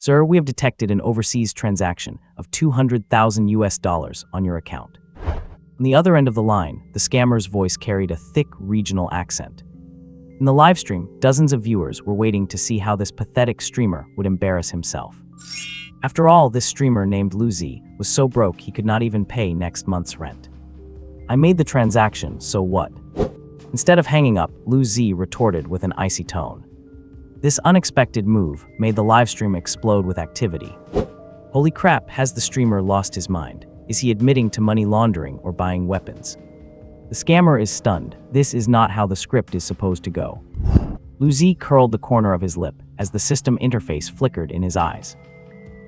Sir, we have detected an overseas transaction of $200,000 on your account. On the other end of the line, the scammer's voice carried a thick regional accent. In the live stream, dozens of viewers were waiting to see how this pathetic streamer would embarrass himself. After all, this streamer named Lu Zi was so broke he could not even pay next month's rent. I made the transaction, so what? Instead of hanging up, Lu Zi retorted with an icy tone. This unexpected move made the livestream explode with activity. Holy crap, has the streamer lost his mind? Is he admitting to money laundering or buying weapons? The scammer is stunned. This is not how the script is supposed to go. Lu Zi curled the corner of his lip as the system interface flickered in his eyes.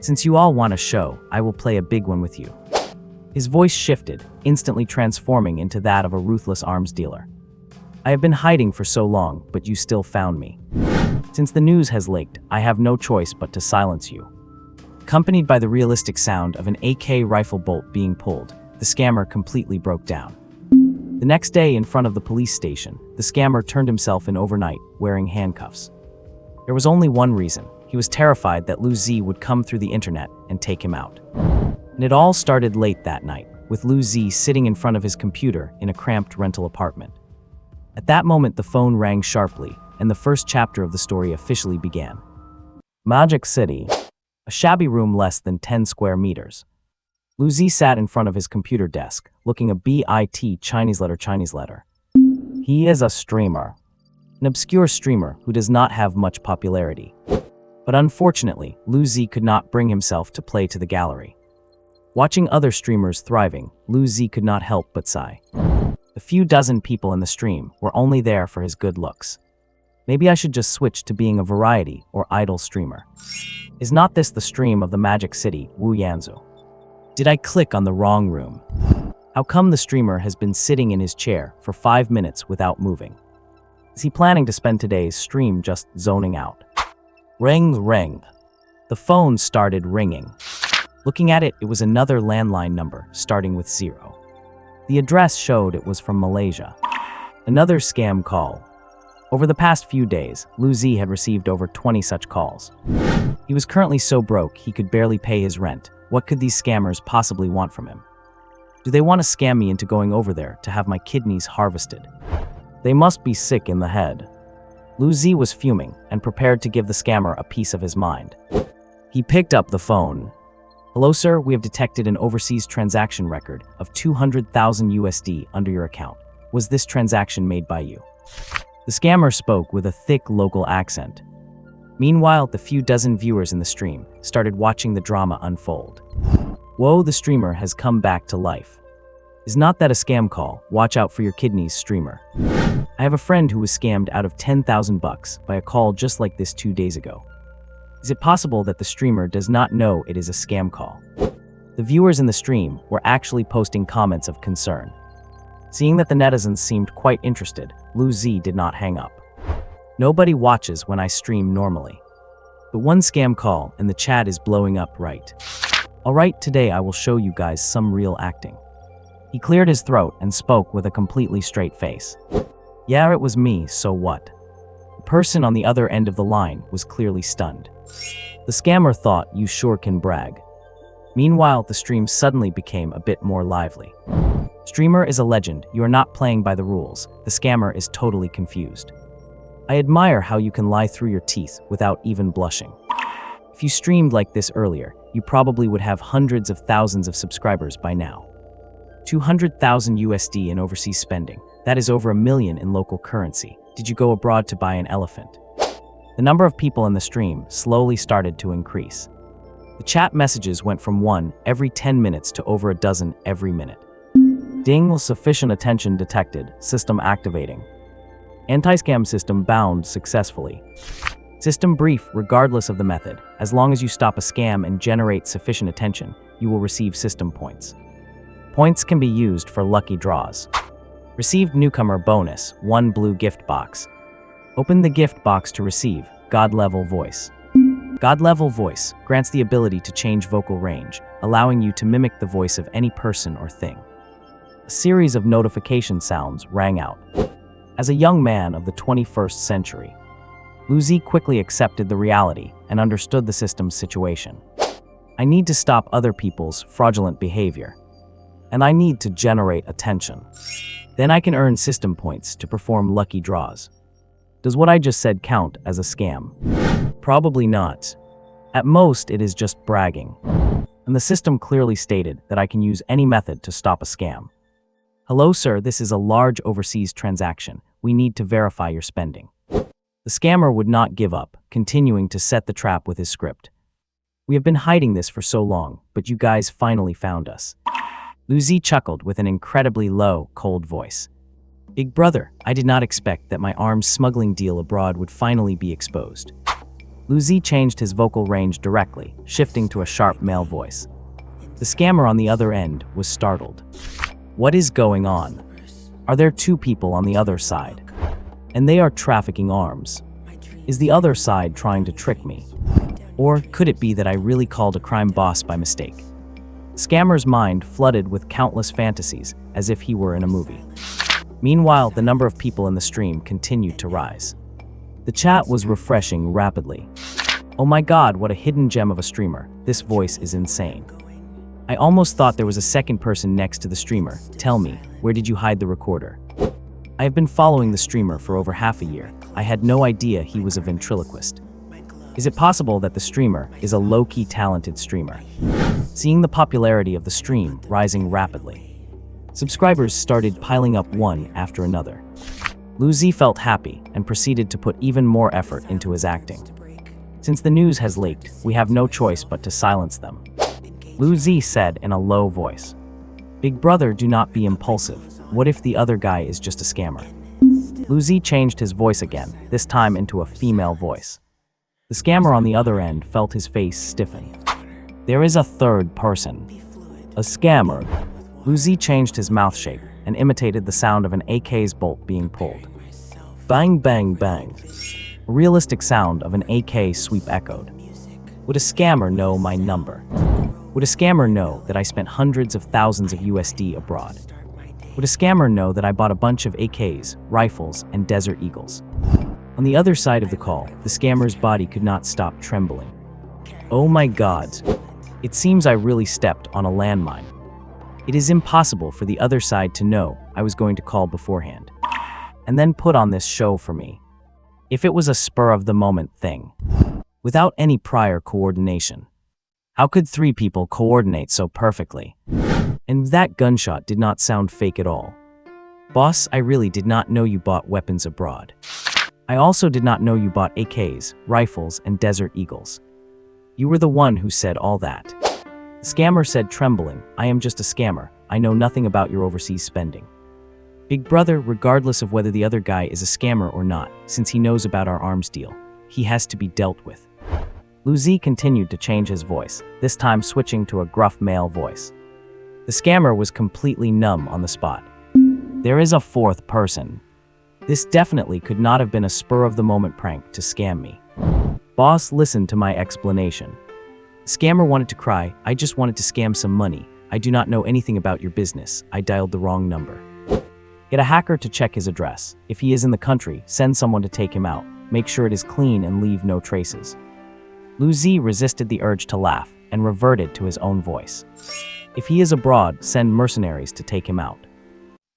Since you all want a show, I will play a big one with you. His voice shifted, instantly transforming into that of a ruthless arms dealer. I have been hiding for so long, but you still found me. Since the news has leaked, I have no choice but to silence you. Accompanied by the realistic sound of an AK rifle bolt being pulled, the scammer completely broke down. The next day, in front of the police station, the scammer turned himself in overnight, wearing handcuffs. There was only one reason. He was terrified that Lu Zi would come through the internet and take him out. And it all started late that night, with Lu Zi sitting in front of his computer in a cramped rental apartment. At that moment, the phone rang sharply, and the first chapter of the story officially began. Magic City. A shabby room less than 10 square meters. Lu Zi sat in front of his computer desk, looking a bit Chinese letter. He is a streamer. An obscure streamer who does not have much popularity. But unfortunately, Lu Zi could not bring himself to play to the gallery. Watching other streamers thriving, Lu Zi could not help but sigh. The few dozen people in the stream were only there for his good looks. Maybe I should just switch to being a variety or idol streamer. Is not this the stream of the Magic City, Wu Yanzu? Did I click on the wrong room? How come the streamer has been sitting in his chair for 5 minutes without moving? Is he planning to spend today's stream just zoning out? Ring. The phone started ringing. Looking at it, it was another landline number starting with 0. The address showed it was from Malaysia. Another scam call. Over the past few days, Lu Zi had received over 20 such calls. He was currently so broke he could barely pay his rent. What could these scammers possibly want from him? Do they want to scam me into going over there to have my kidneys harvested? They must be sick in the head. Lu Zi was fuming and prepared to give the scammer a piece of his mind. He picked up the phone. Hello sir, we have detected an overseas transaction record of $200,000 under your account. Was this transaction made by you? The scammer spoke with a thick local accent. Meanwhile, the few dozen viewers in the stream started watching the drama unfold. Whoa, the streamer has come back to life. Is not that a scam call? Watch out for your kidneys, streamer. I have a friend who was scammed out of $10,000 by a call just like this 2 days ago. Is it possible that the streamer does not know it is a scam call? The viewers in the stream were actually posting comments of concern. Seeing that the netizens seemed quite interested, Lu Zi did not hang up. Nobody watches when I stream normally. But one scam call and the chat is blowing up, right? Alright, today I will show you guys some real acting. He cleared his throat and spoke with a completely straight face. Yeah, it was me, so what? The person on the other end of the line was clearly stunned. The scammer thought, you sure can brag. Meanwhile, the stream suddenly became a bit more lively. Streamer is a legend, you are not playing by the rules. The scammer is totally confused. I admire how you can lie through your teeth without even blushing. If you streamed like this earlier, you probably would have hundreds of thousands of subscribers by now. $200,000 in overseas spending. That is over $1 million in local currency. Did you go abroad to buy an elephant? The number of people in the stream slowly started to increase. The chat messages went from 1 every 10 minutes to over a dozen every minute. Ding, sufficient attention detected. System activating. Anti-scam system bound successfully. System brief, regardless of the method. As long as you stop a scam and generate sufficient attention, you will receive system points. Points can be used for lucky draws. Received newcomer bonus, 1 blue gift box. Open the gift box to receive God-level voice. God-level voice grants the ability to change vocal range, allowing you to mimic the voice of any person or thing. A series of notification sounds rang out. As a young man of the 21st century, Lu Zi quickly accepted the reality and understood the system's situation. I need to stop other people's fraudulent behavior, and I need to generate attention. Then I can earn system points to perform lucky draws. Does what I just said count as a scam? Probably not. At most, it is just bragging. And the system clearly stated that I can use any method to stop a scam. Hello, sir, this is a large overseas transaction. We need to verify your spending. The scammer would not give up, continuing to set the trap with his script. We have been hiding this for so long, but you guys finally found us. Lu Zi chuckled with an incredibly low, cold voice. Big brother, I did not expect that my arms smuggling deal abroad would finally be exposed. Lu Zi changed his vocal range directly, shifting to a sharp male voice. The scammer on the other end was startled. What is going on? Are there two people on the other side? And they are trafficking arms. Is the other side trying to trick me? Or could it be that I really called a crime boss by mistake? The scammer's mind flooded with countless fantasies, as if he were in a movie. Meanwhile, the number of people in the stream continued to rise. The chat was refreshing rapidly. Oh my god, what a hidden gem of a streamer. This voice is insane. I almost thought there was a second person next to the streamer. Tell me, where did you hide the recorder? I have been following the streamer for over half a year. I had no idea he was a ventriloquist. Is it possible that the streamer is a low-key talented streamer? Seeing the popularity of the stream rising rapidly, subscribers started piling up one after another. Lu Zi felt happy and proceeded to put even more effort into his acting. Since the news has leaked, we have no choice but to silence them. Lu Zi said in a low voice. Big brother, do not be impulsive. What if the other guy is just a scammer? Lu Zi changed his voice again, this time into a female voice. The scammer on the other end felt his face stiffen. There is a third person. A scammer. Lu Zi changed his mouth shape and imitated the sound of an AK's bolt being pulled. Bang, bang, bang. A realistic sound of an AK sweep echoed. Would a scammer know my number? Would a scammer know that I spent hundreds of thousands of USD abroad? Would a scammer know that I bought a bunch of AKs, rifles, and Desert Eagles? On the other side of the call, the scammer's body could not stop trembling. Oh my god. It seems I really stepped on a landmine. It is impossible for the other side to know I was going to call beforehand, and then put on this show for me. If it was a spur-of-the-moment thing, without any prior coordination. How could three people coordinate so perfectly? And that gunshot did not sound fake at all. Boss, I really did not know you bought weapons abroad. I also did not know you bought AKs, rifles, and Desert Eagles. You were the one who said all that. The scammer said, trembling, I am just a scammer. I know nothing about your overseas spending. Big brother, regardless of whether the other guy is a scammer or not, since he knows about our arms deal, he has to be dealt with. Lu Zi continued to change his voice, this time switching to a gruff male voice. The scammer was completely numb on the spot. There is a fourth person. This definitely could not have been a spur-of-the-moment prank to scam me. Boss, listen to my explanation. The scammer wanted to cry, I just wanted to scam some money. I do not know anything about your business. I dialed the wrong number. Get a hacker to check his address. If he is in the country, send someone to take him out. Make sure it is clean and leave no traces. Lu Zi resisted the urge to laugh and reverted to his own voice. If he is abroad, send mercenaries to take him out.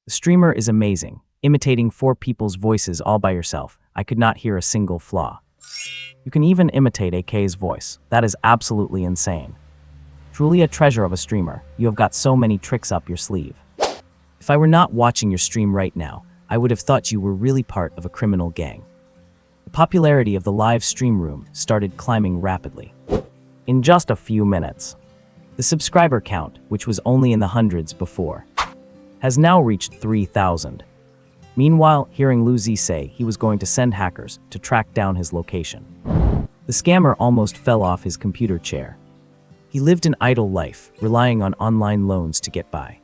The streamer is amazing. Imitating four people's voices all by yourself, I could not hear a single flaw. You can even imitate AK's voice. That is absolutely insane. Truly a treasure of a streamer. You have got so many tricks up your sleeve. If I were not watching your stream right now, I would have thought you were really part of a criminal gang. The popularity of the live stream room started climbing rapidly. In just a few minutes, the subscriber count, which was only in the hundreds before, has now reached 3,000. Meanwhile, hearing Lu Zi say he was going to send hackers to track down his location, the scammer almost fell off his computer chair. He lived an idle life, relying on online loans to get by.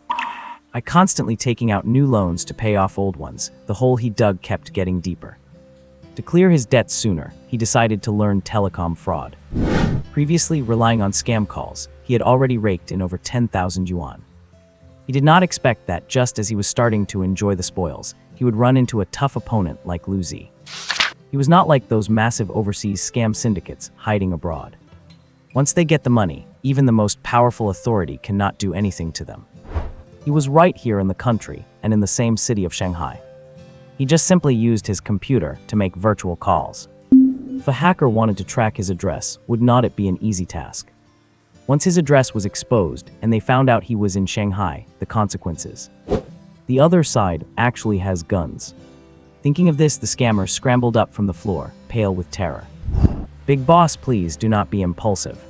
I constantly taking out new loans to pay off old ones. The hole he dug kept getting deeper. To clear his debts sooner, he decided to learn telecom fraud. Previously relying on scam calls, he had already raked in over 10,000 yuan. He did not expect that just as he was starting to enjoy the spoils, he would run into a tough opponent like Lu Zi. He was not like those massive overseas scam syndicates hiding abroad. Once they get the money, even the most powerful authority cannot do anything to them. He was right here in the country and in the same city of Shanghai. He just simply used his computer to make virtual calls. If a hacker wanted to track his address, would not it be an easy task? Once his address was exposed and they found out he was in Shanghai, the consequences. The other side actually has guns. Thinking of this, the scammer scrambled up from the floor, pale with terror. "Big boss, please do not be impulsive."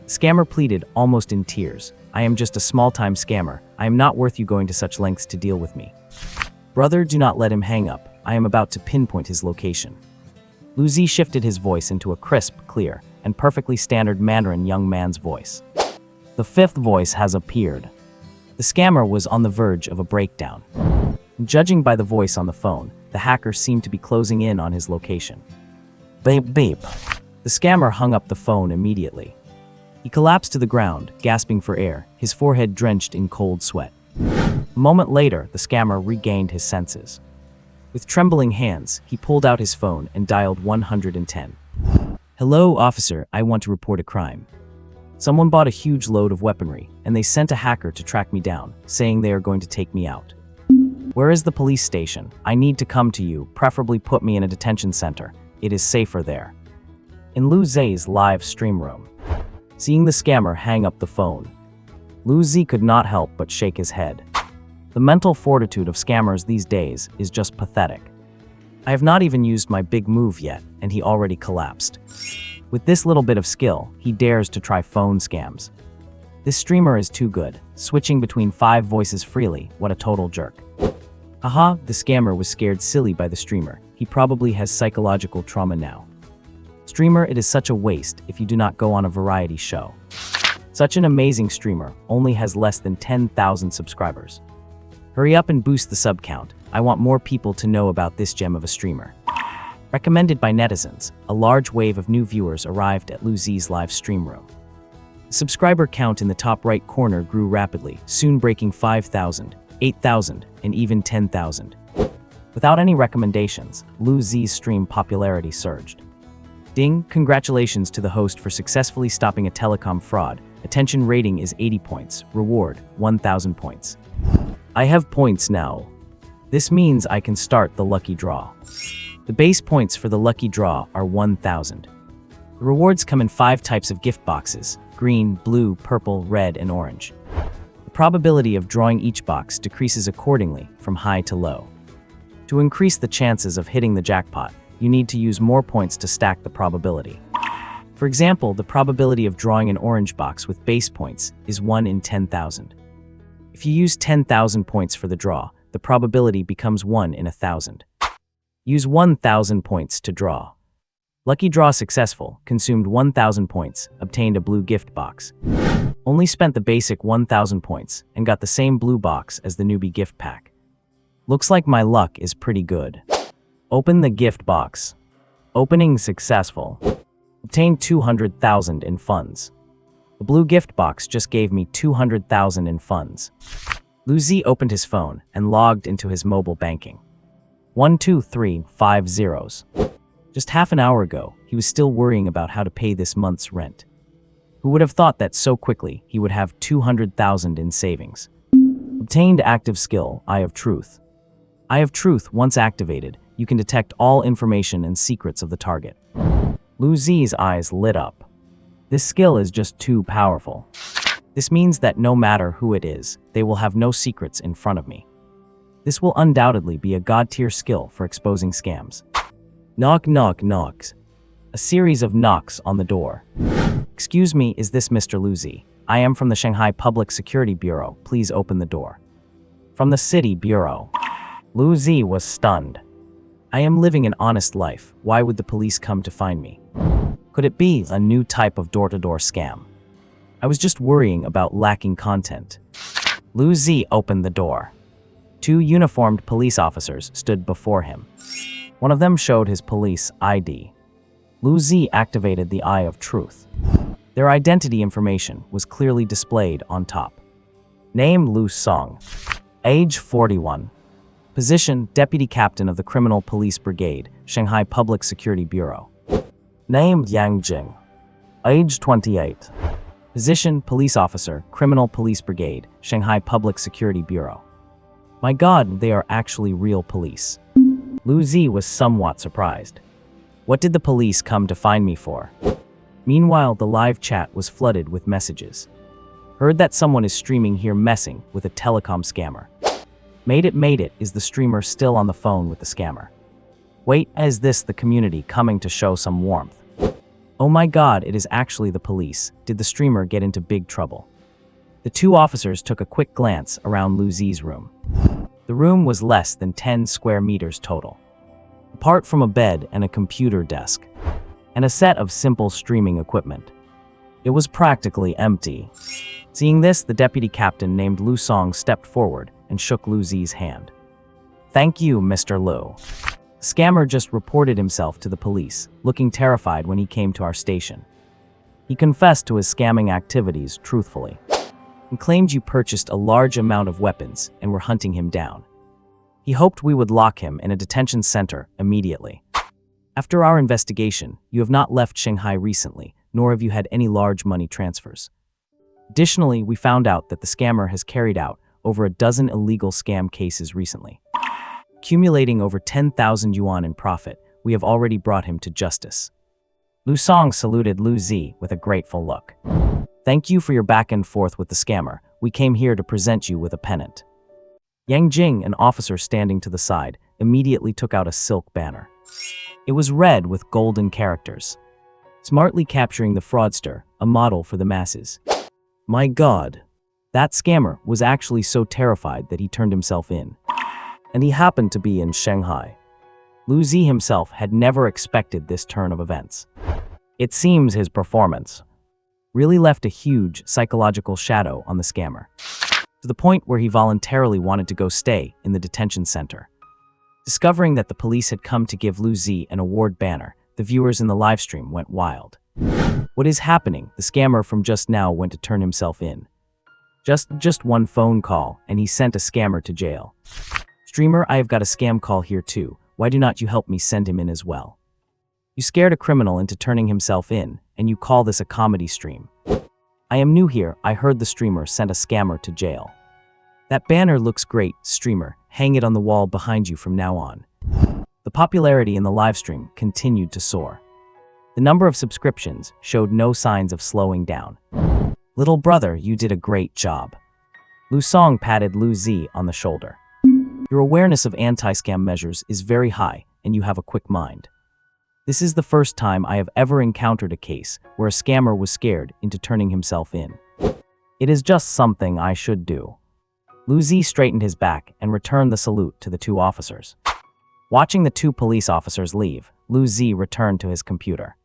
The scammer pleaded, almost in tears. "I am just a small-time scammer. I am not worth you going to such lengths to deal with me." "Brother, do not let him hang up. I am about to pinpoint his location." Lu Zi shifted his voice into a crisp, clear, and perfectly standard Mandarin young man's voice. The fifth voice has appeared. The scammer was on the verge of a breakdown. Judging by the voice on the phone, the hacker seemed to be closing in on his location. Beep beep. The scammer hung up the phone immediately. He collapsed to the ground, gasping for air, his forehead drenched in cold sweat. A moment later, the scammer regained his senses. With trembling hands, he pulled out his phone and dialed 110. "Hello, officer, I want to report a crime. Someone bought a huge load of weaponry, and they sent a hacker to track me down, saying they are going to take me out. Where is the police station? I need to come to you, preferably put me in a detention center. It is safer there." In Lu Zi's live stream room. Seeing the scammer hang up the phone, Lu Zi could not help but shake his head. The mental fortitude of scammers these days is just pathetic. I have not even used my big move yet, and he already collapsed. With this little bit of skill, he dares to try phone scams. This streamer is too good, switching between 5 voices freely, what a total jerk. Haha, the scammer was scared silly by the streamer. He probably has psychological trauma now. Streamer, it is such a waste if you do not go on a variety show. Such an amazing streamer only has less than 10,000 subscribers. Hurry up and boost the sub count. I want more people to know about this gem of a streamer. Recommended by netizens, a large wave of new viewers arrived at Lu Zi's live stream room. The subscriber count in the top right corner grew rapidly, soon breaking 5,000, 8,000, and even 10,000. Without any recommendations, Lu Zi's stream popularity surged. Ding, congratulations to the host for successfully stopping a telecom fraud. Attention rating is 80 points, reward 1,000 points. I have points now. This means I can start the lucky draw. The base points for the lucky draw are 1,000. The rewards come in 5 types of gift boxes: green, blue, purple, red, and orange. The probability of drawing each box decreases accordingly from high to low. To increase the chances of hitting the jackpot, you need to use more points to stack the probability. For example, the probability of drawing an orange box with base points is 1 in 10,000. If you use 10,000 points for the draw, the probability becomes 1 in 1,000. Use 1,000 points to draw. Lucky draw successful, consumed 1,000 points, obtained a blue gift box. Only spent the basic 1,000 points and got the same blue box as the newbie gift pack. Looks like my luck is pretty good. Open the gift box. Opening successful. Obtained 200,000 in funds. The blue gift box just gave me 200,000 in funds. Lu Zi opened his phone and logged into his mobile banking. 123 zeros. Just half an hour ago, he was still worrying about how to pay this month's rent. Who would have thought that so quickly he would have 200,000 in savings? Obtained active skill, Eye of Truth. Eye of Truth, once activated, you can detect all information and secrets of the target. Lu Zi's eyes lit up. This skill is just too powerful. This means that no matter who it is, they will have no secrets in front of me. This will undoubtedly be a god-tier skill for exposing scams. Knock, knock, knocks. A series of knocks on the door. Excuse me, is this Mr. Lu Zi? I am from the Shanghai Public Security Bureau. Please open the door. From the City Bureau. Lu Zi was stunned. I am living an honest life. Why would the police come to find me? Could it be a new type of door-to-door scam? I was just worrying about lacking content. Lu Zi opened the door. 2 uniformed police officers stood before him. One of them showed his police ID. Lu Zi activated the Eye of Truth. Their identity information was clearly displayed on top. Name Lu Song. Age 41. Position, Deputy Captain of the Criminal Police Brigade, Shanghai Public Security Bureau. Name, Yang Jing. Age, 28. Position, Police Officer, Criminal Police Brigade, Shanghai Public Security Bureau. My God, they are actually real police. Lu Zi was somewhat surprised. What did the police come to find me for? Meanwhile, the live chat was flooded with messages. Heard that someone is streaming here messing with a telecom scammer. Made it, is the streamer still on the phone with the scammer? Wait, is this the community coming to show some warmth? Oh my God, it is actually the police. Did the streamer get into big trouble? The two officers took a quick glance around Lu Zi's room. The room was less than 10 square meters total. Apart from a bed and a computer desk, and a set of simple streaming equipment, it was practically empty. Seeing this, the deputy captain named Lu Song stepped forward and shook Lu Zi's hand. Thank you, Mr. Lu. The scammer just reported himself to the police, looking terrified when he came to our station. He confessed to his scamming activities truthfully, and claimed you purchased a large amount of weapons and were hunting him down. He hoped we would lock him in a detention center immediately. After our investigation, you have not left Shanghai recently, nor have you had any large money transfers. Additionally, we found out that the scammer has carried out over a dozen illegal scam cases recently. Accumulating over 10,000 yuan in profit, we have already brought him to justice. Lu Song saluted Lu Zi with a grateful look. Thank you for your back and forth with the scammer. We came here to present you with a pennant. Yang Jing, an officer standing to the side, immediately took out a silk banner. It was red with golden characters, smartly capturing the fraudster, a model for the masses. My God, that scammer was actually so terrified that he turned himself in. And he happened to be in Shanghai. Lu Zi himself had never expected this turn of events. It seems his performance really left a huge psychological shadow on the scammer, to the point where he voluntarily wanted to go stay in the detention center. Discovering that the police had come to give Lu Zi an award banner, the viewers in the livestream went wild. What is happening? The scammer from just now went to turn himself in. Just one phone call, and he sent a scammer to jail. Streamer, I have got a scam call here too. Why do not you help me send him in as well? You scared a criminal into turning himself in, and you call this a comedy stream. I am new here. I heard the streamer sent a scammer to jail. That banner looks great, streamer. Hang it on the wall behind you from now on. The popularity in the livestream continued to soar. The number of subscriptions showed no signs of slowing down. Little brother, you did a great job. Lu Song patted Lu Zi on the shoulder. Your awareness of anti-scam measures is very high, and you have a quick mind. This is the first time I have ever encountered a case where a scammer was scared into turning himself in. It is just something I should do. Lu Zi straightened his back and returned the salute to the two officers. Watching the two police officers leave, Lu Zi returned to his computer.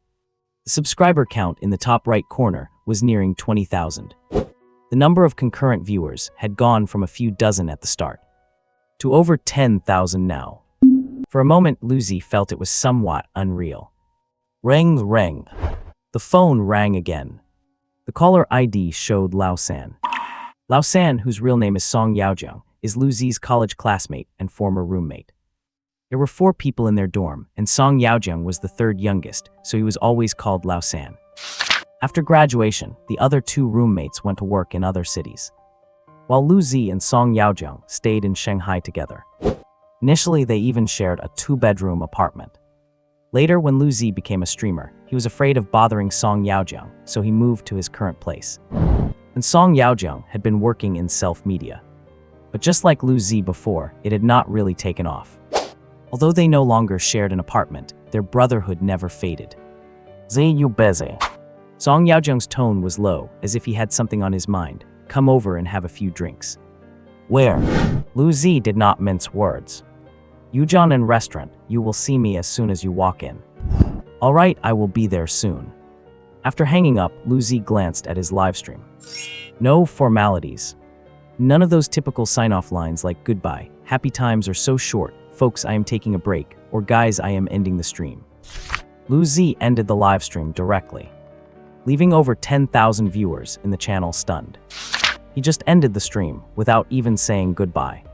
The subscriber count in the top right corner was nearing 20,000. The number of concurrent viewers had gone from a few dozen at the start to over 10,000 now. For a moment, Lu Zi felt it was somewhat unreal. Ring, ring. The phone rang again. The caller ID showed Lao San. Lao San, whose real name is Song Yaojiang, is Lu Zi's college classmate and former roommate. There were 4 people in their dorm, and Song Yaojiang was the third youngest, so he was always called Lao San. After graduation, the other 2 roommates went to work in other cities, while Lu Zi and Song Yaojiang stayed in Shanghai together. Initially, they even shared a 2-bedroom apartment. Later, when Lu Zi became a streamer, he was afraid of bothering Song Yaojiang, so he moved to his current place. And Song Yaojiang had been working in self-media. But just like Lu Zi before, it had not really taken off. Although they no longer shared an apartment, their brotherhood never faded. Zi, you busy? Song Yaojiang's tone was low, as if he had something on his mind. Come over and have a few drinks. Where? Lu Zi did not mince words. Yujian and restaurant, you will see me as soon as you walk in. All right, I will be there soon. After hanging up, Lu Zi glanced at his livestream. No formalities. None of those typical sign-off lines like goodbye, happy times are so short, folks I am taking a break, or guys I am ending the stream. Lu Zi ended the livestream directly, leaving over 10,000 viewers in the channel stunned. He just ended the stream without even saying goodbye.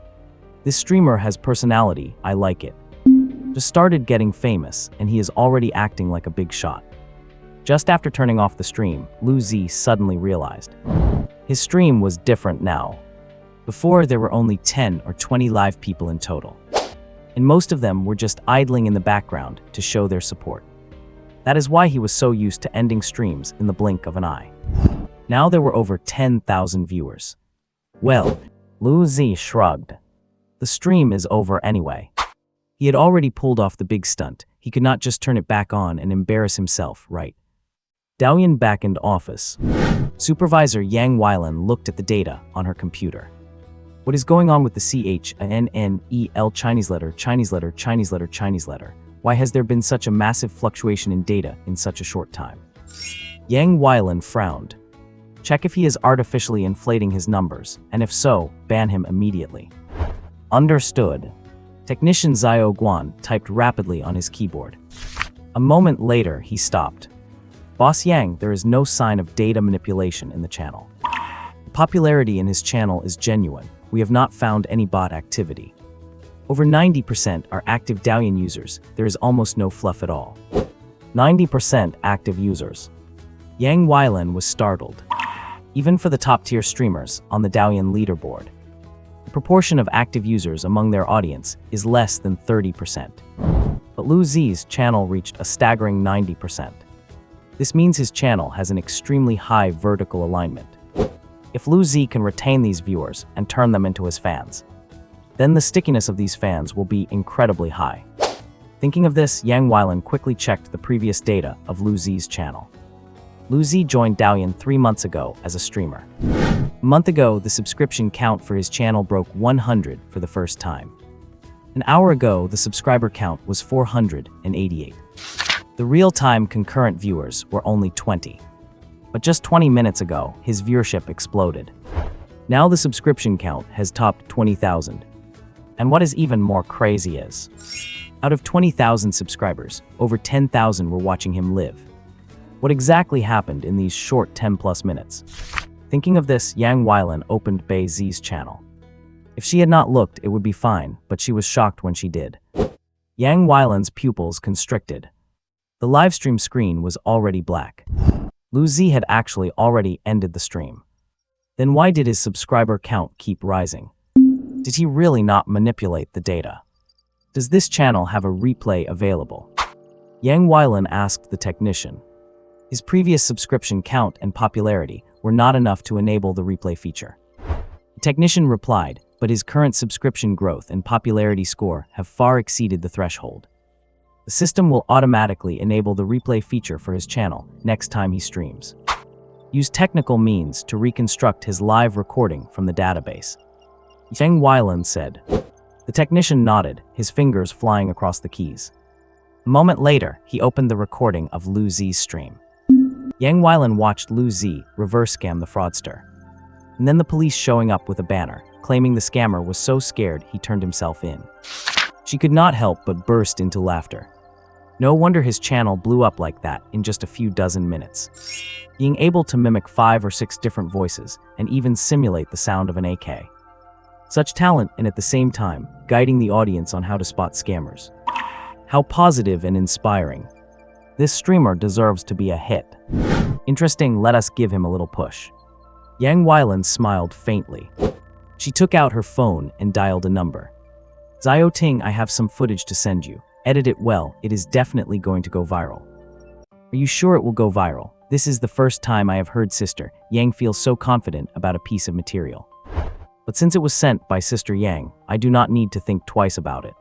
This streamer has personality, I like it. Just started getting famous, and he is already acting like a big shot. Just after turning off the stream, Lu Zi suddenly realized. His stream was different now. Before, there were only 10 or 20 live people in total. And most of them were just idling in the background to show their support. That is why he was so used to ending streams in the blink of an eye. Now there were over 10,000 viewers. Well, Lu Zi shrugged. The stream is over anyway. He had already pulled off the big stunt. He could not just turn it back on and embarrass himself, right? Daoyan backend office. Supervisor Yang Weilan looked at the data on her computer. What is going on with the CHNNEL Chinese letter, Chinese letter, Chinese letter, Chinese letter? Why has there been such a massive fluctuation in data in such a short time? Yang Weilan frowned. Check if he is artificially inflating his numbers, and if so, ban him immediately. Understood. Technician Xiao Guan typed rapidly on his keyboard. A moment later, he stopped. Boss Yang, there is no sign of data manipulation in the channel. The popularity in his channel is genuine. We have not found any bot activity. Over 90% are active Daoyan users. There is almost no fluff at all. 90% active users. Yang Weilan was startled. Even for the top-tier streamers on the Daoyan leaderboard, the proportion of active users among their audience is less than 30%. But Lu Zi's channel reached a staggering 90%. This means his channel has an extremely high vertical alignment. If Lu Zi can retain these viewers and turn them into his fans, then the stickiness of these fans will be incredibly high. Thinking of this, Yang Weilan quickly checked the previous data of Lu Zi's channel. Lu Zi joined Daoyan 3 months ago as a streamer. A month ago, the subscription count for his channel broke 100 for the first time. An hour ago, the subscriber count was 488. The real-time concurrent viewers were only 20. But just 20 minutes ago, his viewership exploded. Now the subscription count has topped 20,000. And what is even more crazy is, out of 20,000 subscribers, over 10,000 were watching him live. What exactly happened in these short 10+ minutes? Thinking of this, Yang Weilan opened Bei Zi's channel. If she had not looked, it would be fine, but she was shocked when she did. Yang Weilan's pupils constricted. The livestream screen was already black. Lu Zi had actually already ended the stream. Then why did his subscriber count keep rising? Did he really not manipulate the data? Does this channel have a replay available? Yang Weilan asked the technician. His previous subscription count and popularity were not enough to enable the replay feature. The technician replied, but his current subscription growth and popularity score have far exceeded the threshold. The system will automatically enable the replay feature for his channel next time he streams. Use technical means to reconstruct his live recording from the database. Yang Weilan said. The technician nodded, his fingers flying across the keys. A moment later, he opened the recording of Lu Zi's stream. Yang Weilan watched Lu Zi reverse scam the fraudster. And then the police showing up with a banner, claiming the scammer was so scared he turned himself in. She could not help but burst into laughter. No wonder his channel blew up like that in just a few dozen minutes. Being able to mimic 5 or 6 different voices and even simulate the sound of an AK. Such talent, and at the same time, guiding the audience on how to spot scammers. How positive and inspiring. This streamer deserves to be a hit. Interesting, let us give him a little push. Yang Weilan smiled faintly. She took out her phone and dialed a number. Xiao Ting, I have some footage to send you. Edit it well, it is definitely going to go viral. Are you sure it will go viral? This is the first time I have heard Sister Yang feel so confident about a piece of material. But since it was sent by Sister Yang, I do not need to think twice about it.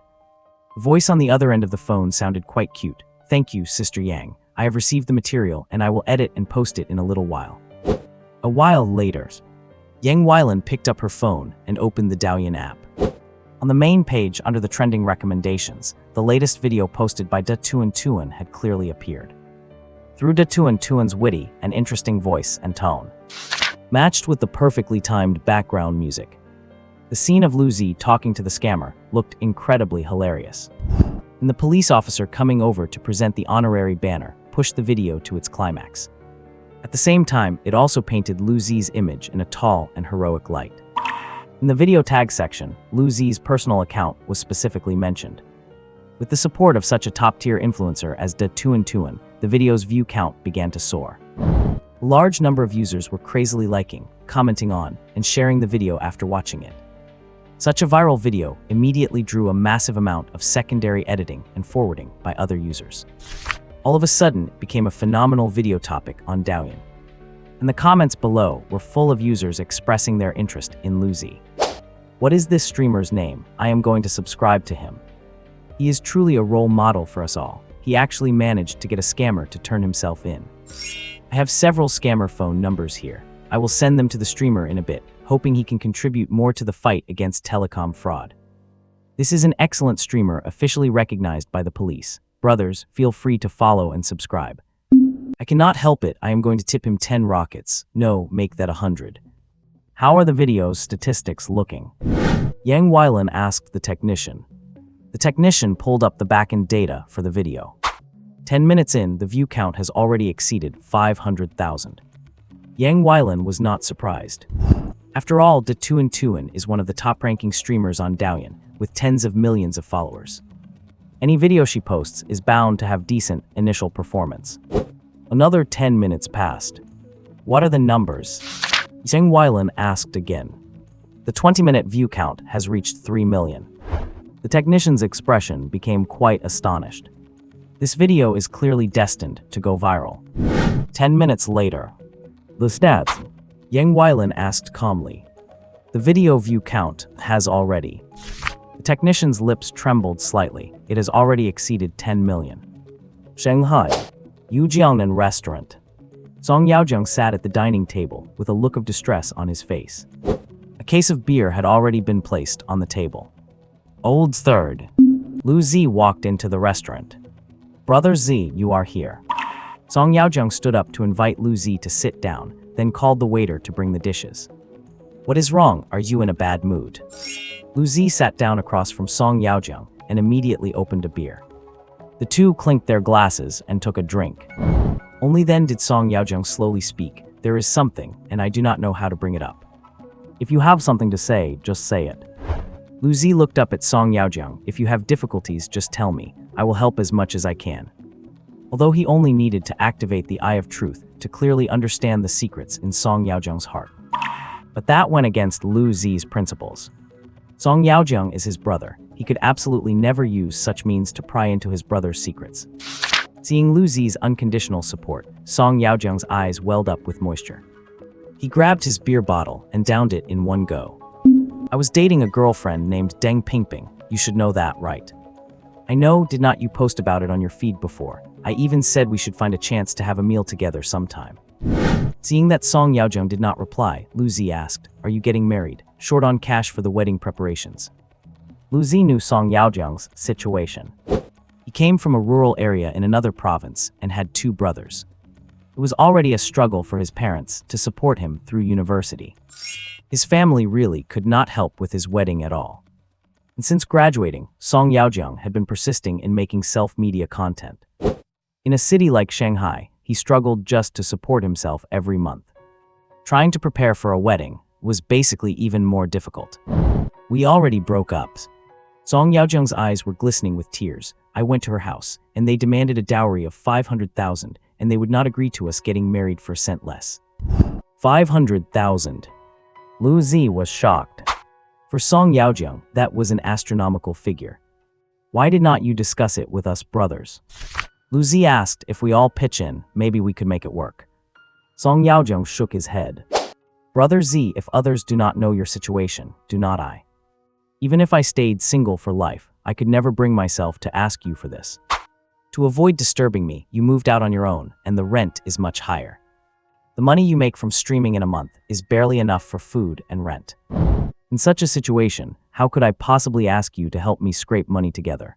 The voice on the other end of the phone sounded quite cute. Thank you, Sister Yang. I have received the material and I will edit and post it in a little while. A while later, Yang Weilan picked up her phone and opened the Daoyan app. On the main page under the trending recommendations, the latest video posted by Da Tuan Tuan had clearly appeared. Through Da Tuan Tuan's witty and interesting voice and tone, matched with the perfectly timed background music, the scene of Lu Zi talking to the scammer looked incredibly hilarious. And the police officer coming over to present the honorary banner pushed the video to its climax. At the same time, it also painted Lu Zi's image in a tall and heroic light. In the video tag section, Lu Zi's personal account was specifically mentioned. With the support of such a top-tier influencer as De Tuan Tuan, the video's view count began to soar. A large number of users were crazily liking, commenting on, and sharing the video after watching it. Such a viral video immediately drew a massive amount of secondary editing and forwarding by other users. All of a sudden, it became a phenomenal video topic on Douyin. And the comments below were full of users expressing their interest in Lu Zi. What is this streamer's name? I am going to subscribe to him. He is truly a role model for us all. He actually managed to get a scammer to turn himself in. I have several scammer phone numbers here. I will send them to the streamer in a bit, hoping he can contribute more to the fight against telecom fraud. This is an excellent streamer officially recognized by the police. Brothers, feel free to follow and subscribe. I cannot help it, I am going to tip him 10 rockets. No, make that 100. How are the video's statistics looking? Yang Weilan asked the technician. The technician pulled up the backend data for the video. 10 minutes in, the view count has already exceeded 500,000. Yang Weilan was not surprised. After all, De Tuan Tuan is one of the top-ranking streamers on Douyin, with tens of millions of followers. Any video she posts is bound to have decent initial performance. Another 10 minutes passed. What are the numbers? Yang Weilan asked again. The 20-minute view count has reached 3 million. The technician's expression became quite astonished. This video is clearly destined to go viral. 10 minutes later. The stats. Yang Weilan asked calmly. The video view count has already. The technician's lips trembled slightly. It has already exceeded 10 million. Shanghai. Yujiangnan restaurant. Song Yaojiang sat at the dining table with a look of distress on his face. A case of beer had already been placed on the table. Old third. Lu Zi walked into the restaurant. Brother Zi, you are here. Song Yaojiang stood up to invite Lu Zi to sit down, then called the waiter to bring the dishes. What is wrong? Are you in a bad mood? Lu Zi sat down across from Song Yaojiang and immediately opened a beer. The two clinked their glasses and took a drink. Only then did Song Yaojiang slowly speak. There is something, and I do not know how to bring it up. If you have something to say, just say it. Lu Zi looked up at Song Yaojiang. If you have difficulties, just tell me. I will help as much as I can. Although he only needed to activate the Eye of Truth to clearly understand the secrets in Song Yaojiang's heart. But that went against Lu Zi's principles. Song Yaojiang is his brother. He could absolutely never use such means to pry into his brother's secrets. Seeing Lu Zi's unconditional support, Song Yaojiang's eyes welled up with moisture. He grabbed his beer bottle and downed it in one go. I was dating a girlfriend named Deng Pingping. You should know that, right? I know, did not you post about it on your feed before? I even said we should find a chance to have a meal together sometime. Seeing that Song Yaojiang did not reply, Lu Zi asked, are you getting married? Short on cash for the wedding preparations. Lu Zi knew Song Yaojiang's situation. He came from a rural area in another province and had 2 brothers. It was already a struggle for his parents to support him through university. His family really could not help with his wedding at all. And since graduating, Song Yaojiang had been persisting in making self-media content. In a city like Shanghai, he struggled just to support himself every month. Trying to prepare for a wedding was basically even more difficult. We already broke up. Song Yaojiang's eyes were glistening with tears. I went to her house, and they demanded a dowry of 500,000, and they would not agree to us getting married for a cent less. 500,000. Lu Zi was shocked. For Song Yaojiang, that was an astronomical figure. Why did not you discuss it with us brothers? Lu Zi asked if we all pitch in, maybe we could make it work. Song Yaojiang shook his head. Brother Zi, if others do not know your situation, do not I? Even if I stayed single for life, I could never bring myself to ask you for this. To avoid disturbing me, you moved out on your own, and the rent is much higher. The money you make from streaming in a month is barely enough for food and rent. In such a situation, how could I possibly ask you to help me scrape money together?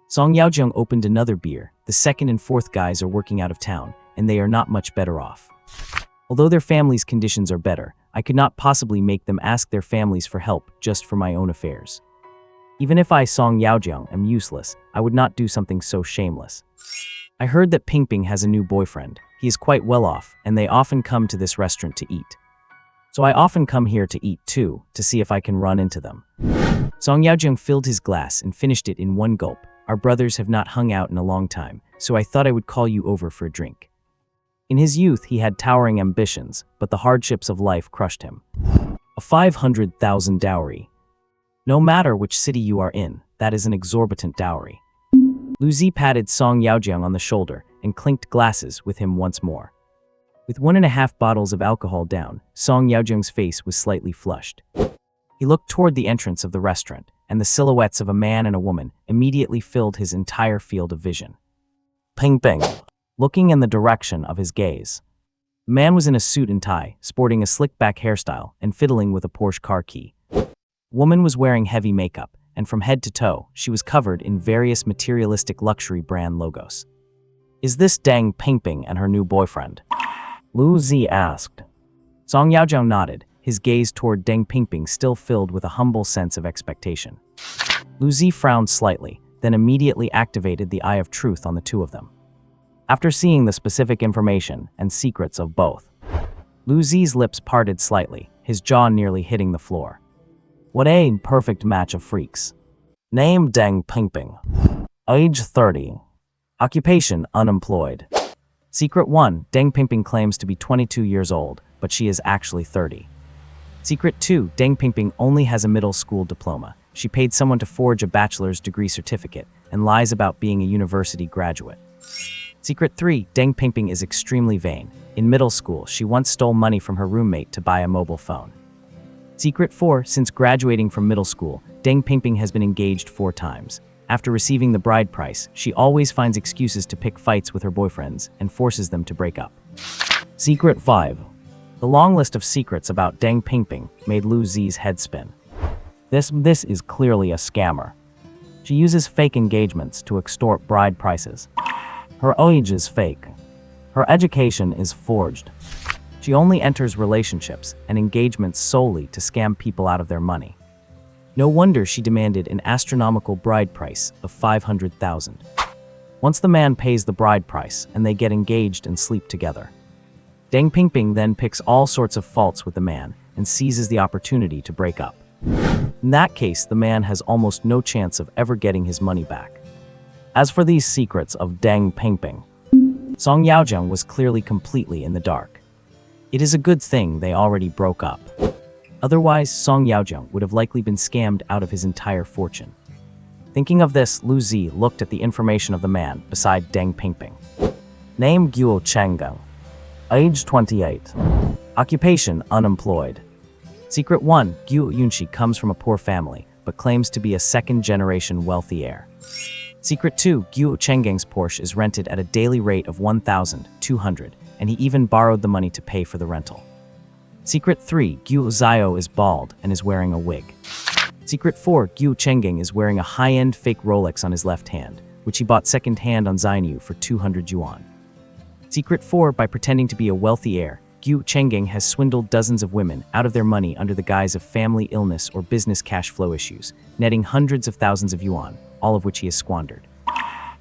Song Yaojiang opened another beer. The second and fourth guys are working out of town, and they are not much better off. Although their families' conditions are better, I could not possibly make them ask their families for help just for my own affairs. Even if I, Song Yaojiang, am useless, I would not do something so shameless. I heard that Pingping has a new boyfriend. He is quite well off, and they often come to this restaurant to eat. So I often come here to eat too, to see if I can run into them. Song Yaojiang filled his glass and finished it in one gulp. Our brothers have not hung out in a long time, so I thought I would call you over for a drink. In his youth, he had towering ambitions, but the hardships of life crushed him. A 500,000 dowry. No matter which city you are in, that is an exorbitant dowry. Lu Zi patted Song Yaojiang on the shoulder and clinked glasses with him once more. With 1.5 bottles of alcohol down, Song Yaojiang's face was slightly flushed. He looked toward the entrance of the restaurant, and the silhouettes of a man and a woman immediately filled his entire field of vision. Ping ping, looking in the direction of his gaze. The man was in a suit and tie, sporting a slick-back hairstyle and fiddling with a Porsche car key. The woman was wearing heavy makeup, and from head to toe, she was covered in various materialistic luxury brand logos. Is this Deng Pingping and her new boyfriend? Lu Zi asked. Song Yaojiang nodded, his gaze toward Deng Pingping still filled with a humble sense of expectation. Lu Zi frowned slightly, then immediately activated the Eye of Truth on the two of them. After seeing the specific information and secrets of both, Lu Zi's lips parted slightly, his jaw nearly hitting the floor. What a perfect match of freaks. Name Deng Pingping. Age 30. Occupation unemployed. Secret 1. Deng Pingping claims to be 22 years old, but she is actually 30. Secret 2. Deng Pingping only has a middle school diploma. She paid someone to forge a bachelor's degree certificate and lies about being a university graduate. Secret 3. Deng Pingping is extremely vain. In middle school, she once stole money from her roommate to buy a mobile phone. Secret 4. Since graduating from middle school, Deng Pingping has been engaged 4 times. After receiving the bride price, she always finds excuses to pick fights with her boyfriends and forces them to break up. Secret 5. The long list of secrets about Deng Pingping made Lu Zi's head spin. This is clearly a scammer. She uses fake engagements to extort bride prices. Her age is fake. Her education is forged. She only enters relationships and engagements solely to scam people out of their money. No wonder she demanded an astronomical bride price of 500,000. Once the man pays the bride price and they get engaged and sleep together, Deng Pingping then picks all sorts of faults with the man and seizes the opportunity to break up. In that case, the man has almost no chance of ever getting his money back. As for these secrets of Deng Pingping, Song Yaojiang was clearly completely in the dark. It is a good thing they already broke up. Otherwise, Song Yaojiang would have likely been scammed out of his entire fortune. Thinking of this, Lu Zi looked at the information of the man beside Deng Pingping. Name Guo Changgang. Age 28. Occupation unemployed. Secret 1. Guo Yunshi comes from a poor family, but claims to be a second-generation wealthy heir. Secret 2. Guo Chenggang's Porsche is rented at a daily rate of 1,200, and he even borrowed the money to pay for the rental. Secret 3. Guo Zhao is bald and is wearing a wig. Secret 4. Guo Chenggang is wearing a high-end fake Rolex on his left hand, which he bought second-hand on Zainu for 200 yuan. Secret 4. By pretending to be a wealthy heir, Guo Chenggang has swindled dozens of women out of their money under the guise of family illness or business cash flow issues, netting hundreds of thousands of yuan, all of which he has squandered.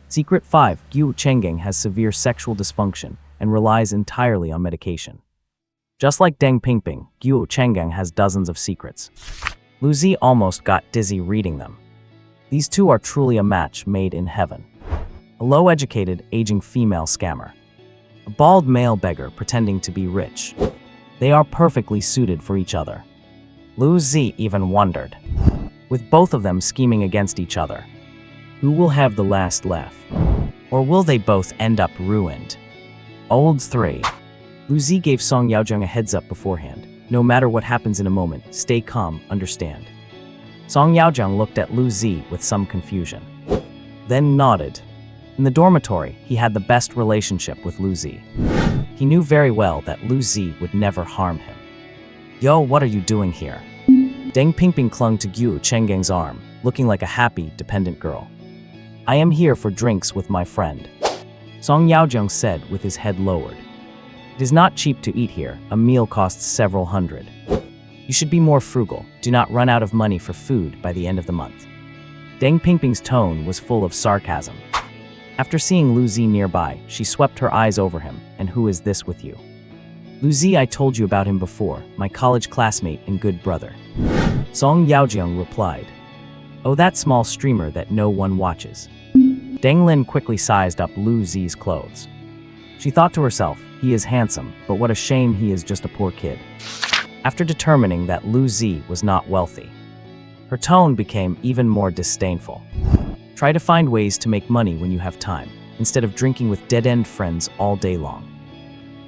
Secret 5. Guo Chenggang has severe sexual dysfunction and relies entirely on medication. Just like Deng Pingping, Guo Chenggang has dozens of secrets. Lu Zi almost got dizzy reading them. These two are truly a match made in heaven. A low-educated, aging female scammer. A bald male beggar pretending to be rich. They are perfectly suited for each other. Lu Zi even wondered, with both of them scheming against each other, who will have the last laugh? Or will they both end up ruined? Old 3. Lu Zi gave Song Yaojiang a heads-up beforehand. No matter what happens in a moment, stay calm, understand. Song Yaojiang looked at Lu Zi with some confusion, then nodded. In the dormitory, he had the best relationship with Lu Zi. He knew very well that Lu Zi would never harm him. Yo, what are you doing here? Deng Pingping clung to Guo Chenggang's arm, looking like a happy, dependent girl. I am here for drinks with my friend, Song Yaojiang said with his head lowered. It is not cheap to eat here. A meal costs several hundred. You should be more frugal. Do not run out of money for food by the end of the month. Deng Pingping's tone was full of sarcasm. After seeing Lu Zi nearby, she swept her eyes over him. And who is this with you? Lu Zi, I told you about him before, my college classmate and good brother. Song Yaojiang replied. Oh, that small streamer that no one watches. Deng Lin quickly sized up Lu Zi's clothes. She thought to herself, he is handsome, but what a shame he is just a poor kid. After determining that Lu Zi was not wealthy, her tone became even more disdainful. Try to find ways to make money when you have time, instead of drinking with dead-end friends all day long.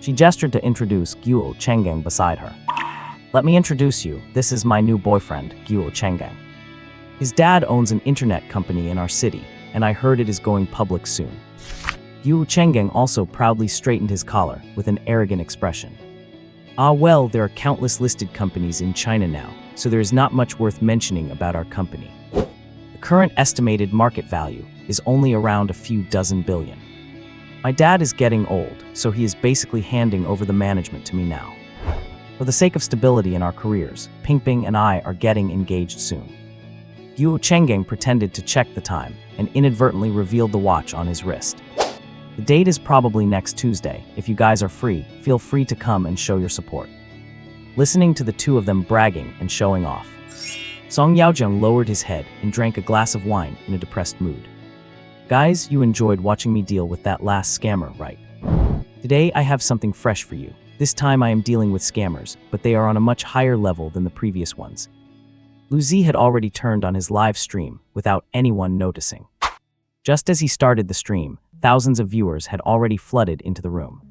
She gestured to introduce Guo Chenggang beside her. Let me introduce you, this is my new boyfriend, Guo Chenggang. His dad owns an internet company in our city, and I heard it is going public soon. Guo Chenggang also proudly straightened his collar with an arrogant expression. Ah well, there are countless listed companies in China now, so there is not much worth mentioning about our company. The current estimated market value is only around a few dozen billion. My dad is getting old, so he is basically handing over the management to me now. For the sake of stability in our careers, Pingping and I are getting engaged soon. Guo Chenggang pretended to check the time and inadvertently revealed the watch on his wrist. The date is probably next Tuesday. If you guys are free, feel free to come and show your support. Listening to the two of them bragging and showing off, Song Yaojiang lowered his head and drank a glass of wine in a depressed mood. Guys, you enjoyed watching me deal with that last scammer, right? Today I have something fresh for you. This time I am dealing with scammers, but they are on a much higher level than the previous ones. Lu Zi had already turned on his live stream without anyone noticing. Just as he started the stream, thousands of viewers had already flooded into the room.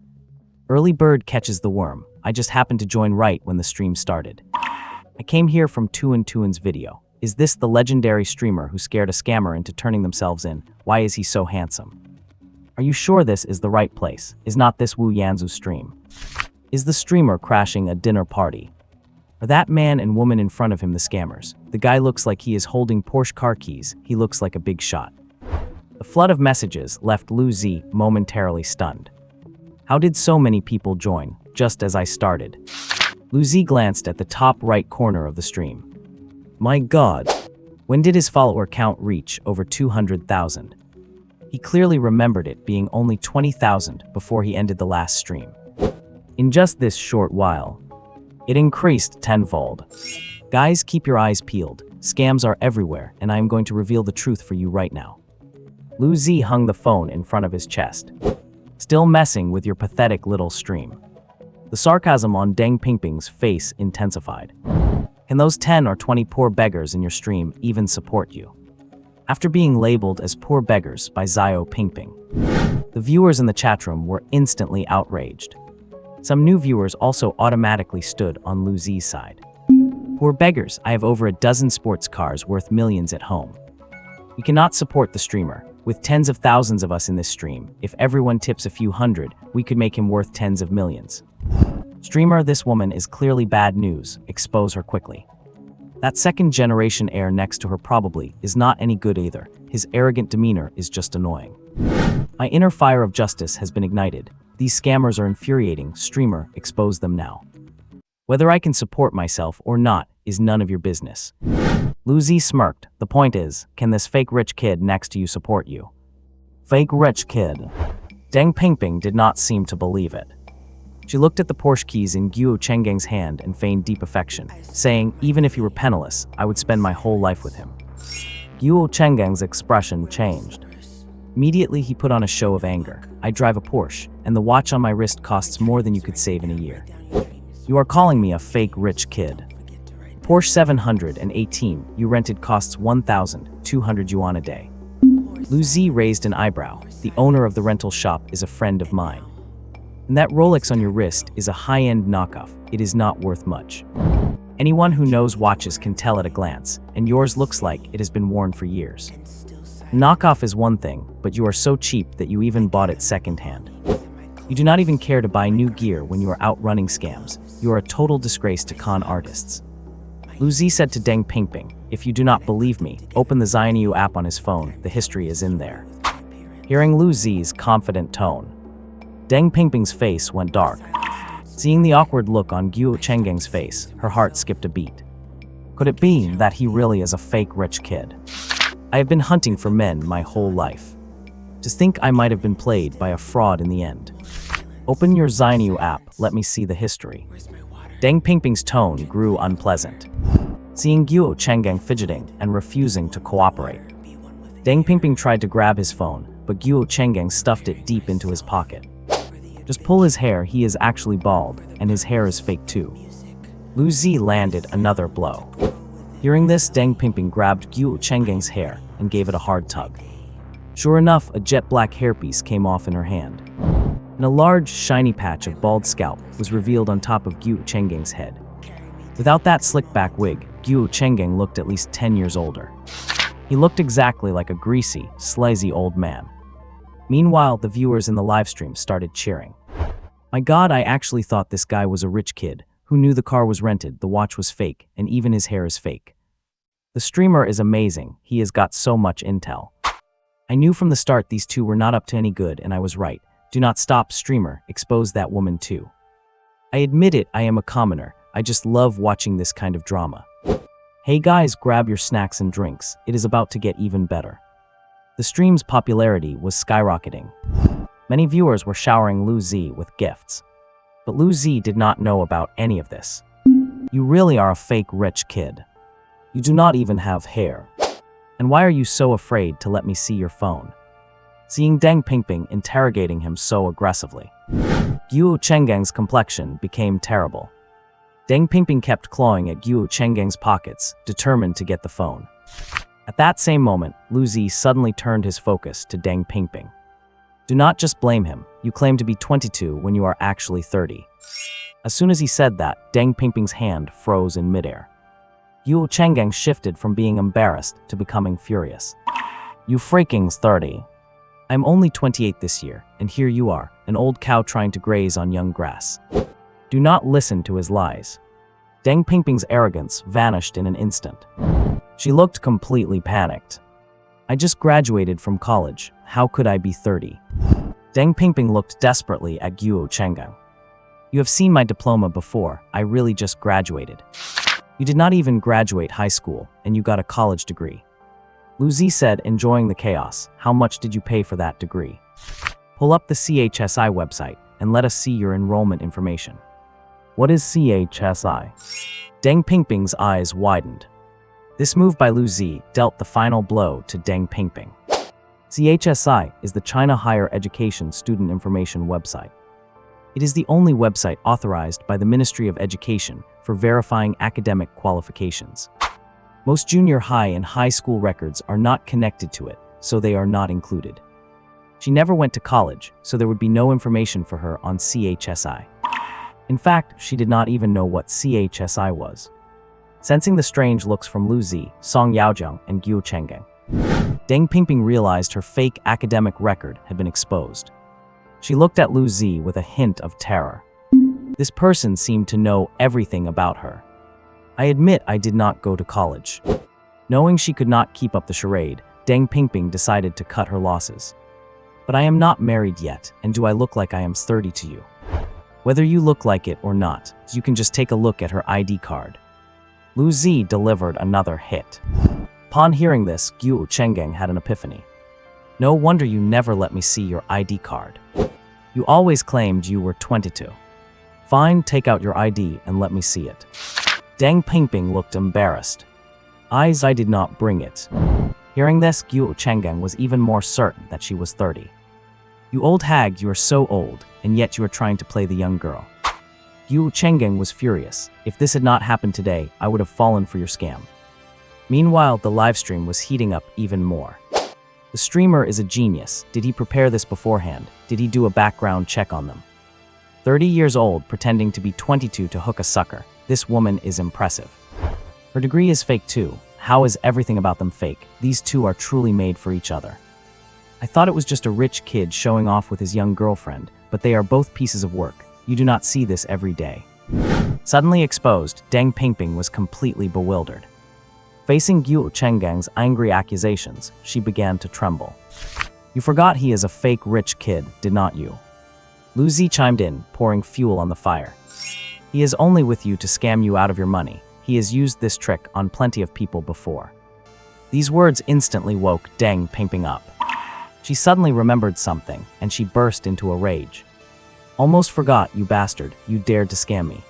Early bird catches the worm. I just happened to join right when the stream started. I came here from Tuan's video. Is this the legendary streamer who scared a scammer into turning themselves in? Why is he so handsome? Are you sure this is the right place? Is not this Wu Yanzu's stream? Is the streamer crashing a dinner party? Are that man and woman in front of him the scammers? The guy looks like he is holding Porsche car keys. He looks like a big shot. The flood of messages left Lu Zi momentarily stunned. How did so many people join, just as I started? Lu Zi glanced at the top right corner of the stream. My God, when did his follower count reach over 200,000? He clearly remembered it being only 20,000 before he ended the last stream. In just this short while, it increased tenfold. Guys, keep your eyes peeled. Scams are everywhere, and I am going to reveal the truth for you right now. Lu Zi hung the phone in front of his chest. Still messing with your pathetic little stream. The sarcasm on Deng Pingping's face intensified. Can those 10 or 20 poor beggars in your stream even support you? After being labeled as poor beggars by Xiao Pingping, the viewers in the chatroom were instantly outraged. Some new viewers also automatically stood on Lu Zi's side. Poor beggars, I have over a dozen sports cars worth millions at home. We cannot support the streamer. With tens of thousands of us in this stream, if everyone tips a few hundred, we could make him worth tens of millions. Streamer, this woman is clearly bad news. Expose her quickly. That second-generation heir next to her probably is not any good either. His arrogant demeanor is just annoying. My inner fire of justice has been ignited. These scammers are infuriating. Streamer, expose them now. Whether I can support myself or not is none of your business. Lu Zi smirked. The point is, can this fake rich kid next to you support you? Fake rich kid. Deng Pingping did not seem to believe it. She looked at the Porsche keys in Guo Chenggang's hand and feigned deep affection, saying, even if he were penniless, I would spend my whole life with him. Guo Chenggang's expression changed. Immediately, he put on a show of anger. I drive a Porsche, and the watch on my wrist costs more than you could save in a year. You are calling me a fake rich kid. Porsche 718 you rented costs 1,200 yuan a day. Lu Zi raised an eyebrow. The owner of the rental shop is a friend of mine. And that Rolex on your wrist is a high-end knockoff. It is not worth much. Anyone who knows watches can tell at a glance, and yours looks like it has been worn for years. Knockoff is one thing, but you are so cheap that you even bought it secondhand. You do not even care to buy new gear when you are out running scams. You are a total disgrace to con artists. Lu Zi said to Deng Pingping, if you do not believe me, open the Xianyu app on his phone. The history is in there. Hearing Lu Zi's confident tone, Deng Pingping's face went dark. Seeing the awkward look on Guo Chenggang's face, her heart skipped a beat. Could it be that he really is a fake rich kid? I have been hunting for men my whole life. To think I might have been played by a fraud in the end. Open your Xinew app, let me see the history. Deng Pingping's tone grew unpleasant. Seeing Guo Chenggang fidgeting and refusing to cooperate, Deng Pingping tried to grab his phone, but Guo Chenggang stuffed it deep into his pocket. Just pull his hair, he is actually bald, and his hair is fake too. Lu Zi landed another blow. Hearing this, Deng Pingping grabbed Guo Chenggang's hair and gave it a hard tug. Sure enough, a jet black hairpiece came off in her hand, and a large, shiny patch of bald scalp was revealed on top of Guo Chenggang's head. Without that slick-back wig, Guo Chenggang looked at least 10 years older. He looked exactly like a greasy, sleazy old man. Meanwhile, the viewers in the livestream started cheering. My God, I actually thought this guy was a rich kid who knew the car was rented, the watch was fake, and even his hair is fake. The streamer is amazing, he has got so much intel. I knew from the start these two were not up to any good, and I was right. Do not stop, streamer, expose that woman too. I admit it, I am a commoner, I just love watching this kind of drama. Hey guys, grab your snacks and drinks, it is about to get even better. The stream's popularity was skyrocketing. Many viewers were showering Lu Zi with gifts. But Lu Zi did not know about any of this. You really are a fake rich kid. You do not even have hair. And why are you so afraid to let me see your phone? Seeing Deng Pingping interrogating him so aggressively, Guo Chenggang's complexion became terrible. Deng Pingping kept clawing at Guo Chenggang's pockets, determined to get the phone. At that same moment, Lu Zi suddenly turned his focus to Deng Pingping. Do not just blame him, you claim to be 22 when you are actually 30. As soon as he said that, Deng Pingping's hand froze in midair. Guo Chenggang shifted from being embarrassed to becoming furious. You freaking's 30. I'm only 28 this year, and here you are, an old cow trying to graze on young grass. Do not listen to his lies. Deng Pingping's arrogance vanished in an instant. She looked completely panicked. I just graduated from college, how could I be 30? Deng Pingping looked desperately at Guo Chenggang. You have seen my diploma before, I really just graduated. You did not even graduate high school, and you got a college degree. Lu Zi said, enjoying the chaos, how much did you pay for that degree? Pull up the CHSI website, and let us see your enrollment information. What is CHSI? Deng Pingping's eyes widened. This move by Lu Zi dealt the final blow to Deng Pingping. CHSI is the China Higher Education Student Information website. It is the only website authorized by the Ministry of Education for verifying academic qualifications. Most junior high and high school records are not connected to it, so they are not included. She never went to college, so there would be no information for her on CHSI. In fact, she did not even know what CHSI was. Sensing the strange looks from Lu Zi, Song Yaojiang, and Guo Chenggang, Deng Pingping realized her fake academic record had been exposed. She looked at Lu Zi with a hint of terror. This person seemed to know everything about her. I admit I did not go to college. Knowing she could not keep up the charade, Deng Pingping decided to cut her losses. But I am not married yet, and do I look like I am 30 to you? Whether you look like it or not, you can just take a look at her ID card. Lu Zi delivered another hit. Upon hearing this, Guo Chenggang had an epiphany. No wonder you never let me see your ID card. You always claimed you were 22. Fine, take out your ID and let me see it. Deng Pingping looked embarrassed. I did not bring it. Hearing this, Guo Chenggang was even more certain that she was 30. You old hag, you are so old, and yet you are trying to play the young girl. Guo Chenggang was furious. If this had not happened today, I would have fallen for your scam. Meanwhile, the livestream was heating up even more. The streamer is a genius. Did he prepare this beforehand? Did he do a background check on them? 30 years old, pretending to be 22 to hook a sucker. This woman is impressive. Her degree is fake too. How is everything about them fake? These two are truly made for each other. I thought it was just a rich kid showing off with his young girlfriend, but they are both pieces of work. You do not see this every day. Suddenly exposed, Deng Pingping was completely bewildered. Facing Guo Chenggang's angry accusations, she began to tremble. You forgot he is a fake rich kid, did not you? Lu Zi chimed in, pouring fuel on the fire. He is only with you to scam you out of your money. He has used this trick on plenty of people before. These words instantly woke Deng Pingping up. She suddenly remembered something, and she burst into a rage. Almost forgot, you bastard, you dared to scam me.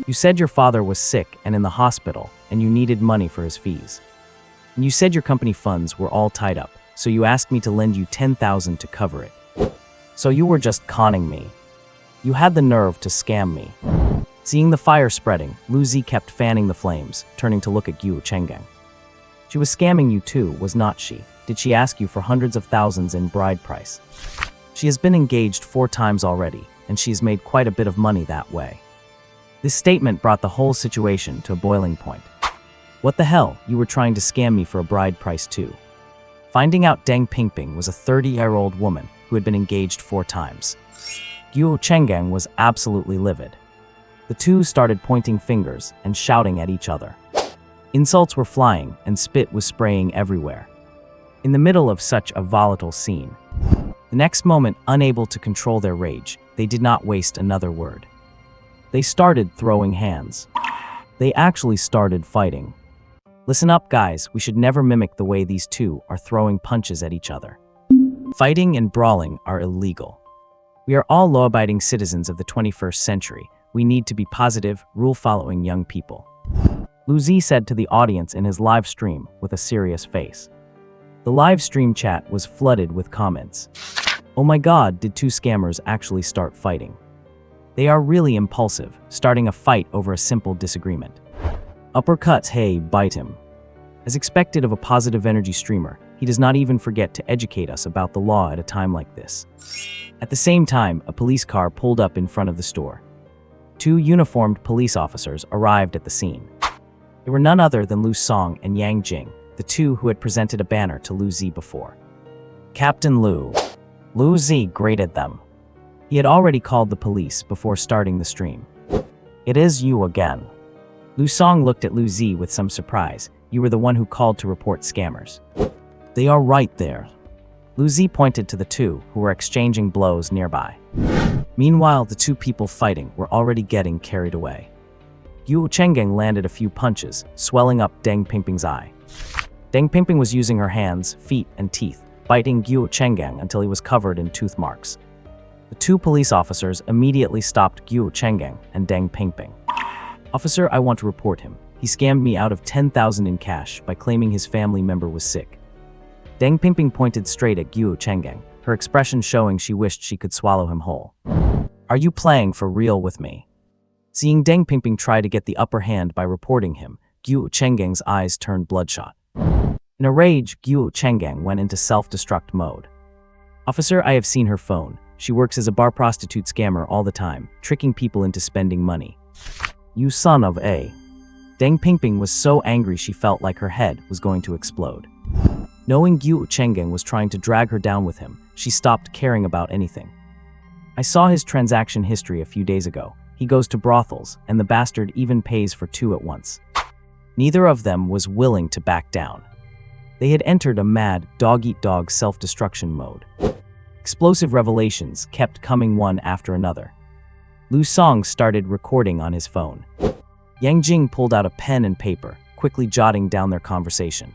You said your father was sick and in the hospital, and you needed money for his fees. And you said your company funds were all tied up, so you asked me to lend you $10,000 to cover it. So you were just conning me. You had the nerve to scam me. Seeing the fire spreading, Lu Zi kept fanning the flames, turning to look at Guo Chenggang. She was scamming you too, was not she? Did she ask you for hundreds of thousands in bride price? She has been engaged 4 times already, and she has made quite a bit of money that way. This statement brought the whole situation to a boiling point. What the hell, you were trying to scam me for a bride price too. Finding out Deng Pingping was a 30-year-old woman who had been engaged 4 times. Guo Chenggang was absolutely livid. The two started pointing fingers and shouting at each other. Insults were flying and spit was spraying everywhere. In the middle of such a volatile scene, the next moment, unable to control their rage, they did not waste another word. They started throwing hands. They actually started fighting. Listen up, guys, we should never mimic the way these two are throwing punches at each other. Fighting and brawling are illegal. We are all law-abiding citizens of the 21st century. We need to be positive, rule-following young people. Lu Zi said to the audience in his live stream with a serious face. The live stream chat was flooded with comments. Oh my god, did 2 scammers actually start fighting? They are really impulsive, starting a fight over a simple disagreement. Uppercuts, hey, bite him. As expected of a positive energy streamer, he does not even forget to educate us about the law at a time like this. At the same time, a police car pulled up in front of the store. 2 uniformed police officers arrived at the scene. They were none other than Lu Song and Yang Jing, the 2 who had presented a banner to Lu Zi before. Captain Lu. Lu Zi greeted them. He had already called the police before starting the stream. It is you again. Lu Song looked at Lu Zi with some surprise. You were the one who called to report scammers. They are right there. Lu Zi pointed to the 2 who were exchanging blows nearby. Meanwhile, the 2 people fighting were already getting carried away. Guo Chenggang landed a few punches, swelling up Deng Pingping's eye. Deng Pingping was using her hands, feet, and teeth, biting Guo Chenggang until he was covered in tooth marks. The 2 police officers immediately stopped Guo Chenggang and Deng Pingping. Officer, I want to report him. He scammed me out of 10,000 in cash by claiming his family member was sick. Deng Pingping pointed straight at Guo Chenggang, her expression showing she wished she could swallow him whole. Are you playing for real with me? Seeing Deng Pingping try to get the upper hand by reporting him, Guo Chenggang's eyes turned bloodshot. In a rage, Guo Chenggang went into self-destruct mode. Officer, I have seen her phone. She works as a bar prostitute scammer all the time, tricking people into spending money. You son of a... Deng Pingping was so angry she felt like her head was going to explode. Knowing Guo Chenggang was trying to drag her down with him, she stopped caring about anything. I saw his transaction history a few days ago. He goes to brothels, and the bastard even pays for 2 at once. Neither of them was willing to back down. They had entered a mad, dog-eat-dog self-destruction mode. Explosive revelations kept coming one after another. Lu Song started recording on his phone. Yang Jing pulled out a pen and paper, quickly jotting down their conversation.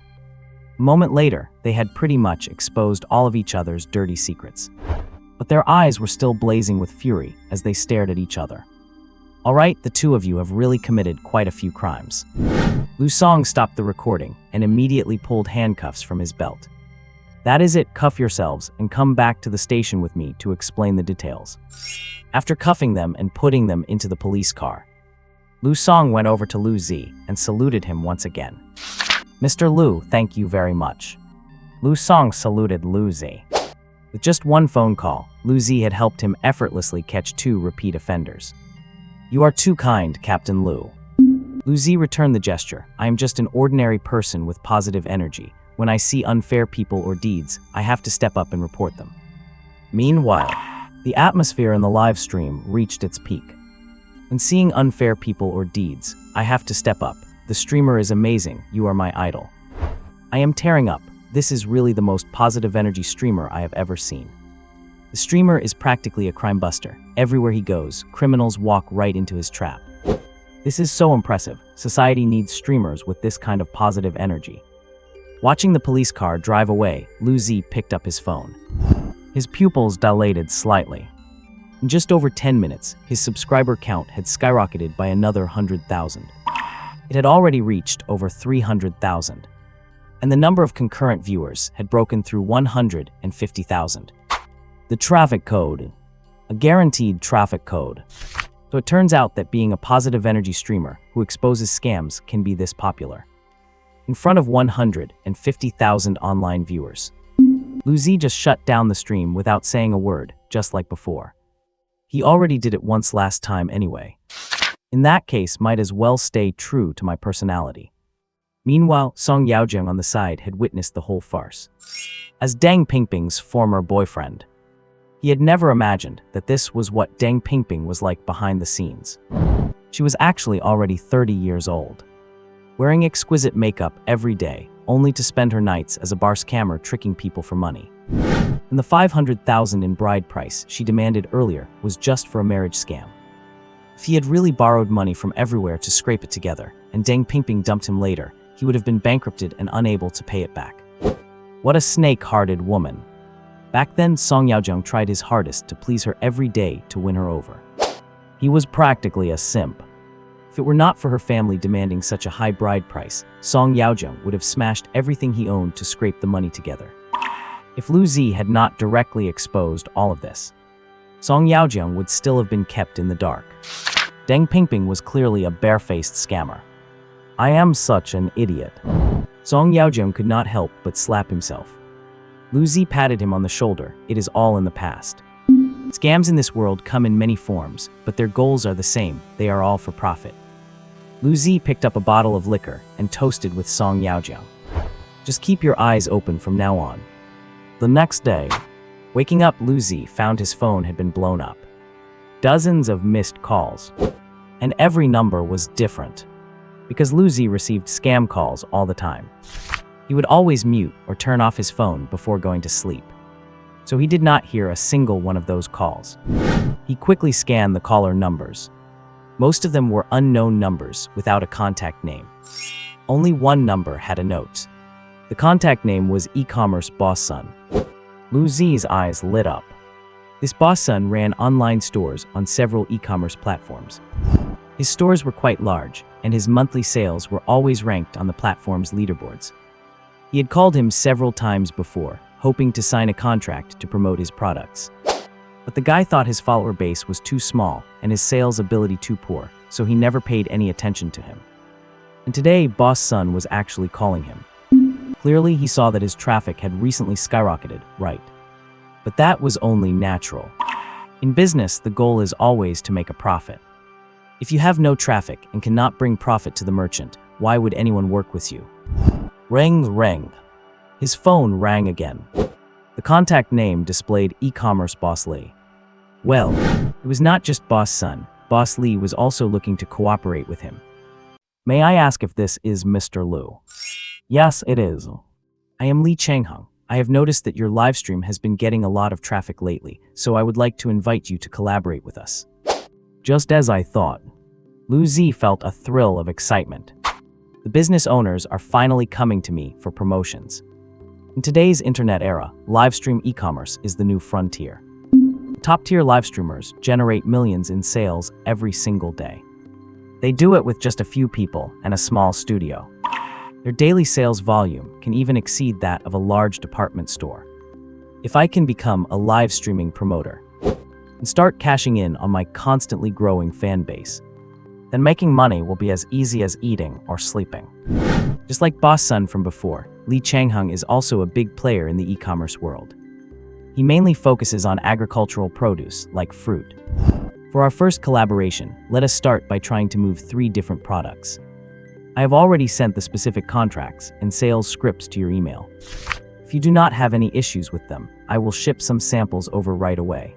A moment later, they had pretty much exposed all of each other's dirty secrets. But their eyes were still blazing with fury as they stared at each other. All right, the 2 of you have really committed quite a few crimes. Lu Song stopped the recording and immediately pulled handcuffs from his belt. That is it, cuff yourselves and come back to the station with me to explain the details. After cuffing them and putting them into the police car, Lu Song went over to Lu Zi and saluted him once again. Mr. Lu, thank you very much. Lu Song saluted Lu Zi. With just one phone call, Lu Zi had helped him effortlessly catch 2 repeat offenders. You are too kind, Captain Lu. Lu Zi returned the gesture. I am just an ordinary person with positive energy. When I see unfair people or deeds, I have to step up and report them. Meanwhile, the atmosphere in the live stream reached its peak. When seeing unfair people or deeds, I have to step up. The streamer is amazing. You are my idol. I am tearing up. This is really the most positive energy streamer I have ever seen. The streamer is practically a crime buster. Everywhere he goes, criminals walk right into his trap. This is so impressive. Society needs streamers with this kind of positive energy. Watching the police car drive away, Lu Zi picked up his phone. His pupils dilated slightly. In just over 10 minutes, his subscriber count had skyrocketed by another 100,000. It had already reached over 300,000. And the number of concurrent viewers had broken through 150,000. The traffic code. A guaranteed traffic code. So it turns out that being a positive energy streamer who exposes scams can be this popular. In front of 150,000 online viewers, Lu Zi just shut down the stream without saying a word, just like before. He already did it once last time anyway. In that case, might as well stay true to my personality. Meanwhile, Song Yaojing on the side had witnessed the whole farce. As Deng Pingping's former boyfriend, he had never imagined that this was what Deng Pingping was like behind the scenes. She was actually already 30 years old, wearing exquisite makeup every day, only to spend her nights as a bar scammer tricking people for money. And the 500,000 in bride price she demanded earlier was just for a marriage scam. If he had really borrowed money from everywhere to scrape it together, and Deng Pingping dumped him later, he would have been bankrupted and unable to pay it back. What a snake-hearted woman. Back then, Song Yaojing tried his hardest to please her every day to win her over. He was practically a simp. If it were not for her family demanding such a high bride price, Song Yaojing would have smashed everything he owned to scrape the money together. If Lu Zi had not directly exposed all of this, Song Yaojing would still have been kept in the dark. Deng Pingping was clearly a barefaced scammer. I am such an idiot. Song Yaojing could not help but slap himself. Lu Zi patted him on the shoulder. It is all in the past. Scams in this world come in many forms, but their goals are the same. They are all for profit. Lu Zi picked up a bottle of liquor and toasted with Song Yaojing. Just keep your eyes open from now on. The next day, waking up, Lu Zi found his phone had been blown up. Dozens of missed calls, and every number was different. Because Lu Zi received scam calls all the time. He would always mute or turn off his phone before going to sleep. So he did not hear a single one of those calls. He quickly scanned the caller numbers. Most of them were unknown numbers without a contact name. Only one number had a note. The contact name was e-commerce boss son. Lu Zi's eyes lit up. This boss son ran online stores on several e-commerce platforms. His stores were quite large, and his monthly sales were always ranked on the platform's leaderboards. He had called him several times before, hoping to sign a contract to promote his products. But the guy thought his follower base was too small and his sales ability too poor, so he never paid any attention to him. And today, boss son was actually calling him. Clearly, he saw that his traffic had recently skyrocketed, right? But that was only natural. In business, the goal is always to make a profit. If you have no traffic and cannot bring profit to the merchant, why would anyone work with you? Ring, ring. His phone rang again. The contact name displayed e-commerce Boss Lee. Well, it was not just boss son. Boss Lee was also looking to cooperate with him. May I ask if this is Mr. Lu? Yes, it is. I am Lee Changheng. I have noticed that your livestream has been getting a lot of traffic lately, so I would like to invite you to collaborate with us. Just as I thought. Lu Zi felt a thrill of excitement. The business owners are finally coming to me for promotions. In today's internet era, livestream e-commerce is the new frontier. Top-tier livestreamers generate millions in sales every single day. They do it with just a few people and a small studio. Their daily sales volume can even exceed that of a large department store. If I can become a live streaming promoter and start cashing in on my constantly growing fan base, then making money will be as easy as eating or sleeping. Just like Boss Son from before, Lee Changheng is also a big player in the e-commerce world. He mainly focuses on agricultural produce like fruit. For our first collaboration, let us start by trying to move 3 different products. I have already sent the specific contracts and sales scripts to your email. If you do not have any issues with them, I will ship some samples over right away.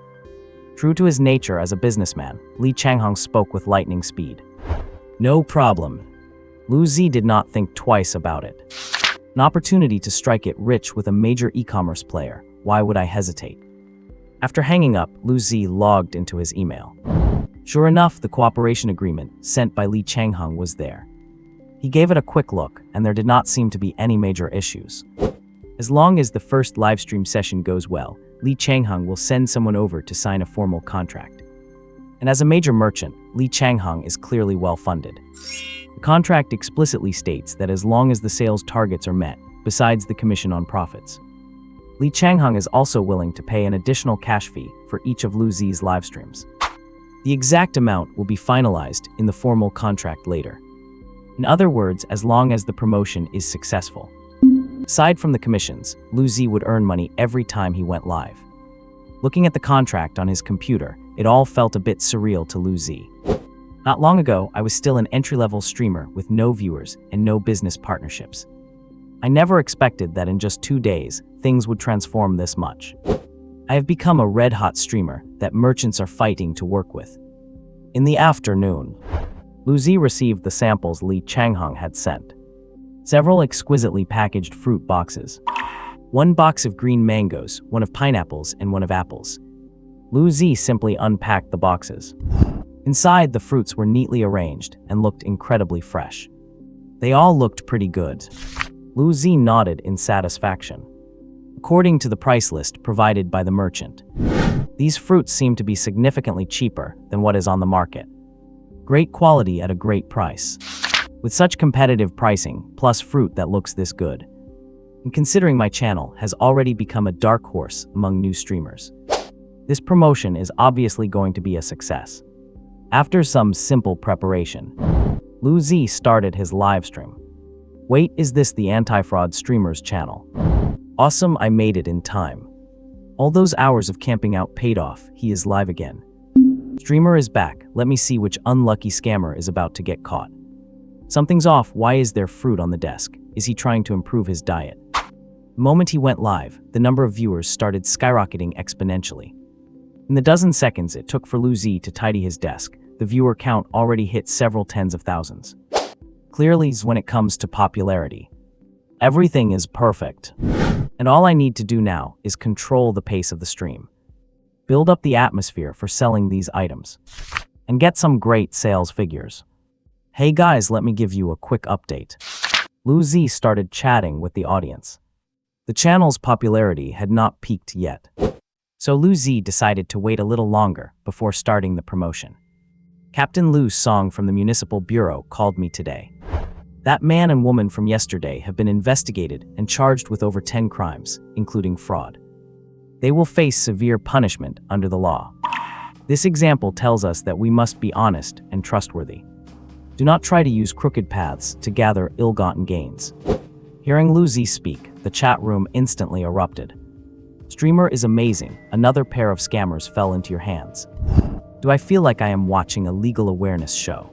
True to his nature as a businessman, Lee Changheng spoke with lightning speed. No problem. Lu Zi did not think twice about it. An opportunity to strike it rich with a major e-commerce player. Why would I hesitate? After hanging up, Lu Zi logged into his email. Sure enough, the cooperation agreement sent by Lee Changheng was there. He gave it a quick look, and there did not seem to be any major issues. As long as the first livestream session goes well, Li Changheng will send someone over to sign a formal contract. And as a major merchant, Li Changheng is clearly well-funded. The contract explicitly states that as long as the sales targets are met, besides the commission on profits, Li Changheng is also willing to pay an additional cash fee for each of Lu Zi's live streams. The exact amount will be finalized in the formal contract later. In other words, as long as the promotion is successful. Aside from the commissions, Lu Zi would earn money every time he went live. Looking at the contract on his computer, it all felt a bit surreal to Lu Zi. Not long ago, I was still an entry-level streamer with no viewers and no business partnerships. I never expected that in just 2 days, things would transform this much. I have become a red-hot streamer that merchants are fighting to work with. In the afternoon, Lu Zi received the samples Li Changheng had sent. Several exquisitely packaged fruit boxes. 1 box of green mangoes, 1 of pineapples, and 1 of apples. Lu Zi simply unpacked the boxes. Inside, the fruits were neatly arranged and looked incredibly fresh. They all looked pretty good. Lu Zi nodded in satisfaction. According to the price list provided by the merchant, these fruits seem to be significantly cheaper than what is on the market. Great quality at a great price. With such competitive pricing, plus fruit that looks this good, and considering my channel has already become a dark horse among new streamers, this promotion is obviously going to be a success. After some simple preparation, Lu Zi started his live stream. Wait, is this the anti-fraud streamers channel? Awesome, I made it in time. All those hours of camping out paid off, he is live again. Streamer is back, let me see which unlucky scammer is about to get caught. Something's off, why is there fruit on the desk? Is he trying to improve his diet? The moment he went live, the number of viewers started skyrocketing exponentially. In the dozen seconds it took for Lu Zi to tidy his desk, the viewer count already hit several tens of thousands. Clearly, when it comes to popularity, everything is perfect. And all I need to do now is control the pace of the stream, build up the atmosphere for selling these items, and get some great sales figures. Hey guys, let me give you a quick update. Lu Zi started chatting with the audience. The channel's popularity had not peaked yet, so Lu Zi decided to wait a little longer before starting the promotion. Captain Lu's song from the Municipal Bureau called me today. That man and woman from yesterday have been investigated and charged with over 10 crimes, including fraud. They will face severe punishment under the law. This example tells us that we must be honest and trustworthy. Do not try to use crooked paths to gather ill-gotten gains. Hearing Lu Zi speak, the chat room instantly erupted. Streamer is amazing, another pair of scammers fell into your hands. Do I feel like I am watching a legal awareness show?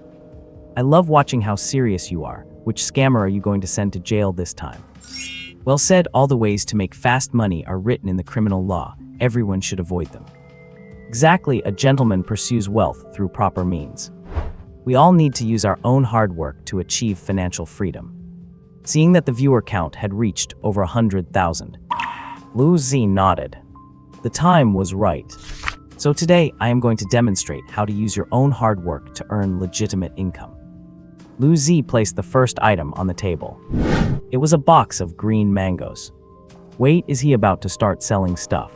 I love watching how serious you are. Which scammer are you going to send to jail this time? Well said, all the ways to make fast money are written in the criminal law. Everyone should avoid them. Exactly, a gentleman pursues wealth through proper means. We all need to use our own hard work to achieve financial freedom. Seeing that the viewer count had reached over 100,000, Lu Zi nodded. The time was right. So today, I am going to demonstrate how to use your own hard work to earn legitimate income. Lu Zi placed the first item on the table. It was a box of green mangoes. Wait, is he about to start selling stuff?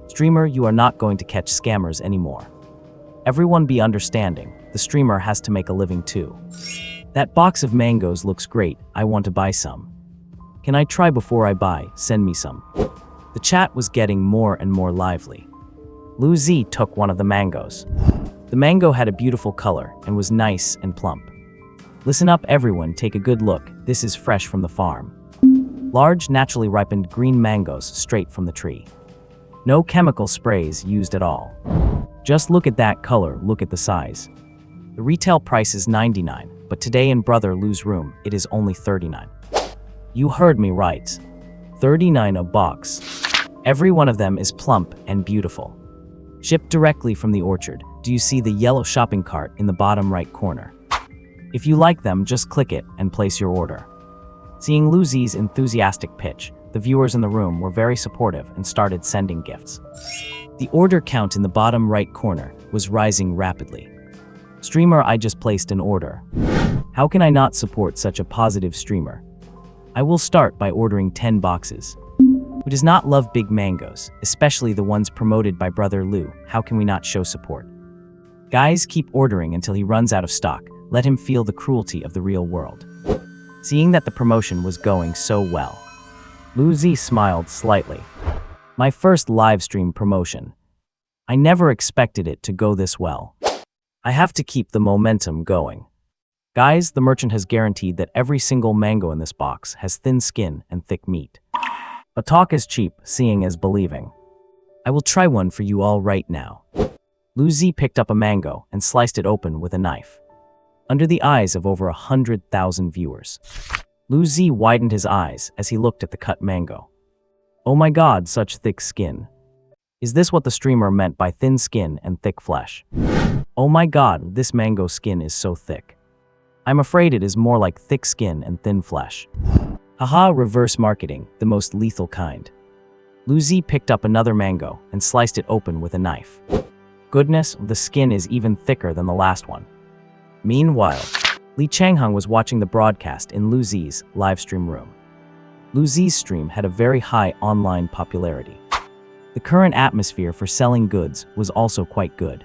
Streamer, you are not going to catch scammers anymore. Everyone be understanding, the streamer has to make a living too. That box of mangoes looks great, I want to buy some. Can I try before I buy? Send me some. The chat was getting more and more lively. Lu Zi took one of the mangoes. The mango had a beautiful color and was nice and plump. Listen up everyone, take a good look, this is fresh from the farm. Large, naturally ripened green mangoes straight from the tree. No chemical sprays used at all. Just look at that color, look at the size. The retail price is $99, but today in Brother Lu's room, it is only $39. You heard me right. $39 a box. Every one of them is plump and beautiful. Shipped directly from the orchard. Do you see the yellow shopping cart in the bottom right corner? If you like them, just click it and place your order. Seeing Lu Zi's enthusiastic pitch, the viewers in the room were very supportive and started sending gifts. The order count in the bottom right corner was rising rapidly. Streamer, I just placed an order. How can I not support such a positive streamer? I will start by ordering 10 boxes. Who does not love big mangoes, especially the ones promoted by Brother Lou? How can we not show support? Guys, keep ordering until he runs out of stock. Let him feel the cruelty of the real world. Seeing that the promotion was going so well, Lou Z smiled slightly. My first live stream promotion. I never expected it to go this well. I have to keep the momentum going. Guys, the merchant has guaranteed that every single mango in this box has thin skin and thick meat. But talk is cheap, seeing is believing. I will try one for you all right now. Lou Z picked up a mango and sliced it open with a knife. Under the eyes of over 100,000 viewers, Lou Z widened his eyes as he looked at the cut mango. Oh my god, such thick skin. Is this what the streamer meant by thin skin and thick flesh? Oh my god, this mango skin is so thick. I'm afraid it is more like thick skin and thin flesh. Haha, reverse marketing, the most lethal kind. Lou Z picked up another mango and sliced it open with a knife. Goodness, the skin is even thicker than the last one. Meanwhile, Li Changheng was watching the broadcast in Lou Z's live stream room. Lou Z's stream had a very high online popularity. The current atmosphere for selling goods was also quite good.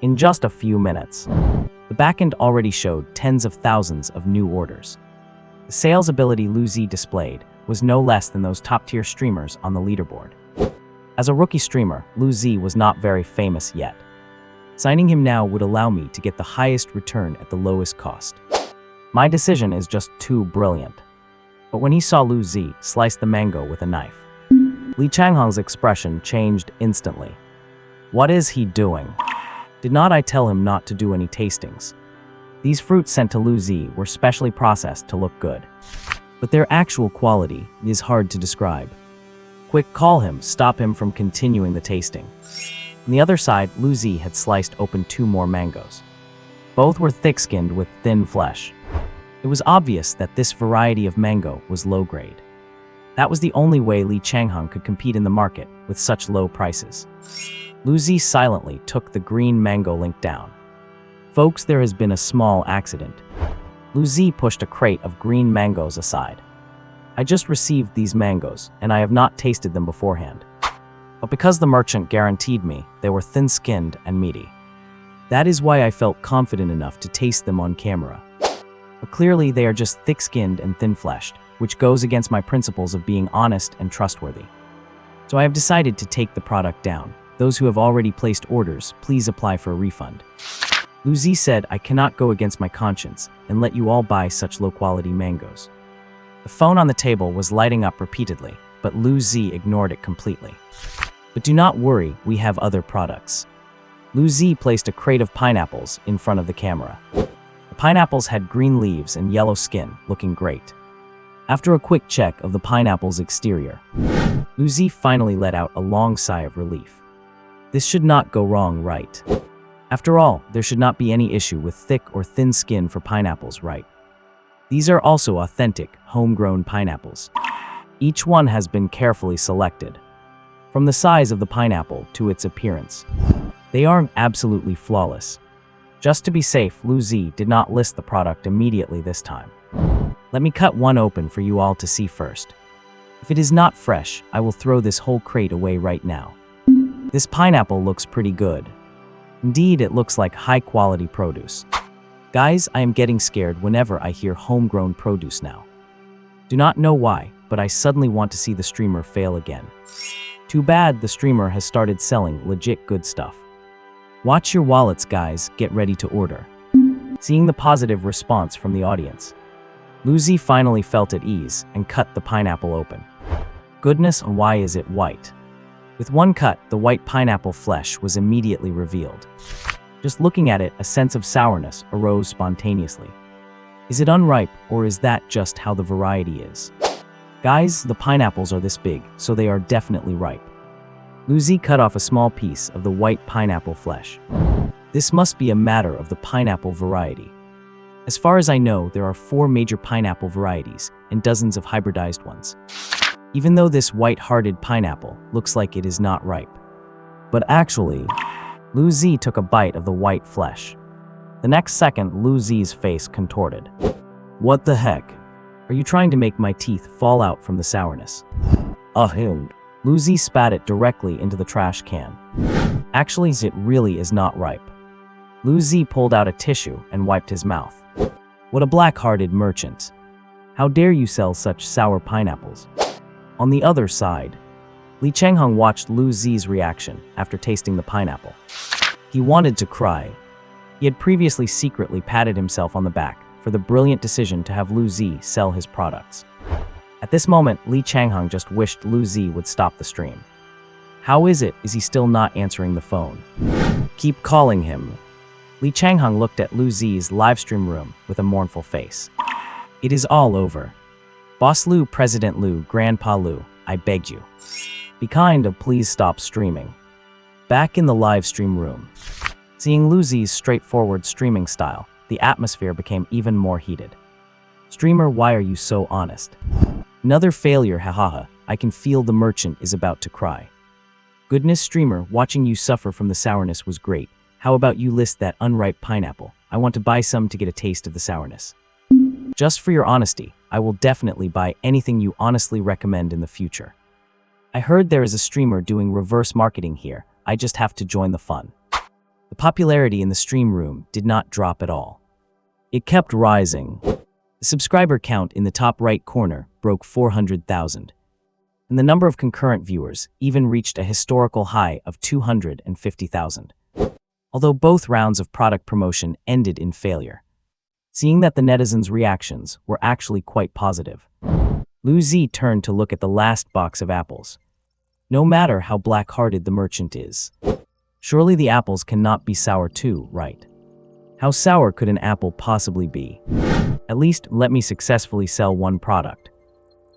In just a few minutes, the backend already showed tens of thousands of new orders. The sales ability Lou Z displayed was no less than those top-tier streamers on the leaderboard. As a rookie streamer, Lou Z was not very famous yet. Signing him now would allow me to get the highest return at the lowest cost. My decision is just too brilliant. But when he saw Lou Z slice the mango with a knife, Li Changheng's expression changed instantly. What is he doing? Did not I tell him not to do any tastings? These fruits sent to Lou Z were specially processed to look good. But their actual quality is hard to describe. Quick, call him, stop him from continuing the tasting. On the other side, Lou Z had sliced open 2 more mangoes. Both were thick-skinned with thin flesh. It was obvious that this variety of mango was low grade. That was the only way Li Changheng could compete in the market with such low prices. Lou Z silently took the green mango link down. Folks, there has been a small accident. Lou Z pushed a crate of green mangoes aside. I just received these mangoes, and I have not tasted them beforehand. But because the merchant guaranteed me, they were thin-skinned and meaty. That is why I felt confident enough to taste them on camera. But clearly they are just thick-skinned and thin-fleshed, which goes against my principles of being honest and trustworthy. So I have decided to take the product down. Those who have already placed orders, please apply for a refund. Lou Z said, I cannot go against my conscience and let you all buy such low-quality mangoes. The phone on the table was lighting up repeatedly, but Lou Z ignored it completely. But do not worry, we have other products. Lou Z placed a crate of pineapples in front of the camera. The pineapples had green leaves and yellow skin, looking great. After a quick check of the pineapple's exterior, Lou Z finally let out a long sigh of relief. This should not go wrong, right? After all, there should not be any issue with thick or thin skin for pineapples, right? These are also authentic, homegrown pineapples. Each one has been carefully selected. From the size of the pineapple to its appearance, they are absolutely flawless. Just to be safe, Lou Z did not list the product immediately this time. Let me cut one open for you all to see first. If it is not fresh, I will throw this whole crate away right now. This pineapple looks pretty good. Indeed, it looks like high-quality produce. Guys, I am getting scared whenever I hear homegrown produce now. Do not know why, but I suddenly want to see the streamer fail again. Too bad the streamer has started selling legit good stuff. Watch your wallets, guys, get ready to order. Seeing the positive response from the audience, Lou Z finally felt at ease and cut the pineapple open. Goodness, why is it white? With one cut, the white pineapple flesh was immediately revealed. Just looking at it, a sense of sourness arose spontaneously. Is it unripe, or is that just how the variety is? Guys, the pineapples are this big, so they are definitely ripe. Lou Z cut off a small piece of the white pineapple flesh. This must be a matter of the pineapple variety. As far as I know, there are 4 major pineapple varieties and dozens of hybridized ones. Even though this white-hearted pineapple looks like it is not ripe. But actually, Lou Z took a bite of the white flesh. The next second, Lou Z's face contorted. What the heck? Are you trying to make my teeth fall out from the sourness? Ahem. Lu Zi spat it directly into the trash can. Actually, it really is not ripe. Lu Zi pulled out a tissue and wiped his mouth. What a black-hearted merchant. How dare you sell such sour pineapples? On the other side, Li Chengheng watched Lu Zi's reaction after tasting the pineapple. He wanted to cry. He had previously secretly patted himself on the back for the brilliant decision to have Lu Zi sell his products. At this moment, Li Chengheng just wished Lu Zi would stop the stream. How is he still not answering the phone? Keep calling him. Li Chengheng looked at Lu Zi's livestream room with a mournful face. It is all over. Boss Lu, President Lu, Grandpa Lu, I begged you. Be kind of please stop streaming. Back in the live stream room. Seeing Lu Zi's straightforward streaming style, the atmosphere became even more heated. Streamer, why are you so honest? Another failure, hahaha. I can feel the merchant is about to cry. Goodness, streamer, watching you suffer from the sourness was great. How about you list that unripe pineapple? I want to buy some to get a taste of the sourness. Just for your honesty, I will definitely buy anything you honestly recommend in the future. I heard there is a streamer doing reverse marketing here. I just have to join the fun. The popularity in the stream room did not drop at all. It kept rising. The subscriber count in the top right corner broke 400,000. And the number of concurrent viewers even reached a historical high of 250,000. Although both rounds of product promotion ended in failure. Seeing that the netizens' reactions were actually quite positive, Lu Zi turned to look at the last box of apples. No matter how black-hearted the merchant is, surely the apples cannot be sour too, right? How sour could an apple possibly be? At least let me successfully sell one product.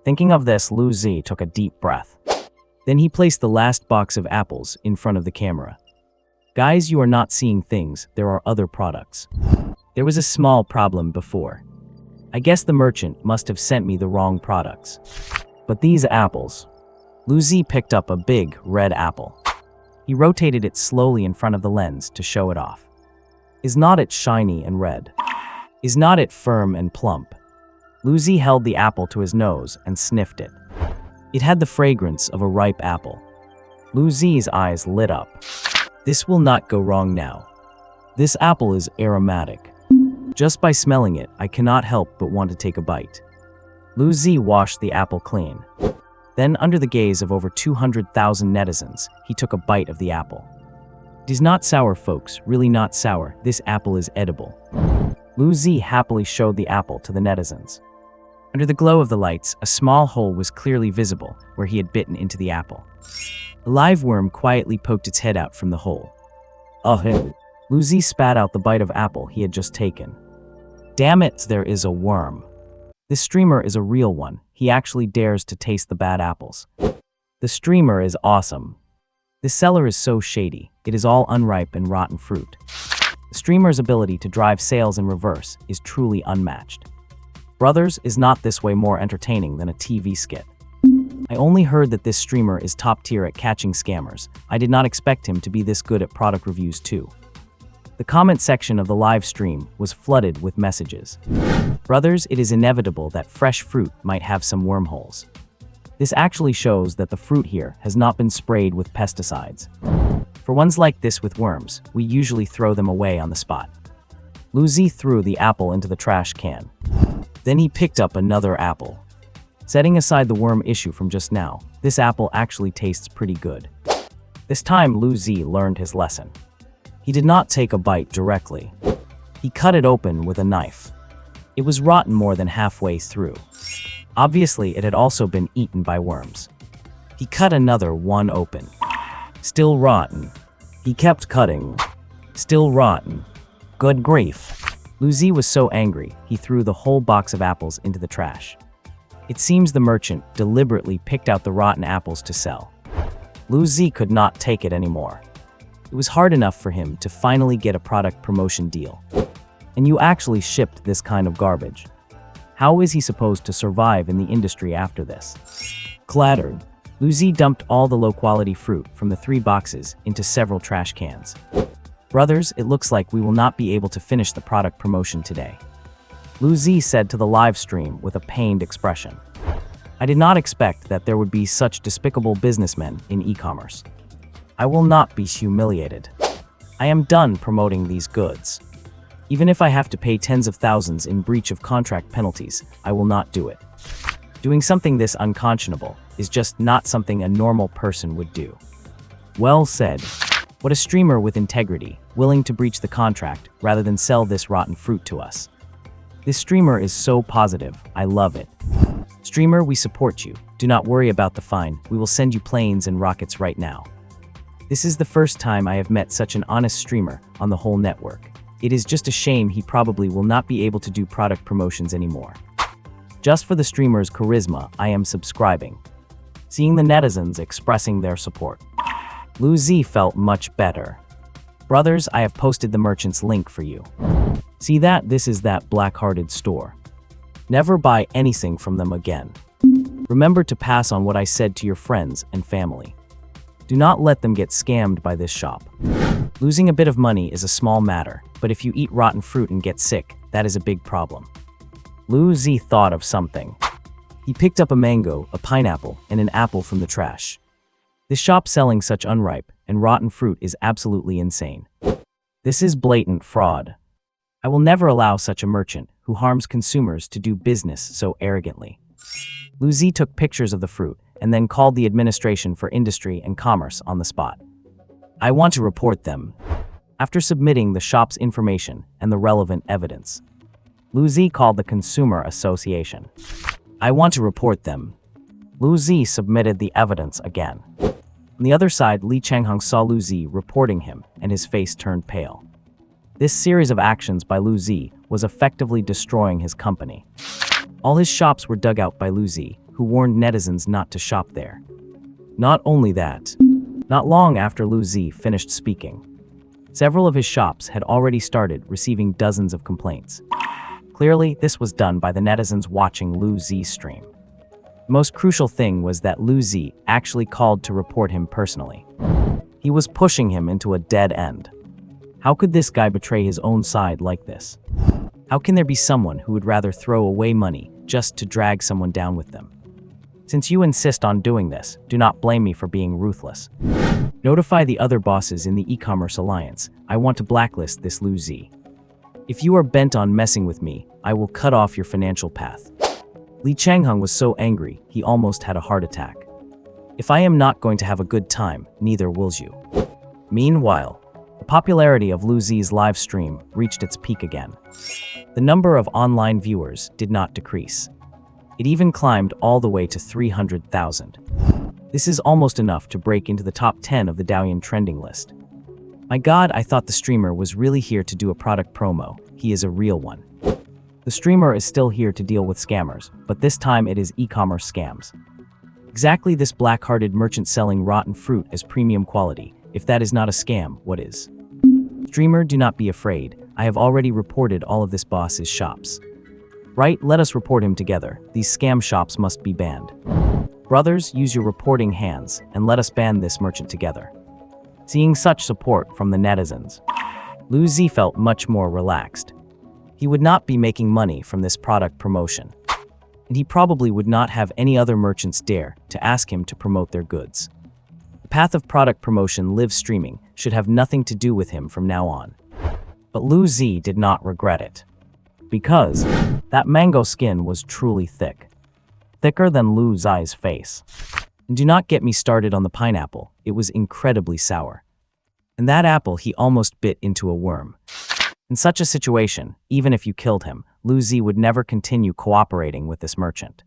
Thinking of this, Lu Zi took a deep breath. Then he placed the last box of apples in front of the camera. Guys, you are not seeing things, there are other products. There was a small problem before. I guess the merchant must have sent me the wrong products. But these apples. Lu Zi picked up a big, red apple. He rotated it slowly in front of the lens to show it off. Is not it shiny and red? Is not it firm and plump? Lu Zi held the apple to his nose and sniffed it. It had the fragrance of a ripe apple. Lu Zi's eyes lit up. This will not go wrong now. This apple is aromatic. Just by smelling it, I cannot help but want to take a bite. Lu Zi washed the apple clean. Then, under the gaze of over 200,000 netizens, he took a bite of the apple. It is not sour, folks, really not sour. This apple is edible. Lu Zi happily showed the apple to the netizens. Under the glow of the lights, a small hole was clearly visible where he had bitten into the apple. The live worm quietly poked its head out from the hole. Ahem. Lu Zi spat out the bite of apple he had just taken. Damn it, there is a worm. This streamer is a real one. He actually dares to taste the bad apples. The streamer is awesome. This seller is so shady. It is all unripe and rotten fruit. The streamer's ability to drive sales in reverse is truly unmatched. Brothers, is not this way more entertaining than a TV skit? I only heard that this streamer is top tier at catching scammers. I did not expect him to be this good at product reviews too. The comment section of the live stream was flooded with messages. Brothers, it is inevitable that fresh fruit might have some wormholes. This actually shows that the fruit here has not been sprayed with pesticides. For ones like this with worms, we usually throw them away on the spot. Lu Zi threw the apple into the trash can. Then he picked up another apple. Setting aside the worm issue from just now, this apple actually tastes pretty good. This time Lu Zi learned his lesson. He did not take a bite directly. He cut it open with a knife. It was rotten more than halfway through. Obviously, it had also been eaten by worms. He cut another one open. Still rotten. He kept cutting. Still rotten. Good grief. Lu Zi was so angry, he threw the whole box of apples into the trash. It seems the merchant deliberately picked out the rotten apples to sell. Lu Zi could not take it anymore. It was hard enough for him to finally get a product promotion deal. And you actually shipped this kind of garbage. How is he supposed to survive in the industry after this? Clattered. Lu Zi dumped all the low-quality fruit from the 3 boxes into several trash cans. Brothers, it looks like we will not be able to finish the product promotion today. Lu Zi said to the live stream with a pained expression. I did not expect that there would be such despicable businessmen in e-commerce. I will not be humiliated. I am done promoting these goods. Even if I have to pay tens of thousands in breach of contract penalties, I will not do it. Doing something this unconscionable is just not something a normal person would do. Well said. What a streamer with integrity, willing to breach the contract rather than sell this rotten fruit to us. This streamer is so positive, I love it. Streamer, we support you. Do not worry about the fine, we will send you planes and rockets right now. This is the first time I have met such an honest streamer on the whole network. It is just a shame he probably will not be able to do product promotions anymore. Just for the streamer's charisma, I am subscribing. Seeing the netizens expressing their support. Lu Z felt much better. Brothers, I have posted the merchant's link for you. See that? This is that black-hearted store. Never buy anything from them again. Remember to pass on what I said to your friends and family. Do not let them get scammed by this shop. Losing a bit of money is a small matter, but if you eat rotten fruit and get sick, that is a big problem. Lu Z thought of something. He picked up a mango, a pineapple, and an apple from the trash. This shop selling such unripe and rotten fruit is absolutely insane. This is blatant fraud. I will never allow such a merchant who harms consumers to do business so arrogantly. Lu Z took pictures of the fruit and then called the Administration for Industry and Commerce on the spot. I want to report them. After submitting the shop's information and the relevant evidence, Lu Z called the Consumer Association. I want to report them. Lu Z submitted the evidence again. On the other side, Li Changhong saw Lu Z reporting him and his face turned pale. This series of actions by Lu Z was effectively destroying his company. All his shops were dug out by Lu Z, who warned netizens not to shop there. Not only that, not long after Lu Z finished speaking, several of his shops had already started receiving dozens of complaints. Clearly, this was done by the netizens watching Lu Z's stream. The most crucial thing was that Lu Z actually called to report him personally. He was pushing him into a dead end. How could this guy betray his own side like this? How can there be someone who would rather throw away money just to drag someone down with them? Since you insist on doing this, do not blame me for being ruthless. Notify the other bosses in the e-commerce alliance. I want to blacklist this Lu Z. If you are bent on messing with me, I will cut off your financial path. Li Changhong was so angry, he almost had a heart attack. If I am not going to have a good time, neither will you. Meanwhile, the popularity of Lu Z's live stream reached its peak again. The number of online viewers did not decrease. It even climbed all the way to 300,000. This is almost enough to break into the top 10 of the Douyin trending list. My God, I thought the streamer was really here to do a product promo. He is a real one. The streamer is still here to deal with scammers, but this time it is e-commerce scams. Exactly, this black-hearted merchant selling rotten fruit as premium quality. If that is not a scam, what is? Streamer, do not be afraid. I have already reported all of this boss's shops. Right, let us report him together. These scam shops must be banned. Brothers, use your reporting hands and let us ban this merchant together. Seeing such support from the netizens, Lu Z felt much more relaxed. He would not be making money from this product promotion, and he probably would not have any other merchants dare to ask him to promote their goods. The path of product promotion live streaming should have nothing to do with him from now on. But Lu Z did not regret it, because that mango skin was truly thick. Thicker than Lu Zi's face. And do not get me started on the pineapple, it was incredibly sour. And that apple he almost bit into a worm. In such a situation, even if you killed him, Lu Z would never continue cooperating with this merchant.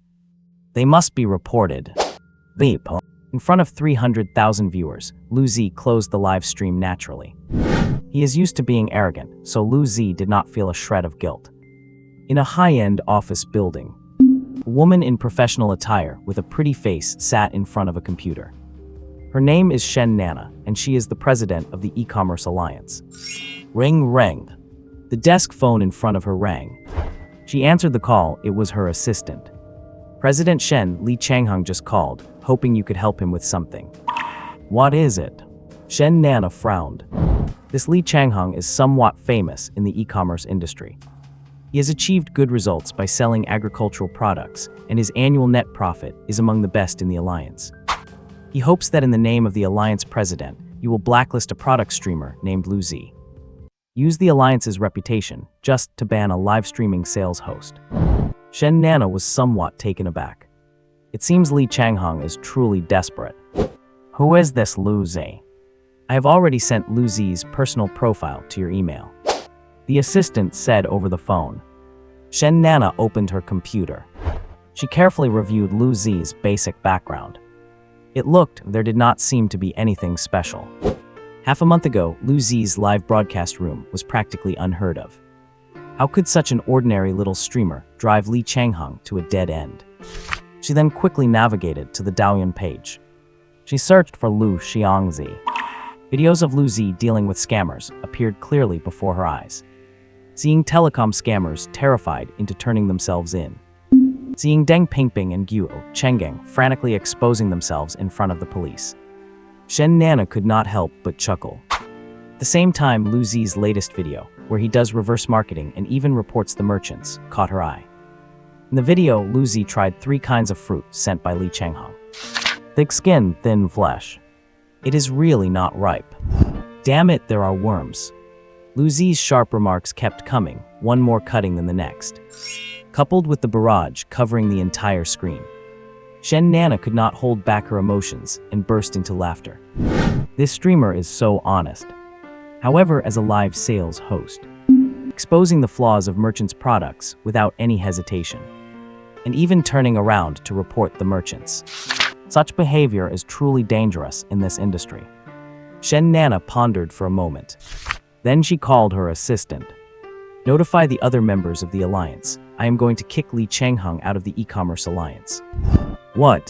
They must be reported. Beep. In front of 300,000 viewers, Lu Z closed the live stream naturally. He is used to being arrogant, so Lu Z did not feel a shred of guilt. In a high-end office building, a woman in professional attire with a pretty face sat in front of a computer. Her name is Shen Nana, and she is the president of the e-commerce alliance. Ring rang. The desk phone in front of her rang. She answered the call. It was her assistant. President Shen, Li Changhong just called, hoping you could help him with something. What is it? Shen Nana frowned. This Li Changhong is somewhat famous in the e-commerce industry. He has achieved good results by selling agricultural products, and his annual net profit is among the best in the alliance. He hopes that in the name of the alliance president, you will blacklist a product streamer named Lu Zi. Use the alliance's reputation just to ban a live streaming sales host. Shen Nana was somewhat taken aback. It seems Li Changhong is truly desperate. Who is this Lu Zi? I have already sent Lu Zi's personal profile to your email. The assistant said over the phone. Shen Nana opened her computer. She carefully reviewed Lu Zi's basic background. It looked there did not seem to be anything special. Half a month ago, Lu Zi's live broadcast room was practically unheard of. How could such an ordinary little streamer drive Li Changhong to a dead end? She then quickly navigated to the Douyin page. She searched for Lu Xiangzi. Videos of Lu Zi dealing with scammers appeared clearly before her eyes. Seeing telecom scammers terrified into turning themselves in. Seeing Deng Pingping and Guo Chenggang frantically exposing themselves in front of the police. Shen Nana could not help but chuckle. At the same time, Lu Zi's latest video, where he does reverse marketing and even reports the merchants, caught her eye. In the video, Lu Zi tried 3 kinds of fruit sent by Li Changhong. Thick skin, thin flesh. It is really not ripe. Damn it, there are worms. Lu Zi's sharp remarks kept coming, one more cutting than the next. Coupled with the barrage covering the entire screen. Shen Nana could not hold back her emotions and burst into laughter. This streamer is so honest. However, as a live sales host, exposing the flaws of merchants' products without any hesitation, and even turning around to report the merchants. Such behavior is truly dangerous in this industry. Shen Nana pondered for a moment. Then she called her assistant. Notify the other members of the alliance. I am going to kick Li Changhong out of the e-commerce alliance. What?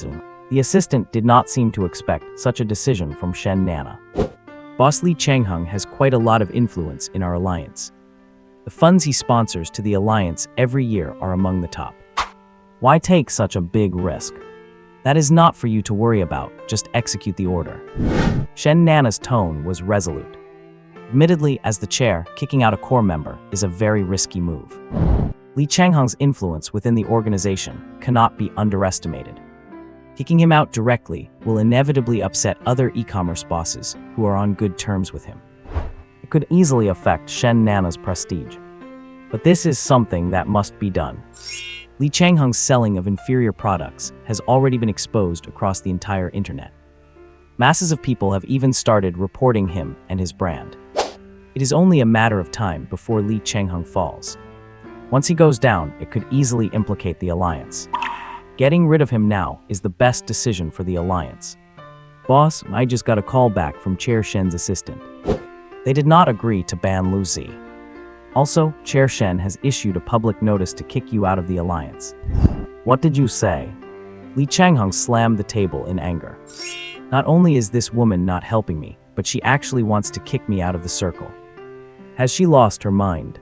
The assistant did not seem to expect such a decision from Shen Nana. Boss Li Changhong has quite a lot of influence in our alliance. The funds he sponsors to the alliance every year are among the top. Why take such a big risk? That is not for you to worry about, just execute the order. Shen Nana's tone was resolute. Admittedly, as the chair, kicking out a core member is a very risky move. Li Changhong's influence within the organization cannot be underestimated. Kicking him out directly will inevitably upset other e-commerce bosses who are on good terms with him. It could easily affect Shen Nana's prestige. But this is something that must be done. Li Changhong's selling of inferior products has already been exposed across the entire internet. Masses of people have even started reporting him and his brand. It is only a matter of time before Li Changhong falls. Once he goes down, it could easily implicate the alliance. Getting rid of him now is the best decision for the alliance. Boss, I just got a call back from Chair Shen's assistant. They did not agree to ban Lu Zi. Also, Chair Shen has issued a public notice to kick you out of the alliance. What did you say? Li Changhong slammed the table in anger. Not only is this woman not helping me, but she actually wants to kick me out of the circle. Has she lost her mind?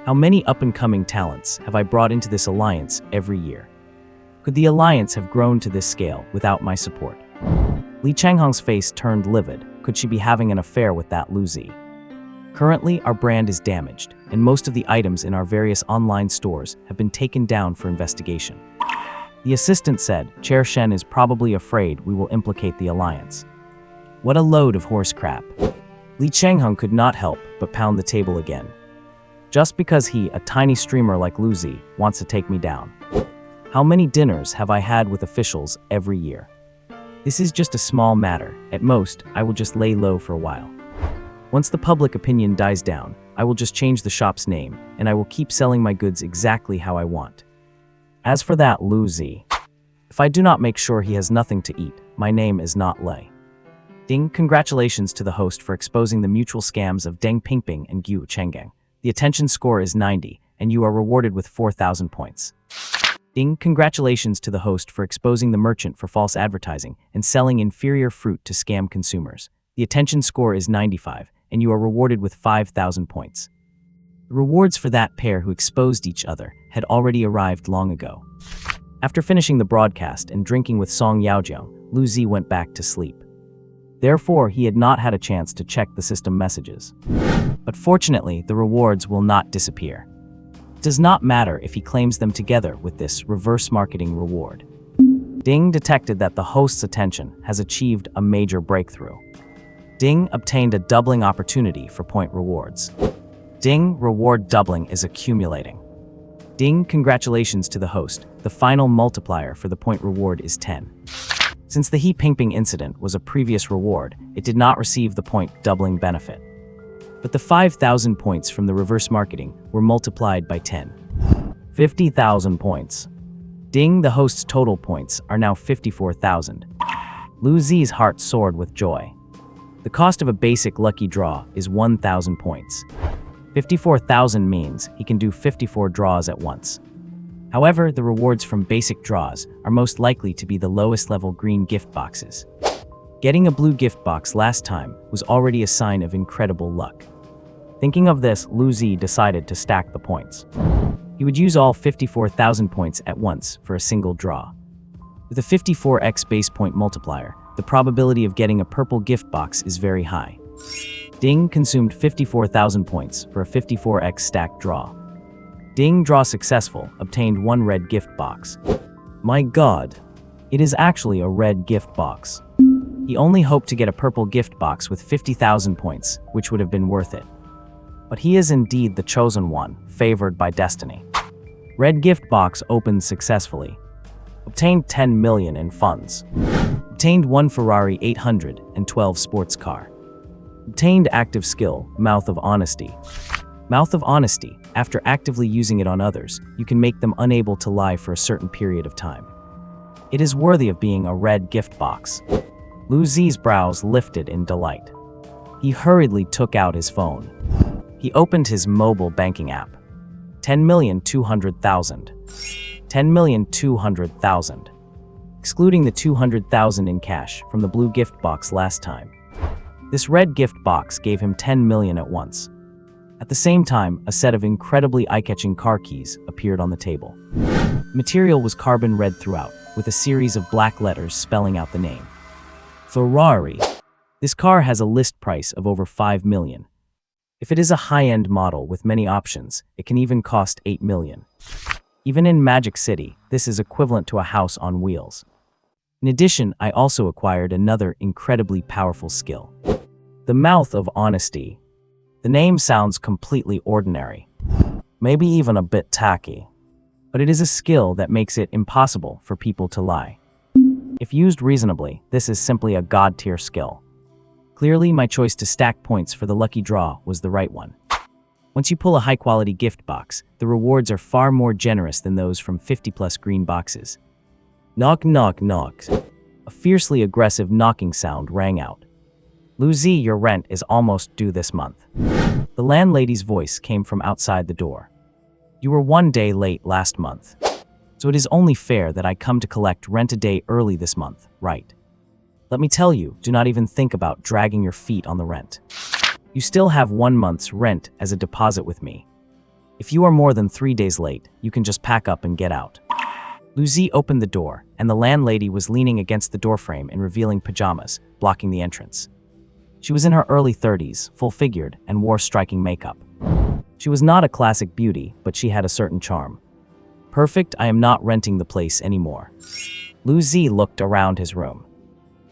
How many up-and-coming talents have I brought into this alliance every year? Could the alliance have grown to this scale without my support? Li Changhong's face turned livid. Could she be having an affair with that Lu Zi? Currently, our brand is damaged, and most of the items in our various online stores have been taken down for investigation. The assistant said, Chair Shen is probably afraid we will implicate the alliance. What a load of horse crap. Li Changhong could not help but pound the table again. Just because he, a tiny streamer like Lu Zi, wants to take me down. How many dinners have I had with officials every year? This is just a small matter. At most, I will just lay low for a while. Once the public opinion dies down, I will just change the shop's name, and I will keep selling my goods exactly how I want. As for that Lu Zi, if I do not make sure he has nothing to eat, my name is not Lei. Ding, congratulations to the host for exposing the mutual scams of Deng Pingping and Guo Chenggang. The attention score is 90, and you are rewarded with 4,000 points. Ding, congratulations to the host for exposing the merchant for false advertising and selling inferior fruit to scam consumers. The attention score is 95, and you are rewarded with 5,000 points. The rewards for that pair who exposed each other had already arrived long ago. After finishing the broadcast and drinking with Song Yaojiang, Lu Zi went back to sleep. Therefore, he had not had a chance to check the system messages. But fortunately, the rewards will not disappear. does not matter if he claims them together with this reverse marketing reward. Ding detected that the host's attention has achieved a major breakthrough. Ding obtained a doubling opportunity for point rewards. Ding, reward doubling is accumulating. Ding, congratulations to the host. The final multiplier for the point reward is 10. Since the He Ping incident was a previous reward, it did not receive the point doubling benefit. But the 5,000 points from the reverse marketing were multiplied by 10. 50,000 points. Ding, the host's total points are now 54,000. Lu Zi's heart soared with joy. The cost of a basic lucky draw is 1,000 points. 54,000 means he can do 54 draws at once. However, the rewards from basic draws are most likely to be the lowest level green gift boxes. Getting a blue gift box last time was already a sign of incredible luck. Thinking of this, Lu Zi decided to stack the points. He would use all 54,000 points at once for a single draw. With a 54x base point multiplier, the probability of getting a purple gift box is very high. Ding consumed 54,000 points for a 54x stacked draw. Ding, draw successful, obtained one red gift box. My God, it is actually a red gift box. He only hoped to get a purple gift box with 50,000 points, which would have been worth it. But he is indeed the chosen one, favored by destiny. Red gift box opened successfully. Obtained 10 million in funds. Obtained one Ferrari 812 sports car. Obtained active skill, Mouth of Honesty. Mouth of Honesty, after actively using it on others, you can make them unable to lie for a certain period of time. It is worthy of being a red gift box. Lu Zi's brows lifted in delight. He hurriedly took out his phone. He opened his mobile banking app. 10,200,000. 10,200,000. Excluding the 200,000 in cash from the blue gift box last time. This red gift box gave him 10 million at once. At the same time, a set of incredibly eye-catching car keys appeared on the table. The material was carbon red throughout, with a series of black letters spelling out the name. Ferrari. This car has a list price of over 5 million. If it is a high-end model with many options, it can even cost 8 million. Even in Magic City, this is equivalent to a house on wheels. In addition, I also acquired another incredibly powerful skill. The Mouth of Honesty. The name sounds completely ordinary, maybe even a bit tacky, but it is a skill that makes it impossible for people to lie. If used reasonably, this is simply a god-tier skill. Clearly, my choice to stack points for the lucky draw was the right one. Once you pull a high-quality gift box, the rewards are far more generous than those from 50-plus green boxes. Knock, knock, knock. A fiercely aggressive knocking sound rang out. Lu Zi, your rent is almost due this month. The landlady's voice came from outside the door. You were 1 day late last month, so it is only fair that I come to collect rent a day early this month, right? Let me tell you, do not even think about dragging your feet on the rent. You still have 1 month's rent as a deposit with me. If you are more than 3 days late, you can just pack up and get out. Lu Zi opened the door, and the landlady was leaning against the doorframe in revealing pajamas, blocking the entrance. She was in her early 30s, full-figured, and wore striking makeup. She was not a classic beauty, but she had a certain charm. Perfect, I am not renting the place anymore. Lu Zi looked around his room.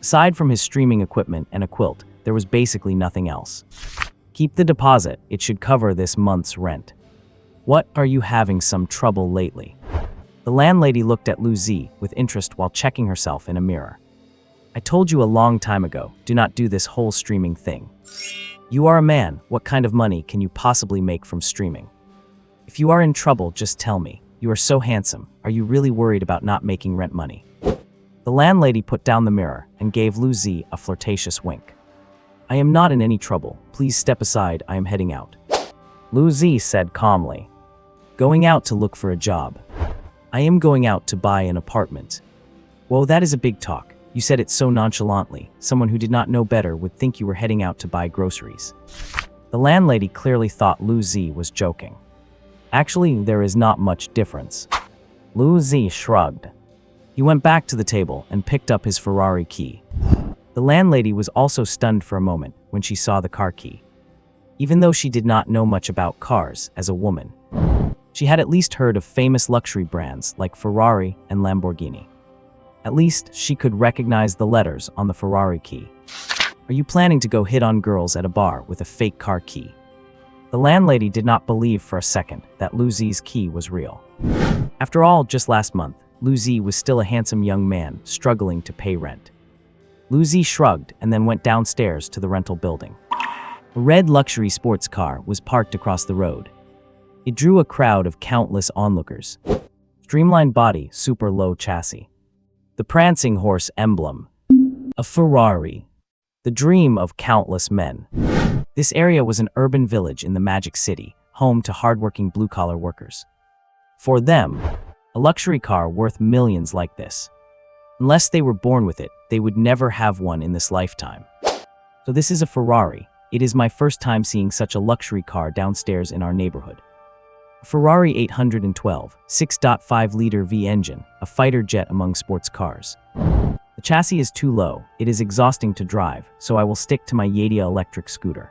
Aside from his streaming equipment and a quilt, there was basically nothing else. Keep the deposit, it should cover this month's rent. What, are you having some trouble lately? The landlady looked at Lu Zi with interest while checking herself in a mirror. I told you a long time ago, do not do this whole streaming thing. You are a man, what kind of money can you possibly make from streaming? If you are in trouble, just tell me. You are so handsome, are you really worried about not making rent money? The landlady put down the mirror and gave Lu Zi a flirtatious wink. I am not in any trouble, please step aside, I am heading out. Lu Zi said calmly. Going out to look for a job. I am going out to buy an apartment. Whoa, that is a big talk. You said it so nonchalantly, someone who did not know better would think you were heading out to buy groceries. The landlady clearly thought Lu Zi was joking. Actually, there is not much difference. Lu Zi shrugged. He went back to the table and picked up his Ferrari key. The landlady was also stunned for a moment when she saw the car key. Even though she did not know much about cars as a woman, She had at least heard of famous luxury brands like Ferrari and Lamborghini. At least she could recognize the letters on the Ferrari key. Are you planning to go hit on girls at a bar with a fake car key? The landlady did not believe for a second that Lu Zi's key was real. After all, just last month, Lu Zi was still a handsome young man struggling to pay rent. Lu Zi shrugged and then went downstairs to the rental building. A red luxury sports car was parked across the road. It drew a crowd of countless onlookers. Streamlined body, super low chassis. The prancing horse emblem. A Ferrari. The dream of countless men. This area was an urban village in the Magic City, home to hardworking blue-collar workers. For them, a luxury car worth millions like this. Unless they were born with it, they would never have one in this lifetime. So this is a Ferrari. It is my first time seeing such a luxury car downstairs in our neighborhood. A Ferrari 812, 6.5-liter V engine, a fighter jet among sports cars. The chassis is too low, it is exhausting to drive, so I will stick to my Yadia electric scooter.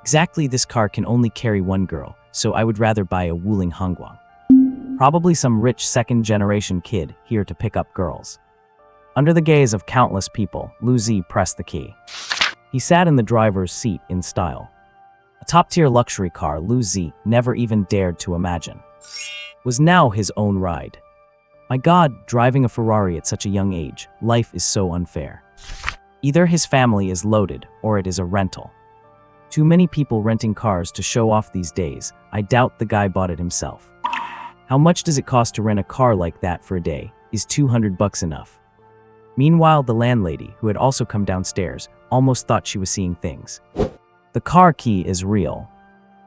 Exactly, this car can only carry one girl, so I would rather buy a Wuling Hongguang. Probably some rich second-generation kid here to pick up girls. Under the gaze of countless people, Lu Zi pressed the key. He sat in the driver's seat in style. A top-tier luxury car Lu Zi never even dared to imagine was now his own ride. My God, driving a Ferrari at such a young age, life is so unfair. Either his family is loaded or it is a rental. Too many people renting cars to show off these days. I doubt the guy bought it himself. How much does it cost to rent a car like that for a day? Is $200 enough? Meanwhile, the landlady, who had also come downstairs, almost thought she was seeing things. The car key is real.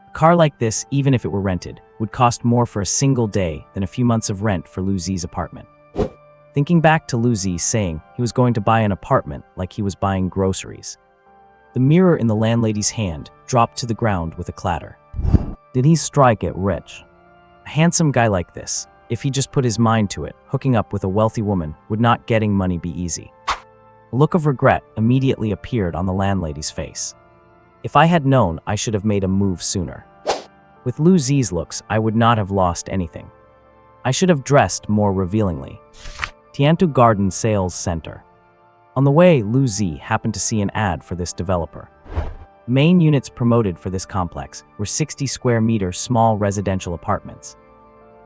A car like this, even if it were rented, would cost more for a single day than a few months of rent for Lu Zi's apartment. Thinking back to Lu Zi saying he was going to buy an apartment like he was buying groceries. The mirror in the landlady's hand dropped to the ground with a clatter. Did he strike it rich? A handsome guy like this, if he just put his mind to it, hooking up with a wealthy woman would not getting money be easy. A look of regret immediately appeared on the landlady's face. If I had known, I should have made a move sooner. With Lu Zi's looks, I would not have lost anything. I should have dressed more revealingly. Tiantu Garden Sales Center. On the way, Lu Zi happened to see an ad for this developer. Main units promoted for this complex were 60 square meter small residential apartments.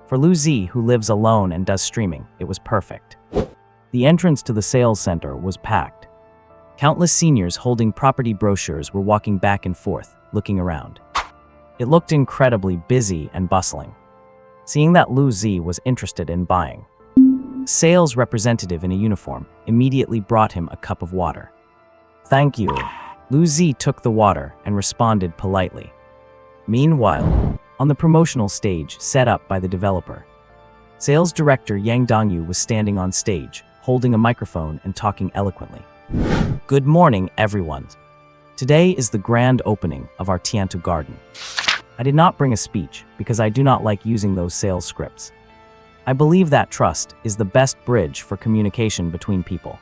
For Lu Zi, who lives alone and does streaming, it was perfect. The entrance to the sales center was packed. Countless seniors holding property brochures were walking back and forth, looking around. It looked incredibly busy and bustling. Seeing that Lu Zi was interested in buying, a sales representative in a uniform immediately brought him a cup of water. "Thank you." Lu Zi took the water and responded politely. Meanwhile, on the promotional stage set up by the developer, sales director Yang Dongyu was standing on stage, holding a microphone and talking eloquently. "Good morning, everyone. Today is the grand opening of our Tiantu Garden. I did not bring a speech because I do not like using those sales scripts. I believe that trust is the best bridge for communication between people.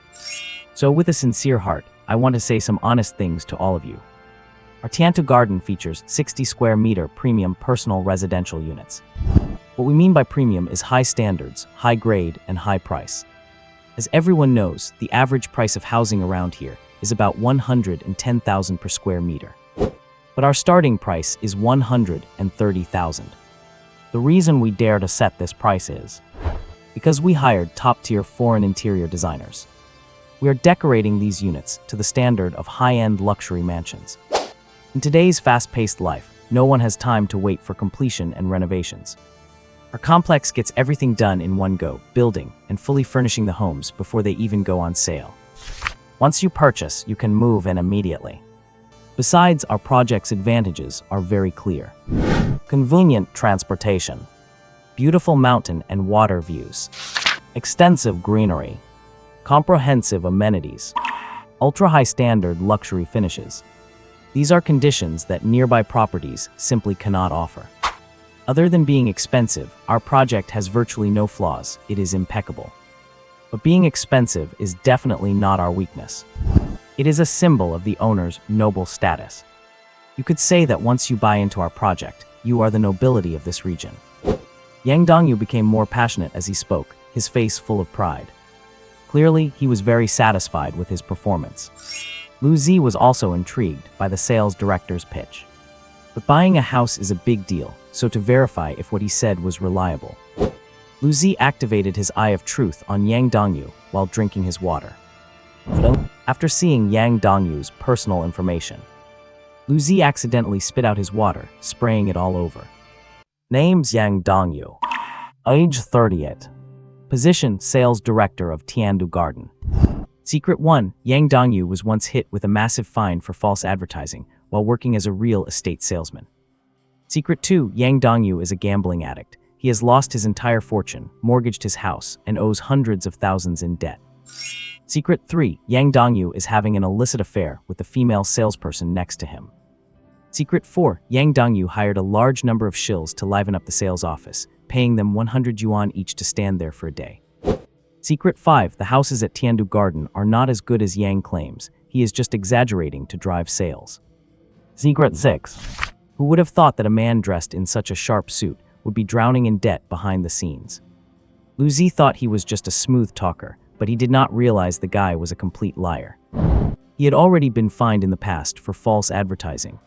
So with a sincere heart, I want to say some honest things to all of you. Our Tiantu Garden features 60 square meter premium personal residential units. What we mean by premium is high standards, high grade, and high price. As everyone knows, the average price of housing around here is about 110,000 per square meter. But our starting price is 130,000. The reason we dare to set this price is because we hired top-tier foreign interior designers. We are decorating these units to the standard of high-end luxury mansions. In today's fast-paced life, no one has time to wait for completion and renovations. Our complex gets everything done in one go, building and fully furnishing the homes before they even go on sale. Once you purchase, you can move in immediately. Besides, our project's advantages are very clear. Convenient transportation, beautiful mountain and water views, extensive greenery, comprehensive amenities, ultra-high standard luxury finishes. These are conditions that nearby properties simply cannot offer. Other than being expensive, our project has virtually no flaws. It is impeccable. But being expensive is definitely not our weakness. It is a symbol of the owner's noble status. You could say that once you buy into our project, you are the nobility of this region. Yang Dongyu became more passionate as he spoke, his face full of pride. Clearly, he was very satisfied with his performance. Lu Zi was also intrigued by the sales director's pitch. But buying a house is a big deal, so to verify if what he said was reliable, Lu Zi activated his Eye of Truth on Yang Dongyu while drinking his water. After seeing Yang Dongyu's personal information, Lu Zi accidentally spit out his water, spraying it all over. Name's Yang Dongyu. Age 38. Position, Sales Director of Tiandu Garden. Secret 1. Yang Dongyu was once hit with a massive fine for false advertising while working as a real estate salesman. Secret 2. Yang Dongyu is a gambling addict. He has lost his entire fortune, mortgaged his house, and owes hundreds of thousands in debt. Secret 3. Yang Dongyu is having an illicit affair with the female salesperson next to him. Secret 4. Yang Dongyu hired a large number of shills to liven up the sales office, paying them 100 yuan each to stand there for a day. Secret 5. The houses at Tiandu Garden are not as good as Yang claims. He is just exaggerating to drive sales. Secret 6. Who would have thought that a man dressed in such a sharp suit would be drowning in debt behind the scenes? Lu Zi thought he was just a smooth talker, but he did not realize the guy was a complete liar. He had already been fined in the past for false advertising.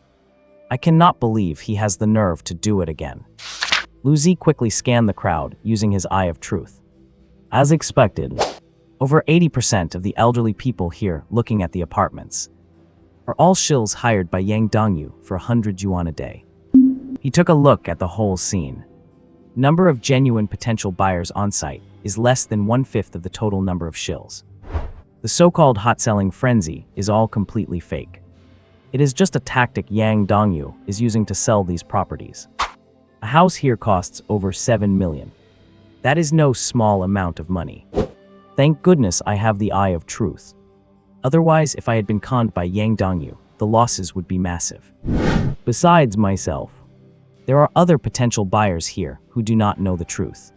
I cannot believe he has the nerve to do it again. Lu Zi quickly scanned the crowd using his Eye of Truth. As expected, over 80% of the elderly people here looking at the apartments are all shills hired by Yang Dongyu for 100 yuan a day. He took a look at the whole scene. Number of genuine potential buyers on site is less than 1/5 of the total number of shills. The so-called hot-selling frenzy is all completely fake. It is just a tactic Yang Dongyu is using to sell these properties. A house here costs over 7 million. That is no small amount of money. Thank goodness I have the Eye of Truth. Otherwise, if I had been conned by Yang Dongyu, the losses would be massive. Besides myself, there are other potential buyers here who do not know the truth.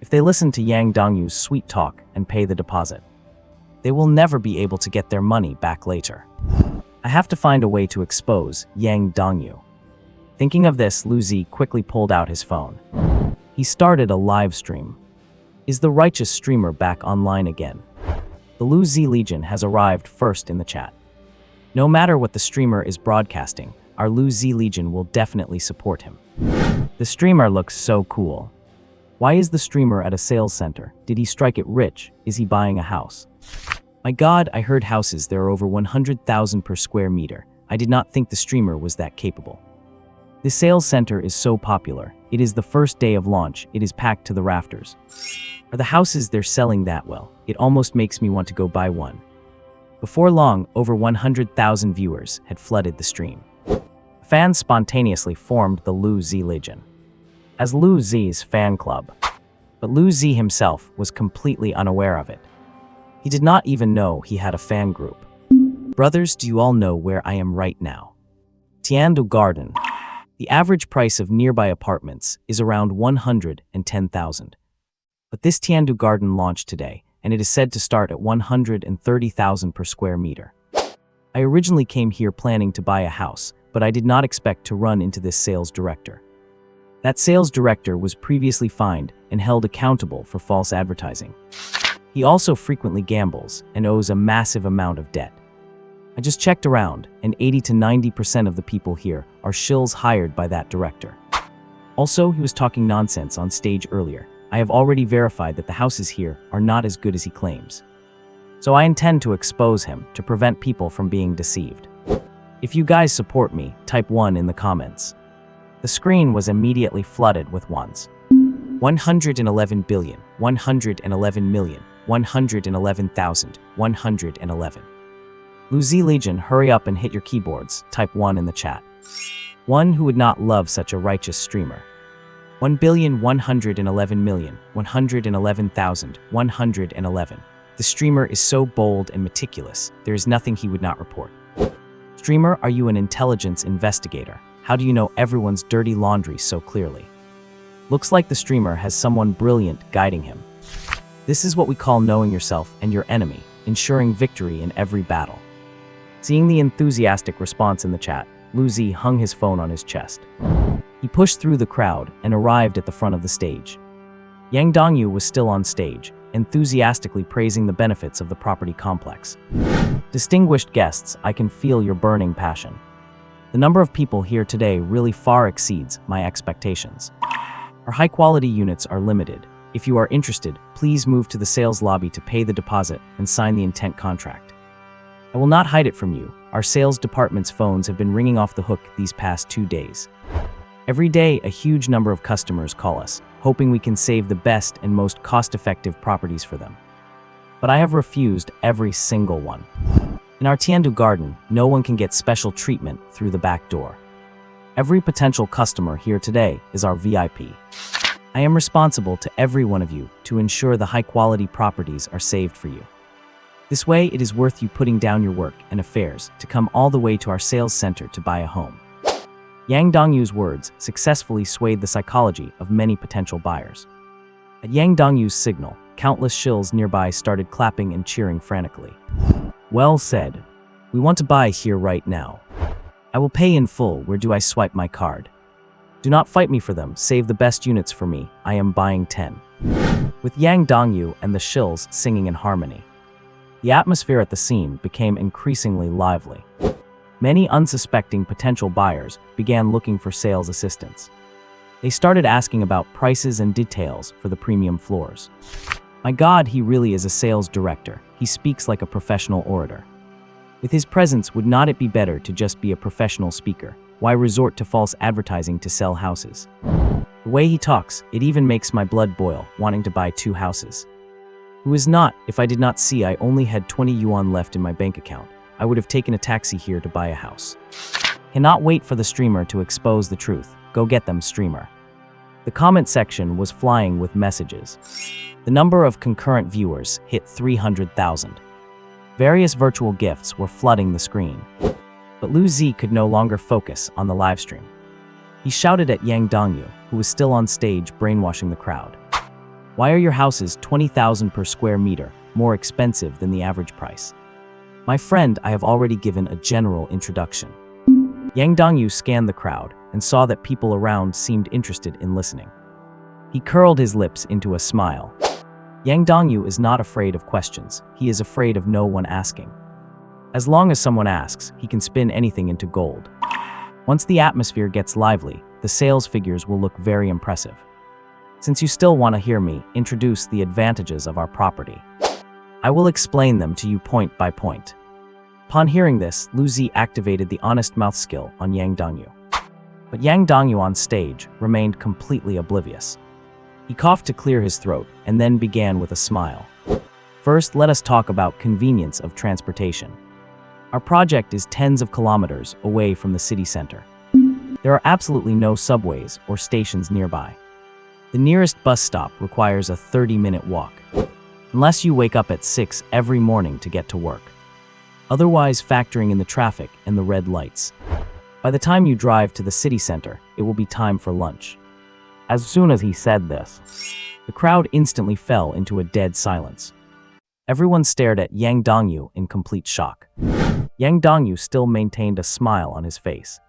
If they listen to Yang Dongyu's sweet talk and pay the deposit, they will never be able to get their money back later. I have to find a way to expose Yang Dongyu. Thinking of this, Lu Zi quickly pulled out his phone. He started a live stream. Is the righteous streamer back online again? The Lu Zi Legion has arrived first in the chat. No matter what the streamer is broadcasting, our Lu Zi Legion will definitely support him. The streamer looks so cool. Why is the streamer at a sales center? Did he strike it rich? Is he buying a house? My god, I heard houses there are over 100,000 per square meter. I did not think the streamer was that capable. The sales center is so popular. It is the first day of launch. It is packed to the rafters. Are the houses they're selling that well? It almost makes me want to go buy one. Before long, over 100,000 viewers had flooded the stream. Fans spontaneously formed the Lu Zi Legion as Lu Zi's fan club. But Lu Zi himself was completely unaware of it. He did not even know he had a fan group. Brothers, do you all know where I am right now? Tiandu Garden. The average price of nearby apartments is around 110,000. But this Tiandu Garden launched today, and it is said to start at 130,000 per square meter. I originally came here planning to buy a house, but I did not expect to run into this sales director. That sales director was previously fined and held accountable for false advertising. He also frequently gambles and owes a massive amount of debt. I just checked around, and 80 to 90% of the people here are shills hired by that director. Also, he was talking nonsense on stage earlier. I have already verified that the houses here are not as good as he claims. So I intend to expose him to prevent people from being deceived. If you guys support me, type 1 in the comments. The screen was immediately flooded with ones. 111 billion, 111 million, 111,000, 111. Lu Zi Legion, hurry up and hit your keyboards, type 1 in the chat. One who would not love such a righteous streamer. 1,111,111,000, 111. The streamer is so bold and meticulous, there is nothing he would not report. Streamer, are you an intelligence investigator? How do you know everyone's dirty laundry so clearly? Looks like the streamer has someone brilliant guiding him. This is what we call knowing yourself and your enemy, ensuring victory in every battle. Seeing the enthusiastic response in the chat, Lu Zi hung his phone on his chest. He pushed through the crowd and arrived at the front of the stage. Yang Dongyu was still on stage, enthusiastically praising the benefits of the property complex. Distinguished guests, I can feel your burning passion. The number of people here today really far exceeds my expectations. Our high-quality units are limited. If you are interested, please move to the sales lobby to pay the deposit and sign the intent contract. I will not hide it from you. Our sales department's phones have been ringing off the hook these past 2 days. Every day, a huge number of customers call us, hoping we can save the best and most cost-effective properties for them. But I have refused every single one. In our Tiandu garden, no one can get special treatment through the back door. Every potential customer here today is our VIP. I am responsible to every one of you to ensure the high-quality properties are saved for you. This way, it is worth you putting down your work and affairs to come all the way to our sales center to buy a home. Yang Dongyu's words successfully swayed the psychology of many potential buyers. At Yang Dongyu's signal, countless shills nearby started clapping and cheering frantically. Well said. We want to buy here right now. I will pay in full. Where do I swipe my card? Do not fight me for them. Save the best units for me. I am buying 10. With Yang Dongyu and the shills singing in harmony, the atmosphere at the scene became increasingly lively. Many unsuspecting potential buyers began looking for sales assistance. They started asking about prices and details for the premium floors. My God, he really is a sales director. He speaks like a professional orator. With his presence, would not it be better to just be a professional speaker? Why resort to false advertising to sell houses? The way he talks, it even makes my blood boil, wanting to buy 2 houses. Who is not? If I did not see I only had 20 yuan left in my bank account, I would have taken a taxi here to buy a house. Cannot wait for the streamer to expose the truth. Go get them, streamer. The comment section was flying with messages. The number of concurrent viewers hit 300,000. Various virtual gifts were flooding the screen. But Lu Zi could no longer focus on the livestream. He shouted at Yang Dongyu, who was still on stage brainwashing the crowd. Why are your houses 20,000 per square meter more expensive than the average price? My friend, I have already given a general introduction. Yang Dongyu scanned the crowd and saw that people around seemed interested in listening. He curled his lips into a smile. Yang Dongyu is not afraid of questions. He is afraid of no one asking. As long as someone asks, he can spin anything into gold. Once the atmosphere gets lively, the sales figures will look very impressive. Since you still want to hear me introduce the advantages of our property, I will explain them to you point by point. Upon hearing this, Lu Zi activated the honest mouth skill on Yang Dongyu. But Yang Dongyu on stage remained completely oblivious. He coughed to clear his throat and then began with a smile. First, let us talk about convenience of transportation. Our project is tens of kilometers away from the city center. There are absolutely no subways or stations nearby. The nearest bus stop requires a 30-minute walk, unless you wake up at 6 every morning to get to work. Otherwise, factoring in the traffic and the red lights, by the time you drive to the city center, it will be time for lunch. As soon as he said this, the crowd instantly fell into a dead silence. Everyone stared at Yang Dongyu in complete shock. Yang Dongyu still maintained a smile on his face.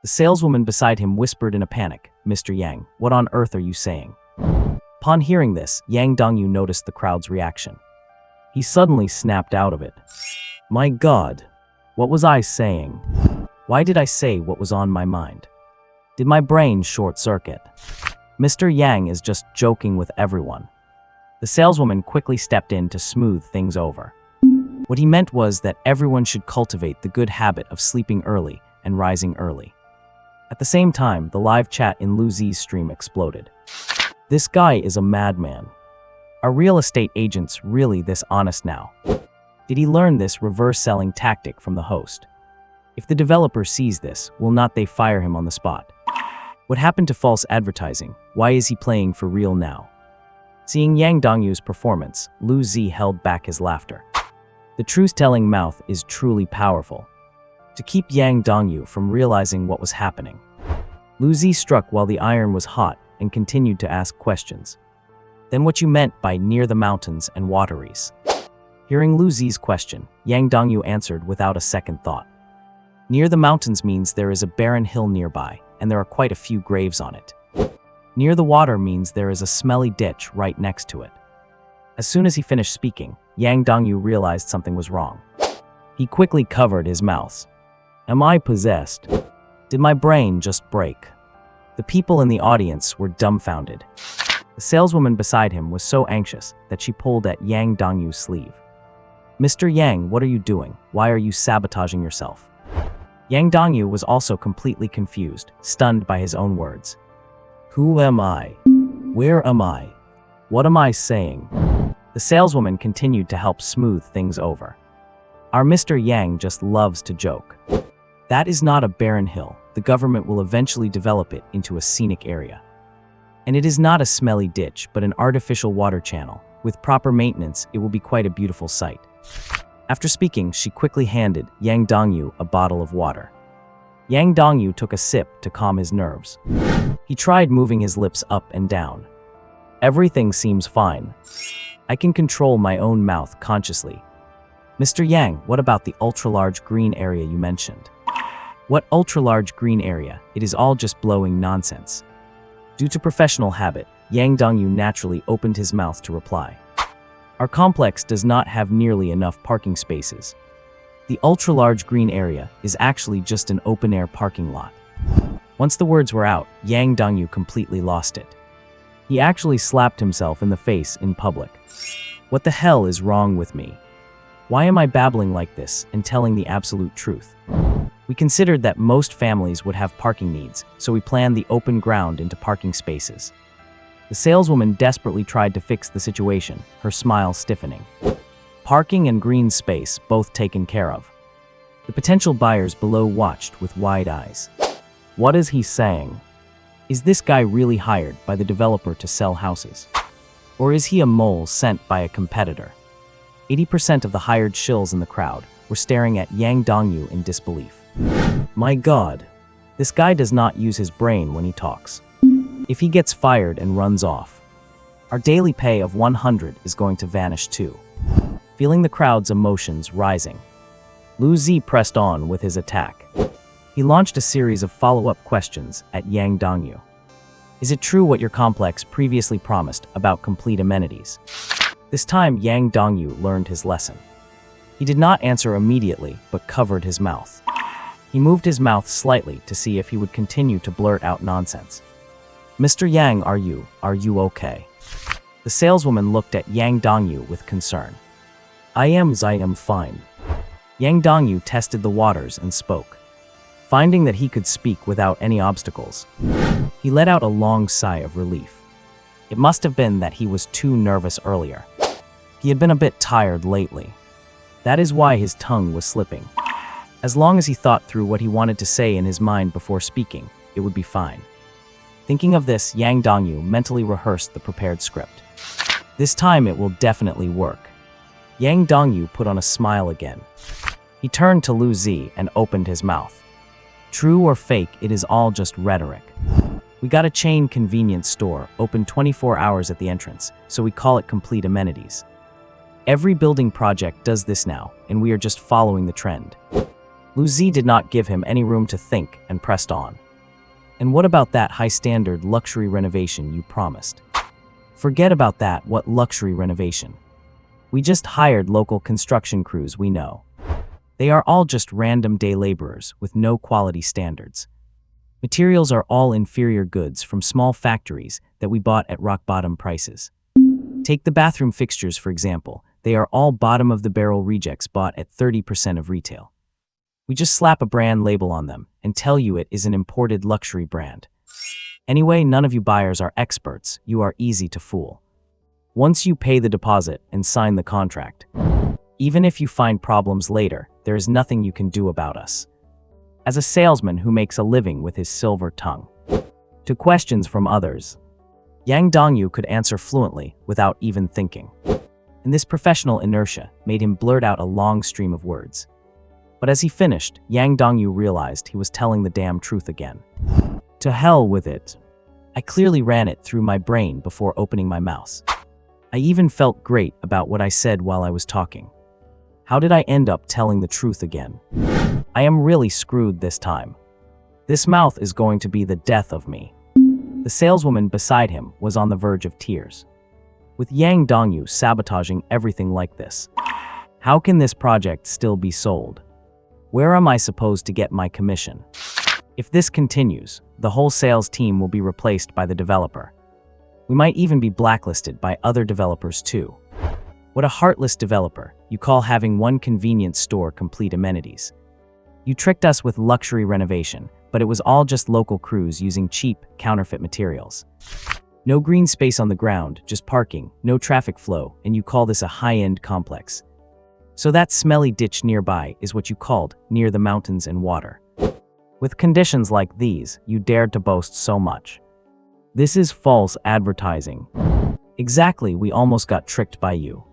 The saleswoman beside him whispered in a panic, "Mr. Yang, what on earth are you saying?" Upon hearing this, Yang Dongyu noticed the crowd's reaction. He suddenly snapped out of it. My God, what was I saying? Why did I say what was on my mind? Did my brain short-circuit? Mr. Yang is just joking with everyone. The saleswoman quickly stepped in to smooth things over. What he meant was that everyone should cultivate the good habit of sleeping early and rising early. At the same time, the live chat in Lu Zi's stream exploded. This guy is a madman. Are real estate agents really this honest now? Did he learn this reverse selling tactic from the host? If the developer sees this, will not they fire him on the spot? What happened to false advertising? Why is he playing for real now? Seeing Yang Dongyu's performance, Lu Zi held back his laughter. The truth-telling mouth is truly powerful. To keep Yang Dongyu from realizing what was happening, Lu Zi struck while the iron was hot and continued to ask questions. Then what you meant by near the mountains and wateries? Hearing Lu Zi's question, Yang Dongyu answered without a second thought. Near the mountains means there is a barren hill nearby, and there are quite a few graves on it. Near the water means there is a smelly ditch right next to it. As soon as he finished speaking, Yang Dongyu realized something was wrong. He quickly covered his mouth. Am I possessed? Did my brain just break? The people in the audience were dumbfounded. The saleswoman beside him was so anxious that she pulled at Yang Dongyu's sleeve. Mr. Yang, what are you doing? Why are you sabotaging yourself? Yang Dongyu was also completely confused, stunned by his own words. Who am I? Where am I? What am I saying? The saleswoman continued to help smooth things over. Our Mr. Yang just loves to joke. That is not a barren hill. The government will eventually develop it into a scenic area. And it is not a smelly ditch, but an artificial water channel. With proper maintenance, it will be quite a beautiful sight. After speaking, she quickly handed Yang Dongyu a bottle of water. Yang Dongyu took a sip to calm his nerves. He tried moving his lips up and down. Everything seems fine. I can control my own mouth consciously. Mr. Yang, what about the ultra-large green area you mentioned? What ultra-large green area? It is all just blowing nonsense. Due to professional habit, Yang Dongyu naturally opened his mouth to reply. Our complex does not have nearly enough parking spaces. The ultra-large green area is actually just an open-air parking lot. Once the words were out, Yang Dongyu completely lost it. He actually slapped himself in the face in public. What the hell is wrong with me? Why am I babbling like this and telling the absolute truth? We considered that most families would have parking needs, so we planned the open ground into parking spaces. The saleswoman desperately tried to fix the situation, her smile stiffening. Parking and green space both taken care of. The potential buyers below watched with wide eyes. What is he saying? Is this guy really hired by the developer to sell houses? Or is he a mole sent by a competitor? 80% of the hired shills in the crowd were staring at Yang Dongyu in disbelief. My God, this guy does not use his brain when he talks. If he gets fired and runs off, our daily pay of 100 is going to vanish too. Feeling the crowd's emotions rising, Lu Zi pressed on with his attack. He launched a series of follow-up questions at Yang Dongyu. Is it true what your complex previously promised about complete amenities? This time, Yang Dongyu learned his lesson. He did not answer immediately, but covered his mouth. He moved his mouth slightly to see if he would continue to blurt out nonsense. Mr. Yang, are you okay? The saleswoman looked at Yang Dongyu with concern. I am fine. Yang Dongyu tested the waters and spoke. Finding that he could speak without any obstacles, he let out a long sigh of relief. It must have been that he was too nervous earlier. He had been a bit tired lately. That is why his tongue was slipping. As long as he thought through what he wanted to say in his mind before speaking, it would be fine. Thinking of this, Yang Dongyu mentally rehearsed the prepared script. This time it will definitely work. Yang Dongyu put on a smile again. He turned to Lu Zi and opened his mouth. True or fake, it is all just rhetoric. We got a chain convenience store, open 24 hours at the entrance, so we call it complete amenities. Every building project does this now, and we are just following the trend. Lu Zi did not give him any room to think and pressed on. And what about that high-standard luxury renovation you promised? Forget about that, what luxury renovation? We just hired local construction crews we know. They are all just random day laborers with no quality standards. Materials are all inferior goods from small factories that we bought at rock-bottom prices. Take the bathroom fixtures, for example. They are all bottom-of-the-barrel rejects bought at 30% of retail. We just slap a brand label on them and tell you it is an imported luxury brand. Anyway, none of you buyers are experts. You are easy to fool. Once you pay the deposit and sign the contract, even if you find problems later, there is nothing you can do about us. As a salesman who makes a living with his silver tongue. To questions from others, Yang Dongyu could answer fluently without even thinking. And this professional inertia made him blurt out a long stream of words. But as he finished, Yang Dongyu realized he was telling the damn truth again. To hell with it. I clearly ran it through my brain before opening my mouth. I even felt great about what I said while I was talking. How did I end up telling the truth again? I am really screwed this time. This mouth is going to be the death of me." The saleswoman beside him was on the verge of tears. With Yang Dongyu sabotaging everything like this, how can this project still be sold? Where am I supposed to get my commission? If this continues, the whole sales team will be replaced by the developer. We might even be blacklisted by other developers too. What a heartless developer. You call having one convenience store complete amenities. You tricked us with luxury renovation, but it was all just local crews using cheap, counterfeit materials. No green space on the ground, just parking, no traffic flow, and you call this a high-end complex. So that smelly ditch nearby is what you called near the mountains and water. With conditions like these, you dared to boast so much. This is false advertising. Exactly, we almost got tricked by you.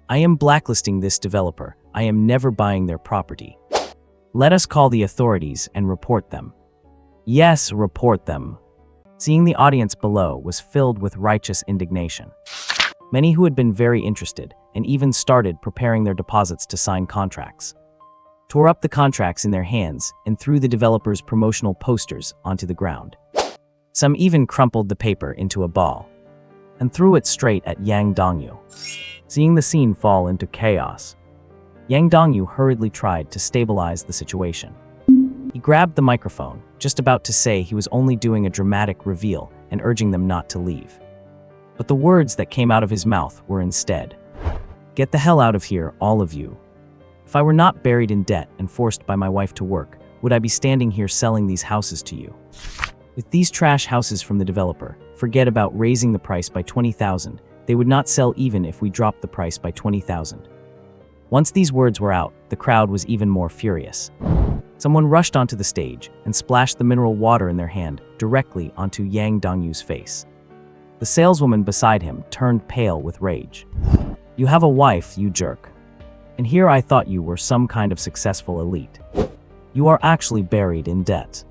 I am blacklisting this developer. I am never buying their property. Let us call the authorities and report them. Yes, report them. Seeing the audience below was filled with righteous indignation. Many who had been very interested and even started preparing their deposits to sign contracts tore up the contracts in their hands and threw the developer's promotional posters onto the ground. Some even crumpled the paper into a ball and threw it straight at Yang Dongyu. Seeing the scene fall into chaos, Yang Dongyu hurriedly tried to stabilize the situation. He grabbed the microphone, just about to say he was only doing a dramatic reveal and urging them not to leave. But the words that came out of his mouth were instead, "Get the hell out of here, all of you. If I were not buried in debt and forced by my wife to work, would I be standing here selling these houses to you? With these trash houses from the developer, forget about raising the price by 20,000. They would not sell even if we dropped the price by 20,000. Once these words were out, the crowd was even more furious. Someone rushed onto the stage and splashed the mineral water in their hand directly onto Yang Dongyu's face. The saleswoman beside him turned pale with rage. "You have a wife, you jerk. And here I thought you were some kind of successful elite. You are actually buried in debt.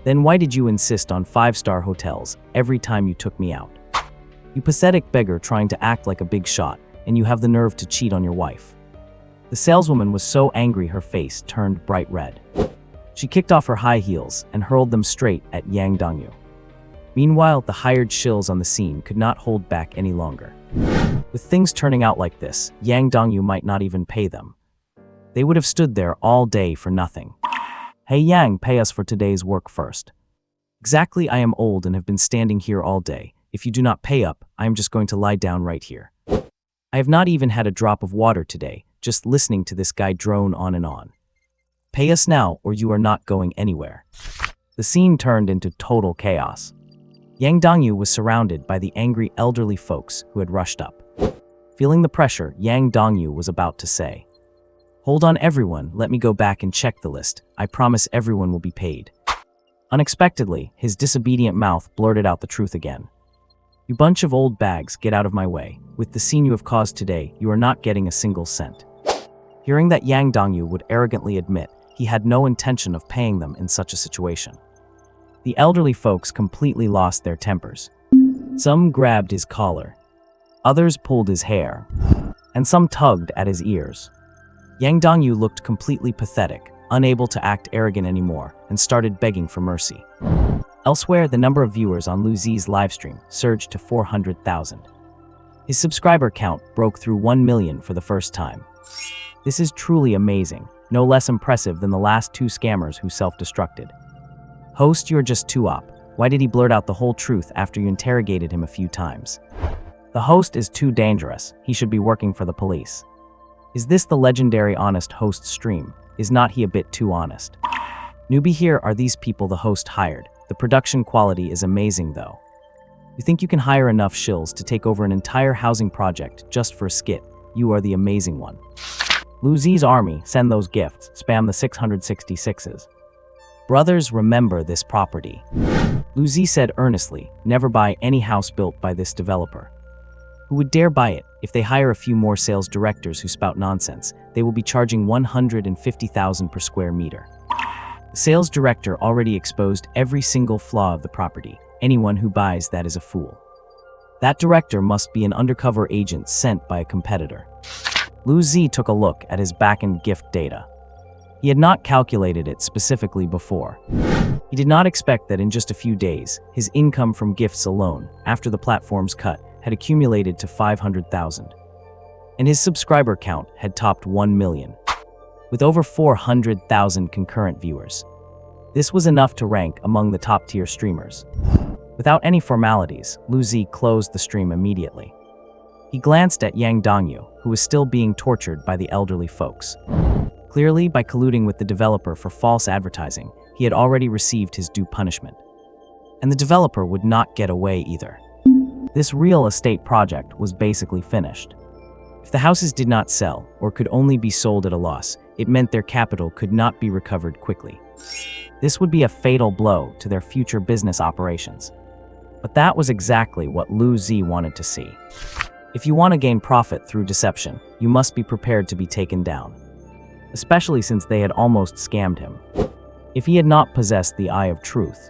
Then why did you insist on 5-star hotels every time you took me out? You pathetic beggar trying to act like a big shot, and you have the nerve to cheat on your wife." The saleswoman was so angry her face turned bright red. She kicked off her high heels and hurled them straight at Yang Dongyu. Meanwhile, the hired shills on the scene could not hold back any longer. With things turning out like this, Yang Dongyu might not even pay them. They would have stood there all day for nothing. "Hey Yang, pay us for today's work first." "Exactly, I am old and have been standing here all day. If you do not pay up, I am just going to lie down right here. I have not even had a drop of water today, just listening to this guy drone on and on. Pay us now or you are not going anywhere." The scene turned into total chaos. Yang Dongyu was surrounded by the angry elderly folks who had rushed up. Feeling the pressure, Yang Dongyu was about to say, "Hold on everyone, let me go back and check the list. I promise everyone will be paid." Unexpectedly, his disobedient mouth blurted out the truth again. "You bunch of old bags, get out of my way. With the scene you have caused today, you are not getting a single cent." Hearing that Yang Dongyu would arrogantly admit he had no intention of paying them in such a situation, the elderly folks completely lost their tempers. Some grabbed his collar, others pulled his hair, and some tugged at his ears. Yang Dongyu looked completely pathetic, unable to act arrogant anymore, and started begging for mercy. Elsewhere, the number of viewers on Lu Zi's livestream surged to 400,000. His subscriber count broke through 1 million for the first time. This is truly amazing, no less impressive than the last 2 scammers who self-destructed. Host, you're just too op. Why did he blurt out the whole truth after you interrogated him a few times? The host is too dangerous. He should be working for the police. Is this the legendary honest host stream? Is not he a bit too honest? Newbie, here are these people the host hired. The production quality is amazing though. You think you can hire enough shills to take over an entire housing project just for a skit? You are the amazing one. Lu Zi's army, send those gifts, spam the 666s. Brothers, remember this property. Lu Zi said earnestly, never buy any house built by this developer. Who would dare buy it? If they hire a few more sales directors who spout nonsense, they will be charging 150,000 per square meter. The sales director already exposed every single flaw of the property. Anyone who buys that is a fool. That director must be an undercover agent sent by a competitor. Lu Zi took a look at his back-end gift data. He had not calculated it specifically before. He did not expect that in just a few days, his income from gifts alone, after the platform's cut, had accumulated to 500,000. And his subscriber count had topped 1 million, with over 400,000 concurrent viewers. This was enough to rank among the top-tier streamers. Without any formalities, Lu Zi closed the stream immediately. He glanced at Yang Dongyu, who was still being tortured by the elderly folks. Clearly, by colluding with the developer for false advertising, he had already received his due punishment. And the developer would not get away either. This real estate project was basically finished. If the houses did not sell, or could only be sold at a loss, it meant their capital could not be recovered quickly. This would be a fatal blow to their future business operations. But that was exactly what Lu Zi wanted to see. If you want to gain profit through deception, you must be prepared to be taken down. Especially since they had almost scammed him. If he had not possessed the eye of truth,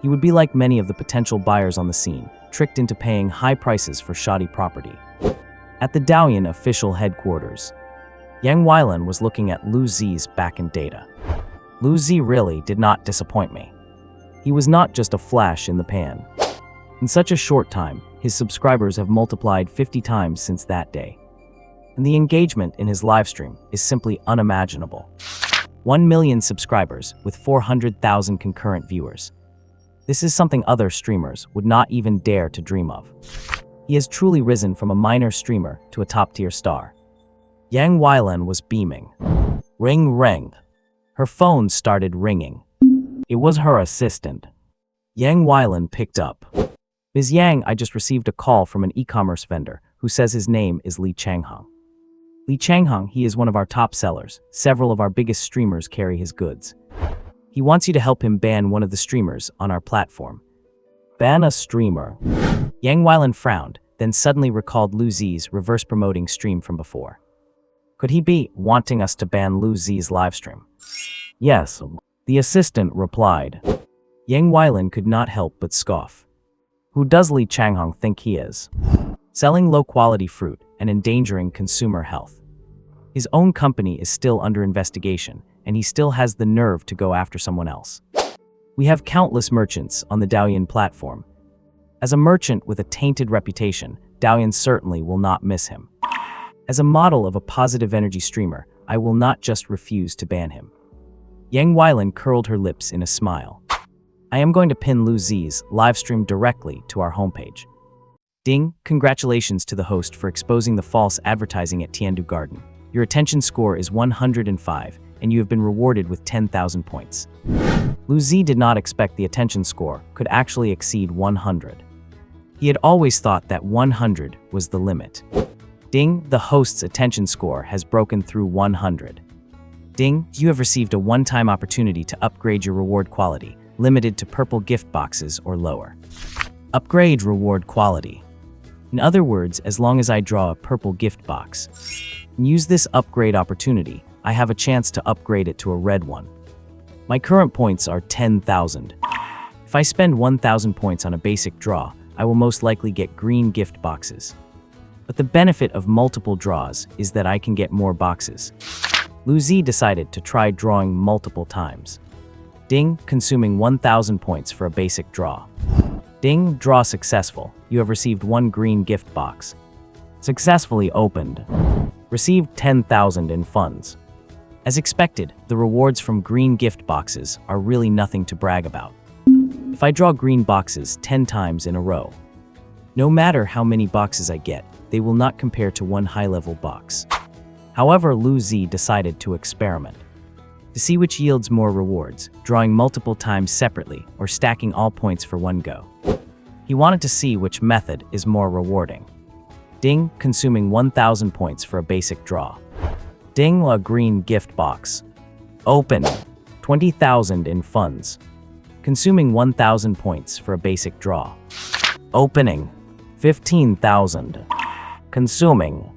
he would be like many of the potential buyers on the scene, tricked into paying high prices for shoddy property. At the Douyin official headquarters, Yang Weilan was looking at Lu Zi's backend data. Lu Zi really did not disappoint me. He was not just a flash in the pan. In such a short time, his subscribers have multiplied 50 times since that day. And the engagement in his livestream is simply unimaginable. 1 million subscribers with 400,000 concurrent viewers. This is something other streamers would not even dare to dream of. He has truly risen from a minor streamer to a top-tier star. Yang Weilan was beaming. Ring ring. Her phone started ringing. It was her assistant. Yang Weilan picked up. Ms. Yang, I just received a call from an e-commerce vendor who says his name is Li Changhong. Li Changhong, he is one of our top sellers. Several of our biggest streamers carry his goods. He wants you to help him ban one of the streamers on our platform. Ban a streamer? Yang Weilan frowned, then suddenly recalled Lu Zi's reverse promoting stream from before. Could he be wanting us to ban Lu Zi's livestream? Yes, the assistant replied. Yang Weilan could not help but scoff. Who does Li Changhong think he is? Selling low-quality fruit and endangering consumer health. His own company is still under investigation, and he still has the nerve to go after someone else. We have countless merchants on the Douyin platform. As a merchant with a tainted reputation, Douyin certainly will not miss him. As a model of a positive energy streamer, I will not just refuse to ban him. Yang Weilan curled her lips in a smile. I am going to pin Lu Zi's livestream directly to our homepage. Ding, congratulations to the host for exposing the false advertising at Tiandu Garden. Your attention score is 105, and you have been rewarded with 10,000 points. Lu Zi did not expect the attention score could actually exceed 100. He had always thought that 100 was the limit. Ding, the host's attention score has broken through 100. Ding, you have received a one-time opportunity to upgrade your reward quality, limited to purple gift boxes or lower. Upgrade reward quality. In other words, as long as I draw a purple gift box and use this upgrade opportunity, I have a chance to upgrade it to a red one. My current points are 10,000. If I spend 1,000 points on a basic draw, I will most likely get green gift boxes. But the benefit of multiple draws is that I can get more boxes. Lu Zi decided to try drawing multiple times. Ding, consuming 1,000 points for a basic draw. Ding, draw successful. You have received one green gift box. Successfully opened. Received 10,000 in funds. As expected, the rewards from green gift boxes are really nothing to brag about. If I draw green boxes 10 times in a row, no matter how many boxes I get, they will not compare to one high-level box. However, Lu Zi decided to experiment. To see which yields more rewards, drawing multiple times separately or stacking all points for one go. He wanted to see which method is more rewarding. Ding, consuming 1,000 points for a basic draw. Ding, a green gift box. Open. 20,000 in funds. Consuming 1,000 points for a basic draw. Opening. 15,000. Consuming.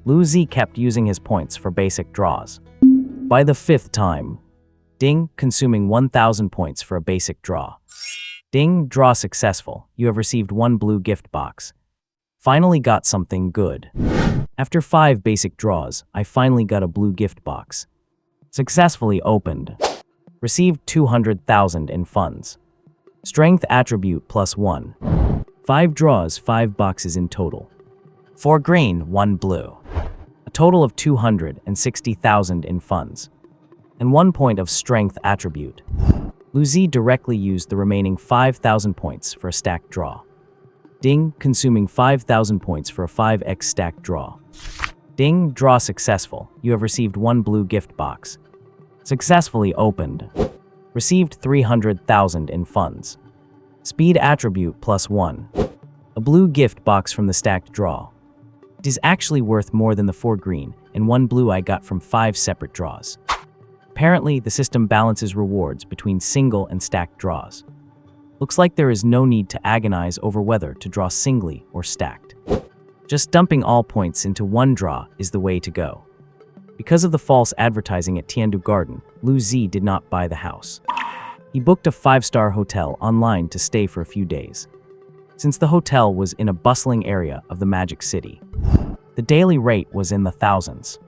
Lu Zi kept using his points for basic draws. By the fifth time. Ding, consuming 1,000 points for a basic draw. Ding, draw successful. You have received one blue gift box. Finally got something good. After 5 basic draws, I finally got a blue gift box. Successfully opened. Received 200,000 in funds. Strength attribute +1. 5 draws, 5 boxes in total. 4 green, 1 blue. A total of 260,000 in funds. And 1 point of strength attribute. Lu Zi directly used the remaining 5,000 points for a stacked draw. Ding, consuming 5,000 points for a 5x stacked draw. Ding, draw successful. You have received 1 blue gift box. Successfully opened. Received 300,000 in funds. Speed attribute +1. A blue gift box from the stacked draw. It is actually worth more than the 4 green and 1 blue I got from 5 separate draws. Apparently, the system balances rewards between single and stacked draws. Looks like there is no need to agonize over whether to draw singly or stacked. Just dumping all points into one draw is the way to go. Because of the false advertising at Tiandu Garden, Lu Zi did not buy the house. He booked a 5-star hotel online to stay for a few days. Since the hotel was in a bustling area of the Magic City, the daily rate was in the thousands.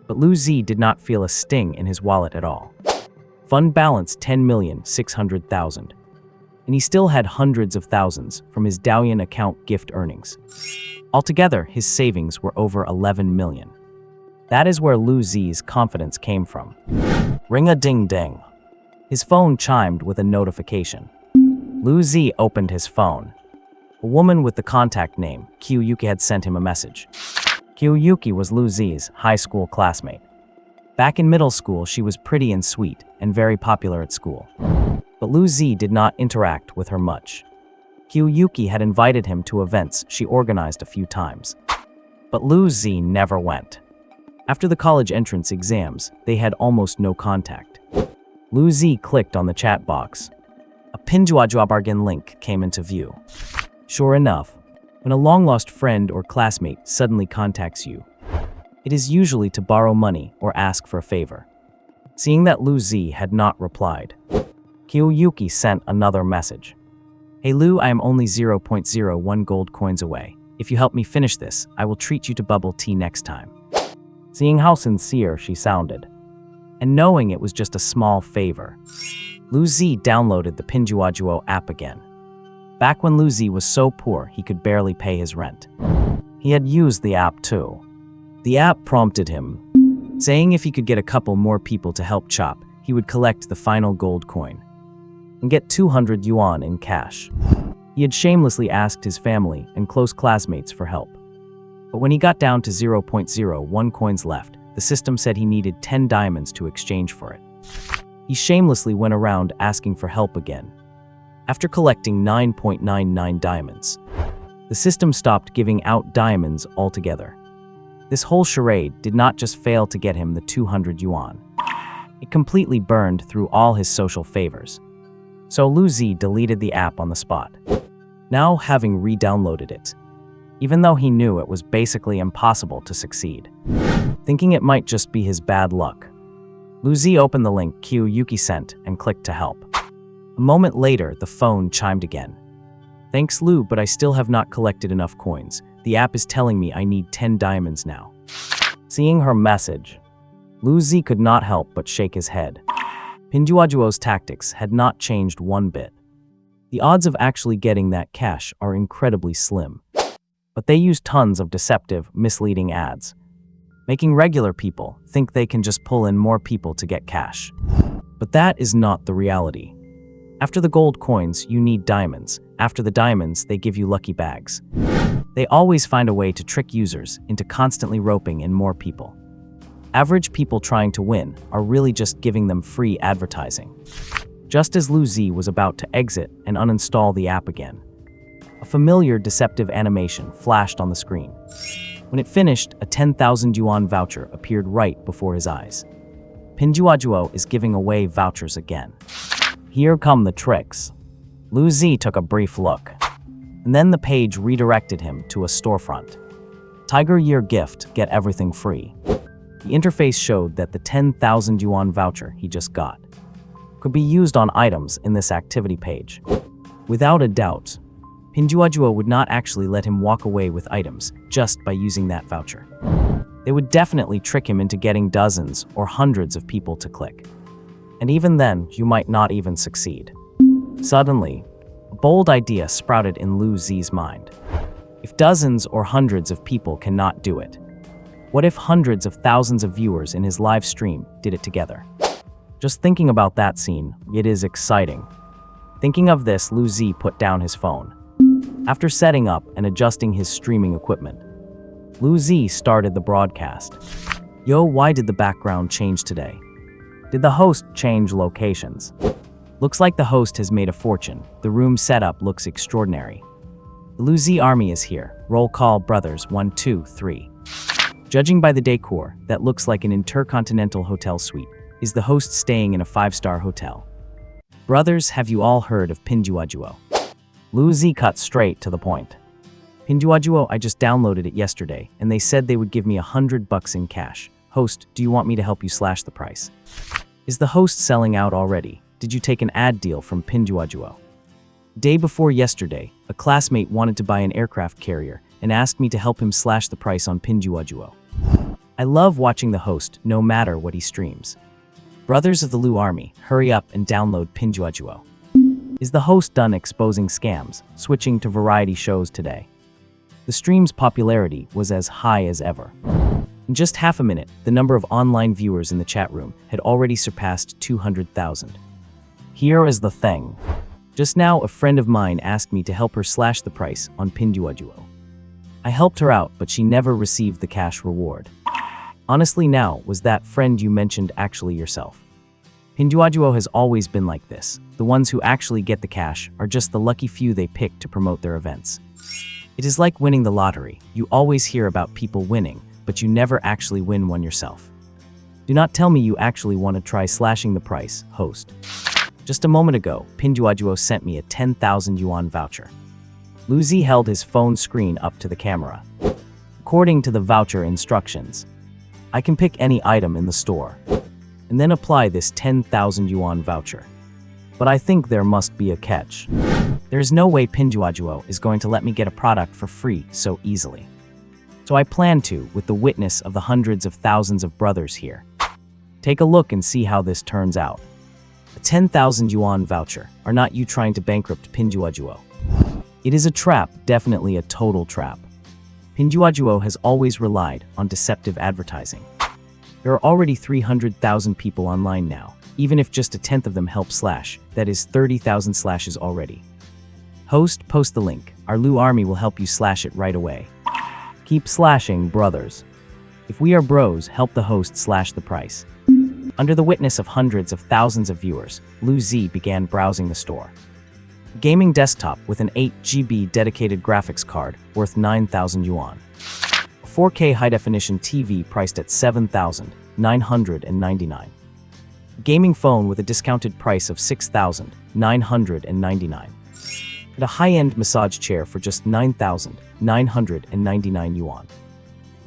But Lu Zi did not feel a sting in his wallet at all. Fund balance 10,600,000. And he still had hundreds of thousands from his Douyin account gift earnings. Altogether, his savings were over 11 million. That is where Lu Zi's confidence came from. Ring-a-ding-ding. His phone chimed with a notification. Lu Zi opened his phone. A woman with the contact name Kyuyuki had sent him a message. Kyuyuki was Lu Zi's high school classmate. Back in middle school, she was pretty and sweet and very popular at school. But Lu Zi did not interact with her much. Kyuyuki had invited him to events she organized a few times. But Lu Zi never went. After the college entrance exams, they had almost no contact. Lu Zi clicked on the chat box. A Pinjuajua bargain link came into view. Sure enough, when a long-lost friend or classmate suddenly contacts you, it is usually to borrow money or ask for a favor. Seeing that Lu Zi had not replied, Kyuyuki sent another message. Hey Lu, I am only 0.01 gold coins away. If you help me finish this, I will treat you to bubble tea next time. Seeing how sincere she sounded, and knowing it was just a small favor, Lu Zi downloaded the Pinjuajuo app again. Back when Lu Zi was so poor he could barely pay his rent. He had used the app too. The app prompted him, saying if he could get a couple more people to help chop, he would collect the final gold coin and get 200 yuan in cash. He had shamelessly asked his family and close classmates for help. But when he got down to 0.01 coins left, the system said he needed 10 diamonds to exchange for it. He shamelessly went around asking for help again. After collecting 9.99 diamonds, the system stopped giving out diamonds altogether. This whole charade did not just fail to get him the 200 yuan. It completely burned through all his social favors. So Lu Zi deleted the app on the spot. Now having re-downloaded it, even though he knew it was basically impossible to succeed. Thinking it might just be his bad luck, Lu Zi opened the link Kyuyuki sent and clicked to help. A moment later, the phone chimed again. Thanks Lu, but I still have not collected enough coins. The app is telling me I need 10 diamonds now. Seeing her message, Lu Zi could not help but shake his head. Pinjuajuo's tactics had not changed one bit. The odds of actually getting that cash are incredibly slim. But they use tons of deceptive, misleading ads, making regular people think they can just pull in more people to get cash. But that is not the reality. After the gold coins, you need diamonds. After the diamonds, they give you lucky bags. They always find a way to trick users into constantly roping in more people. Average people trying to win are really just giving them free advertising. Just as Lu Zi was about to exit and uninstall the app again, a familiar deceptive animation flashed on the screen. When it finished, a 10,000 yuan voucher appeared right before his eyes. Pinjuajuo is giving away vouchers again. Here come the tricks. Lu Zi took a brief look, and then the page redirected him to a storefront. Tiger Year gift, get everything free. The interface showed that the 10,000 yuan voucher he just got could be used on items in this activity page. Without a doubt, Pinjuajuo would not actually let him walk away with items just by using that voucher. They would definitely trick him into getting dozens or hundreds of people to click. And even then, you might not even succeed. Suddenly, a bold idea sprouted in Lu Zi's mind. If dozens or hundreds of people cannot do it, what if hundreds of thousands of viewers in his live stream did it together? Just thinking about that scene, it is exciting. Thinking of this, Lu Zi put down his phone. After setting up and adjusting his streaming equipment, Lu Zi started the broadcast. Yo, why did the background change today? Did the host change locations? Looks like the host has made a fortune. The room setup looks extraordinary. The Lu Zi army is here. Roll call, brothers, 1, 2, 3. Judging by the decor, that looks like an intercontinental hotel suite. Is the host staying in a 5-star hotel? Brothers, have you all heard of Pinduoduo? Lu Zi cut straight to the point. Pinduoduo, I just downloaded it yesterday, and they said they would give me $100 in cash. Host, do you want me to help you slash the price? Is the host selling out already? Did you take an ad deal from Pinduoduo? Day before yesterday, a classmate wanted to buy an aircraft carrier and asked me to help him slash the price on Pinduoduo. I love watching the host no matter what he streams. Brothers of the Lu Army, hurry up and download Pinduoduo. Is the host done exposing scams, switching to variety shows today? The stream's popularity was as high as ever. In just half a minute, the number of online viewers in the chat room had already surpassed 200,000. Here is the thing. Just now, a friend of mine asked me to help her slash the price on Pinduoduo. I helped her out, but she never received the cash reward. Honestly now, was that friend you mentioned actually yourself? Pinduoduo has always been like this. The ones who actually get the cash are just the lucky few they pick to promote their events. It is like winning the lottery. You always hear about people winning, but you never actually win one yourself. Do not tell me you actually want to try slashing the price, host. Just a moment ago, Pinduoduo sent me a 10,000 yuan voucher. Lu Zi held his phone screen up to the camera. According to the voucher instructions, I can pick any item in the store and then apply this 10,000 yuan voucher. But I think there must be a catch. There is no way Pinduoduo is going to let me get a product for free so easily. So I plan to, with the witness of the hundreds of thousands of brothers here. Take a look and see how this turns out. A 10,000 yuan voucher. Are not you trying to bankrupt Pinduoduo? It is a trap, definitely a total trap. Pinduoduo has always relied on deceptive advertising. There are already 300,000 people online now. Even if just a tenth of them help slash, that is 30,000 slashes already. Host, post the link. Our Lu Army will help you slash it right away. Keep slashing, brothers. If we are bros, help the host slash the price. Under the witness of hundreds of thousands of viewers, Lu Zi began browsing the store. A gaming desktop with an 8 GB dedicated graphics card worth 9,000 yuan. A 4K high-definition TV priced at 7,999. A gaming phone with a discounted price of 6,999. And a high-end massage chair for just 9,999 yuan.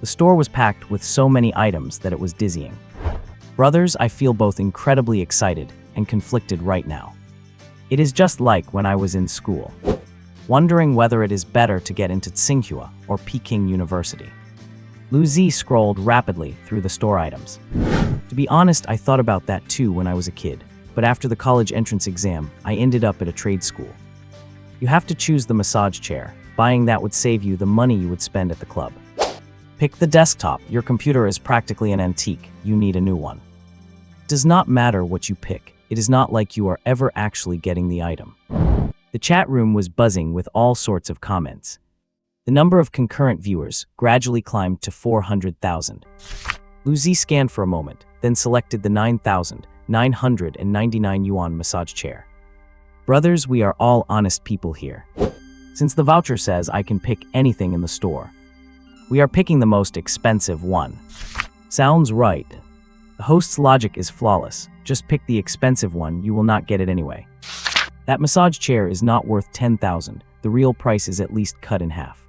The store was packed with so many items that it was dizzying. Brothers, I feel both incredibly excited and conflicted right now. It is just like when I was in school, wondering whether it is better to get into Tsinghua or Peking University. Lu Zi scrolled rapidly through the store items. To be honest, I thought about that too when I was a kid, but after the college entrance exam, I ended up at a trade school. You have to choose the massage chair. Buying that would save you the money you would spend at the club. Pick the desktop. Your computer is practically an antique. You need a new one. It does not matter what you pick. It is not like you are ever actually getting the item. The chat room was buzzing with all sorts of comments. The number of concurrent viewers gradually climbed to 400,000. Lu Zi scanned for a moment, then selected the 9,999 yuan massage chair. Brothers, we are all honest people here. Since the voucher says I can pick anything in the store, we are picking the most expensive one. Sounds right. The host's logic is flawless. Just pick the expensive one, you will not get it anyway. That massage chair is not worth 10,000. The real price is at least cut in half.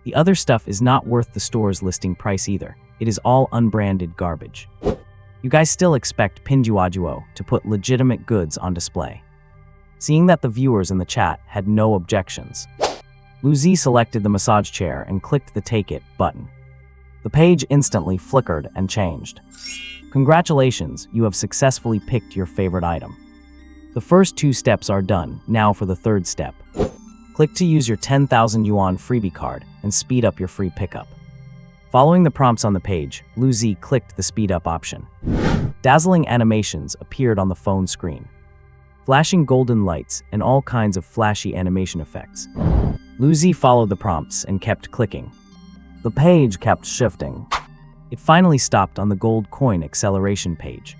The other stuff is not worth the store's listing price either. It is all unbranded garbage. You guys still expect Pinduoduo to put legitimate goods on display. Seeing that the viewers in the chat had no objections, Lu Zi selected the massage chair and clicked the Take It button. The page instantly flickered and changed. Congratulations, you have successfully picked your favorite item. The first 2 steps are done, now for the 3rd step. Click to use your 10,000 yuan freebie card and speed up your free pickup. Following the prompts on the page, Lu Zi clicked the speed up option. Dazzling animations appeared on the phone screen. Flashing golden lights and all kinds of flashy animation effects. Lu Zi followed the prompts and kept clicking. The page kept shifting. It finally stopped on the gold coin acceleration page.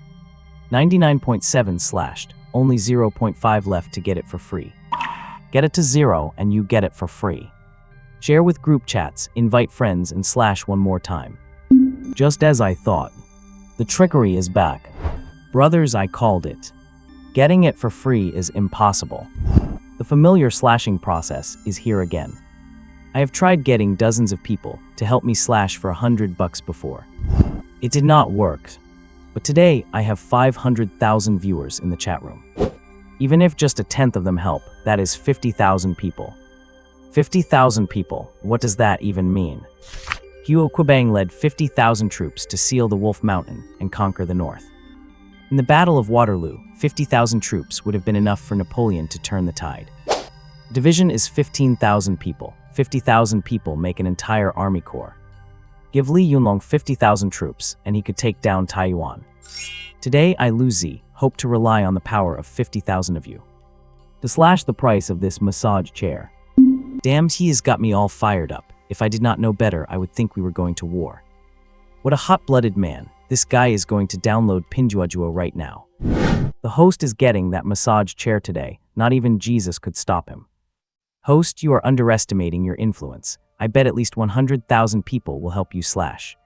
99.7 slashed, only 0.5 left to get it for free. Get it to 0 and you get it for free. Share with group chats, invite friends and slash one more time. Just as I thought. The trickery is back. Brothers, I called it. Getting it for free is impossible. The familiar slashing process is here again. I have tried getting dozens of people to help me slash for $100 before. It did not work. But today, I have 500,000 viewers in the chat room. Even if just a tenth of them help, that is 50,000 people. 50,000 people, what does that even mean? Huo Quibang led 50,000 troops to seal the Wolf Mountain and conquer the north. In the Battle of Waterloo, 50,000 troops would have been enough for Napoleon to turn the tide. The division is 15,000 people. 50,000 people make an entire army corps. Give Li Yunlong 50,000 troops, and he could take down Taiyuan. Today, I, Lu Zi, hope to rely on the power of 50,000 of you to slash the price of this massage chair. Damn, he has got me all fired up. If I did not know better, I would think we were going to war. What a hot-blooded man. This guy is going to download Pinduoduo right now. The host is getting that massage chair today. Not even Jesus could stop him. Host, you are underestimating your influence. I bet at least 100,000 people will help you slash.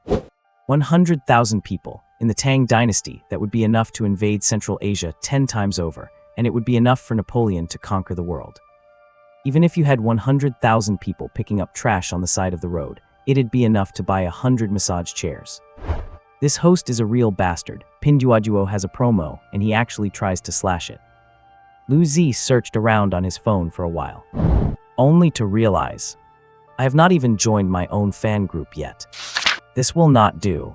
100,000 people. In the Tang dynasty, that would be enough to invade Central Asia 10 times over, and it would be enough for Napoleon to conquer the world. Even if you had 100,000 people picking up trash on the side of the road, it'd be enough to buy 100 massage chairs. This host is a real bastard. Pinduoduo has a promo, and he actually tries to slash it. Lu Zi searched around on his phone for a while, only to realize, I have not even joined my own fan group yet. This will not do.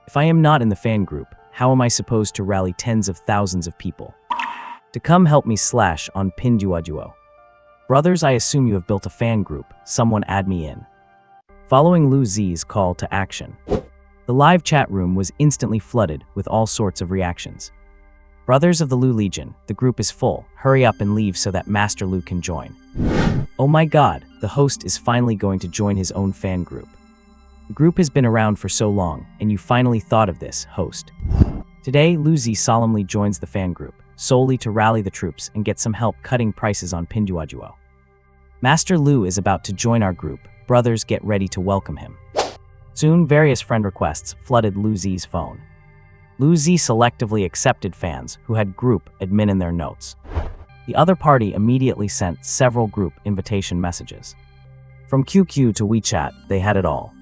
If I am not in the fan group, how am I supposed to rally tens of thousands of people to come help me slash on Pinduoduo? Brothers, I assume you have built a fan group. Someone add me in. Following Lu Zi's call to action, the live chat room was instantly flooded with all sorts of reactions. Brothers of the Lu Legion, the group is full. Hurry up and leave so that Master Lu can join. Oh my god, the host is finally going to join his own fan group. The group has been around for so long, and you finally thought of this, host. Today, Lu Zi solemnly joins the fan group, solely to rally the troops and get some help cutting prices on Pinduoduo. Master Lu is about to join our group. Brothers, get ready to welcome him. Soon, various friend requests flooded Lu Zi's phone. Lu Zi selectively accepted fans who had group admin in their notes. The other party immediately sent several group invitation messages. From QQ to WeChat, they had it all.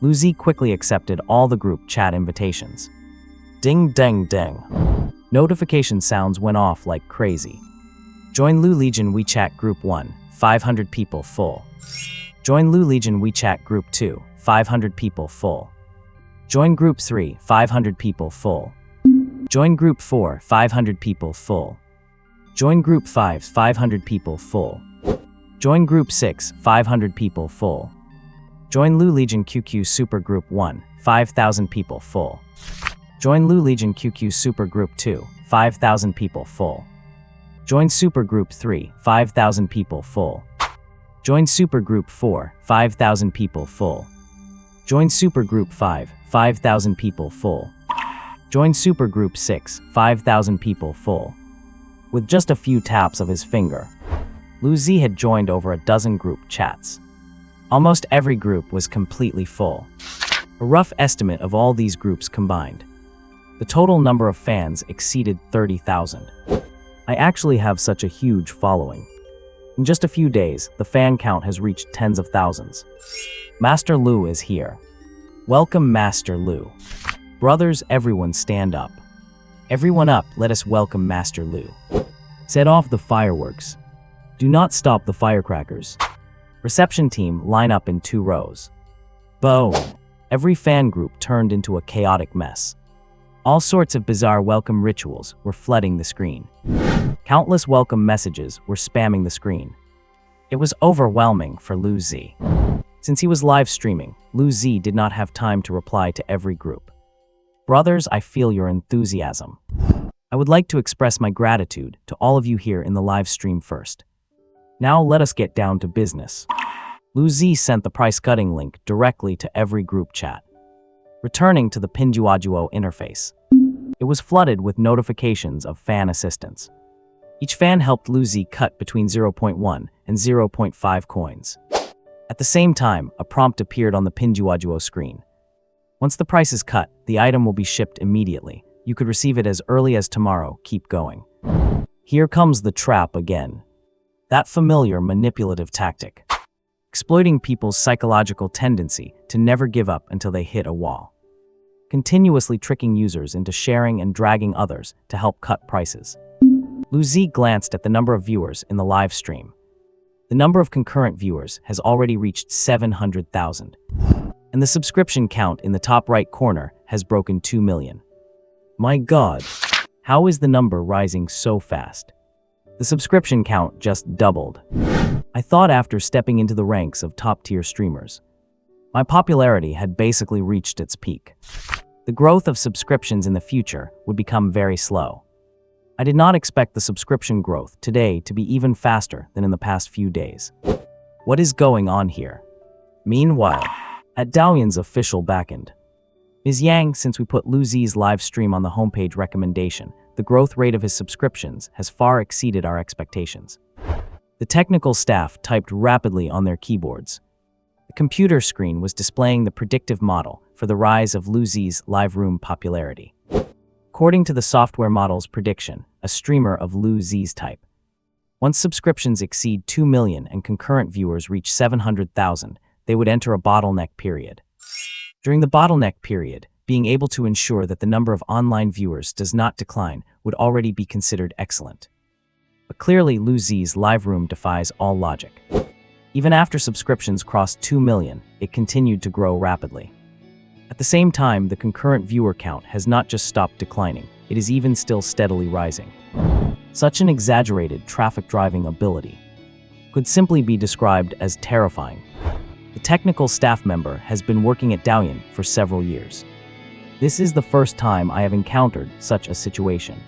Lu Zi quickly accepted all the group chat invitations. Ding ding ding. Notification sounds went off like crazy. Join Lu Legion WeChat Group 1, 500 people full. Join Lu Legion WeChat Group 2, 500 people full. Join Group 3, 500 people full. Join Group 4, 500 people full. Join Group 5, 500 people full. Join Group 6, 500 people full. Join Lu Legion QQ Super Group 1, 5,000 people full. Join Lu Legion QQ Super Group 2, 5,000 people full. Join Super Group 3, 5,000 people full. Join Super Group 4, 5,000 people full. Join Super Group 5, 5,000 people full. Join Super Group 6, 5,000 people full. With just a few taps of his finger, Lu Zi had joined over a dozen group chats. Almost every group was completely full. A rough estimate of all these groups combined. The total number of fans exceeded 30,000. I actually have such a huge following. In just a few days, the fan count has reached tens of thousands. Master Lu is here. Welcome, Master Lu. Brothers, everyone stand up. Everyone up, let us welcome Master Lu. Set off the fireworks. Do not stop the firecrackers. Reception team, line up in 2 rows. Boom. Every fan group turned into a chaotic mess. All sorts of bizarre welcome rituals were flooding the screen. Countless welcome messages were spamming the screen. It was overwhelming for Lu Z. Since he was live streaming, Lu Z did not have time to reply to every group. Brothers, I feel your enthusiasm. I would like to express my gratitude to all of you here in the live stream first. Now let us get down to business. Lu Z sent the price cutting link directly to every group chat. Returning to the Pinduoduo interface, it was flooded with notifications of fan assistance. Each fan helped Lu Z cut between 0.1 and 0.5 coins. At the same time, a prompt appeared on the Pinduoduo screen. Once the price is cut, the item will be shipped immediately. You could receive it as early as tomorrow. Keep going. Here comes the trap again. That familiar manipulative tactic. Exploiting people's psychological tendency to never give up until they hit a wall. Continuously tricking users into sharing and dragging others to help cut prices. Lu Z glanced at the number of viewers in the live stream. The number of concurrent viewers has already reached 700,000. And the subscription count in the top right corner has broken 2 million. My God, how is the number rising so fast? The subscription count just doubled. I thought after stepping into the ranks of top-tier streamers, my popularity had basically reached its peak. The growth of subscriptions in the future would become very slow. I did not expect the subscription growth today to be even faster than in the past few days. What is going on here? Meanwhile, at Daoyin's official backend, Ms. Yang, since we put Lu Z's live stream on the homepage recommendation, the growth rate of his subscriptions has far exceeded our expectations. The technical staff typed rapidly on their keyboards. The computer screen was displaying the predictive model for the rise of Lu Z's live room popularity. According to the software model's prediction, a streamer of Lu Z's type, once subscriptions exceed 2 million and concurrent viewers reach 700,000, they would enter a bottleneck period. During the bottleneck period, being able to ensure that the number of online viewers does not decline would already be considered excellent. But clearly Lu Z's live room defies all logic. Even after subscriptions crossed 2 million, it continued to grow rapidly. At the same time, the concurrent viewer count has not just stopped declining, it is even still steadily rising. Such an exaggerated traffic driving ability could simply be described as terrifying. The technical staff member has been working at Daoyin for several years. This is the first time I have encountered such a situation.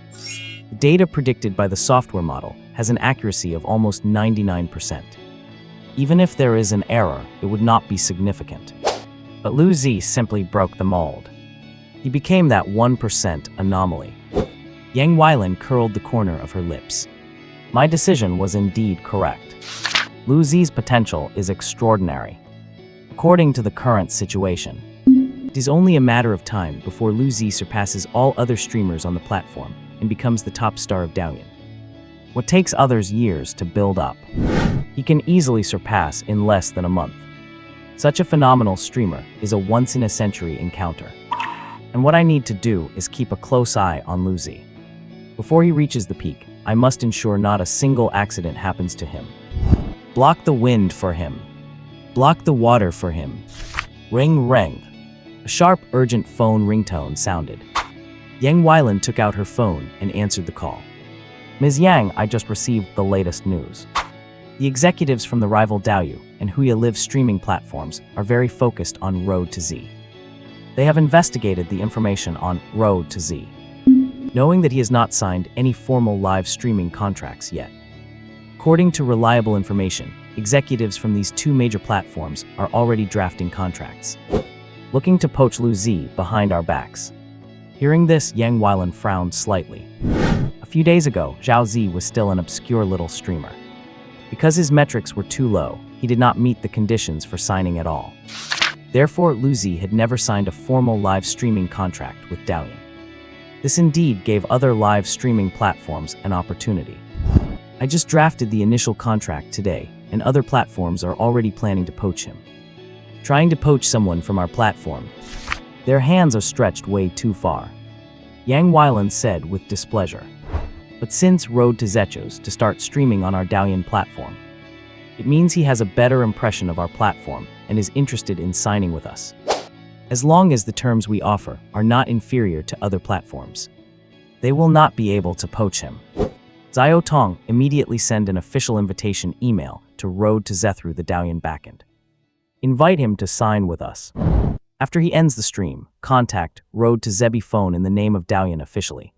The data predicted by the software model has an accuracy of almost 99%. Even if there is an error, it would not be significant. But Lu Z simply broke the mold. He became that 1% anomaly. Yang Weilin curled the corner of her lips. My decision was indeed correct. Lu Z's potential is extraordinary. According to the current situation, it is only a matter of time before Lu Z surpasses all other streamers on the platform and becomes the top star of Daoyin. What takes others years to build up, he can easily surpass in less than a month. Such a phenomenal streamer is a once-in-a-century encounter. And what I need to do is keep a close eye on Lu Z. Before he reaches the peak, I must ensure not a single accident happens to him. Block the wind for him. Block the water for him. Ring ring. A sharp, urgent phone ringtone sounded. Yang Weilin took out her phone and answered the call. Ms. Yang, I just received the latest news. The executives from the rival Daoyu and Huya Live streaming platforms are very focused on Road to Z. They have investigated the information on Road to Z, knowing that he has not signed any formal live streaming contracts yet. According to reliable information, executives from these two major platforms are already drafting contracts, looking to poach Lu Z behind our backs. Hearing this, Yang Weilin frowned slightly. A few days ago, Zhao Zi was still an obscure little streamer. Because his metrics were too low, he did not meet the conditions for signing at all. Therefore, Lu Z had never signed a formal live streaming contract with Daoyin. This indeed gave other live streaming platforms an opportunity. I just drafted the initial contract today, and other platforms are already planning to poach him. Trying to poach someone from our platform, their hands are stretched way too far, Yang Weilin said with displeasure. But since Road to Z chose to start streaming on our Daoyin platform, it means he has a better impression of our platform and is interested in signing with us. as long as the terms we offer are not inferior to other platforms. They will not be able to poach him. Xiao Tong immediately send an official invitation email to Road to Zethru the Douyin backend. Invite him to sign with us. After he ends the stream, contact Road to Zebi phone in the name of Douyin officially.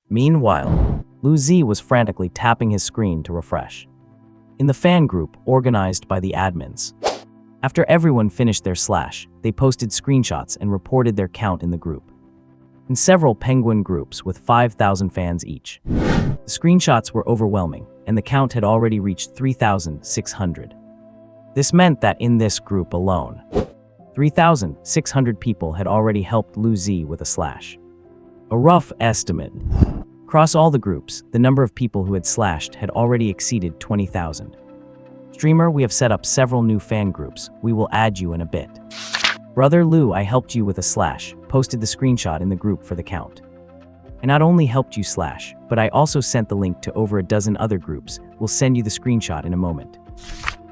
Meanwhile, Lu Zi was frantically tapping his screen to refresh. In the fan group organized by the admins. After everyone finished their slash, they posted screenshots and reported their count in the group. In several penguin groups with 5,000 fans each. The screenshots were overwhelming, and the count had already reached 3,600. This meant that in this group alone, 3,600 people had already helped Lu Zi with a slash. A rough estimate. Across all the groups, the number of people who had slashed had already exceeded 20,000. Streamer, we have set up several new fan groups. We will add you in a bit. Brother Lu, I helped you with a slash, posted the screenshot in the group for the count. I not only helped you slash, but I also sent the link to over a dozen other groups. We'll send you the screenshot in a moment.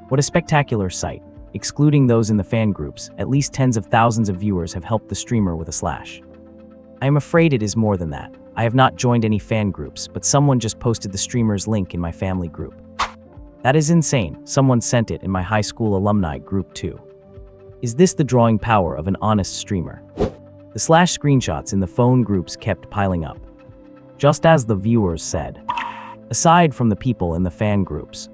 What a spectacular sight. Excluding those in the fan groups, at least tens of thousands of viewers have helped the streamer with a slash. I am afraid it is more than that. I have not joined any fan groups, but someone just posted the streamer's link in my family group. That is insane. Someone sent it in my high school alumni group too. Is this the drawing power of an honest streamer? The slash screenshots in the phone groups kept piling up. Just as the viewers said. Aside from the people in the fan groups,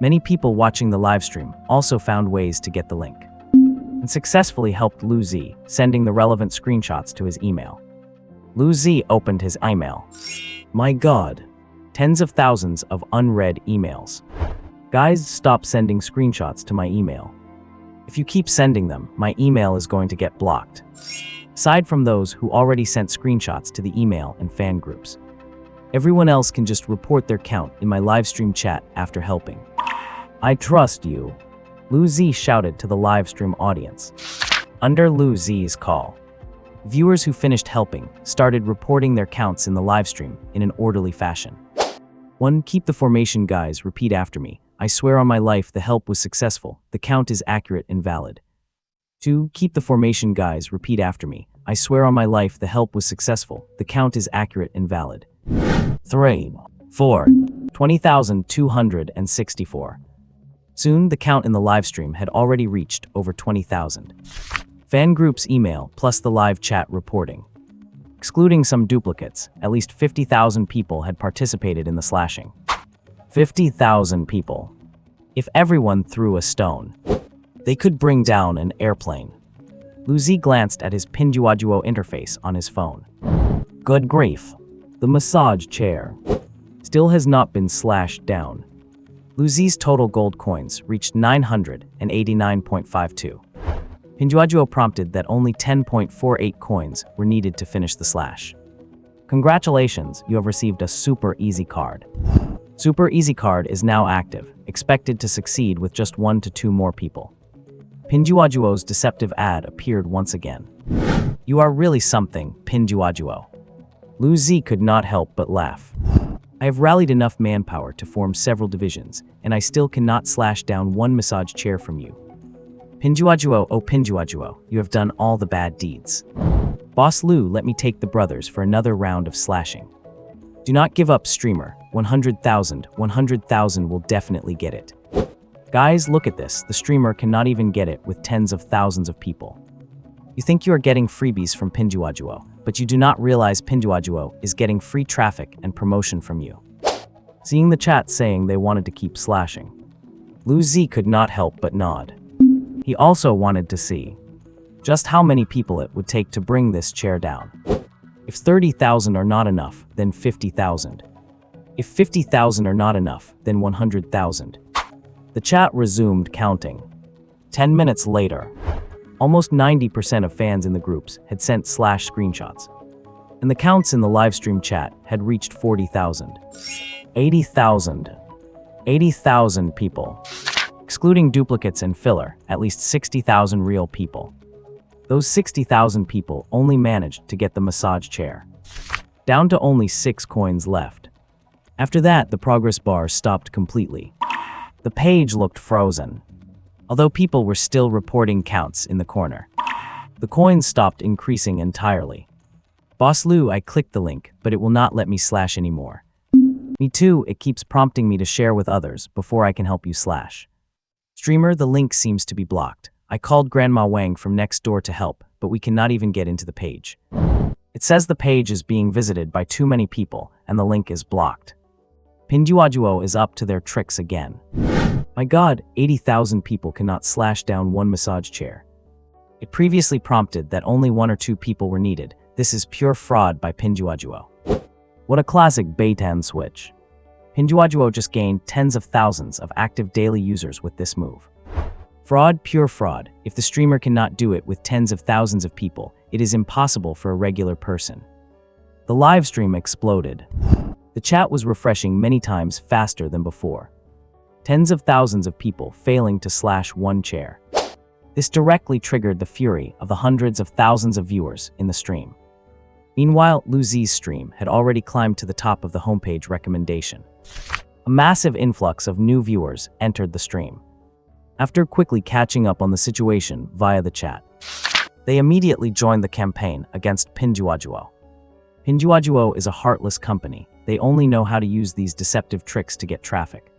many people watching the livestream also found ways to get the link and successfully helped Lu Zi, sending the relevant screenshots to his email. Lu Zi opened his email. My God, tens of thousands of unread emails. Guys, stop sending screenshots to my email. If you keep sending them, my email is going to get blocked. Aside from those who already sent screenshots to the email and fan groups, everyone else can just report their count in my livestream chat after helping. I trust you, Lu Zi shouted to the livestream audience. Under Lu Zi's call, viewers who finished helping started reporting their counts in the livestream in an orderly fashion. 1. Keep the formation, guys. Repeat after me. I swear on my life the help was successful. The count is accurate and valid. 2. Keep the formation, guys. Repeat after me. I swear on my life the help was successful. The count is accurate and valid. 3. 4. 20,264. Soon, the count in the livestream had already reached over 20,000. Fan groups email plus the live chat reporting. Excluding some duplicates, at least 50,000 people had participated in the slashing. 50,000 people. If everyone threw a stone, they could bring down an airplane. Lu Zi glanced at his Pinduoduo interface on his phone. Good grief. The massage chair still has not been slashed down. Lu Zi's total gold coins reached 989.52. Pinduoduo prompted that only 10.48 coins were needed to finish the slash. Congratulations, you have received a Super Easy card. Super Easy card is now active, expected to succeed with just 1 to 2 more people. Pinduoduo's deceptive ad appeared once again. You are really something, Pinduoduo. Lu Zi could not help but laugh. I have rallied enough manpower to form several divisions, and I still cannot slash down one massage chair from you. Pinduoduo, oh Pinduoduo, you have done all the bad deeds. Boss Lu, let me take the brothers for another round of slashing. Do not give up, streamer. 100,000 will definitely get it. Guys, look at this. The streamer cannot even get it with tens of thousands of people. You think you are getting freebies from Pinduoduo, but you do not realize Pinduoduo is getting free traffic and promotion from you. Seeing the chat saying they wanted to keep slashing, Lu Zi could not help but nod. He also wanted to see just how many people it would take to bring this chair down. If 30,000 are not enough, then 50,000. If 50,000 are not enough, then 100,000. The chat resumed counting. 10 minutes later, almost 90% of fans in the groups had sent slash screenshots, and the counts in the livestream chat had reached 40,000. 80,000. 80,000 people. Excluding duplicates and filler, at least 60,000 real people. Those 60,000 people only managed to get the massage chair. Down to only 6 coins left. After that, the progress bar stopped completely. The page looked frozen, although people were still reporting counts in the corner. The coins stopped increasing entirely. Boss Lou, I clicked the link, but it will not let me slash anymore. Me too, it keeps prompting me to share with others before I can help you slash. Streamer, the link seems to be blocked. I called Grandma Wang from next door to help, but we cannot even get into the page. It says the page is being visited by too many people and the link is blocked. Pinduoduo is up to their tricks again. My god, 80,000 people cannot slash down one massage chair. It previously prompted that only 1 or 2 people were needed. This is pure fraud by Pinduoduo. What a classic bait-and switch. Pinduoduo just gained tens of thousands of active daily users with this move. Fraud, pure fraud. If the streamer cannot do it with tens of thousands of people, it is impossible for a regular person. The live stream exploded. The chat was refreshing many times faster than before. Tens of thousands of people failing to slash one chair. This directly triggered the fury of the hundreds of thousands of viewers in the stream. Meanwhile, Lu Zi's stream had already climbed to the top of the homepage recommendation. A massive influx of new viewers entered the stream. After quickly catching up on the situation via the chat, they immediately joined the campaign against Pinduoduo. Pinduoduo is a heartless company. They only know how to use these deceptive tricks to get traffic.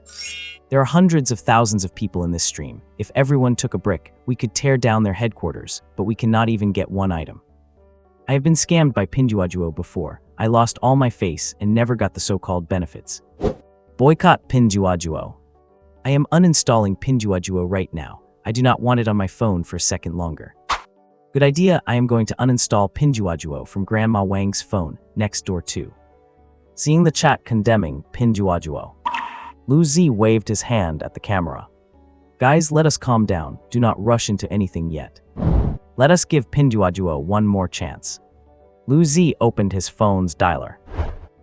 There are hundreds of thousands of people in this stream. If everyone took a brick, we could tear down their headquarters, but we cannot even get one item. I have been scammed by Pinduoduo before. I lost all my face and never got the so-called benefits. Boycott Pinduoduo. I am uninstalling Pinduoduo right now. I do not want it on my phone for a second longer. Good idea, I am going to uninstall Pinduoduo from Grandma Wang's phone next door too. Seeing the chat condemning Pinduoduo, Lu Zi waved his hand at the camera. Guys, let us calm down. Do not rush into anything yet. Let us give Pinduoduo one more chance. Lu Zi opened his phone's dialer.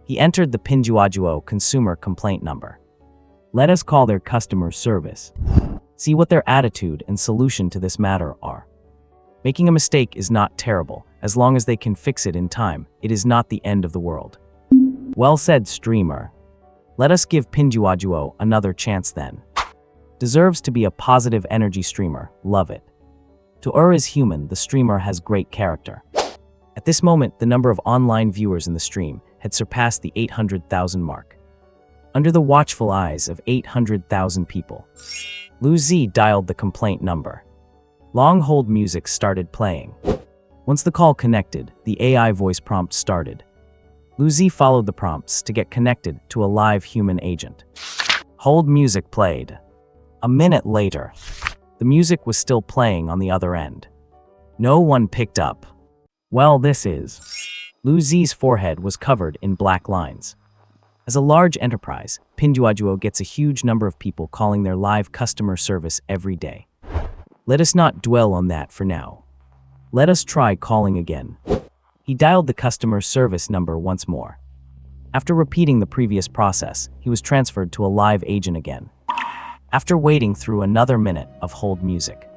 He entered the Pinduoduo consumer complaint number. Let us call their customer service. See what their attitude and solution to this matter are. Making a mistake is not terrible. As long as they can fix it in time, it is not the end of the world. Well said, streamer. Let us give Pinduoduo another chance then. Deserves to be a positive energy streamer. Love it. To is human, the streamer has great character. At this moment, the number of online viewers in the stream had surpassed the 800,000 mark. Under the watchful eyes of 800,000 people, Lu Zi dialed the complaint number. Long hold music started playing. Once the call connected, the AI voice prompt started. Lu Zi followed the prompts to get connected to a live human agent. Hold music played. A minute later, the music was still playing on the other end. No one picked up. Well, this is. Lu Zi's forehead was covered in black lines. As a large enterprise, Pinduoduo gets a huge number of people calling their live customer service every day. Let us not dwell on that for now. Let us try calling again. He dialed the customer service number once more. After repeating the previous process, he was transferred to a live agent again. After waiting through another minute of hold music,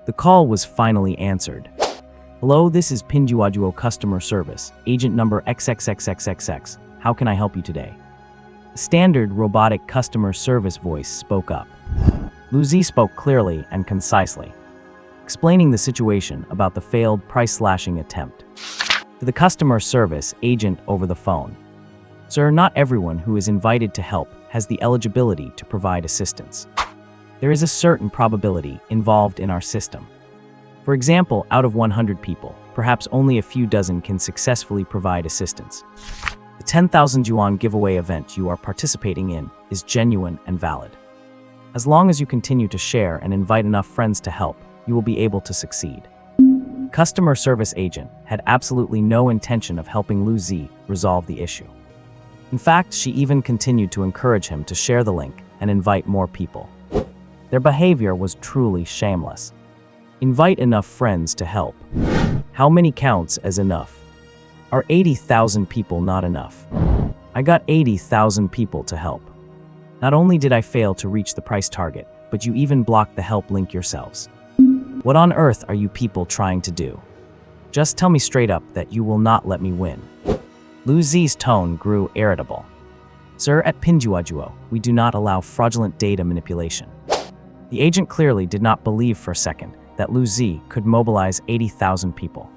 the call was finally answered. Hello, this is Pinduoduo customer service, agent number XXXXXX. How can I help you today? A standard robotic customer service voice spoke up. Lu Zi spoke clearly and concisely, explaining the situation about the failed price-slashing attempt. To the customer service agent over the phone. Sir, not everyone who is invited to help has the eligibility to provide assistance. There is a certain probability involved in our system. For example, out of 100 people, perhaps only a few dozen can successfully provide assistance. The 10,000 yuan giveaway event you are participating in is genuine and valid. As long as you continue to share and invite enough friends to help, you will be able to succeed. Customer service agent had absolutely no intention of helping Lu Zi resolve the issue. In fact, she even continued to encourage him to share the link and invite more people. Their behavior was truly shameless. Invite enough friends to help. How many counts as enough? Are 80,000 people not enough? I got 80,000 people to help. Not only did I fail to reach the price target, but you even blocked the help link yourselves. What on earth are you people trying to do? Just tell me straight up that you will not let me win. Lu Zi's tone grew irritable. Sir, at Pinduoduo, we do not allow fraudulent data manipulation. The agent clearly did not believe for a second that Lu Zi could mobilize 80,000 people.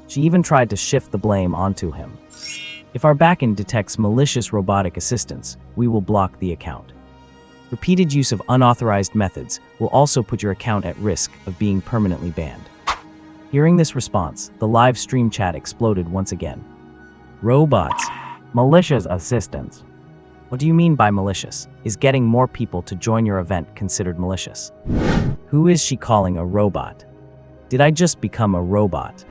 She even tried to shift the blame onto him. If our backend detects malicious robotic assistants, we will block the account. Repeated use of unauthorized methods will also put your account at risk of being permanently banned. Hearing this response, the live stream chat exploded once again. Robots. Malicious assistants. What do you mean by malicious? Is getting more people to join your event considered malicious? Who is she calling a robot? Did I just become a robot?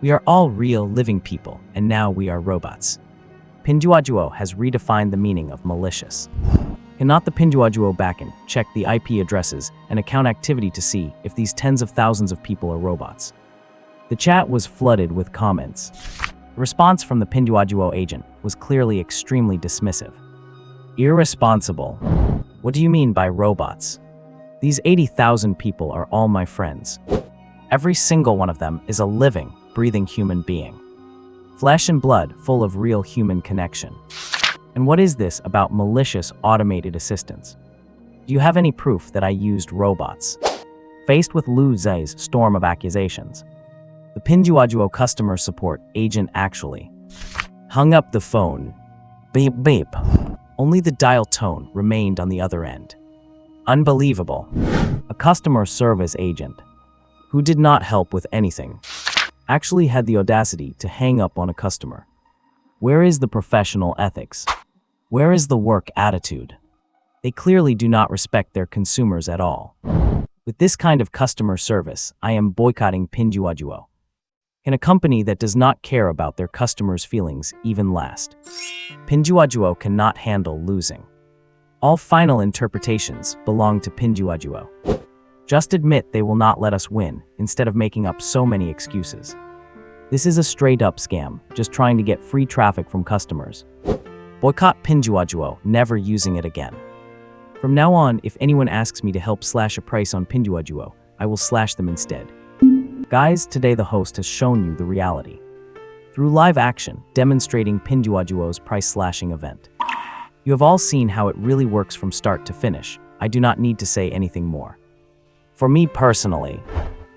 We are all real living people, and now we are robots. Pinduoduo has redefined the meaning of malicious. Cannot the Pinduoduo backend check the IP addresses and account activity to see if these tens of thousands of people are robots? The chat was flooded with comments. The response from the Pinduoduo agent was clearly extremely dismissive. Irresponsible. What do you mean by robots? These 80,000 people are all my friends. Every single one of them is a living, breathing human being. Flesh and blood full of real human connection. And what is this about malicious automated assistants? Do you have any proof that I used robots? Faced with Lu Zi's storm of accusations, the Pinduoduo customer support agent actually hung up the phone. Beep beep. Only the dial tone remained on the other end. Unbelievable. A customer service agent, who did not help with anything, actually had the audacity to hang up on a customer. Where is the professional ethics? Where is the work attitude? They clearly do not respect their consumers at all. With this kind of customer service, I am boycotting Pinduoduo. Can a company that does not care about their customers' feelings even last? Pinduoduo cannot handle losing. All final interpretations belong to Pinduoduo. Just admit they will not let us win, instead of making up so many excuses. This is a straight-up scam, just trying to get free traffic from customers. Boycott Pinduoduo, never using it again. From now on, if anyone asks me to help slash a price on Pinduoduo, I will slash them instead. Guys, today the host has shown you the reality. Through live action, demonstrating Pinduoduo's price slashing event. You have all seen how it really works from start to finish. I do not need to say anything more. For me personally,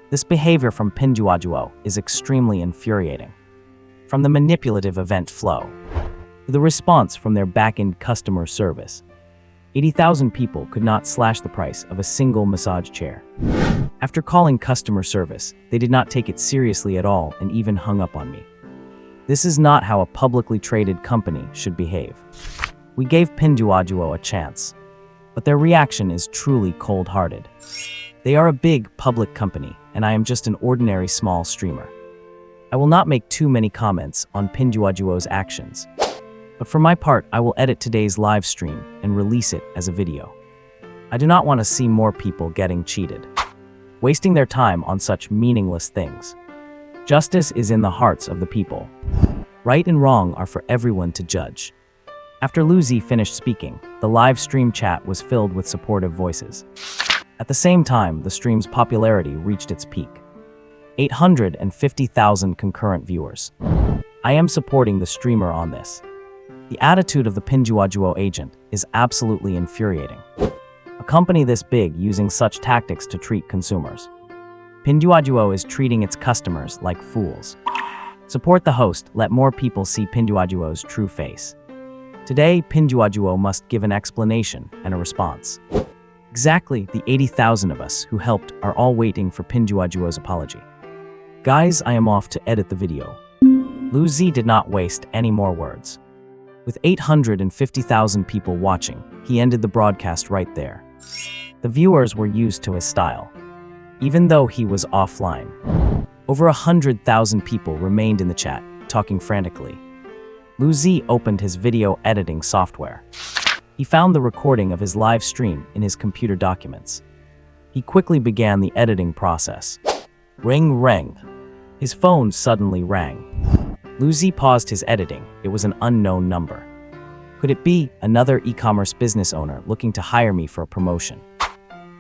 this behavior from Pinduoduo is extremely infuriating. From the manipulative event flow, to the response from their back-end customer service, 80,000 people could not slash the price of a single massage chair. After calling customer service, they did not take it seriously at all and even hung up on me. This is not how a publicly traded company should behave. We gave Pinduoduo a chance, but their reaction is truly cold-hearted. They are a big public company, and I am just an ordinary small streamer. I will not make too many comments on Pinduoduo's actions, but for my part, I will edit today's live stream and release it as a video. I do not want to see more people getting cheated, wasting their time on such meaningless things. Justice is in the hearts of the people. Right and wrong are for everyone to judge. After Lu Zi finished speaking, the live stream chat was filled with supportive voices. At the same time, the stream's popularity reached its peak. 850,000 concurrent viewers. I am supporting the streamer on this. The attitude of the Pinduoduo agent is absolutely infuriating. A company this big using such tactics to treat consumers. Pinduoduo is treating its customers like fools. Support the host, let more people see Pinduoduo's true face. Today, Pinduoduo must give an explanation and a response. Exactly the 80,000 of us who helped are all waiting for Pinduoduo's apology. Guys, I am off to edit the video. Lu Zi did not waste any more words. With 850,000 people watching, he ended the broadcast right there. The viewers were used to his style. Even though he was offline, over 100,000 people remained in the chat, talking frantically. Lu Zi opened his video editing software. He found the recording of his live stream in his computer documents. He quickly began the editing process. Ring ring. His phone suddenly rang. Lu Zi paused his editing. It was an unknown number. Could it be another e-commerce business owner looking to hire me for a promotion?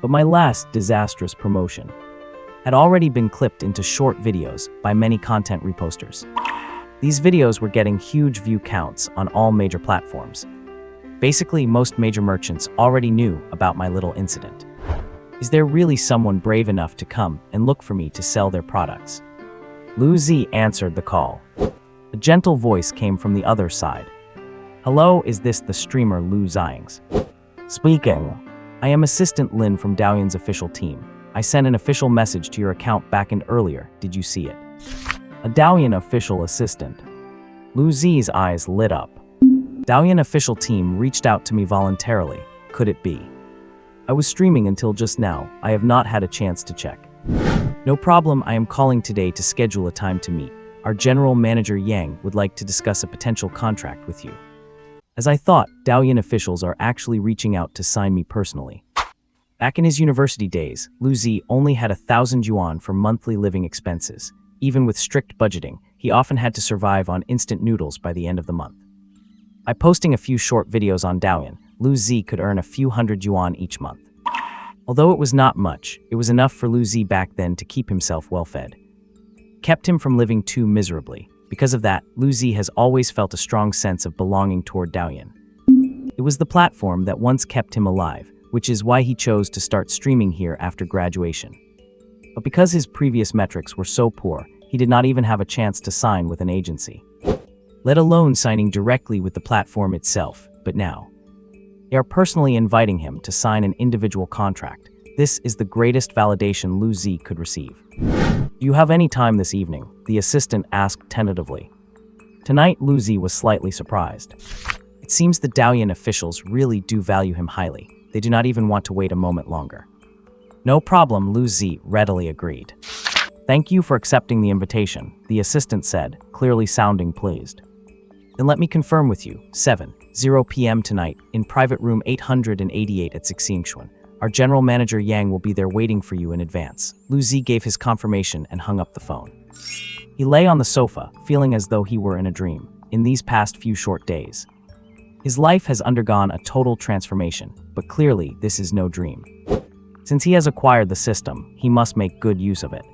But my last disastrous promotion had already been clipped into short videos by many content reposters. These videos were getting huge view counts on all major platforms. Basically, most major merchants already knew about my little incident. Is there really someone brave enough to come and look for me to sell their products? Lu Zi answered the call. A gentle voice came from the other side. Hello, is this the streamer Lu Ziyings? Speaking. I am Assistant Lin from Daoyuan's official team. I sent an official message to your account back in earlier. Did you see it? A Daoyuan official assistant. Lu Zi's eyes lit up. Daoyuan official team reached out to me voluntarily. Could it be? I was streaming until just now. I have not had a chance to check. No problem, I am calling today to schedule a time to meet. Our general manager Yang would like to discuss a potential contract with you. As I thought, Daoyuan officials are actually reaching out to sign me personally. Back in his university days, Lu Zi only had 1,000 yuan for monthly living expenses. Even with strict budgeting, he often had to survive on instant noodles by the end of the month. By posting a few short videos on Daoyuan, Lu Zi could earn a few hundred yuan each month. Although it was not much, it was enough for Lu Zi back then to keep himself well-fed. Kept him from living too miserably. Because of that, Lu Zi has always felt a strong sense of belonging toward Daoyuan. It was the platform that once kept him alive, which is why he chose to start streaming here after graduation. But because his previous metrics were so poor, he did not even have a chance to sign with an agency, let alone signing directly with the platform itself. But now, they are personally inviting him to sign an individual contract. This is the greatest validation Lu Zi could receive. Do you have any time this evening? The assistant asked tentatively. Tonight, Lu Zi was slightly surprised. It seems the Daoyuan officials really do value him highly. They do not even want to wait a moment longer. No problem, Lu Zi readily agreed. Thank you for accepting the invitation, the assistant said, clearly sounding pleased. Then let me confirm with you, 7:00 p.m. tonight, in private room 888 at Xixingshuan. Our general manager Yang will be there waiting for you in advance. Lu Zi gave his confirmation and hung up the phone. He lay on the sofa, feeling as though he were in a dream, in these past few short days. His life has undergone a total transformation, but clearly this is no dream. Since he has acquired the system, he must make good use of it.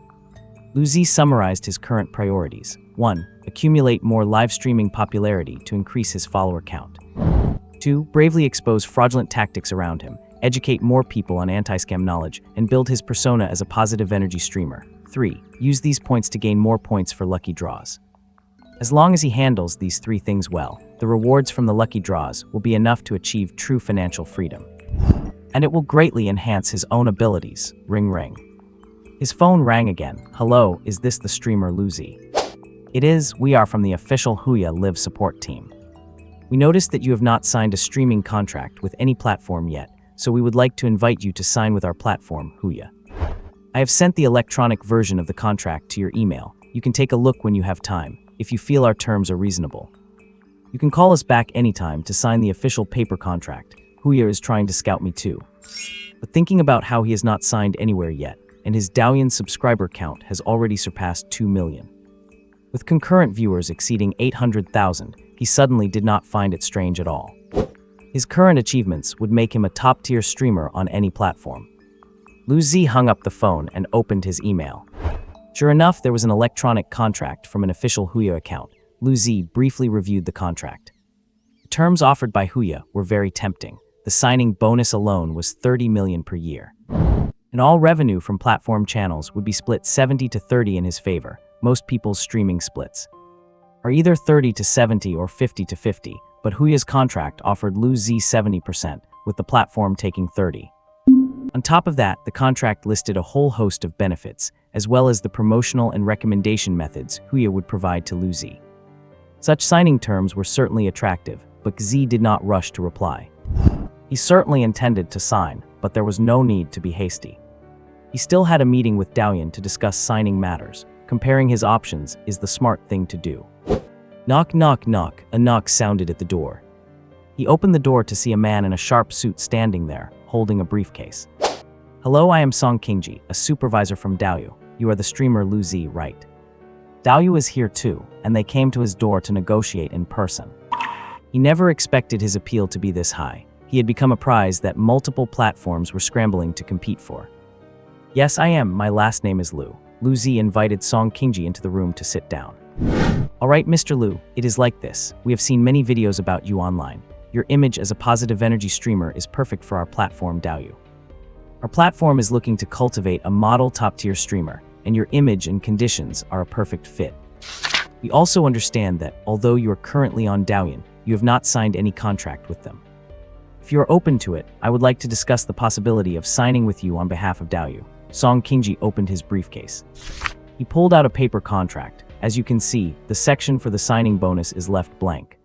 Lu Zi summarized his current priorities. 1. Accumulate more live streaming popularity to increase his follower count. 2. Bravely expose fraudulent tactics around him, educate more people on anti-scam knowledge, and build his persona as a positive energy streamer. 3. Use these points to gain more points for lucky draws. As long as he handles these 3 things well, the rewards from the lucky draws will be enough to achieve true financial freedom. And it will greatly enhance his own abilities. Ring ring. His phone rang again. Hello, is this the streamer Lu Zi? It is. We are from the official Huya Live support team. We noticed that you have not signed a streaming contract with any platform yet, so we would like to invite you to sign with our platform, Huya. I have sent the electronic version of the contract to your email. You can take a look when you have time, if you feel our terms are reasonable. You can call us back anytime to sign the official paper contract. Huya is trying to scout me too. But thinking about how he has not signed anywhere yet, and his Daoyuan subscriber count has already surpassed 2 million. With concurrent viewers exceeding 800,000, he suddenly did not find it strange at all. His current achievements would make him a top-tier streamer on any platform. Lu Zi hung up the phone and opened his email. Sure enough, there was an electronic contract from an official Huya account. Lu Zi briefly reviewed the contract. The terms offered by Huya were very tempting. The signing bonus alone was 30 million per year. And all revenue from platform channels would be split 70 to 30 in his favor. Most people's streaming splits are either 30 to 70 or 50 to 50, but Huya's contract offered Lu Zi 70%, with the platform taking 30. On top of that, the contract listed a whole host of benefits, as well as the promotional and recommendation methods Huya would provide to Lu Zi. Such signing terms were certainly attractive, but Zi did not rush to reply. He certainly intended to sign, but there was no need to be hasty. He still had a meeting with Daoyuan to discuss signing matters. Comparing his options is the smart thing to do. Knock, knock, knock. A knock sounded at the door. He opened the door to see a man in a sharp suit standing there, holding a briefcase. Hello, I am Song Qingji, a supervisor from Daoyu. You are the streamer Lu Zi, right? Daoyu is here too, and they came to his door to negotiate in person. He never expected his appeal to be this high. He had become a prize that multiple platforms were scrambling to compete for. Yes, I am. My last name is Lu. Lu Zi invited Song Qingji into the room to sit down. All right, Mr. Lu, it is like this. We have seen many videos about you online. Your image as a positive energy streamer is perfect for our platform Daoyu. Our platform is looking to cultivate a model top-tier streamer, and your image and conditions are a perfect fit. We also understand that, although you are currently on Douyin, you have not signed any contract with them. If you are open to it, I would like to discuss the possibility of signing with you on behalf of Douyin. Song Qingji opened his briefcase. He pulled out a paper contract. As you can see, the section for the signing bonus is left blank.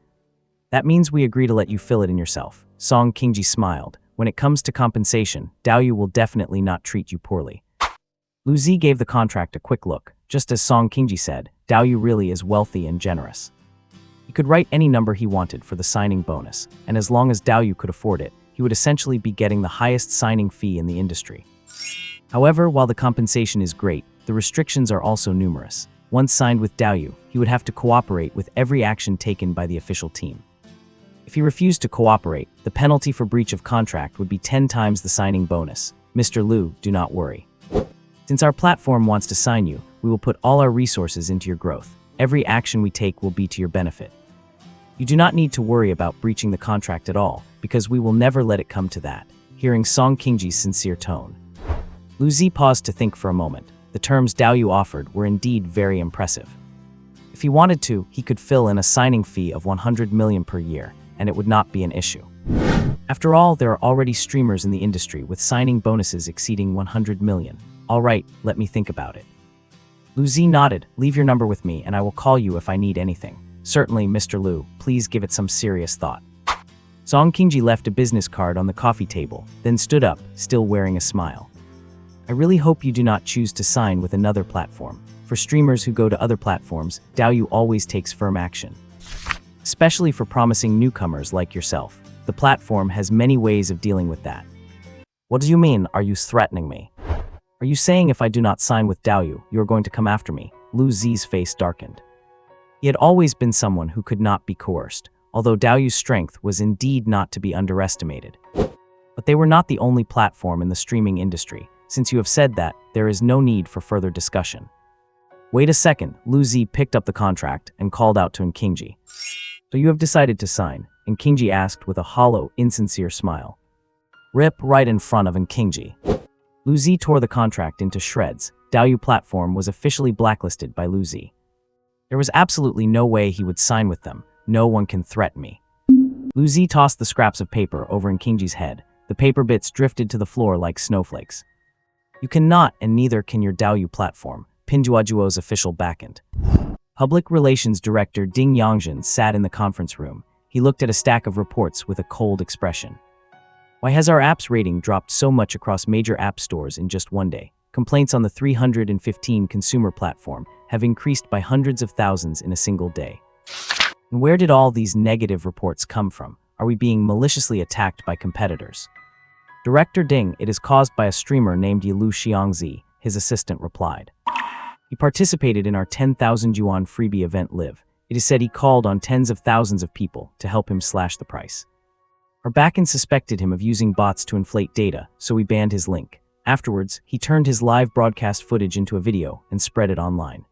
That means we agree to let you fill it in yourself. Song Qingji smiled. When it comes to compensation, Douyin will definitely not treat you poorly. Lu Zi gave the contract a quick look. Just as Song Qingji said, Douyin really is wealthy and generous. He could write any number he wanted for the signing bonus, and as long as Douyin could afford it, he would essentially be getting the highest signing fee in the industry. However, while the compensation is great, the restrictions are also numerous. Once signed with Douyin, he would have to cooperate with every action taken by the official team. If he refused to cooperate, the penalty for breach of contract would be 10 times the signing bonus. Mr. Lu, do not worry. Since our platform wants to sign you, we will put all our resources into your growth. Every action we take will be to your benefit. You do not need to worry about breaching the contract at all, because we will never let it come to that. Hearing Song Qingji's sincere tone, Lu Zi paused to think for a moment. The terms Douyin offered were indeed very impressive. If he wanted to, he could fill in a signing fee of 100 million per year, and it would not be an issue. After all, there are already streamers in the industry with signing bonuses exceeding 100 million. All right, let me think about it. Lu Zi nodded. Leave your number with me and I will call you if I need anything. Certainly, Mr. Lu, please give it some serious thought. Song Qingji left a business card on the coffee table, then stood up, still wearing a smile. I really hope you do not choose to sign with another platform. For streamers who go to other platforms, Douyin always takes firm action. Especially for promising newcomers like yourself. The platform has many ways of dealing with that. What do you mean, are you threatening me? Are you saying if I do not sign with Douyin, you are going to come after me? Lu Zi's face darkened. He had always been someone who could not be coerced, although Douyin's strength was indeed not to be underestimated. But they were not the only platform in the streaming industry. Since you have said that, there is no need for further discussion. Wait a second, Lu Zi picked up the contract and called out to Qingji. So you have decided to sign? Qingji asked with a hollow, insincere smile. Rip right in front of Qingji. Lu Zi tore the contract into shreds. Douyin platform was officially blacklisted by Lu Zi. There was absolutely no way he would sign with them. No one can threaten me. Lu Zi tossed the scraps of paper over Qingji's head. The paper bits drifted to the floor like snowflakes. You cannot, and neither can your Douyin platform, Pinduoduo's official backend. Public Relations Director Ding Yongzhen sat in the conference room. He looked at a stack of reports with a cold expression. Why has our app's rating dropped so much across major app stores in just one day? Complaints on the 315 consumer platform have increased by hundreds of thousands in a single day. And where did all these negative reports come from? Are we being maliciously attacked by competitors? Director Ding, it is caused by a streamer named Yilu Xiangzi, his assistant replied. He participated in our 10,000 yuan freebie event Live. It is said he called on tens of thousands of people to help him slash the price. Our backend suspected him of using bots to inflate data, so we banned his link. Afterwards, he turned his live broadcast footage into a video and spread it online.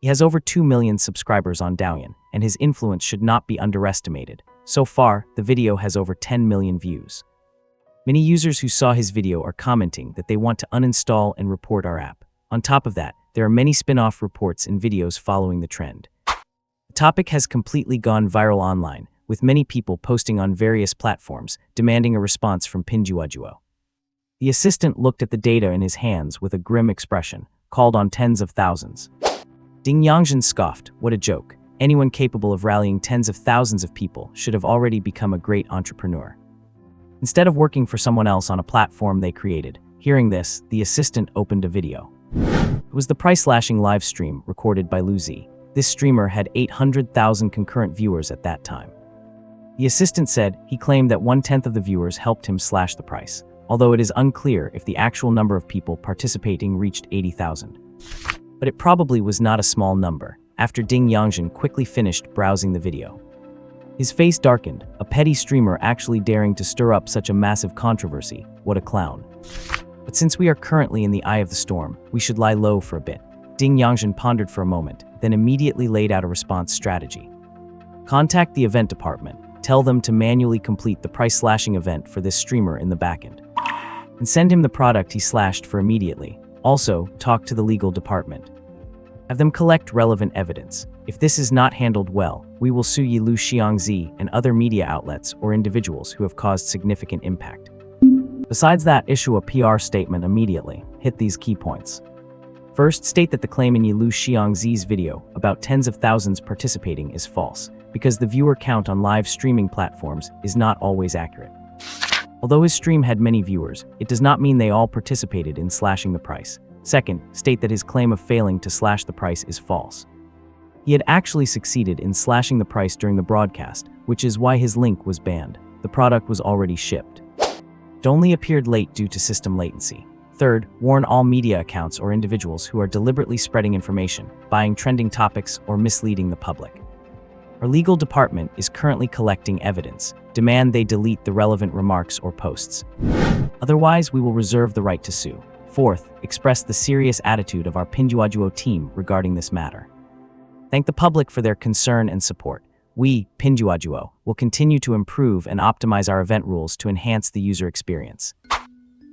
He has over 2 million subscribers on Douyin, and his influence should not be underestimated. So far, the video has over 10 million views. Many users who saw his video are commenting that they want to uninstall and report our app. On top of that, there are many spin-off reports and videos following the trend. The topic has completely gone viral online, with many people posting on various platforms, demanding a response from Pinduoduo. The assistant looked at the data in his hands with a grim expression, called on tens of thousands. Ding Yongzhen scoffed, what a joke. Anyone capable of rallying tens of thousands of people should have already become a great entrepreneur. Instead of working for someone else on a platform they created. Hearing this, the assistant opened a video. It was the price-slashing live stream recorded by Lu Zi. This streamer had 800,000 concurrent viewers at that time. The assistant said he claimed that 1/10 of the viewers helped him slash the price, although it is unclear if the actual number of people participating reached 80,000. But it probably was not a small number, after Ding Yongzhen quickly finished browsing the video. His face darkened, a petty streamer actually daring to stir up such a massive controversy. What a clown. But since we are currently in the eye of the storm, we should lie low for a bit. Ding Yongzhen pondered for a moment, then immediately laid out a response strategy. Contact the event department. Tell them to manually complete the price-slashing event for this streamer in the backend. and send him the product he slashed for immediately. Also, talk to the legal department. Have them collect relevant evidence. If this is not handled well, we will sue Yilu Xiangzi and other media outlets or individuals who have caused significant impact. Besides that, issue a PR statement immediately. Hit these key points. First, state that the claim in Yilu Xiangzi's video about tens of thousands participating is false, because the viewer count on live streaming platforms is not always accurate. Although his stream had many viewers, it does not mean they all participated in slashing the price. Second, state that his claim of failing to slash the price is false. He had actually succeeded in slashing the price during the broadcast, which is why his link was banned. The product was already shipped. It only appeared late due to system latency. Third, warn all media accounts or individuals who are deliberately spreading information, buying trending topics, or misleading the public. Our legal department is currently collecting evidence. Demand they delete the relevant remarks or posts. Otherwise, we will reserve the right to sue. Fourth, express the serious attitude of our Pinduoduo team regarding this matter. Thank the public for their concern and support. We, Pinduoduo, will continue to improve and optimize our event rules to enhance the user experience.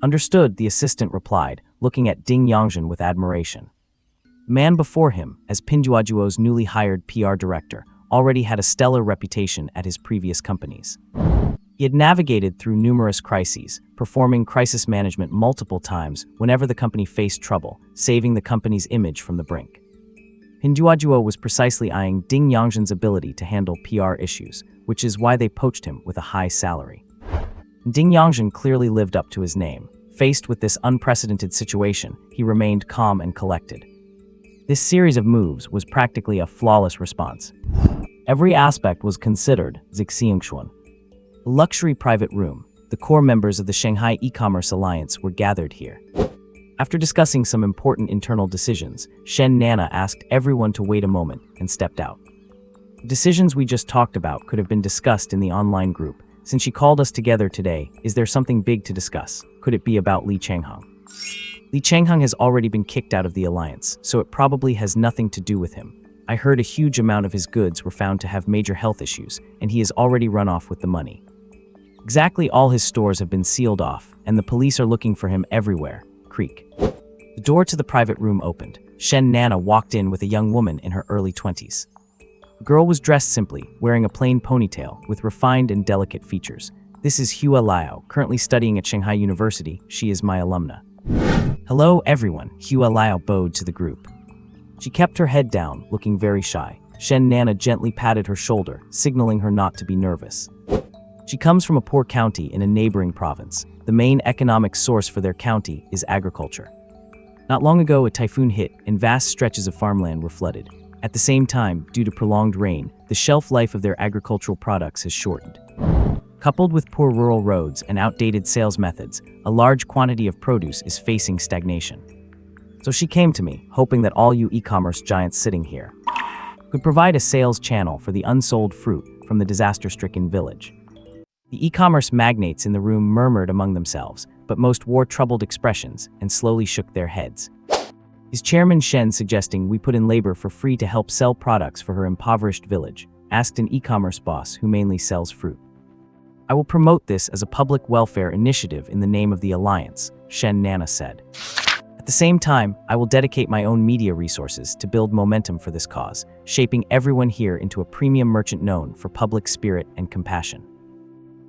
Understood, the assistant replied, looking at Ding Yongzhen with admiration. The man before him, as Pinduoduo's newly hired PR director, already had a stellar reputation at his previous companies. He had navigated through numerous crises, performing crisis management multiple times whenever the company faced trouble, saving the company's image from the brink. Pinduoduo was precisely eyeing Ding Yongzhen's ability to handle PR issues, which is why they poached him with a high salary. Ding Yongzhen clearly lived up to his name. Faced with this unprecedented situation, he remained calm and collected. This series of moves was practically a flawless response. Every aspect was considered. Zixiangxuan. A luxury private room. The core members of the Shanghai E-commerce Alliance were gathered here. After discussing some important internal decisions, Shen Nana asked everyone to wait a moment and stepped out. The decisions we just talked about could have been discussed in the online group. Since she called us together today, is there something big to discuss? Could it be about Li Changhang? Li Changhang has already been kicked out of the alliance, so it probably has nothing to do with him. I heard a huge amount of his goods were found to have major health issues, and he has already run off with the money. Exactly all his stores have been sealed off, and the police are looking for him everywhere. Creak. The door to the private room opened. Shen Nana walked in with a young woman in her early 20s. The girl was dressed simply, wearing a plain ponytail with refined and delicate features. This is Hua Liao, currently studying at Shanghai University. She is my alumna. Hello, everyone, Hua Liao bowed to the group. She kept her head down, looking very shy. Shen Nana gently patted her shoulder, signaling her not to be nervous. She comes from a poor county in a neighboring province. The main economic source for their county is agriculture. Not long ago, a typhoon hit, and vast stretches of farmland were flooded. At the same time, due to prolonged rain, the shelf life of their agricultural products has shortened. Coupled with poor rural roads and outdated sales methods, a large quantity of produce is facing stagnation. So she came to me, hoping that all you e-commerce giants sitting here could provide a sales channel for the unsold fruit from the disaster-stricken village. The e-commerce magnates in the room murmured among themselves, but most wore troubled expressions and slowly shook their heads. Is Chairman Shen suggesting we put in labor for free to help sell products for her impoverished village? Asked an e-commerce boss who mainly sells fruit. I will promote this as a public welfare initiative in the name of the Alliance, Shen Nana said. At the same time, I will dedicate my own media resources to build momentum for this cause, shaping everyone here into a premium merchant known for public spirit and compassion.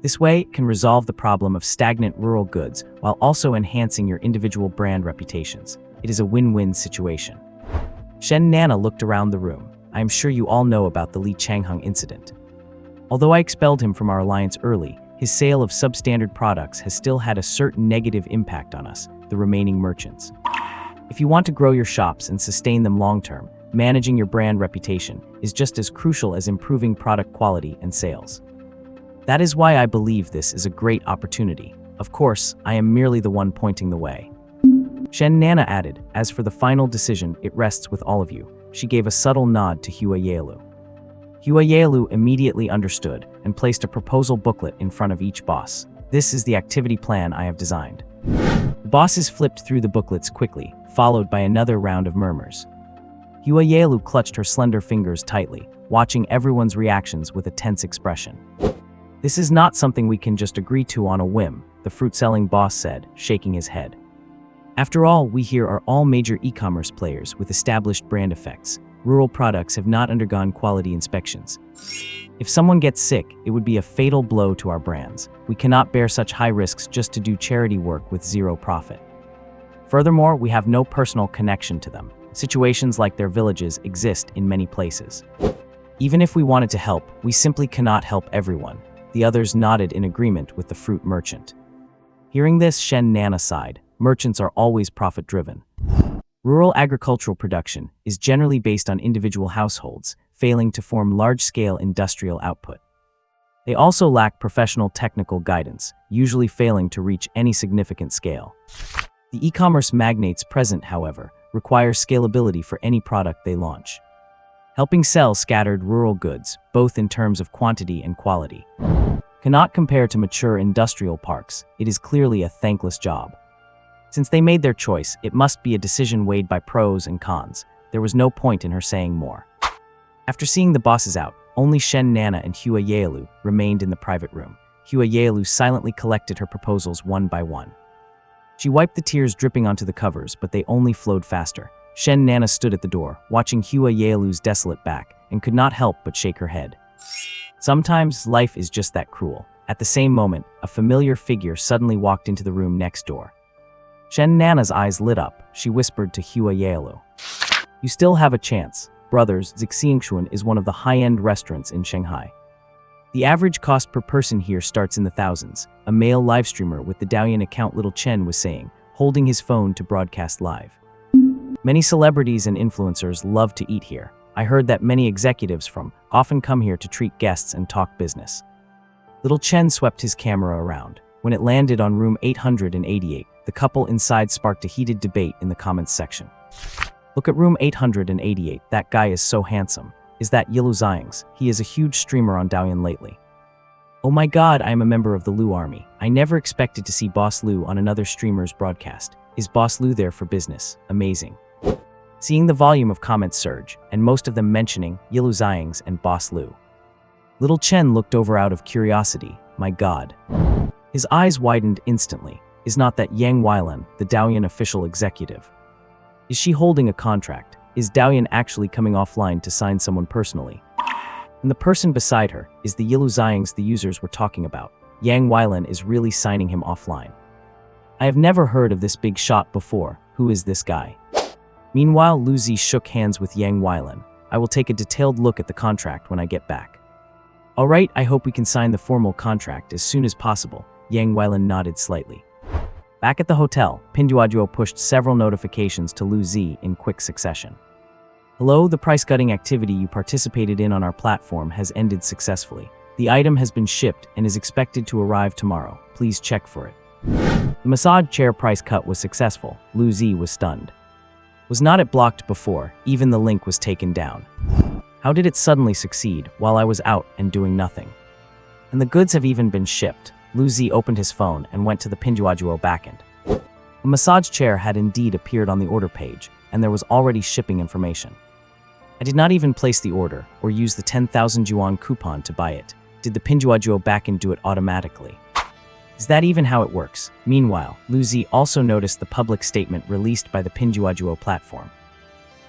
This way, it can resolve the problem of stagnant rural goods while also enhancing your individual brand reputations. It is a win-win situation. Shen Nana looked around the room. I am sure you all know about the Li Changhang incident. Although I expelled him from our alliance early, his sale of substandard products has still had a certain negative impact on us, the remaining merchants. If you want to grow your shops and sustain them long-term, managing your brand reputation is just as crucial as improving product quality and sales. That is why I believe this is a great opportunity. Of course, I am merely the one pointing the way. Shen Nana added, as for the final decision, it rests with all of you. She gave a subtle nod to Hua Yaelu. Hua Yaelu immediately understood and placed a proposal booklet in front of each boss. This is the activity plan I have designed. The bosses flipped through the booklets quickly, followed by another round of murmurs. Hua Yaelu clutched her slender fingers tightly, watching everyone's reactions with a tense expression. This is not something we can just agree to on a whim. the fruit-selling boss said, shaking his head. After all, we here are all major e-commerce players with established brand effects. Rural products have not undergone quality inspections. If someone gets sick, it would be a fatal blow to our brands. We cannot bear such high risks just to do charity work with zero profit. Furthermore, we have no personal connection to them. Situations like their villages exist in many places. Even if we wanted to help, we simply cannot help everyone. The others nodded in agreement with the fruit merchant. Hearing this, Shen Nana sighed. Merchants are always profit-driven. Rural agricultural production is generally based on individual households, failing to form large-scale industrial output. They also lack professional technical guidance, usually failing to reach any significant scale. The e-commerce magnates present, however, require scalability for any product they launch, helping sell scattered rural goods, both in terms of quantity and quality. Cannot compare to mature industrial parks. It is clearly a thankless job. Since they made their choice, it must be a decision weighed by pros and cons. There was no point in her saying more. After seeing the bosses out, only Shen Nana and Hua Yaelu remained in the private room. Hua Yaelu silently collected her proposals one by one. She wiped the tears dripping onto the covers, but they only flowed faster. Shen Nana stood at the door, watching Hua Yaelu's desolate back, and could not help but shake her head. Sometimes life is just that cruel. At the same moment, a familiar figure suddenly walked into the room next door. Shen Nana's eyes lit up. She whispered to Hua Yaelu, "You still have a chance. Brothers Xixingshuan is one of the high-end restaurants in Shanghai. The average cost per person here starts in the thousands," a male live streamer with the Douyin account Little Chen was saying, holding his phone to broadcast live. "Many celebrities and influencers love to eat here. I heard that many executives from often come here to treat guests and talk business." Little Chen swept his camera around. When it landed on room 888, the couple inside sparked a heated debate in the comments section. "Look at room 888, that guy is so handsome. Is that Yilu Ziyang's? He is a huge streamer on Douyin lately. Oh my god, I am a member of the Lu army. I never expected to see Boss Lu on another streamer's broadcast. Is Boss Lu there for business? Amazing." Seeing the volume of comments surge, and most of them mentioning Yilu Ziyang's and Boss Lu, Little Chen looked over out of curiosity. My god. His eyes widened instantly. Is not that Yang Weilan, the Douyin official executive? Is she holding a contract? Is Douyin actually coming offline to sign someone personally? And the person beside her is the Yilu Ziyang's the users were talking about. Yang Weilan is really signing him offline. I have never heard of this big shot before. Who is this guy? Meanwhile, Lu Zi shook hands with Yang Weilan. I will take a detailed look at the contract when I get back. Alright, I hope we can sign the formal contract as soon as possible. Yang Weilan nodded slightly. Back at the hotel, Pinduoduo pushed several notifications to Lu Zi in quick succession. Hello, the price-cutting activity you participated in on our platform has ended successfully. The item has been shipped and is expected to arrive tomorrow. Please check for it. The massage chair price cut was successful. Lu Zi was stunned. Was not it blocked before? Even the link was taken down. How did it suddenly succeed while I was out and doing nothing? And the goods have even been shipped. Lu Zi opened his phone and went to the Pinduoduo backend. A massage chair had indeed appeared on the order page, and there was already shipping information. I did not even place the order or use the 10,000 yuan coupon to buy it. Did the Pinduoduo backend do it automatically? Is that even how it works? Meanwhile, Lu Zi also noticed the public statement released by the Pinduoduo platform.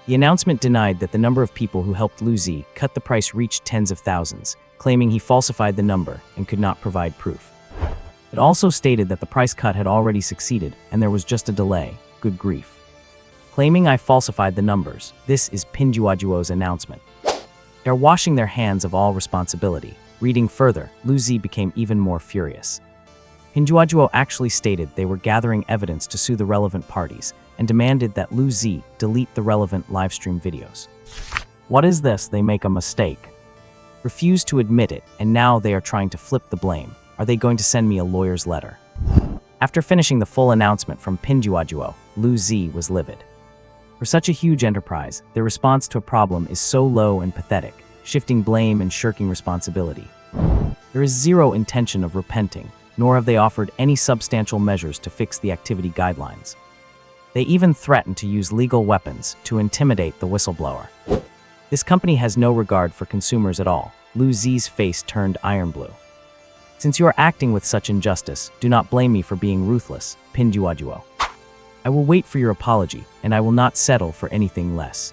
The announcement denied that the number of people who helped Lu Zi cut the price reached tens of thousands, claiming he falsified the number and could not provide proof. It also stated that the price cut had already succeeded and there was just a delay. Good grief. Claiming I falsified the numbers, this is Pinduoduo's announcement. They are washing their hands of all responsibility. Reading further, Lu Zi became even more furious. Pinduoduo actually stated they were gathering evidence to sue the relevant parties and demanded that Lu Zi delete the relevant livestream videos. What is this? They make a mistake. Refused to admit it, and now they are trying to flip the blame. Are they going to send me a lawyer's letter? After finishing the full announcement from Pinduoduo, Lu Zi was livid. For such a huge enterprise, their response to a problem is so low and pathetic, shifting blame and shirking responsibility. There is zero intention of repenting, nor have they offered any substantial measures to fix the activity guidelines. They even threaten to use legal weapons to intimidate the whistleblower. This company has no regard for consumers at all. Lu Zi's face turned iron blue. Since you are acting with such injustice, do not blame me for being ruthless. Pinduoduo. I will wait for your apology, and I will not settle for anything less.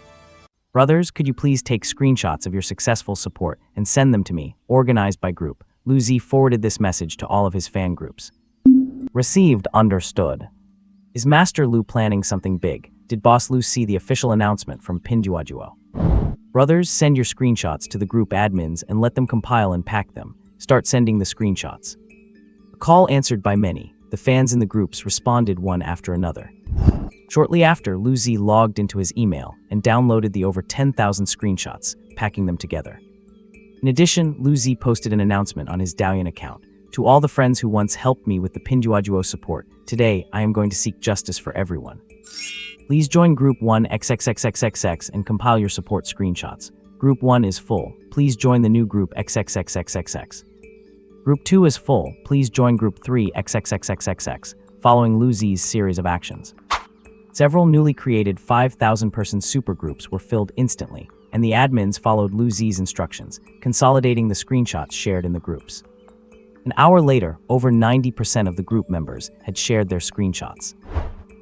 Brothers, could you please take screenshots of your successful support and send them to me, organized by group. Lu Zi forwarded this message to all of his fan groups. Received, understood. Is Master Lu planning something big? Did Boss Lu see the official announcement from Pinduoduo? Brothers, send your screenshots to the group admins and let them compile and pack them. Start sending the screenshots. A call answered by many. The fans in the groups responded one after another. Shortly after, Lu Zi logged into his email and downloaded the over 10,000 screenshots, packing them together. In addition, Lu Zi posted an announcement on his Douyin account. To all the friends who once helped me with the Pinduoduo support, today I am going to seek justice for everyone. Please join Group 1 XXXXXX and compile your support screenshots. Group 1 is full. Please join the new group XXXXXX. Group 2 is full. Please join Group 3 XXXXXX, following Lu Zi's series of actions. Several newly created 5,000-person supergroups were filled instantly, and the admins followed Lu Zi's instructions, consolidating the screenshots shared in the groups. An hour later, over 90% of the group members had shared their screenshots.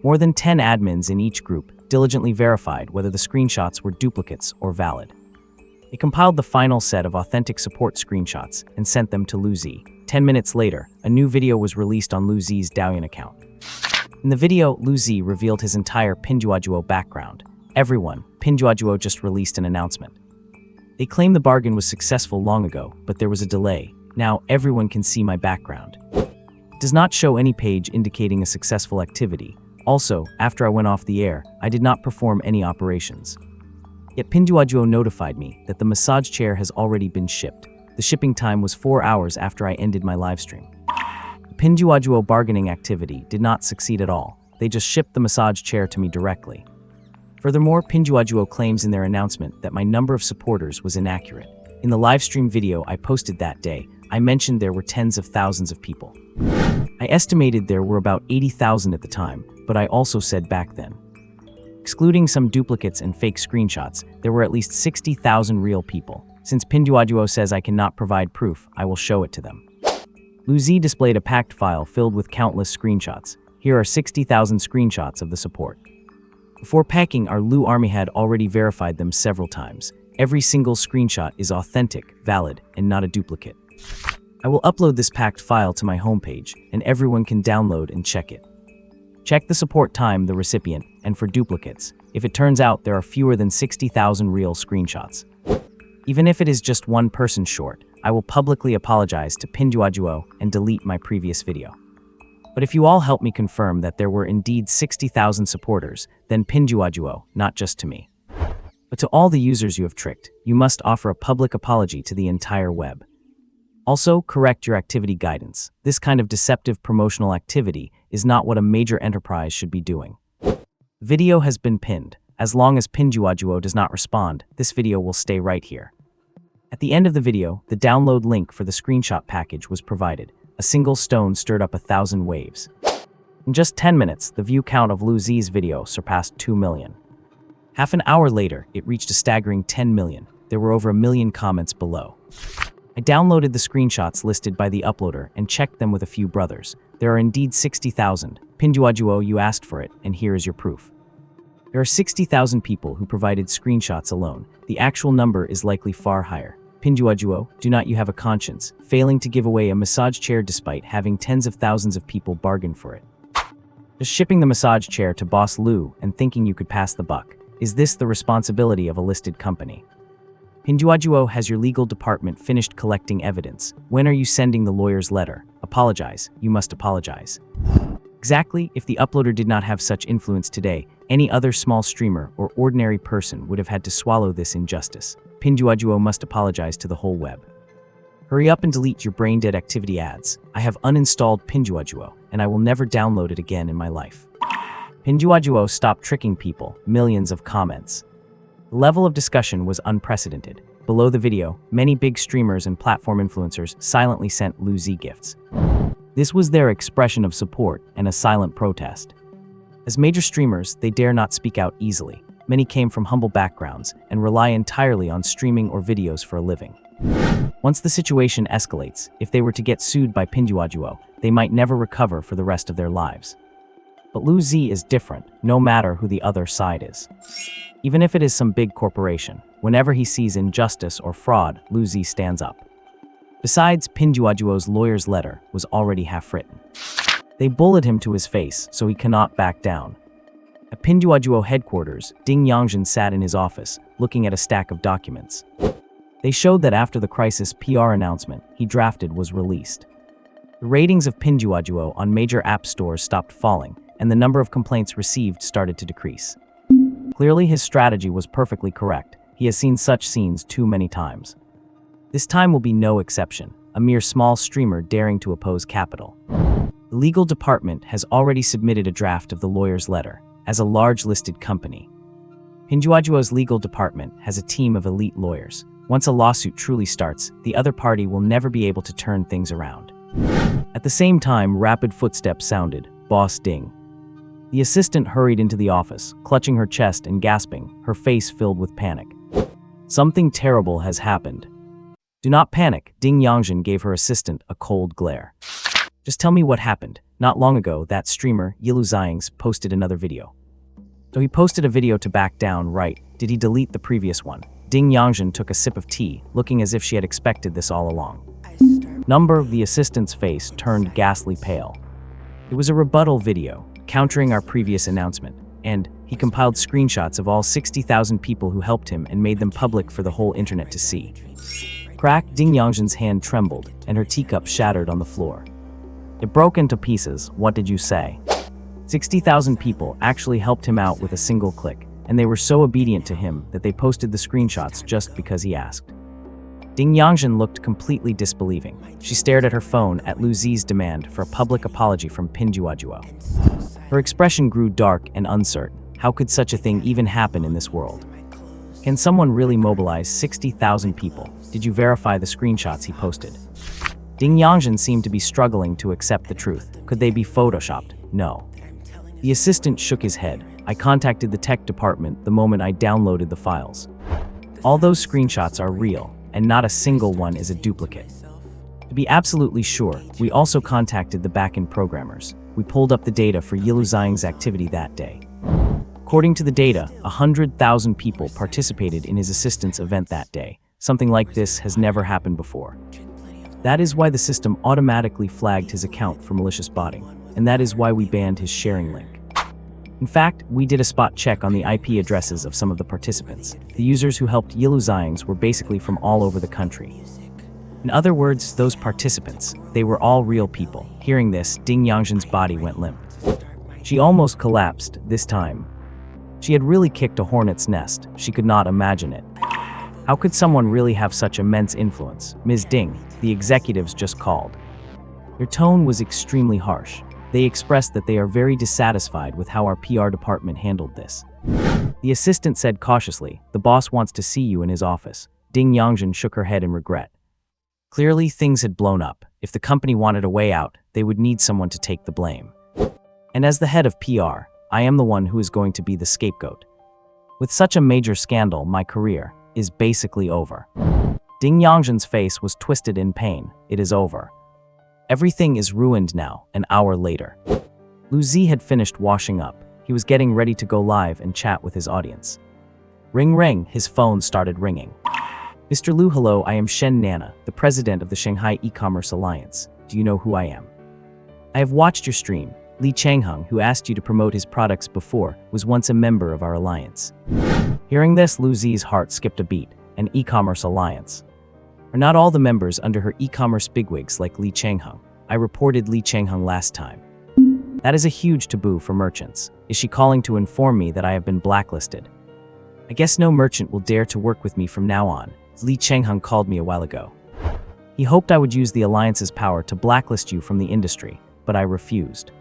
More than 10 admins in each group diligently verified whether the screenshots were duplicates or valid. They compiled the final set of authentic support screenshots and sent them to Lu Zi. 10 minutes later, a new video was released on Lu Zi's Douyin account. In the video, Lu Zi revealed his entire Pinduoduo background. Everyone, Pinduoduo just released an announcement. They claim the bargain was successful long ago, but there was a delay. Now everyone can see my background. It does not show any page indicating a successful activity. Also, after I went off the air, I did not perform any operations. Yet Pinduoduo notified me that the massage chair has already been shipped. The shipping time was 4 hours after I ended my livestream. The Pinduoduo bargaining activity did not succeed at all. They just shipped the massage chair to me directly. Furthermore, Pinduoduo claims in their announcement that my number of supporters was inaccurate. In the livestream video I posted that day, I mentioned there were tens of thousands of people. I estimated there were about 80,000 at the time, but I also said back then. Excluding some duplicates and fake screenshots, there were at least 60,000 real people. Since Pinduoduo says I cannot provide proof, I will show it to them. Lu Zi displayed a packed file filled with countless screenshots. Here are 60,000 screenshots of the support. Before packing, our Lu army had already verified them several times. Every single screenshot is authentic, valid, and not a duplicate. I will upload this packed file to my homepage, and everyone can download and check it. Check the support time, the recipient, and for duplicates. If it turns out there are fewer than 60,000 real screenshots. Even if it is just one person short, I will publicly apologize to Pinduoduo and delete my previous video. But if you all help me confirm that there were indeed 60,000 supporters, then Pinduoduo, not just to me. But to all the users you have tricked, you must offer a public apology to the entire web. Also, correct your activity guidance. This kind of deceptive promotional activity is not what a major enterprise should be doing. Video has been pinned. As long as Pinduoduo does not respond, this video will stay right here. At the end of the video, the download link for the screenshot package was provided. A single stone stirred up 1,000 waves. In just 10 minutes, the view count of Lu Zi's video surpassed 2 million. Half an hour later, it reached a staggering 10 million. There were over 1 million comments below. I downloaded the screenshots listed by the uploader and checked them with a few brothers. There are indeed 60,000. Pinduoduo, you asked for it, and here is your proof. There are 60,000 people who provided screenshots alone. The actual number is likely far higher. Pinduoduo, do not you have a conscience, failing to give away a massage chair despite having tens of thousands of people bargain for it? Just shipping the massage chair to Boss Lu and thinking you could pass the buck. Is this the responsibility of a listed company? Pinduoduo, has your legal department finished collecting evidence? When are you sending the lawyer's letter? Apologize. You must apologize. Exactly, if the uploader did not have such influence today, any other small streamer or ordinary person would have had to swallow this injustice. Pinduoduo must apologize to the whole web. Hurry up and delete your brain-dead activity ads. I have uninstalled Pinduoduo, and I will never download it again in my life. Pinduoduo, stop tricking people. Millions of comments. The level of discussion was unprecedented. Below the video, many big streamers and platform influencers silently sent Lu Zi gifts. This was their expression of support and a silent protest. As major streamers, they dare not speak out easily. Many came from humble backgrounds and rely entirely on streaming or videos for a living. Once the situation escalates, if they were to get sued by Pinduoduo, they might never recover for the rest of their lives. But Lu Zi is different, no matter who the other side is. Even if it is some big corporation, whenever he sees injustice or fraud, Lu Zi stands up. Besides, Pinduoduo's lawyer's letter was already half-written. They bullied him to his face, so he cannot back down. At Pinduoduo headquarters, Ding Yangzhen sat in his office, looking at a stack of documents. They showed that after the crisis PR announcement he drafted was released. The ratings of Pinduoduo on major app stores stopped falling, and the number of complaints received started to decrease. Clearly, his strategy was perfectly correct. He has seen such scenes too many times. This time will be no exception, a mere small streamer daring to oppose capital. The legal department has already submitted a draft of the lawyer's letter. As a large listed company, Pinduoduo's legal department has a team of elite lawyers. Once a lawsuit truly starts, the other party will never be able to turn things around. At the same time, rapid footsteps sounded. Boss Ding. The assistant hurried into the office, clutching her chest and gasping, her face filled with panic. Something terrible has happened. Do not panic, Ding Yangzhen gave her assistant a cold glare. Just tell me what happened. Not long ago, that streamer, Yilu Ziyang's, posted another video. So he posted a video to back down, right? Did he delete the previous one? Ding Yangzhen took a sip of tea, looking as if she had expected this all along. The assistant's face turned ghastly pale. It was a rebuttal video, countering our previous announcement, and he compiled screenshots of all 60,000 people who helped him and made them public for the whole internet to see. Crack, Ding Yangzhen's hand trembled, and her teacup shattered on the floor. It broke into pieces. What did you say? 60,000 people actually helped him out with a single click, and they were so obedient to him that they posted the screenshots just because he asked. Ding Yangzhen looked completely disbelieving. She stared at her phone at Lu Zi's demand for a public apology from Pinduoduo. Her expression grew dark and uncertain. How could such a thing even happen in this world? Can someone really mobilize 60,000 people? Did you verify the screenshots he posted? Ding Yangzhen seemed to be struggling to accept the truth. Could they be photoshopped? No. The assistant shook his head. I contacted the tech department the moment I downloaded the files. All those screenshots are real, and not a single one is a duplicate. To be absolutely sure, we also contacted the backend programmers. We pulled up the data for Yilu Ziyang's activity that day. According to the data, 100,000 people participated in his assistant's event that day. Something like this has never happened before. That is why the system automatically flagged his account for malicious botting, and that is why we banned his sharing link. In fact, we did a spot check on the IP addresses of some of the participants. The users who helped Yilu Ziyang's were basically from all over the country. In other words, those participants, they were all real people. Hearing this, Ding Yangzhen's body went limp. She almost collapsed, this time. She had really kicked a hornet's nest. She could not imagine it. How could someone really have such immense influence? Ms. Ding, the executives just called. Their tone was extremely harsh. They expressed that they are very dissatisfied with how our PR department handled this. The assistant said cautiously, the boss wants to see you in his office. Ding Yangzhen shook her head in regret. Clearly, things had blown up. If the company wanted a way out, they would need someone to take the blame. And as the head of PR, I am the one who is going to be the scapegoat. With such a major scandal, my career is basically over. Ding Yangzhen's face was twisted in pain. It is over. Everything is ruined now, an hour later. Lu Zi had finished washing up. He was getting ready to go live and chat with his audience. Ring ring, his phone started ringing. Mr. Lu, hello, I am Shen Nana, the president of the Shanghai E-Commerce Alliance. Do you know who I am? I have watched your stream. Li Changheng, who asked you to promote his products before, was once a member of our alliance. Hearing this, Lu Zi's heart skipped a beat. An e-commerce alliance. Are not all the members under her e-commerce bigwigs like Li Changheng? I reported Li Changheng last time. That is a huge taboo for merchants. Is she calling to inform me that I have been blacklisted? I guess no merchant will dare to work with me from now on. Li Changheng called me a while ago. He hoped I would use the alliance's power to blacklist you from the industry, but I refused.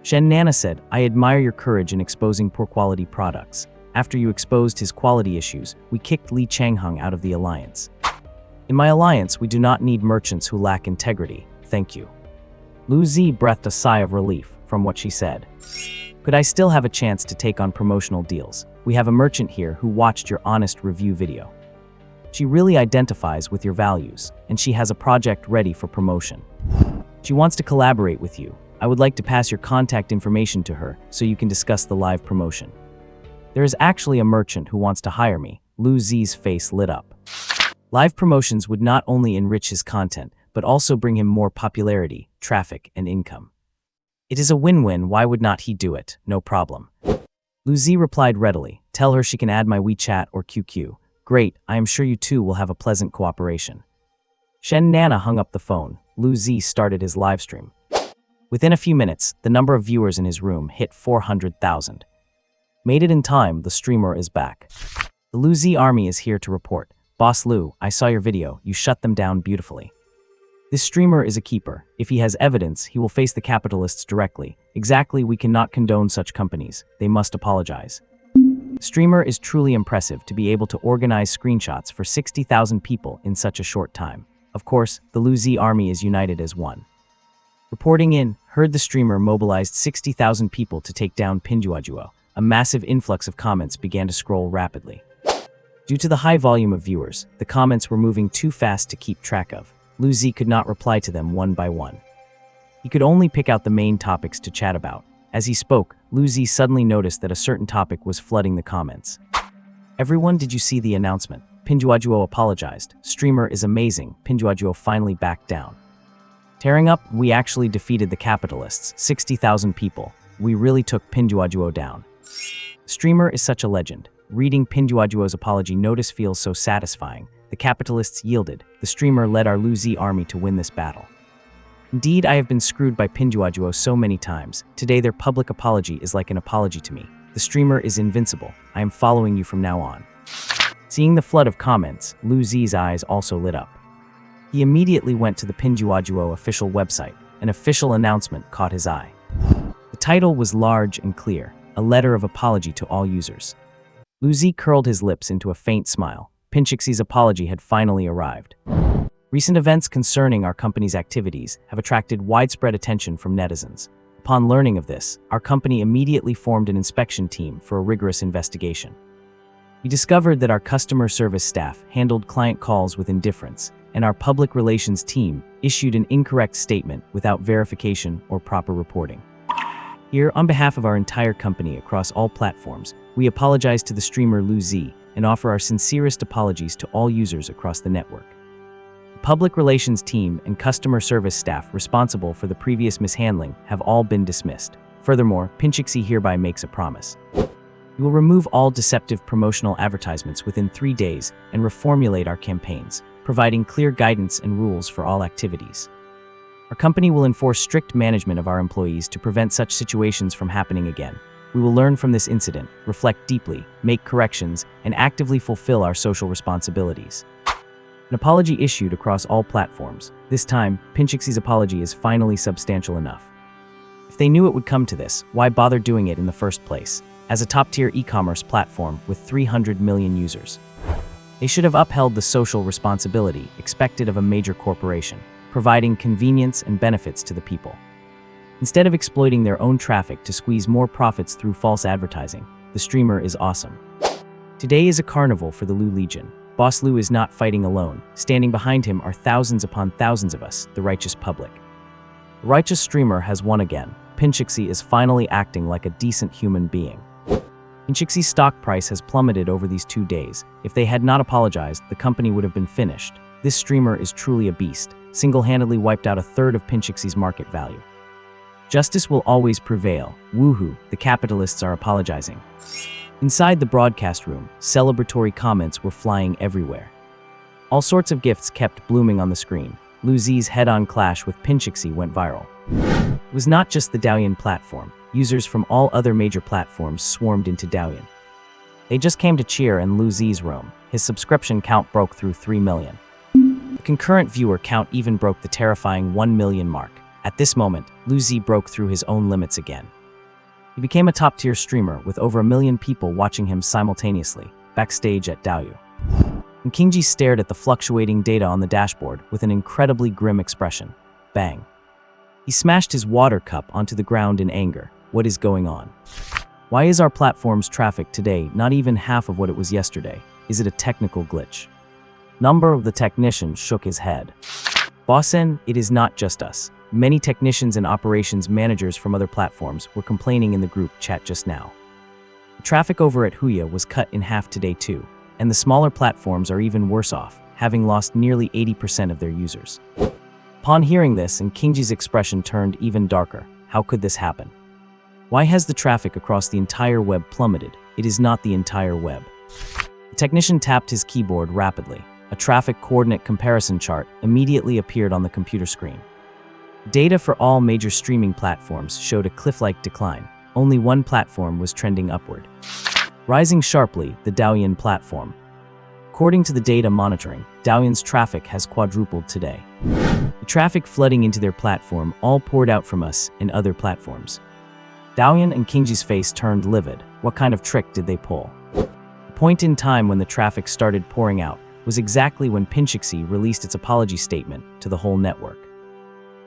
Shen Nana said, I admire your courage in exposing poor quality products. After you exposed his quality issues, we kicked Li Changheng out of the alliance. In my alliance, we do not need merchants who lack integrity. Thank you. Lu Zi breathed a sigh of relief from what she said. Could I still have a chance to take on promotional deals? We have a merchant here who watched your honest review video. She really identifies with your values, and she has a project ready for promotion. She wants to collaborate with you. I would like to pass your contact information to her so you can discuss the live promotion. There is actually a merchant who wants to hire me. Lu Zi's face lit up. Live promotions would not only enrich his content, but also bring him more popularity, traffic, and income. It is a win-win, why would not he do it? No problem. Lu Zi replied readily. Tell her she can add my WeChat or QQ. Great, I am sure you two will have a pleasant cooperation. Shen Nana hung up the phone. Lu Zi started his live stream. Within a few minutes, the number of viewers in his room hit 400,000. Made it in time, the streamer is back. The Lu Zi army is here to report. Boss Lu, I saw your video, you shut them down beautifully. This streamer is a keeper. If he has evidence, he will face the capitalists directly. Exactly, we cannot condone such companies. They must apologize. The streamer is truly impressive to be able to organize screenshots for 60,000 people in such a short time. Of course, the Lu Zi army is united as one. Reporting in, heard the streamer mobilized 60,000 people to take down Pinduoduo. A massive influx of comments began to scroll rapidly. Due to the high volume of viewers, the comments were moving too fast to keep track of. Lu Zi could not reply to them one by one. He could only pick out the main topics to chat about. As he spoke, Lu Zi suddenly noticed that a certain topic was flooding the comments. Everyone, did you see the announcement? Pinduoduo apologized. Streamer is amazing. Pinduoduo finally backed down. Tearing up, we actually defeated the capitalists. 60,000 people. We really took Pinduoduo down. Streamer is such a legend. Reading Pinduoduo's apology notice feels so satisfying. The capitalists yielded. The streamer led our Lu Zi army to win this battle. Indeed, I have been screwed by Pinduoduo so many times. Today their public apology is like an apology to me. The streamer is invincible. I am following you from now on. Seeing the flood of comments, Lu Zi's eyes also lit up. He immediately went to the Pinduoduo official website. An official announcement caught his eye. The title was large and clear, a letter of apology to all users. Lu Zi curled his lips into a faint smile. Pinchixi's apology had finally arrived. Recent events concerning our company's activities have attracted widespread attention from netizens. Upon learning of this, our company immediately formed an inspection team for a rigorous investigation. We discovered that our customer service staff handled client calls with indifference, and our public relations team issued an incorrect statement without verification or proper reporting. Here, on behalf of our entire company across all platforms, we apologize to the streamer Lu Zi and offer our sincerest apologies to all users across the network. The public relations team and customer service staff responsible for the previous mishandling have all been dismissed. Furthermore, Pinchixi hereby makes a promise. We will remove all deceptive promotional advertisements within 3 days and reformulate our campaigns, providing clear guidance and rules for all activities. Our company will enforce strict management of our employees to prevent such situations from happening again. We will learn from this incident, reflect deeply, make corrections, and actively fulfill our social responsibilities. An apology issued across all platforms. This time, Pinchixi's apology is finally substantial enough. If they knew it would come to this, why bother doing it in the first place? As a top-tier e-commerce platform with 300 million users, they should have upheld the social responsibility expected of a major corporation, providing convenience and benefits to the people. Instead of exploiting their own traffic to squeeze more profits through false advertising, the streamer is awesome. Today is a carnival for the Lu Legion. Boss Lu is not fighting alone. Standing behind him are thousands upon thousands of us, the righteous public. The righteous streamer has won again. Pinchixi is finally acting like a decent human being. Pinchixi's stock price has plummeted over these 2 days. If they had not apologized, the company would have been finished. This streamer is truly a beast, single-handedly wiped out a third of Pinchixi's market value. Justice will always prevail. Woohoo, the capitalists are apologizing. Inside the broadcast room, celebratory comments were flying everywhere. All sorts of gifts kept blooming on the screen. Lu Zi's head-on clash with Pinchixi went viral. It was not just the Douyin platform. Users from all other major platforms swarmed into Douyin. They just came to cheer in Lu Zi's room. His subscription count broke through 3 million. The concurrent viewer count even broke the terrifying 1 million mark. At this moment, Lu Zi broke through his own limits again. He became a top-tier streamer with over 1 million people watching him simultaneously, backstage at Douyin. And Kingji stared at the fluctuating data on the dashboard with an incredibly grim expression. Bang. He smashed his water cup onto the ground in anger. What is going on? Why is our platform's traffic today not even half of what it was yesterday? Is it a technical glitch? Number of the technician shook his head. Bossen, it is not just us. Many technicians and operations managers from other platforms were complaining in the group chat just now. The traffic over at Huya was cut in half today too, and the smaller platforms are even worse off, having lost nearly 80% of their users. Upon hearing this, and Kingji's expression turned even darker. How could this happen? Why has the traffic across the entire web plummeted? It is not the entire web. The technician tapped his keyboard rapidly. A traffic coordinate comparison chart immediately appeared on the computer screen. Data for all major streaming platforms showed a cliff-like decline. Only one platform was trending upward. Rising sharply, the Douyin platform. According to the data monitoring, Douyin's traffic has quadrupled today. The traffic flooding into their platform all poured out from us and other platforms. Douyin and Kingji's face turned livid. What kind of trick did they pull? The point in time when the traffic started pouring out was exactly when Pinchixi released its apology statement to the whole network.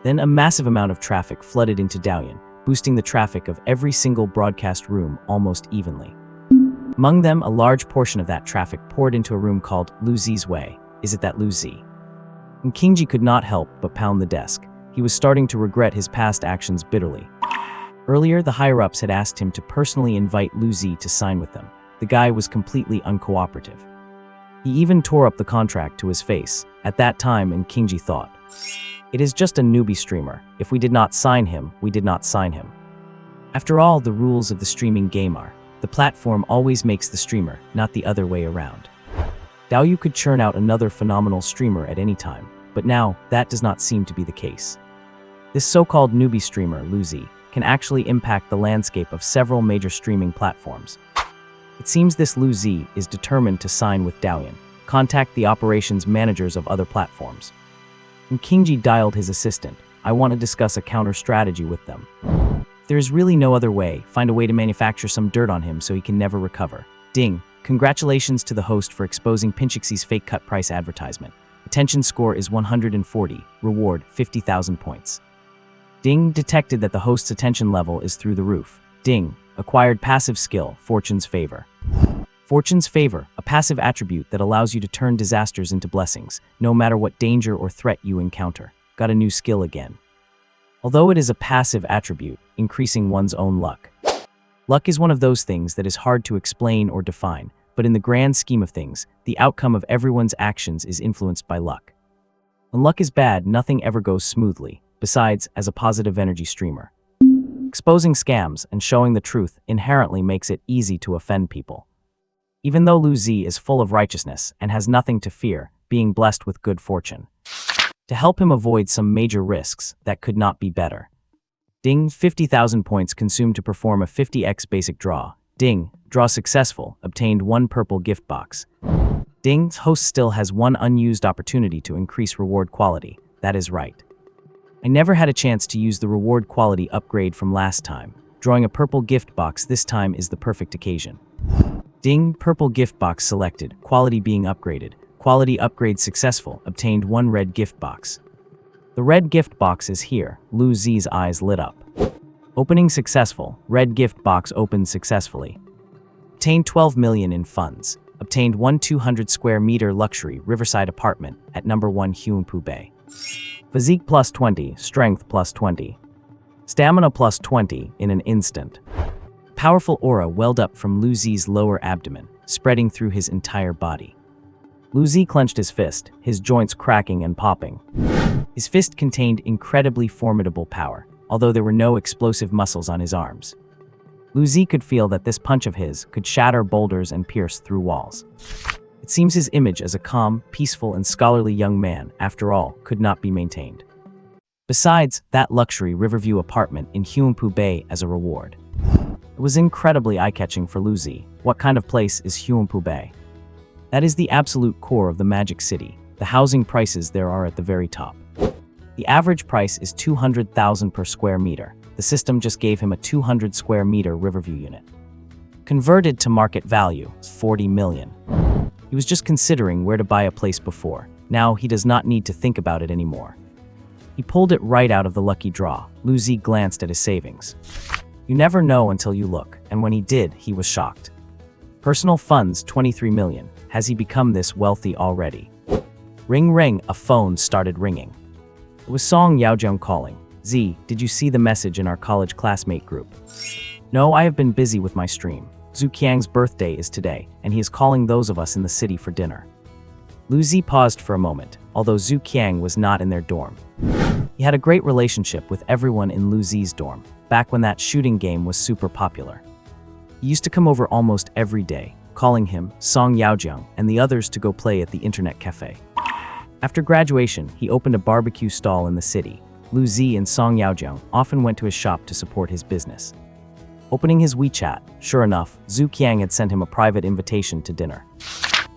Then a massive amount of traffic flooded into Douyin, boosting the traffic of every single broadcast room almost evenly. Among them, a large portion of that traffic poured into a room called Lu Zi's Way. Is it that Lu Zi? And Kingji could not help but pound the desk. He was starting to regret his past actions bitterly. Earlier, the higher-ups had asked him to personally invite Lu Zi to sign with them. The guy was completely uncooperative. He even tore up the contract to his face. At that time, and Kingji thought, it is just a newbie streamer. If we did not sign him, we did not sign him. After all, the rules of the streaming game are, the platform always makes the streamer, not the other way around. Douyu could churn out another phenomenal streamer at any time, but now, that does not seem to be the case. This so-called newbie streamer, Lu Zi, can actually impact the landscape of several major streaming platforms. It seems this Lu Zi is determined to sign with Douyin, contact the operations managers of other platforms. And Kingji dialed his assistant. I want to discuss a counter strategy with them. If there is really no other way, find a way to manufacture some dirt on him so he can never recover. Ding. Congratulations to the host for exposing Pinchixi's fake cut price advertisement. Attention score is 140. Reward 50,000 points. Ding. Detected that the host's attention level is through the roof. Ding. Acquired passive skill, Fortune's Favor. Fortune's Favor, a passive attribute that allows you to turn disasters into blessings, no matter what danger or threat you encounter. Got a new skill again. Although it is a passive attribute, increasing one's own luck. Luck is one of those things that is hard to explain or define, but in the grand scheme of things, the outcome of everyone's actions is influenced by luck. When luck is bad, nothing ever goes smoothly, besides, as a positive energy streamer. Exposing scams and showing the truth inherently makes it easy to offend people. Even though Lu Zi is full of righteousness and has nothing to fear, being blessed with good fortune. To help him avoid some major risks, that could not be better. Ding. 50,000 points consumed to perform a 50x basic draw. Ding. Draw successful. Obtained 1 purple gift box. Ding. Host still has 1 unused opportunity to increase reward quality. That is right. I never had a chance to use the reward quality upgrade from last time. Drawing a purple gift box this time is the perfect occasion. Ding. Purple gift box selected. Quality being upgraded. Quality upgrade successful. Obtained 1 red gift box. The red gift box is here. Lu Zi's eyes lit up. Opening successful. Red gift box opened successfully. Obtained 12 million in funds. Obtained 1 200 square meter luxury riverside apartment at number 1 Huanpu Bay. Physique plus 20, strength plus 20. Stamina plus 20 in an instant. Powerful aura welled up from Lu Zi's lower abdomen, spreading through his entire body. Lu Zi clenched his fist, his joints cracking and popping. His fist contained incredibly formidable power, although there were no explosive muscles on his arms. Lu Zi could feel that this punch of his could shatter boulders and pierce through walls. It seems his image as a calm, peaceful, and scholarly young man, after all, could not be maintained. Besides, that luxury Riverview apartment in Huanpu Bay as a reward. It was incredibly eye-catching for Lu Zi. What kind of place is Huanpu Bay? That is the absolute core of the Magic City. The housing prices there are at the very top. The average price is 200,000 per square meter. The system just gave him a 200 square meter Riverview unit. Converted to market value, 40 million. He was just considering where to buy a place before. Now he does not need to think about it anymore. He pulled it right out of the lucky draw. Lu Zi glanced at his savings. You never know until you look, and when he did, he was shocked. Personal funds, 23 million. Has he become this wealthy already? Ring ring, a phone started ringing. It was Song Yaojiang calling. Z, did you see the message in our college classmate group? No, I have been busy with my stream. Zhu Qiang's birthday is today, and he is calling those of us in the city for dinner. Lu Zi paused for a moment, although Zhu Qiang was not in their dorm. He had a great relationship with everyone in Lu Zi's dorm, back when that shooting game was super popular. He used to come over almost every day, calling him, Song Yaojiang, and the others to go play at the internet cafe. After graduation, he opened a barbecue stall in the city. Lu Zi and Song Yaojiang often went to his shop to support his business. Opening his WeChat, sure enough, Zhu Qiang had sent him a private invitation to dinner.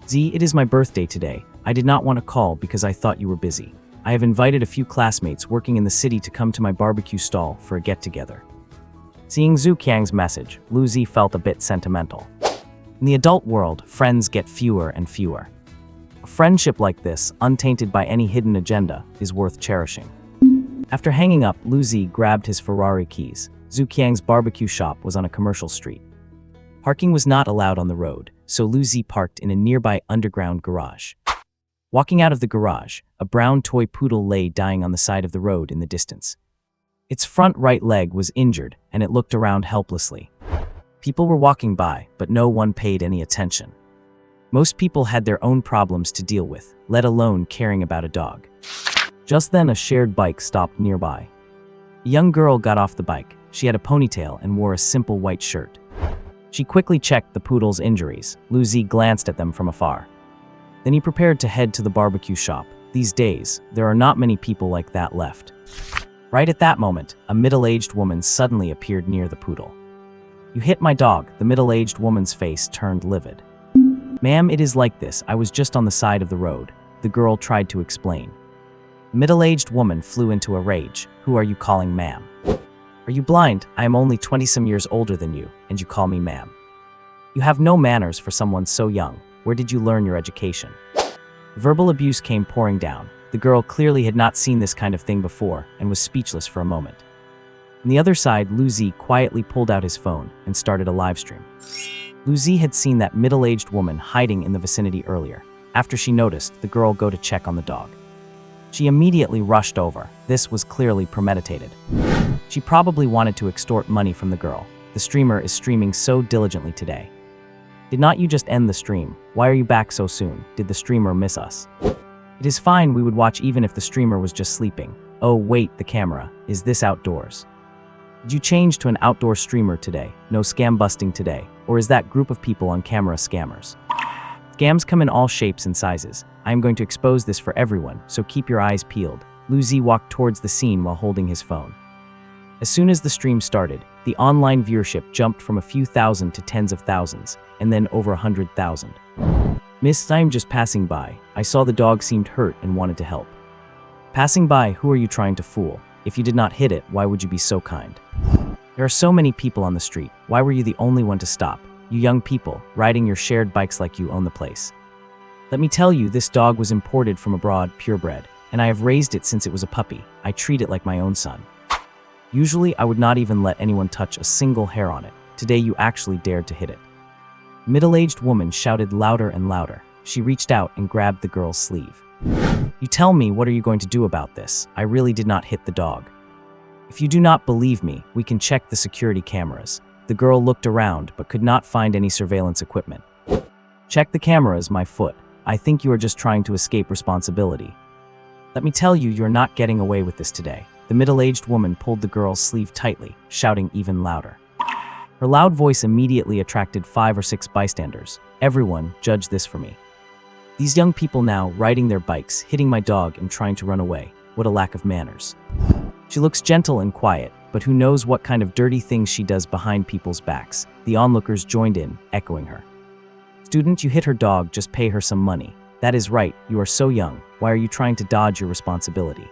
Z, it is my birthday today. I did not want to call because I thought you were busy. I have invited a few classmates working in the city to come to my barbecue stall for a get-together. Seeing Zhu Qiang's message, Lu Zi felt a bit sentimental. In the adult world, friends get fewer and fewer. A friendship like this, untainted by any hidden agenda, is worth cherishing. After hanging up, Lu Zi grabbed his Ferrari keys. Zhu Qiang's barbecue shop was on a commercial street. Parking was not allowed on the road, so Lu Zi parked in a nearby underground garage. Walking out of the garage, a brown toy poodle lay dying on the side of the road in the distance. Its front right leg was injured, and it looked around helplessly. People were walking by, but no one paid any attention. Most people had their own problems to deal with, let alone caring about a dog. Just then, a shared bike stopped nearby. A young girl got off the bike. She had a ponytail and wore a simple white shirt. She quickly checked the poodle's injuries. Lu Zi glanced at them from afar. Then he prepared to head to the barbecue shop. These days, there are not many people like that left. Right at that moment, a middle-aged woman suddenly appeared near the poodle. You hit my dog. The middle-aged woman's face turned livid. Ma'am, it is like this. I was just on the side of the road. The girl tried to explain. The middle-aged woman flew into a rage. Who are you calling ma'am? Are you blind? I am only 20-some years older than you, and you call me ma'am. You have no manners for someone so young. Where did you learn your education? Verbal abuse came pouring down. The girl clearly had not seen this kind of thing before and was speechless for a moment. On the other side, Lu Zi quietly pulled out his phone and started a live stream. Lu Zi had seen that middle-aged woman hiding in the vicinity earlier. After she noticed the girl go to check on the dog, she immediately rushed over. This was clearly premeditated. She probably wanted to extort money from the girl. The streamer is streaming so diligently today. Did not you just end the stream? Why are you back so soon? Did the streamer miss us? It is fine, we would watch even if the streamer was just sleeping. Oh wait, the camera. Is this outdoors? Did you change to an outdoor streamer today? No scam busting today? Or is that group of people on camera scammers? Scams come in all shapes and sizes. I am going to expose this for everyone, so keep your eyes peeled. Lu Zi walked towards the scene while holding his phone. As soon as the stream started, the online viewership jumped from a few thousand to tens of thousands, and then over 100,000. Miss, I am just passing by. I saw the dog seemed hurt and wanted to help. Passing by, who are you trying to fool? If you did not hit it, why would you be so kind? There are so many people on the street. Why were you the only one to stop? You young people, riding your shared bikes like you own the place. Let me tell you, this dog was imported from abroad, purebred, and I have raised it since it was a puppy. I treat it like my own son. Usually, I would not even let anyone touch a single hair on it. Today, you actually dared to hit it. The middle-aged woman shouted louder and louder. She reached out and grabbed the girl's sleeve. You tell me, what are you going to do about this? I really did not hit the dog. If you do not believe me, we can check the security cameras. The girl looked around but could not find any surveillance equipment. Check the cameras, my foot. I think you are just trying to escape responsibility. Let me tell you, you're not getting away with this today. The middle-aged woman pulled the girl's sleeve tightly, shouting even louder. Her loud voice immediately attracted 5 or 6 bystanders. Everyone, judge this for me. These young people now, riding their bikes, hitting my dog and trying to run away. What a lack of manners. She looks gentle and quiet, but who knows what kind of dirty things she does behind people's backs. The onlookers joined in, echoing her. Student, you hit her dog, just pay her some money. That is right, you are so young. Why are you trying to dodge your responsibility?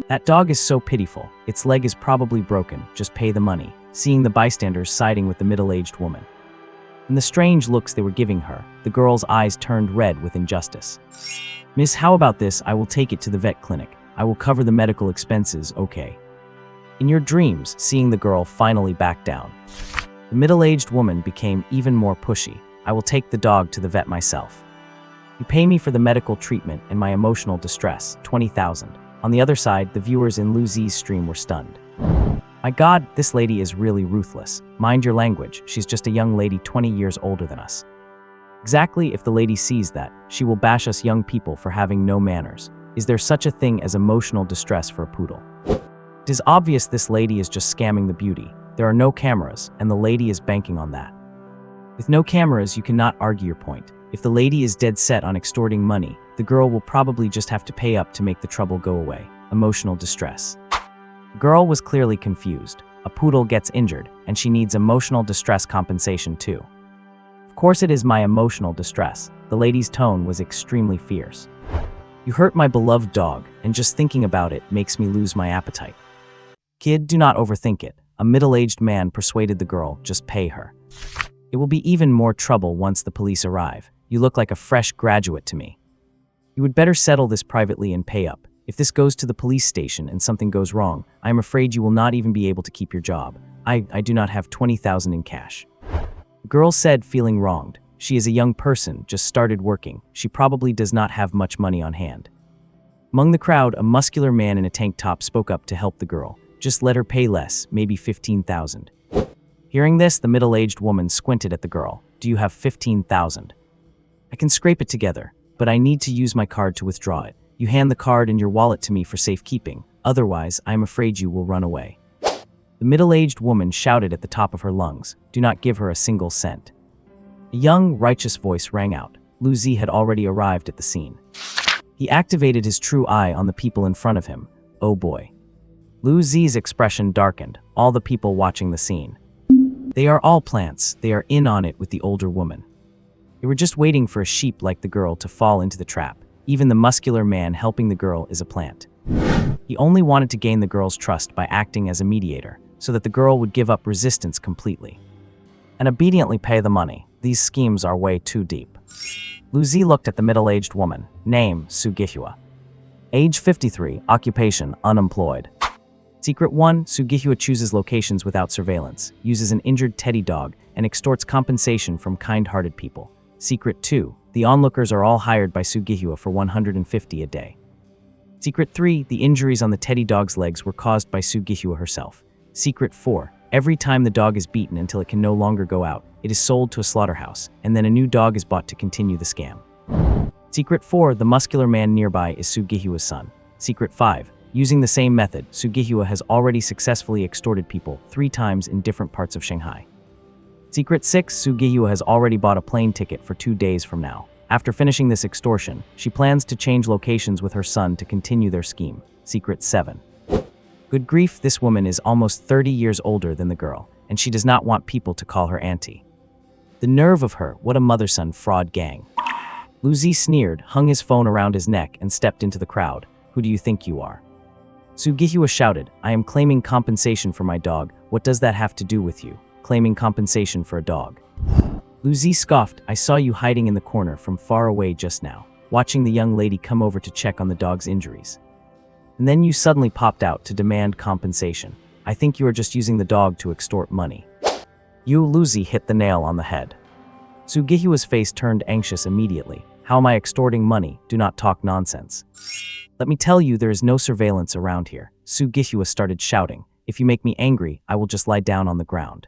That dog is so pitiful. Its leg is probably broken. Just pay the money. Seeing the bystanders siding with the middle-aged woman. In the strange looks they were giving her, the girl's eyes turned red with injustice. Miss, how about this? I will take it to the vet clinic. I will cover the medical expenses, okay? In your dreams, seeing the girl finally back down, the middle-aged woman became even more pushy. I will take the dog to the vet myself. You pay me for the medical treatment and my emotional distress, 20,000. On the other side, the viewers in Lu Zi's stream were stunned. My God, this lady is really ruthless. Mind your language, she's just a young lady 20 years older than us. Exactly, if the lady sees that, she will bash us young people for having no manners. Is there such a thing as emotional distress for a poodle? It is obvious this lady is just scamming the beauty. There are no cameras, and the lady is banking on that. With no cameras, you cannot argue your point. If the lady is dead set on extorting money, the girl will probably just have to pay up to make the trouble go away. Emotional distress. The girl was clearly confused. A poodle gets injured, and she needs emotional distress compensation too. Of course it is my emotional distress. The lady's tone was extremely fierce. You hurt my beloved dog, and just thinking about it makes me lose my appetite. Kid, do not overthink it. A middle-aged man persuaded the girl, just pay her. It will be even more trouble once the police arrive. You look like a fresh graduate to me. You would better settle this privately and pay up. If this goes to the police station and something goes wrong, I am afraid you will not even be able to keep your job. I do not have 20,000 in cash. The girl said, feeling wronged. She is a young person, just started working. She probably does not have much money on hand. Among the crowd, a muscular man in a tank top spoke up to help the girl. Just let her pay less, maybe 15,000. Hearing this, the middle-aged woman squinted at the girl. Do you have 15,000? I can scrape it together, but I need to use my card to withdraw it. You hand the card and your wallet to me for safekeeping. Otherwise, I am afraid you will run away. The middle-aged woman shouted at the top of her lungs. Do not give her a single cent. A young, righteous voice rang out. Lu Zi had already arrived at the scene. He activated his true eye on the people in front of him. Oh boy. Lu Zi's expression darkened, all the people watching the scene. They are all plants. They are in on it with the older woman. They were just waiting for a sheep like the girl to fall into the trap. Even the muscular man helping the girl is a plant. He only wanted to gain the girl's trust by acting as a mediator, so that the girl would give up resistance completely and obediently pay the money. These schemes are way too deep. Lu Zi looked at the middle-aged woman. Name, Su Gihua. Age 53, occupation, unemployed. Secret 1, Su Gihua chooses locations without surveillance, uses an injured teddy dog, and extorts compensation from kind-hearted people. Secret 2, the onlookers are all hired by Su Gihua for 150 a day. Secret 3, the injuries on the teddy dog's legs were caused by Su Gihua herself. Secret 4, every time the dog is beaten until it can no longer go out, it is sold to a slaughterhouse, and then a new dog is bought to continue the scam. Secret 4, the muscular man nearby is Su Gihua's son. Secret 5, using the same method, Su Gihua has already successfully extorted people 3 times in different parts of Shanghai. Secret 6, Su Gihua has already bought a plane ticket for 2 days from now. After finishing this extortion, she plans to change locations with her son to continue their scheme. Secret 7. Good grief, this woman is almost 30 years older than the girl, and she does not want people to call her auntie. The nerve of her, what a mother-son fraud gang. Lu Zi sneered, hung his phone around his neck, and stepped into the crowd. Who do you think you are? Su Gihua shouted, I am claiming compensation for my dog. What does that have to do with you? Claiming compensation for a dog. Lu Zi scoffed, I saw you hiding in the corner from far away just now, watching the young lady come over to check on the dog's injuries. And then you suddenly popped out to demand compensation. I think you are just using the dog to extort money. You, Lu Zi, hit the nail on the head. Su Gihua's face turned anxious immediately. How am I extorting money? Do not talk nonsense. Let me tell you, there is no surveillance around here. Su Gihua started shouting. If you make me angry, I will just lie down on the ground.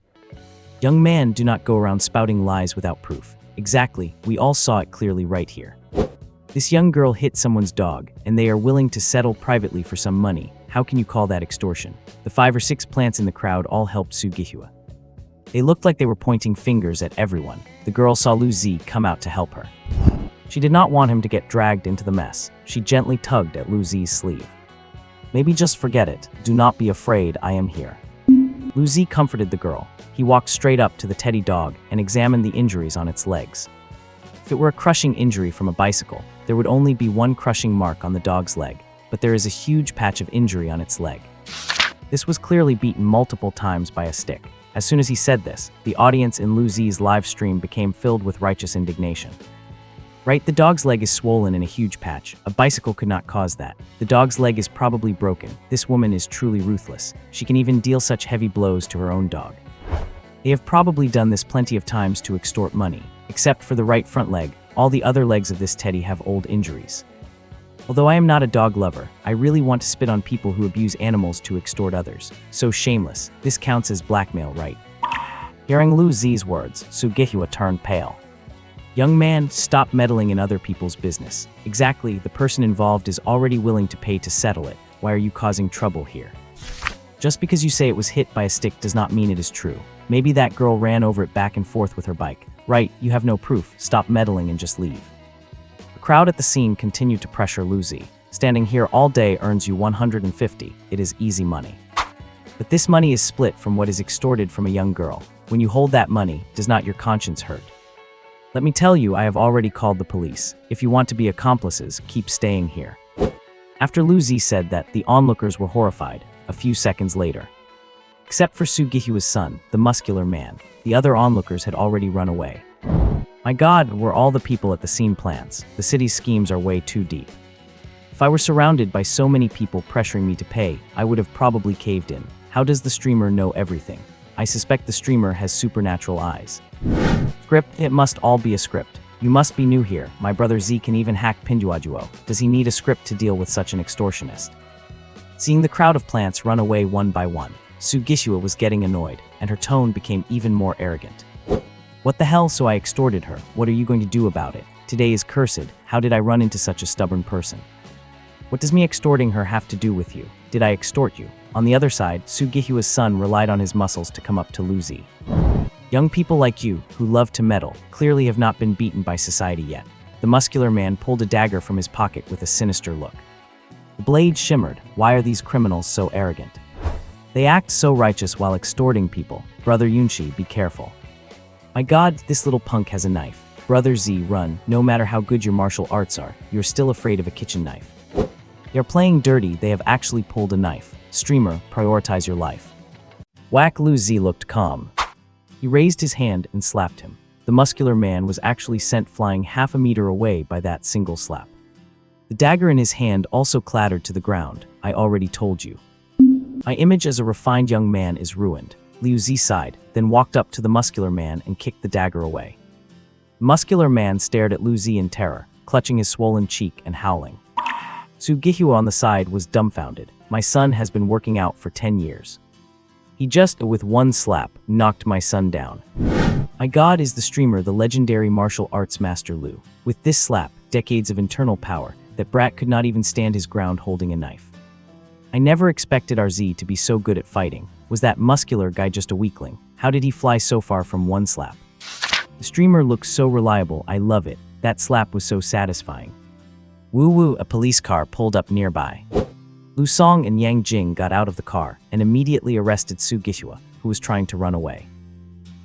Young man, do not go around spouting lies without proof. Exactly, we all saw it clearly right here. This young girl hit someone's dog, and they are willing to settle privately for some money. How can you call that extortion? The 5 or 6 plants in the crowd all helped Su Gihua. They looked like they were pointing fingers at everyone. The girl saw Lu Zi come out to help her. She did not want him to get dragged into the mess. She gently tugged at Lu Zi's sleeve. Maybe just forget it. Do not be afraid, I am here. Lu Zi comforted the girl. He walked straight up to the teddy dog and examined the injuries on its legs. If it were a crushing injury from a bicycle, there would only be one crushing mark on the dog's leg, but there is a huge patch of injury on its leg. This was clearly beaten multiple times by a stick. As soon as he said this, the audience in Lu Zi's live stream became filled with righteous indignation. Right, the dog's leg is swollen in a huge patch. A bicycle could not cause that. The dog's leg is probably broken. This woman is truly ruthless. She can even deal such heavy blows to her own dog. They have probably done this plenty of times to extort money. Except for the right front leg, All the other legs of this teddy have old injuries. Although I am not a dog lover, I really want to spit on people who abuse animals to extort others. So shameless. This counts as blackmail, right? Hearing Lu Zi's words, Sugihua turned pale. Young man, stop meddling in other people's business. Exactly, the person involved is already willing to pay to settle it. Why are you causing trouble here? Just because you say it was hit by a stick does not mean it is true. Maybe that girl ran over it back and forth with her bike. Right, you have no proof. Stop meddling and just leave. The crowd at the scene continued to pressure Lu Zi. Standing here all day earns you 150. It is easy money. But this money is split from what is extorted from a young girl. When you hold that money, does not your conscience hurt? Let me tell you, I have already called the police. If you want to be accomplices, keep staying here. After Lu Zi said that, the onlookers were horrified. A few seconds later. Except for Sugihua's son, the muscular man, the other onlookers had already run away. My God, were all the people at the scene plants. The city's schemes are way too deep. If I were surrounded by so many people pressuring me to pay, I would have probably caved in. How does the streamer know everything? I suspect the streamer has supernatural eyes. Script, it must all be a script. You must be new here. My brother Z can even hack Pinduaduo. Does he need a script to deal with such an extortionist? Seeing the crowd of plants run away one by one, Sugihua was getting annoyed, and her tone became even more arrogant. What the hell, so I extorted her. What are you going to do about it? Today is cursed. How did I run into such a stubborn person? What does me extorting her have to do with you? Did I extort you? On the other side, Sugihua's son relied on his muscles to come up to Lu Zi. Young people like you, who love to meddle, clearly have not been beaten by society yet. The muscular man pulled a dagger from his pocket with a sinister look. The blade shimmered. Why are these criminals so arrogant? They act so righteous while extorting people. Brother Yunshi, be careful. My God, this little punk has a knife. Brother Z, run. No matter how good your martial arts are, you're still afraid of a kitchen knife. They're playing dirty. They have actually pulled a knife. Streamer, prioritize your life. Whack. Lu Zi looked calm. He raised his hand and slapped him. The muscular man was actually sent flying half a meter away by that single slap. The dagger in his hand also clattered to the ground. I already told you. My image as a refined young man is ruined. Liu Zi sighed, then walked up to the muscular man and kicked the dagger away. The muscular man stared at Lu Zi in terror, clutching his swollen cheek and howling. Sugihua on the side was dumbfounded. My son has been working out for 10 years. He just, with one slap, knocked my son down. My God, is the streamer the legendary martial arts master Lu. With this slap, decades of internal power, that brat could not even stand his ground holding a knife. I never expected RZ to be so good at fighting. Was that muscular guy just a weakling? How did he fly so far from one slap? The streamer looks so reliable, I love it. That slap was so satisfying. Woo-woo, a police car pulled up nearby. Lu Song and Yang Jing got out of the car and immediately arrested Sugihua, who was trying to run away.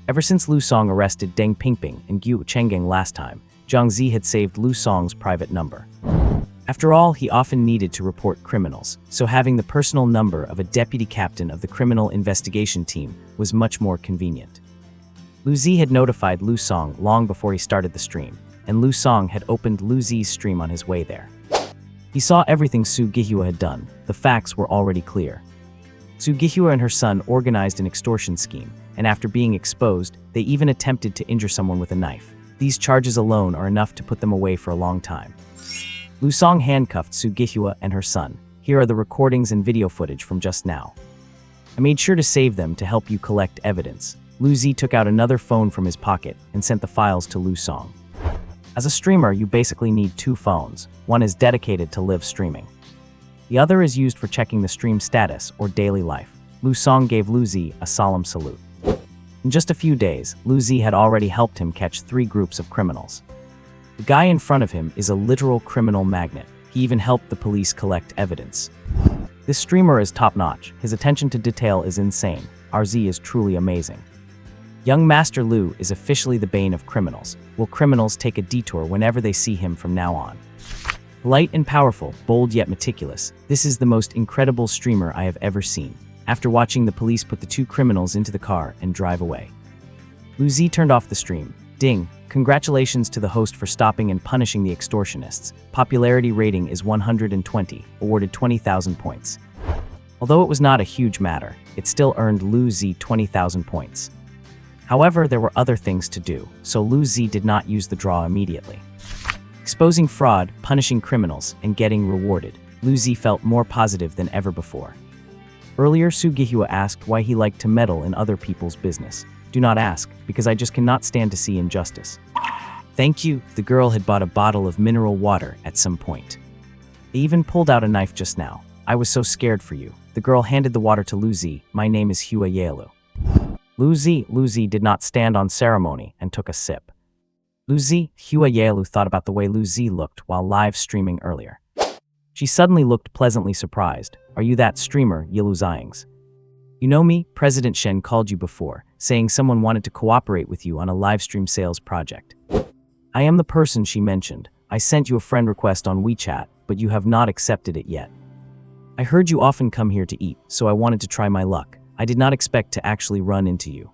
Ever since Lu Song arrested Deng Pingping and Gu Chenggeng last time, Zhang Zi had saved Lu Song's private number. After all, he often needed to report criminals, so having the personal number of a deputy captain of the criminal investigation team was much more convenient. Lu Zi had notified Lu Song long before he started the stream, and Lu Song had opened Lu Zi's stream on his way there. He saw everything Sugihua had done. The facts were already clear. Sugihua and her son organized an extortion scheme, and after being exposed, they even attempted to injure someone with a knife. These charges alone are enough to put them away for a long time. Lu Song handcuffed Sugihua and her son. Here are the recordings and video footage from just now. I made sure to save them to help you collect evidence. Lu Zi took out another phone from his pocket and sent the files to Lu Song. As a streamer, you basically need two phones. One is dedicated to live streaming. The other is used for checking the stream status or daily life. Lu Song gave Lu Zi a solemn salute. In just a few days, Lu Zi had already helped him catch 3 groups of criminals. The guy in front of him is a literal criminal magnet. He even helped the police collect evidence. This streamer is top-notch. His attention to detail is insane. RZ is truly amazing. Young Master Lu is officially the bane of criminals. Will criminals take a detour whenever they see him from now on? Light and powerful, bold yet meticulous, this is the most incredible streamer I have ever seen. After watching the police put the 2 criminals into the car and drive away, Lu Zi turned off the stream. Ding! Congratulations to the host for stopping and punishing the extortionists. Popularity rating is 120, awarded 20,000 points. Although it was not a huge matter, it still earned Lu Zi 20,000 points. However, there were other things to do, so Lu Zi did not use the draw immediately. Exposing fraud, punishing criminals, and getting rewarded, Lu Zi felt more positive than ever before. Earlier, Su Gihua asked why he liked to meddle in other people's business. Do not ask, because I just cannot stand to see injustice. Thank you, the girl had bought a bottle of mineral water at some point. They even pulled out a knife just now. I was so scared for you. The girl handed the water to Lu Zi. My name is Hua Yaelu. Lu Zi did not stand on ceremony and took a sip. Hua Yaelu thought about the way Lu Zi looked while live streaming earlier. She suddenly looked pleasantly surprised. Are you that streamer, Yilu Ziyings? You know me, President Shen called you before, saying someone wanted to cooperate with you on a livestream sales project. I am the person she mentioned. I sent you a friend request on WeChat, but you have not accepted it yet. I heard you often come here to eat, so I wanted to try my luck. I did not expect to actually run into you.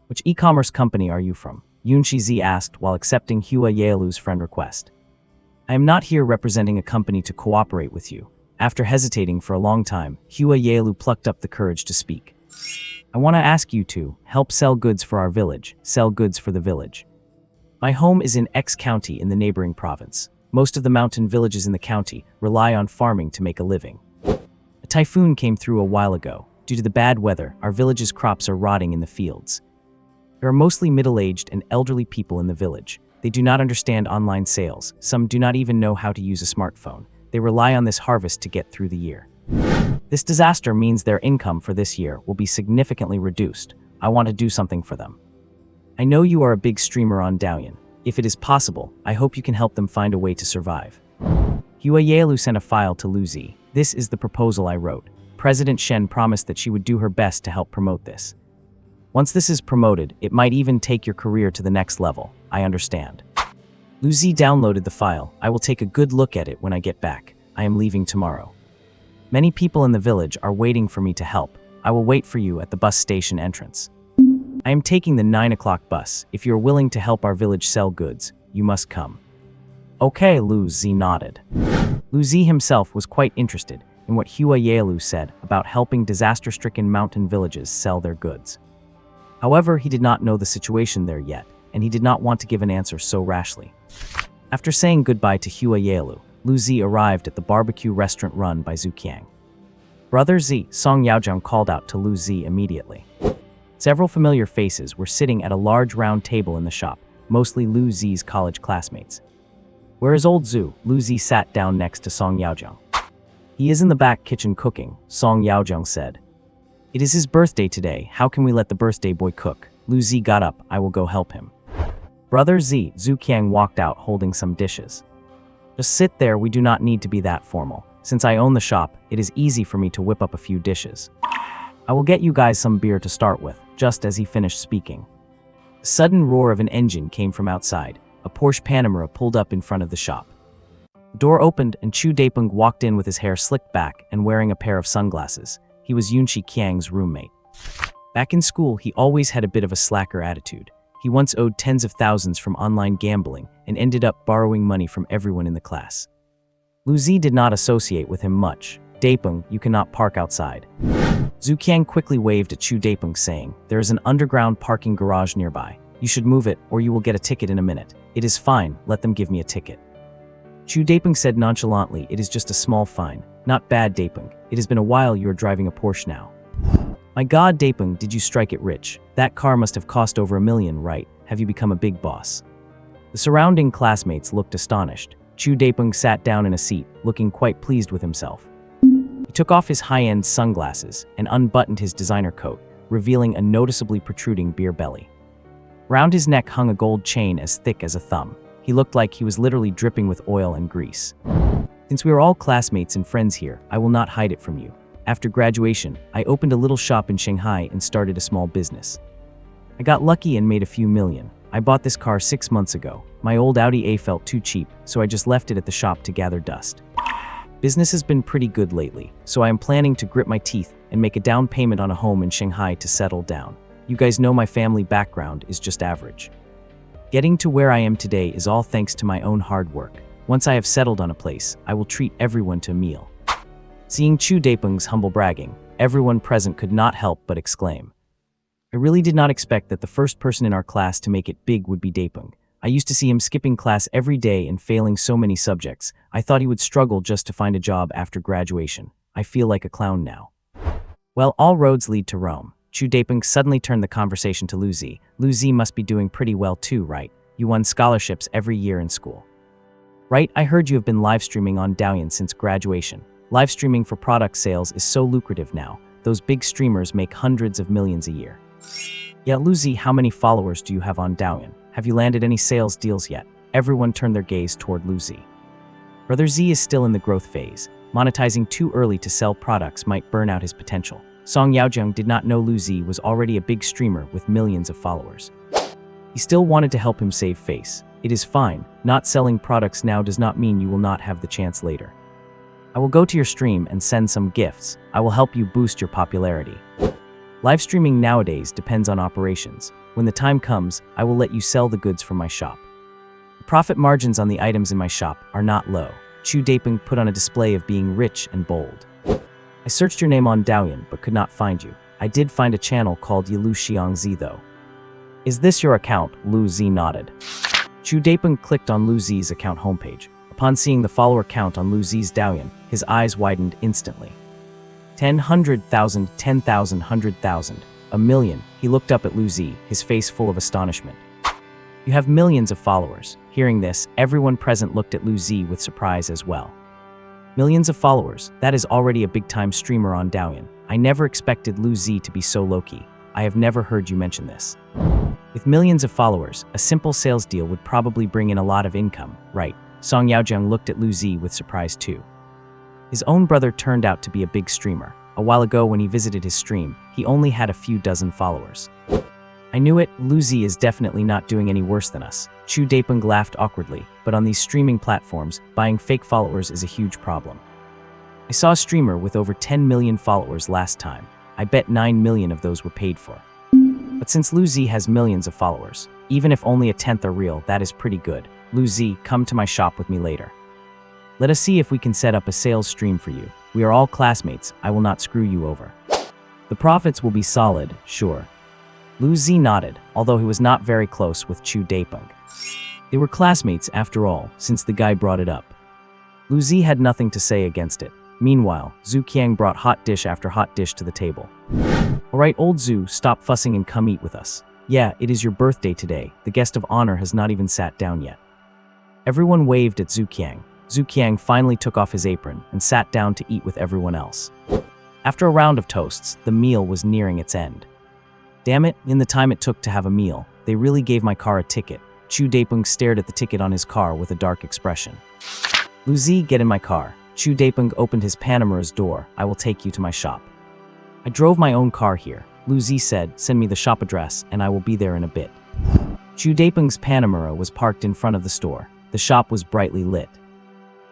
Which e-commerce company are you from? Yunshi Zi asked while accepting Hua Yaelu's friend request. I am not here representing a company to cooperate with you. After hesitating for a long time, Hua Yaelu plucked up the courage to speak. I want to ask you to help sell goods for our village, sell goods for the village. My home is in X County in the neighboring province. Most of the mountain villages in the county rely on farming to make a living. A typhoon came through a while ago. Due to the bad weather, our village's crops are rotting in the fields. There are mostly middle-aged and elderly people in the village. They do not understand online sales. Some do not even know how to use a smartphone. They rely on this harvest to get through the year. This disaster means their income for this year will be significantly reduced. I want to do something for them. I know you are a big streamer on Douyin. If it is possible, I hope you can help them find a way to survive. Hua Yaelu sent a file to Lu Zi. This is the proposal I wrote. President Shen promised that she would do her best to help promote this. Once this is promoted, it might even take your career to the next level. I understand. Lu Zi downloaded the file. I will take a good look at it when I get back. I am leaving tomorrow. Many people in the village are waiting for me to help. I will wait for you at the bus station entrance. I am taking the 9 o'clock bus. If you are willing to help our village sell goods, you must come. Okay, Lu Zi nodded. Lu Zi himself was quite interested in what Hua Yaelu said about helping disaster-stricken mountain villages sell their goods. However, he did not know the situation there yet, and he did not want to give an answer so rashly. After saying goodbye to Hua Yaelu, Lu Zi arrived at the barbecue restaurant run by Zhu Qiang. Brother Zi, Song Yaozhang called out to Lu Zi immediately. Several familiar faces were sitting at a large round table in the shop, mostly Lu Zi's college classmates. Where is old Zhu? Lu Zi sat down next to Song Yaozhang. He is in the back kitchen cooking, Song Yaozhang said. It is his birthday today. How can we let the birthday boy cook? Lu Zi got up. I will go help him. Brother Zi, Zhu Qiang walked out holding some dishes. Just sit there. We do not need to be that formal. Since I own the shop, it is easy for me to whip up a few dishes. I will get you guys some beer to start with. Just as he finished speaking, a sudden roar of an engine came from outside. A Porsche Panamera pulled up in front of the shop. The door opened and Chu Daipeng walked in with his hair slicked back and wearing a pair of sunglasses. He was Yunshi Qiang's roommate. Back in school, he always had a bit of a slacker attitude. He once owed tens of thousands from online gambling and ended up borrowing money from everyone in the class. Lu Zi did not associate with him much. Daipeng, you cannot park outside. Zhu Qiang quickly waved at Chu Daipeng saying, there is an underground parking garage nearby. You should move it or you will get a ticket in a minute. It is fine, let them give me a ticket. Chu Daipeng said nonchalantly, it is just a small fine. Not bad, Daipeng. It has been a while you are driving a Porsche now. My god, Daipeng, did you strike it rich? That car must have cost over $1 million, right? Have you become a big boss? The surrounding classmates looked astonished. Chu Daipeng sat down in a seat, looking quite pleased with himself. He took off his high-end sunglasses and unbuttoned his designer coat, revealing a noticeably protruding beer belly. Round his neck hung a gold chain as thick as a thumb. He looked like he was literally dripping with oil and grease. Since we are all classmates and friends here, I will not hide it from you. After graduation, I opened a little shop in Shanghai and started a small business. I got lucky and made a few million. I bought this car 6 months ago. My old Audi A felt too cheap, so I just left it at the shop to gather dust. Business has been pretty good lately, so I am planning to grit my teeth and make a down payment on a home in Shanghai to settle down. You guys know my family background is just average. Getting to where I am today is all thanks to my own hard work. Once I have settled on a place, I will treat everyone to a meal. Seeing Chu Daipeng's humble bragging, everyone present could not help but exclaim. I really did not expect that the first person in our class to make it big would be Daipeng. I used to see him skipping class every day and failing so many subjects. I thought he would struggle just to find a job after graduation. I feel like a clown now. Well, all roads lead to Rome. Chu Daeping suddenly turned the conversation to Lu Zi. Lu Zi must be doing pretty well too, right? You won scholarships every year in school. Right, I heard you have been live streaming on Douyin since graduation. Live streaming for product sales is so lucrative now. Those big streamers make hundreds of millions a year. Yeah, Lu Zi, how many followers do you have on Douyin? Have you landed any sales deals yet? Everyone turned their gaze toward Lu Zi. Brother Z is still in the growth phase. Monetizing too early to sell products might burn out his potential. Song Yaojiang did not know Lu Zi was already a big streamer with millions of followers. He still wanted to help him save face. It is fine. Not selling products now does not mean you will not have the chance later. I will go to your stream and send some gifts. I will help you boost your popularity. Live streaming nowadays depends on operations. When the time comes, I will let you sell the goods from my shop. The profit margins on the items in my shop are not low. Chu Daeping put on a display of being rich and bold. I searched your name on Douyin but could not find you. I did find a channel called Yilu Xiangzi though. Is this your account? Lu Zi nodded. Chu Daeping clicked on Lu Zi's account homepage. Upon seeing the follower count on Lu Zi's Douyin, his eyes widened instantly. 10, 100,000, 10,000, 100,000, a million. He looked up at Lu Zi, his face full of astonishment. You have millions of followers. Hearing this, everyone present looked at Lu Zi with surprise as well. Millions of followers, that is already a big-time streamer on Douyin. I never expected Lu Zi to be so low-key. I have never heard you mention this. With millions of followers, a simple sales deal would probably bring in a lot of income, right? Song Yaojiang looked at Lu Zi with surprise too. His own brother turned out to be a big streamer. A while ago when he visited his stream, he only had a few dozen followers. I knew it, Lu Zi is definitely not doing any worse than us. Chu Daeping laughed awkwardly, but on these streaming platforms, buying fake followers is a huge problem. I saw a streamer with over 10 million followers last time. I bet 9 million of those were paid for. But since Lu Zi has millions of followers, even if only a tenth are real, that is pretty good. Lu Zi, come to my shop with me later. Let us see if we can set up a sales stream for you. We are all classmates, I will not screw you over. The profits will be solid, sure. Lu Zi nodded, although he was not very close with Chu Daeping. They were classmates after all, since the guy brought it up. Lu Zi had nothing to say against it. Meanwhile, Zhu Qiang brought hot dish after hot dish to the table. Alright, old Zhu, stop fussing and come eat with us. Yeah, it is your birthday today. The guest of honor has not even sat down yet. Everyone waved at Zhu Qiang. Zhu Qiang finally took off his apron and sat down to eat with everyone else. After a round of toasts, the meal was nearing its end. Damn it, in the time it took to have a meal, they really gave my car a ticket. Chu Daeping stared at the ticket on his car with a dark expression. Lu Zi, get in my car. Chu Daeping opened his Panamera's door. I will take you to my shop. I drove my own car here. Lu Zi said, send me the shop address and I will be there in a bit. Chu Daeping's Panamera was parked in front of the store. The shop was brightly lit.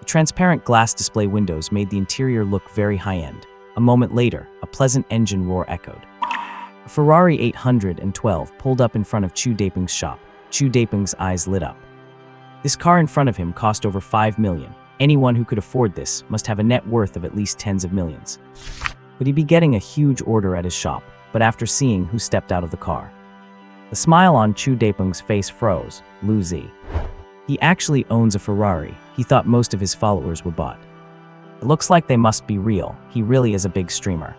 The transparent glass display windows made the interior look very high-end. A moment later, a pleasant engine roar echoed. A Ferrari 812 pulled up in front of Chu Daeping's shop. Chu Daeping's eyes lit up. This car in front of him cost over 5 million. Anyone who could afford this must have a net worth of at least tens of millions. Would he be getting a huge order at his shop? But after seeing who stepped out of the car, the smile on Chu Daeping's face froze. Lu Zi. He actually owns a Ferrari. He thought most of his followers were bought. It looks like they must be real. He really is a big streamer.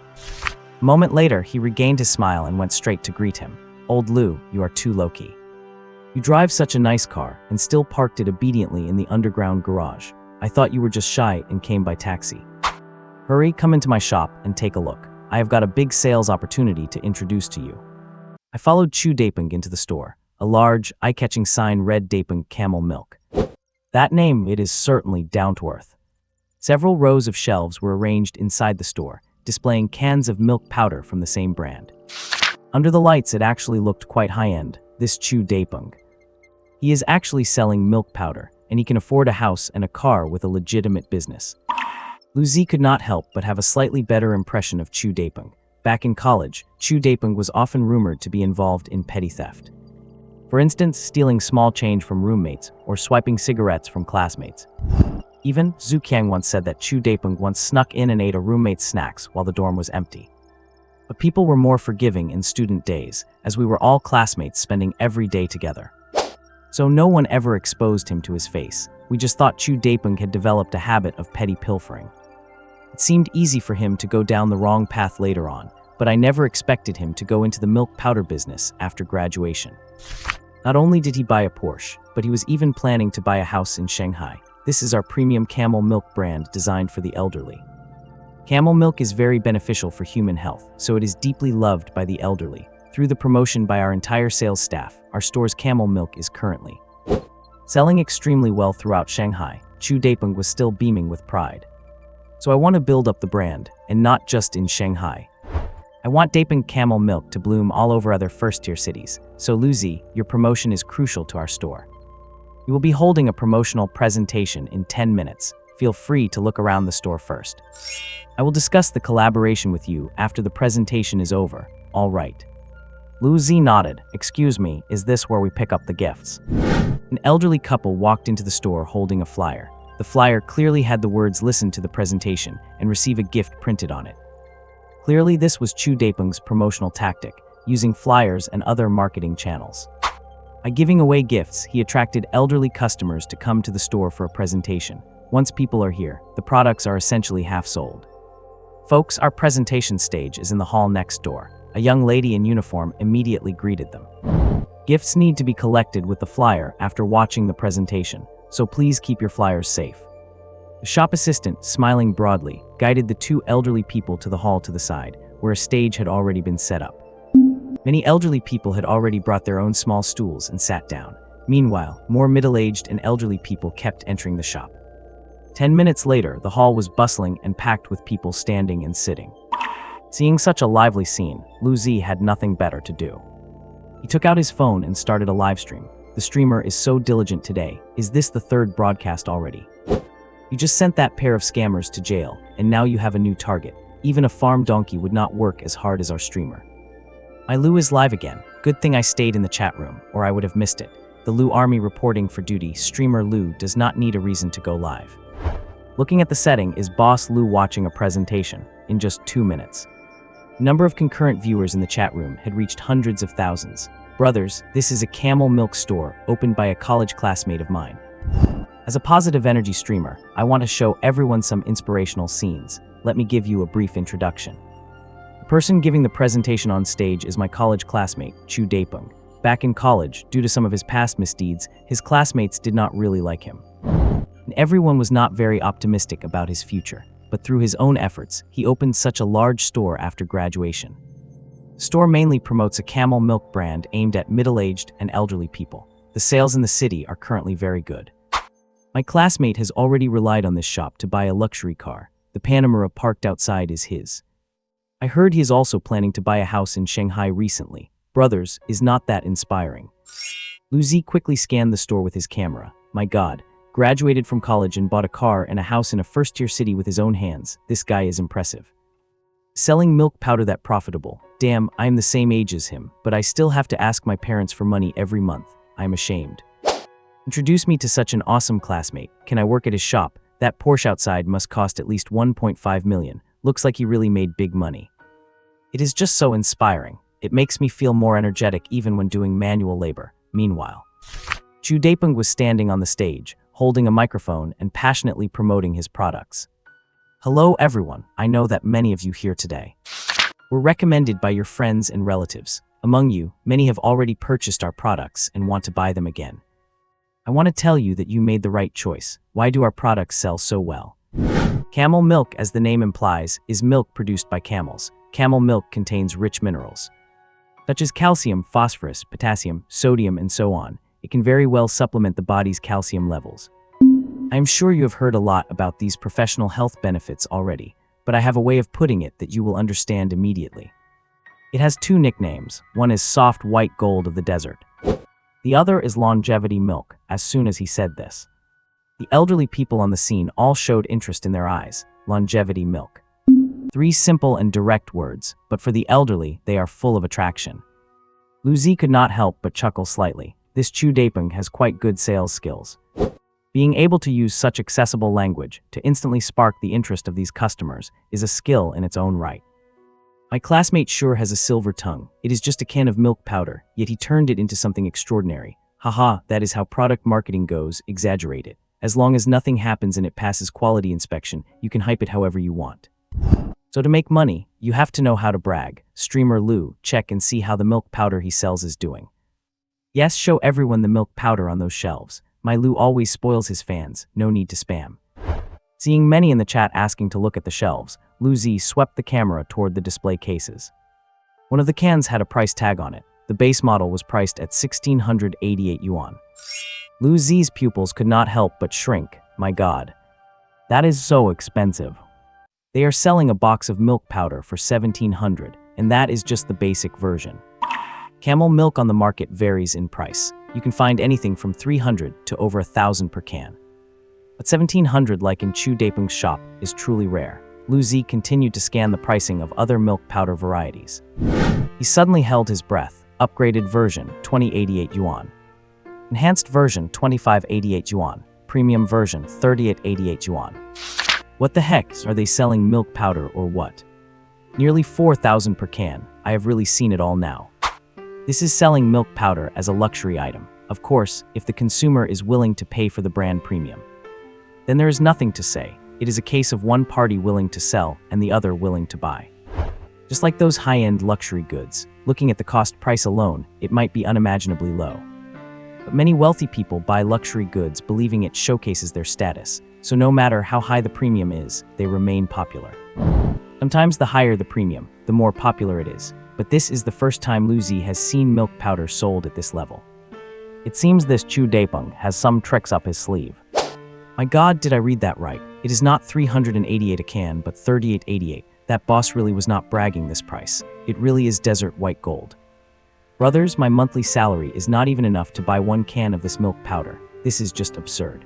A moment later, he regained his smile and went straight to greet him. Old Lu, you are too low-key. You drive such a nice car and still parked it obediently in the underground garage. I thought you were just shy and came by taxi. Hurry, come into my shop and take a look. I have got a big sales opportunity to introduce to you. I followed Chu Daeping into the store. A large, eye-catching sign read Daeping Camel Milk. That name, it is certainly down to earth. Several rows of shelves were arranged inside the store, displaying cans of milk powder from the same brand. Under the lights, it actually looked quite high-end, this Chu Daeping. He is actually selling milk powder, and he can afford a house and a car with a legitimate business. Lu Zi could not help but have a slightly better impression of Chu Daeping. Back in college, Chu Daeping was often rumored to be involved in petty theft. For instance, stealing small change from roommates or swiping cigarettes from classmates. Even, Zhu Qiang once said that Chu Daeping once snuck in and ate a roommate's snacks while the dorm was empty. But people were more forgiving in student days, as we were all classmates spending every day together. so no one ever exposed him to his face. We just thought Chu Daepeng had developed a habit of petty pilfering. It seemed easy for him to go down the wrong path later on, but I never expected him to go into the milk powder business after graduation. Not only did he buy a Porsche, but he was even planning to buy a house in Shanghai. This is our premium camel milk brand designed for the elderly. Camel milk is very beneficial for human health, so it is deeply loved by the elderly. Through the promotion by our entire sales staff, our store's camel milk is currently selling extremely well throughout Shanghai. Chu Daepeng was still beaming with pride. So I want to build up the brand, and not just in Shanghai. I want Daepeng camel milk to bloom all over other first-tier cities. So Luzi, your promotion is crucial to our store. We will be holding a promotional presentation in 10 minutes. Feel free to look around the store first. I will discuss the collaboration with you after the presentation is over. All right. Luzi nodded. Excuse me, is this where we pick up the gifts? An elderly couple walked into the store holding a flyer. The flyer clearly had the words "Listen to the presentation and receive a gift" printed on it. Clearly, this was Chu Daepeng's promotional tactic, using flyers and other marketing channels. By giving away gifts, he attracted elderly customers to come to the store for a presentation. Once people are here, the products are essentially half sold. Folks, our presentation stage is in the hall next door. A young lady in uniform immediately greeted them. Gifts need to be collected with the flyer after watching the presentation, so please keep your flyers safe. The shop assistant, smiling broadly, guided the two elderly people to the hall to the side, where a stage had already been set up. Many elderly people had already brought their own small stools and sat down. Meanwhile, more middle-aged and elderly people kept entering the shop. 10 minutes later, the hall was bustling and packed with people standing and sitting. Seeing such a lively scene, Luzi had nothing better to do. He took out his phone and started a live stream. The streamer is so diligent today. Is this the third broadcast already? You just sent that pair of scammers to jail, and now you have a new target. Even a farm donkey would not work as hard as our streamer. My Lu is live again. Good thing I stayed in the chat room, or I would have missed it. The Lu army reporting for duty. Streamer Lu does not need a reason to go live. Looking at the setting is Boss Lu watching a presentation in just 2 minutes. The number of concurrent viewers in the chat room had reached hundreds of thousands. Brothers, this is a camel milk store opened by a college classmate of mine. As a positive energy streamer, I want to show everyone some inspirational scenes. Let me give you a brief introduction. The person giving the presentation on stage is my college classmate, Chu Daepeng. Back in college, due to some of his past misdeeds, his classmates did not really like him. And everyone was not very optimistic about his future. But through his own efforts, he opened such a large store after graduation. The store mainly promotes a camel milk brand aimed at middle-aged and elderly people. The sales in the city are currently very good. My classmate has already relied on this shop to buy a luxury car. The Panamera parked outside is his. I heard he is also planning to buy a house in Shanghai recently. Brothers, is not that inspiring? Luzi quickly scanned the store with his camera. My God. Graduated from college and bought a car and a house in a first-tier city with his own hands. This guy is impressive. Selling milk powder that profitable. Damn, I am the same age as him, but I still have to ask my parents for money every month. I am ashamed. Introduce me to such an awesome classmate. Can I work at his shop? That Porsche outside must cost at least 1.5 million. Looks like he really made big money. It is just so inspiring. It makes me feel more energetic even when doing manual labor. Meanwhile, Chu Daepeng was standing on the stage, holding a microphone and passionately promoting his products. Hello everyone, I know that many of you here today were recommended by your friends and relatives. Among you, many have already purchased our products and want to buy them again. I want to tell you that you made the right choice. Why do our products sell so well? Camel milk, as the name implies, is milk produced by camels. Camel milk contains rich minerals, such as calcium, phosphorus, potassium, sodium, and so on. It can very well supplement the body's calcium levels. I am sure you have heard a lot about these professional health benefits already, but I have a way of putting it that you will understand immediately. It has two nicknames. One is soft white gold of the desert. The other is longevity milk. As soon as he said this, the elderly people on the scene all showed interest in their eyes. Longevity milk. 3 simple and direct words, but for the elderly, they are full of attraction. Luzi could not help but chuckle slightly. This Chu Daepeng has quite good sales skills. Being able to use such accessible language to instantly spark the interest of these customers is a skill in its own right. My classmate sure has a silver tongue. It is just a can of milk powder, yet he turned it into something extraordinary. Haha, that is how product marketing goes, exaggerate it. As long as nothing happens and it passes quality inspection, you can hype it however you want. So to make money, you have to know how to brag. Streamer Lou, check and see how the milk powder he sells is doing. Yes, show everyone the milk powder on those shelves. My Lou always spoils his fans, no need to spam. Seeing many in the chat asking to look at the shelves, Lou Z swept the camera toward the display cases. One of the cans had a price tag on it. The base model was priced at 1,688 yuan. Lou Z's pupils could not help but shrink. My god. That is so expensive. They are selling a box of milk powder for 1,700, and that is just the basic version. Camel milk on the market varies in price. You can find anything from 300 to over 1,000 per can. But 1,700, like in Chu Daipeng's shop, is truly rare. Lu Zi continued to scan the pricing of other milk powder varieties. He suddenly held his breath. Upgraded version, 2088 yuan. Enhanced version, 2588 yuan. Premium version, 3088 yuan. What the heck, are they selling milk powder or what? Nearly 4,000 per can. I have really seen it all now. This is selling milk powder as a luxury item. Of course, if the consumer is willing to pay for the brand premium. Then there is nothing to say. It is a case of one party willing to sell and the other willing to buy. Just like those high-end luxury goods, looking at the cost price alone, it might be unimaginably low. But many wealthy people buy luxury goods believing it showcases their status, so no matter how high the premium is, they remain popular. Sometimes the higher the premium, the more popular it is, but this is the first time Lu Zi has seen milk powder sold at this level. It seems this Chu Daipeng has some tricks up his sleeve. My god, did I read that right? It is not 388 a can, but 3888. That boss really was not bragging this price. It really is desert white gold. Brothers, my monthly salary is not even enough to buy one can of this milk powder. This is just absurd.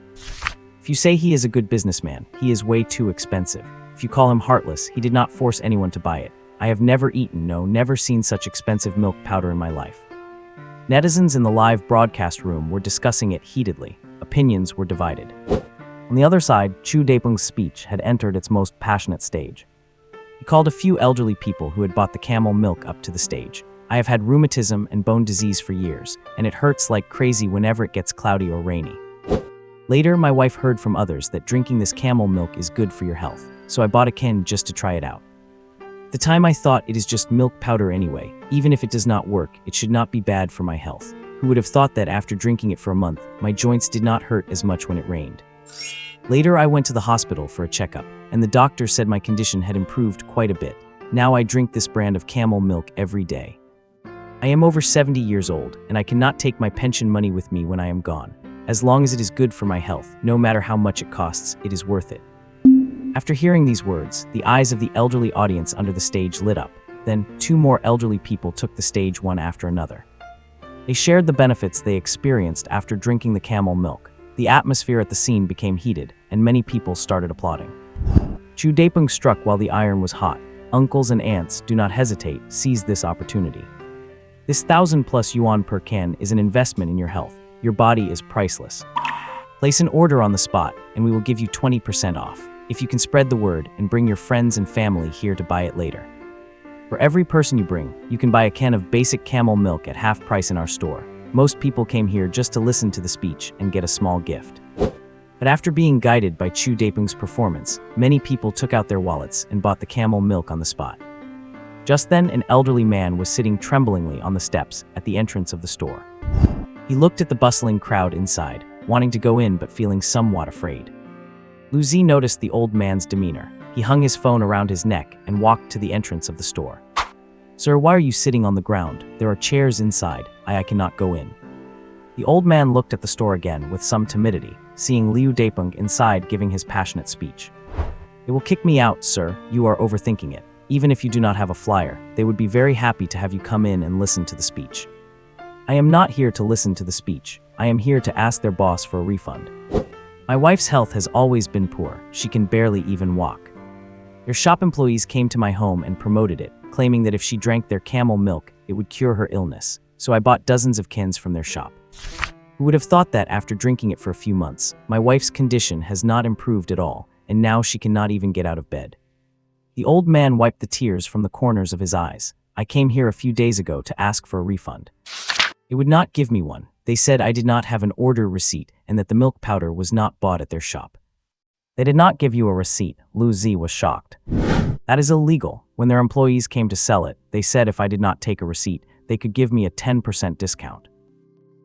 If you say he is a good businessman, he is way too expensive. If you call him heartless, he did not force anyone to buy it. I have never eaten, no, never seen such expensive milk powder in my life. Netizens in the live broadcast room were discussing it heatedly. Opinions were divided. On the other side, Chu Daipeng's speech had entered its most passionate stage. He called a few elderly people who had bought the camel milk up to the stage. I have had rheumatism and bone disease for years, and it hurts like crazy whenever it gets cloudy or rainy. Later, my wife heard from others that drinking this camel milk is good for your health, so I bought a can just to try it out. At the time I thought it is just milk powder anyway. Even if it does not work, it should not be bad for my health. Who would have thought that after drinking it for a month, my joints did not hurt as much when it rained? Later, I went to the hospital for a checkup, and the doctor said my condition had improved quite a bit. Now I drink this brand of camel milk every day. I am over 70 years old, and I cannot take my pension money with me when I am gone. As long as it is good for my health, no matter how much it costs, it is worth it. After hearing these words, the eyes of the elderly audience under the stage lit up. Then, two more elderly people took the stage one after another. They shared the benefits they experienced after drinking the camel milk. The atmosphere at the scene became heated, and many people started applauding. Chu Daipeng struck while the iron was hot. Uncles and aunts, do not hesitate, seize this opportunity. This 1,000+ yuan per can is an investment in your health. Your body is priceless. Place an order on the spot, and we will give you 20% off. If you can spread the word and bring your friends and family here to buy it later. For every person you bring, you can buy a can of basic camel milk at half price in our store. Most people came here just to listen to the speech and get a small gift. But after being guided by Chu Daipeng's performance, many people took out their wallets and bought the camel milk on the spot. Just then, an elderly man was sitting tremblingly on the steps at the entrance of the store. He looked at the bustling crowd inside, wanting to go in but feeling somewhat afraid. Lu Zi noticed the old man's demeanor. He hung his phone around his neck and walked to the entrance of the store. Sir, why are you sitting on the ground? There are chairs inside. I cannot go in. The old man looked at the store again with some timidity, seeing Liu Daipeng inside giving his passionate speech. They will kick me out, sir. You are overthinking it. Even if you do not have a flyer, they would be very happy to have you come in and listen to the speech. I am not here to listen to the speech. I am here to ask their boss for a refund. My wife's health has always been poor. She can barely even walk. Your shop employees came to my home and promoted it, claiming that if she drank their camel milk, it would cure her illness. So I bought dozens of cans from their shop. Who would have thought that after drinking it for a few months, my wife's condition has not improved at all, and now she cannot even get out of bed. The old man wiped the tears from the corners of his eyes. I came here a few days ago to ask for a refund. They would not give me one. They said I did not have an order receipt and that the milk powder was not bought at their shop. They did not give you a receipt. Lu Zi was shocked. That is illegal. When their employees came to sell it, they said if I did not take a receipt, they could give me a 10% discount.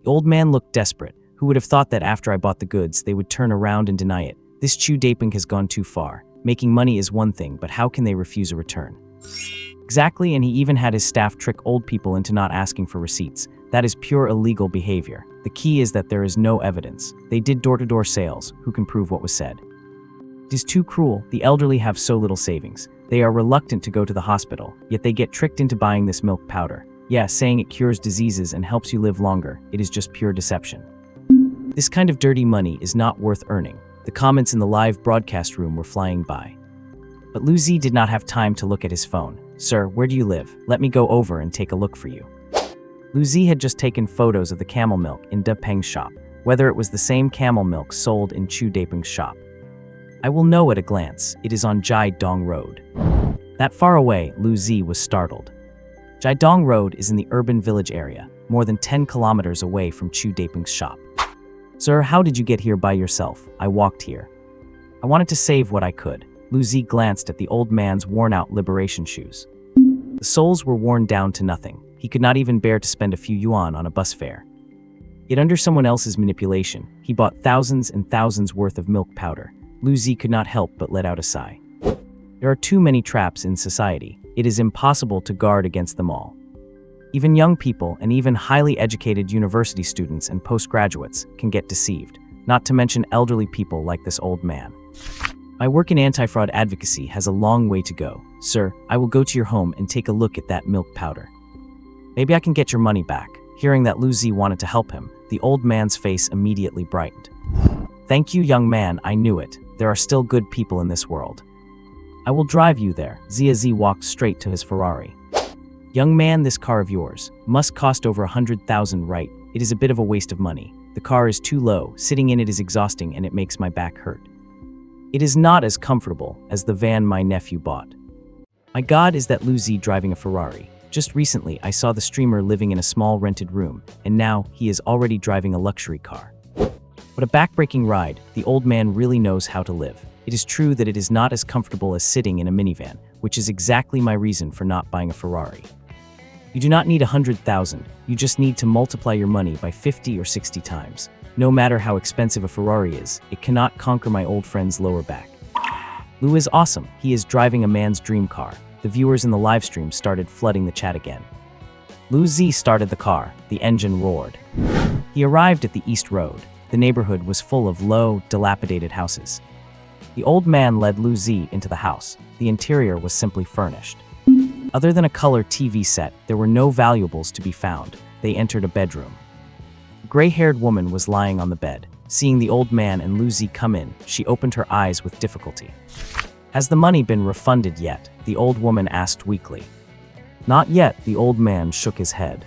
The old man looked desperate. Who would have thought that after I bought the goods, they would turn around and deny it? This Chu Daping has gone too far. Making money is one thing, but how can they refuse a return? Exactly, and he even had his staff trick old people into not asking for receipts. That is pure illegal behavior. The key is that there is no evidence. They did door-to-door sales. Who can prove what was said? It is too cruel. The elderly have so little savings. They are reluctant to go to the hospital, yet they get tricked into buying this milk powder. Yeah, saying it cures diseases and helps you live longer. It is just pure deception. This kind of dirty money is not worth earning. The comments in the live broadcast room were flying by. But Lu Zi did not have time to look at his phone. Sir, where do you live? Let me go over and take a look for you. Lu Zi had just taken photos of the camel milk in De Peng's shop, whether it was the same camel milk sold in Chu Daping's shop. I will know at a glance. It is on Jai Dong Road. That far away, Lu Zi was startled. Jai Dong Road is in the urban village area, more than 10 kilometers away from Chu Daping's shop. Sir, how did you get here by yourself? I walked here. I wanted to save what I could. Lu Zi glanced at the old man's worn-out liberation shoes. The soles were worn down to nothing. He could not even bear to spend a few yuan on a bus fare. Yet under someone else's manipulation, he bought thousands and thousands worth of milk powder. Lu Zi could not help but let out a sigh. There are too many traps in society. It is impossible to guard against them all. Even young people and even highly educated university students and postgraduates can get deceived, not to mention elderly people like this old man. My work in anti-fraud advocacy has a long way to go. Sir, I will go to your home and take a look at that milk powder. Maybe I can get your money back. Hearing that Lu Zi wanted to help him, the old man's face immediately brightened. Thank you, young man, I knew it. There are still good people in this world. I will drive you there. Zia Zi walked straight to his Ferrari. Young man, this car of yours must cost over 100,000, right? It is a bit of a waste of money. The car is too low. Sitting in it is exhausting and it makes my back hurt. It is not as comfortable as the van my nephew bought. My God, is that Lu Zi driving a Ferrari? Just recently, I saw the streamer living in a small rented room, and now he is already driving a luxury car. What a back-breaking ride. The old man really knows how to live. It is true that it is not as comfortable as sitting in a minivan, which is exactly my reason for not buying a Ferrari. You do not need 100,000, you just need to multiply your money by 50 or 60 times. No matter how expensive a Ferrari is, it cannot conquer my old friend's lower back. Lu is awesome. He is driving a man's dream car. The viewers in the live stream started flooding the chat again. Lu Zi started the car. The engine roared. He arrived at the East Road. The neighborhood was full of low, dilapidated houses. The old man led Lu Zi into the house. The interior was simply furnished. Other than a color TV set, there were no valuables to be found. They entered a bedroom. A gray-haired woman was lying on the bed. Seeing the old man and Lu Zi come in, she opened her eyes with difficulty. Has the money been refunded yet? The old woman asked weakly. Not yet, the old man shook his head.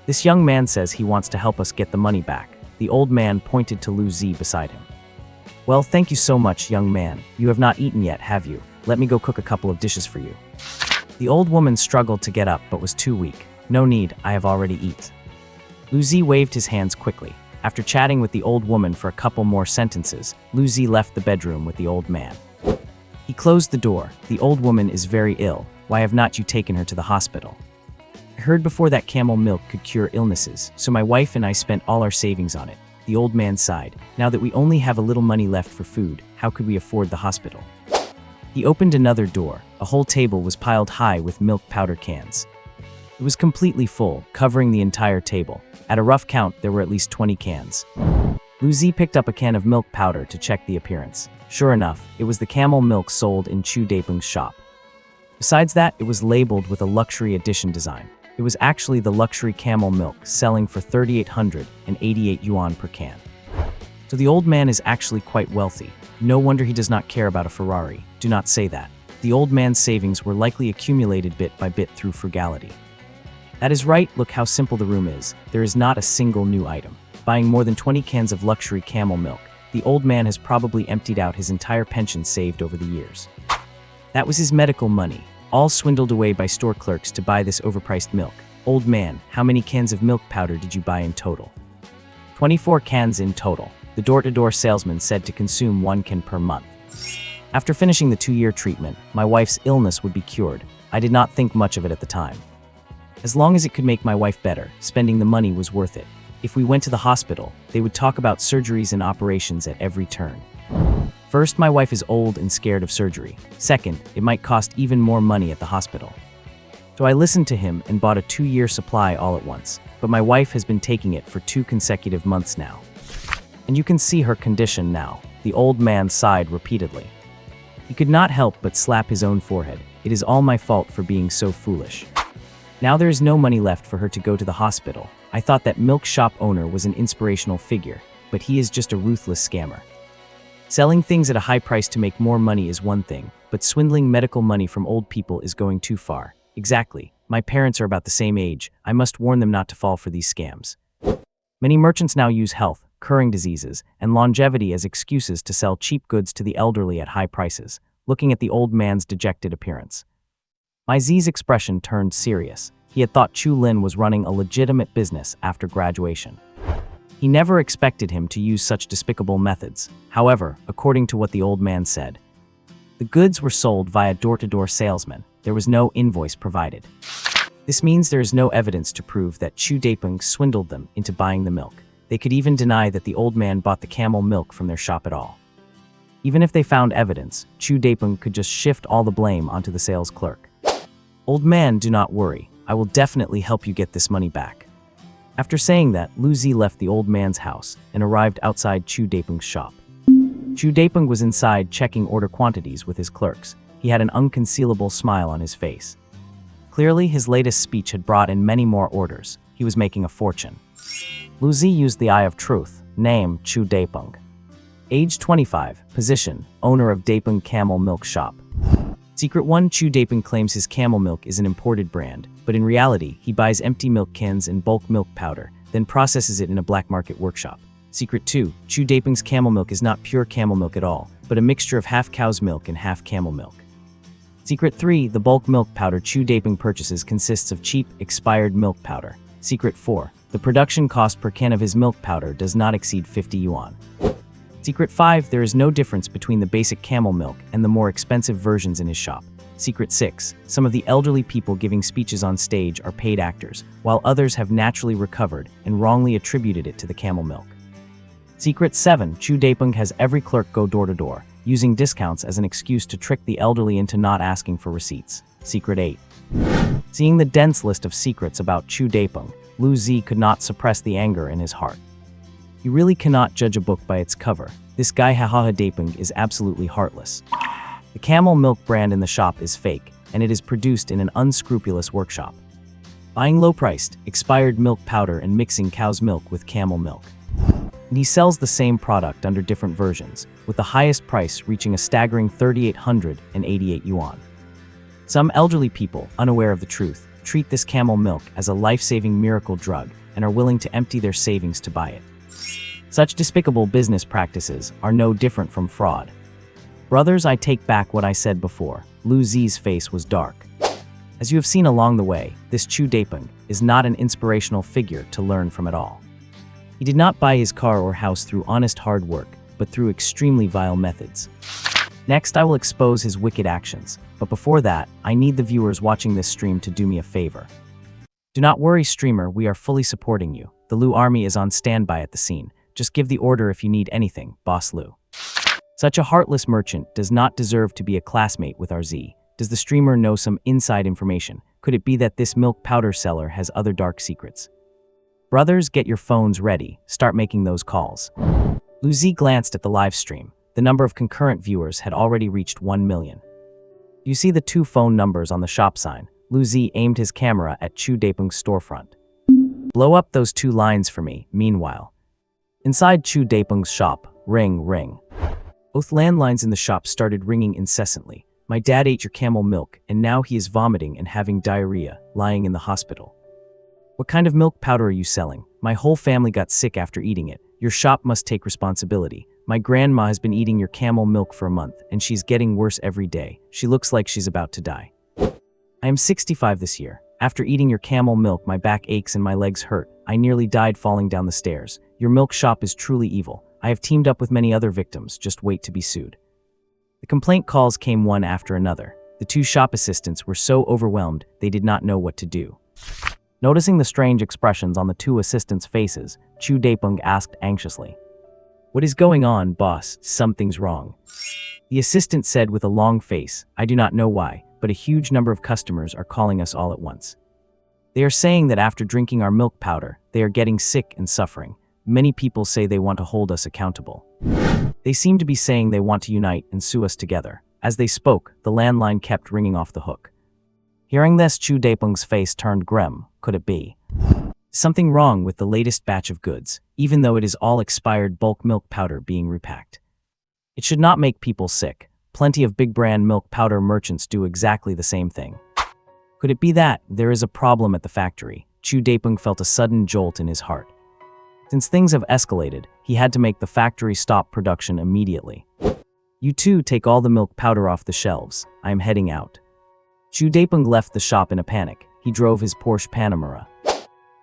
This young man says he wants to help us get the money back. The old man pointed to Lu Zi beside him. Well, thank you so much, young man. You have not eaten yet, have you? Let me go cook a couple of dishes for you. The old woman struggled to get up but was too weak. No need, I have already eaten. Lu Zi waved his hands quickly. After chatting with the old woman for a couple more sentences, Lu Zi left the bedroom with the old man. He closed the door. The old woman is very ill. Why have not you taken her to the hospital? I heard before that camel milk could cure illnesses, so my wife and I spent all our savings on it. The old man sighed. Now that we only have a little money left for food, how could we afford the hospital? He opened another door. A whole table was piled high with milk powder cans. It was completely full, covering the entire table. At a rough count, there were at least 20 cans. Lu Zi picked up a can of milk powder to check the appearance. Sure enough, it was the camel milk sold in Chu Dapeng's shop. Besides that, it was labeled with a luxury edition design. It was actually the luxury camel milk, selling for 3,888 yuan per can. So the old man is actually quite wealthy. No wonder he does not care about a Ferrari. Do not say that. The old man's savings were likely accumulated bit by bit through frugality. That is right, look how simple the room is. There is not a single new item. Buying more than 20 cans of luxury camel milk, the old man has probably emptied out his entire pension saved over the years. That was his medical money, all swindled away by store clerks to buy this overpriced milk. Old man, how many cans of milk powder did you buy in total? 24 cans in total. The door-to-door salesman said to consume 1 can per month. After finishing the 2-year treatment, my wife's illness would be cured. I did not think much of it at the time. As long as it could make my wife better, spending the money was worth it. If we went to the hospital, they would talk about surgeries and operations at every turn. First, my wife is old and scared of surgery. Second, it might cost even more money at the hospital. So I listened to him and bought a 2-year supply all at once. But my wife has been taking it for 2 consecutive months now. And you can see her condition now. The old man sighed repeatedly. He could not help but slap his own forehead. It is all my fault for being so foolish. Now there is no money left for her to go to the hospital. I thought that milk shop owner was an inspirational figure, but he is just a ruthless scammer. Selling things at a high price to make more money is one thing, but swindling medical money from old people is going too far. Exactly. My parents are about the same age. I must warn them not to fall for these scams. Many merchants now use health, curing diseases, and longevity as excuses to sell cheap goods to the elderly at high prices, looking at the old man's dejected appearance. My Z's expression turned serious. He had thought Chu Lin was running a legitimate business after graduation. He never expected him to use such despicable methods. However, according to what the old man said, the goods were sold via door-to-door salesmen. There was no invoice provided. This means there is no evidence to prove that Chu Daipeng swindled them into buying the milk. They could even deny that the old man bought the camel milk from their shop at all. Even if they found evidence, Chu Daipeng could just shift all the blame onto the sales clerk. Old man, do not worry. I will definitely help you get this money back. After saying that, Lu Zi left the old man's house and arrived outside Chu Daipeng's shop. Chu Daipeng was inside checking order quantities with his clerks. He had an unconcealable smile on his face. Clearly, his latest speech had brought in many more orders. He was making a fortune. Lu Zi used the eye of truth. Name, Chu Daipeng. Age 25. Position, owner of Daipeng Camel Milk Shop. Secret 1. Chu Daipeng claims his camel milk is an imported brand, but in reality, he buys empty milk cans and bulk milk powder, then processes it in a black market workshop. Secret 2. Chu Daipeng's camel milk is not pure camel milk at all, but a mixture of half cow's milk and half camel milk. Secret 3. The bulk milk powder Chu Daipeng purchases consists of cheap, expired milk powder. Secret 4. The production cost per can of his milk powder does not exceed 50 yuan. Secret 5. There is no difference between the basic camel milk and the more expensive versions in his shop. Secret 6. Some of the elderly people giving speeches on stage are paid actors, while others have naturally recovered and wrongly attributed it to the camel milk. Secret 7. Chu Daipeng has every clerk go door to door, using discounts as an excuse to trick the elderly into not asking for receipts. Secret 8. Seeing the dense list of secrets about Chu Daipeng, Lu Zi could not suppress the anger in his heart. You really cannot judge a book by its cover. This guy Hahaha Daipeng is absolutely heartless. The camel milk brand in the shop is fake, and it is produced in an unscrupulous workshop. Buying low-priced, expired milk powder and mixing cow's milk with camel milk. And he sells the same product under different versions, with the highest price reaching a staggering 3,888 yuan. Some elderly people, unaware of the truth, treat this camel milk as a life-saving miracle drug and are willing to empty their savings to buy it. Such despicable business practices are no different from fraud. Brothers, I take back what I said before. Lu Zi's face was dark. As you have seen along the way, this Chu Daipeng is not an inspirational figure to learn from at all. He did not buy his car or house through honest hard work, but through extremely vile methods. Next, I will expose his wicked actions, but before that, I need the viewers watching this stream to do me a favor. Do not worry, streamer, we are fully supporting you. The Lu army is on standby at the scene. Just give the order if you need anything, Boss Lu. Such a heartless merchant does not deserve to be a classmate with our Z. Does the streamer know some inside information? Could it be that this milk powder seller has other dark secrets? Brothers, get your phones ready. Start making those calls. Lu Zi glanced at the live stream. The number of concurrent viewers had already reached 1 million. You see the 2 phone numbers on the shop sign. Lu Zi aimed his camera at Chu Daipeng's storefront. Blow up those 2 lines for me, meanwhile. Inside Chu Daipeng's shop, ring, ring. Both landlines in the shop started ringing incessantly. My dad ate your camel milk, and now he is vomiting and having diarrhea, lying in the hospital. What kind of milk powder are you selling? My whole family got sick after eating it. Your shop must take responsibility. My grandma has been eating your camel milk for a month, and she's getting worse every day. She looks like she's about to die. I am 65 this year. After eating your camel milk, my back aches and my legs hurt. I nearly died falling down the stairs. Your milk shop is truly evil. I have teamed up with many other victims. Just wait to be sued. The complaint calls came one after another. The two shop assistants were so overwhelmed they did not know what to do. Noticing the strange expressions on the two assistants' faces, Chu Daepeng asked anxiously, "What is going on, boss? Something's wrong." The assistant said with a long face, "I do not know why, but a huge number of customers are calling us all at once. They are saying that after drinking our milk powder, they are getting sick and suffering. Many people say they want to hold us accountable. They seem to be saying they want to unite and sue us together." As they spoke, the landline kept ringing off the hook. Hearing this, Chu Daepeng's face turned grim. Could it be something wrong with the latest batch of goods, even though it is all expired bulk milk powder being repacked? It should not make people sick. Plenty of big brand milk powder merchants do exactly the same thing. Could it be that there is a problem at the factory? Chu Daepeng felt a sudden jolt in his heart. Since things have escalated, he had to make the factory stop production immediately. "You two take all the milk powder off the shelves. I am heading out." Chu Daepeng left the shop in a panic. He drove his Porsche Panamera.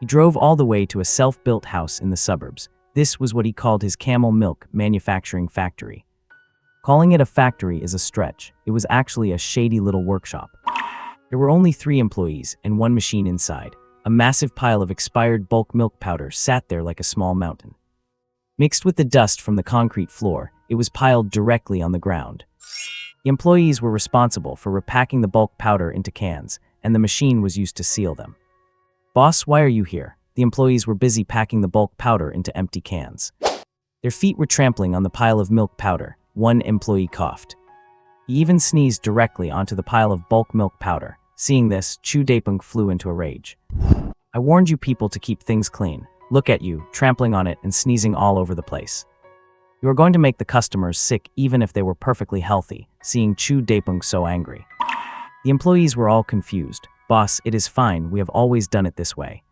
He drove all the way to a self-built house in the suburbs. This was what he called his camel milk manufacturing factory. Calling it a factory is a stretch. It was actually a shady little workshop. There were only 3 employees and 1 machine inside. A massive pile of expired bulk milk powder sat there like a small mountain. Mixed with the dust from the concrete floor, it was piled directly on the ground. The employees were responsible for repacking the bulk powder into cans, and the machine was used to seal them. "Boss, why are you here?" The employees were busy packing the bulk powder into empty cans. Their feet were trampling on the pile of milk powder. One employee coughed. He even sneezed directly onto the pile of bulk milk powder. Seeing this, Chu Daepeng flew into a rage. "I warned you people to keep things clean. Look at you, trampling on it and sneezing all over the place. You are going to make the customers sick even if they were perfectly healthy." Seeing Chu Daepeng so angry, the employees were all confused. "Boss, it is fine. We have always done it this way."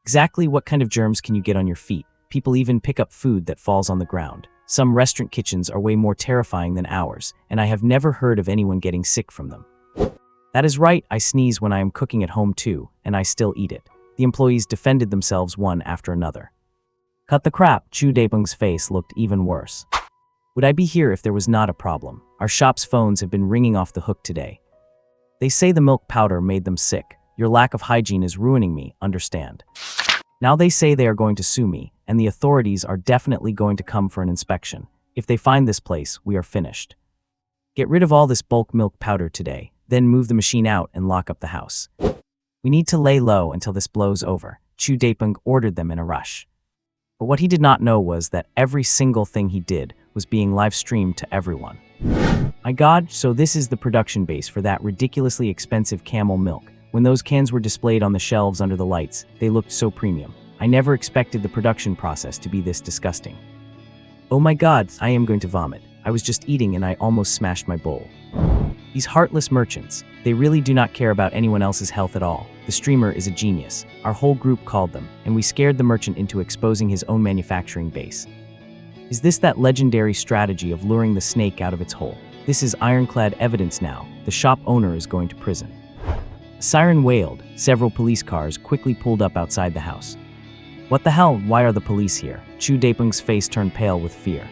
"Exactly what kind of germs can you get on your feet? People even pick up food that falls on the ground. Some restaurant kitchens are way more terrifying than ours, and I have never heard of anyone getting sick from them." "That is right. I sneeze when I am cooking at home too, and I still eat it." The employees defended themselves one after another. Cut the crap. Chu Daepeng's face looked even worse. "Would I be here if there was not a problem? Our shop's phones have been ringing off the hook today. They say the milk powder made them sick. Your lack of hygiene is ruining me, understand? Now they say they are going to sue me, and the authorities are definitely going to come for an inspection. If they find this place, we are finished. Get rid of all this bulk milk powder today, then move the machine out and lock up the house. We need to lay low until this blows over." Chu Daepeng ordered them in a rush. But what he did not know was that every single thing he did was being live-streamed to everyone. My God, so this is the production base for that ridiculously expensive camel milk. When those cans were displayed on the shelves under the lights, they looked so premium. I never expected the production process to be this disgusting. Oh my God, I am going to vomit. I was just eating and I almost smashed my bowl. These heartless merchants, they really do not care about anyone else's health at all. The streamer is a genius. Our whole group called them, and we scared the merchant into exposing his own manufacturing base. Is this that legendary strategy of luring the snake out of its hole? This is ironclad evidence now. The shop owner is going to prison. A siren wailed. Several police cars quickly pulled up outside the house. What the hell? Why are the police here? Chu Daepeng's face turned pale with fear.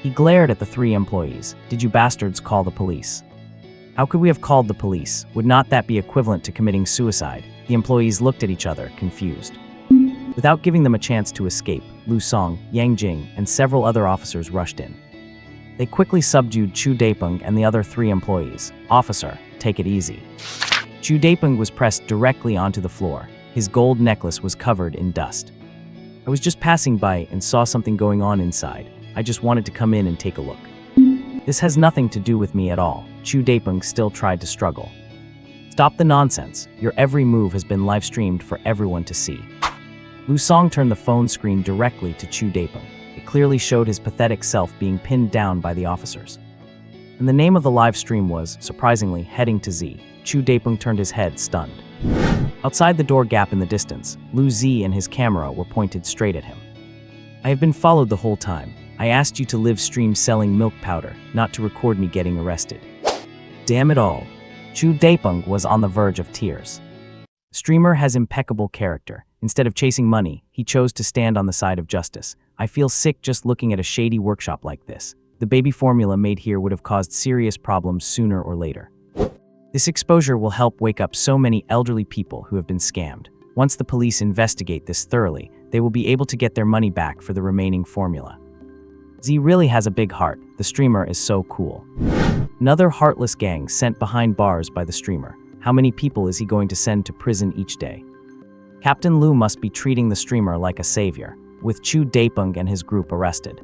He glared at the 3 employees. Did you bastards call the police? How could we have called the police? Would not that be equivalent to committing suicide? The employees looked at each other, confused. Without giving them a chance to escape, Lu Song, Yang Jing, and several other officers rushed in. They quickly subdued Chu Daepeng and the other 3 employees. "Officer, take it easy." Chu Daepeng was pressed directly onto the floor. His gold necklace was covered in dust. "I was just passing by and saw something going on inside. I just wanted to come in and take a look. This has nothing to do with me at all." Chu Daepeng still tried to struggle. "Stop the nonsense. Your every move has been live-streamed for everyone to see." Lu Song turned the phone screen directly to Chu Daepeng. It clearly showed his pathetic self being pinned down by the officers. And the name of the live stream was, surprisingly, Heading to Z. Chu Daepeng turned his head, stunned. Outside the door gap in the distance, Lu Z and his camera were pointed straight at him. "I have been followed the whole time. I asked you to live stream selling milk powder, not to record me getting arrested." Damn it all. Chu Daepeng was on the verge of tears. The streamer has impeccable character. Instead of chasing money, he chose to stand on the side of justice. I feel sick just looking at a shady workshop like this. The baby formula made here would have caused serious problems sooner or later. This exposure will help wake up so many elderly people who have been scammed. Once the police investigate this thoroughly, they will be able to get their money back for the remaining formula. Z really has a big heart. The streamer is so cool. Another heartless gang sent behind bars by the streamer. How many people is he going to send to prison each day? Captain Lu must be treating the streamer like a savior, with Chu Daepeng and his group arrested.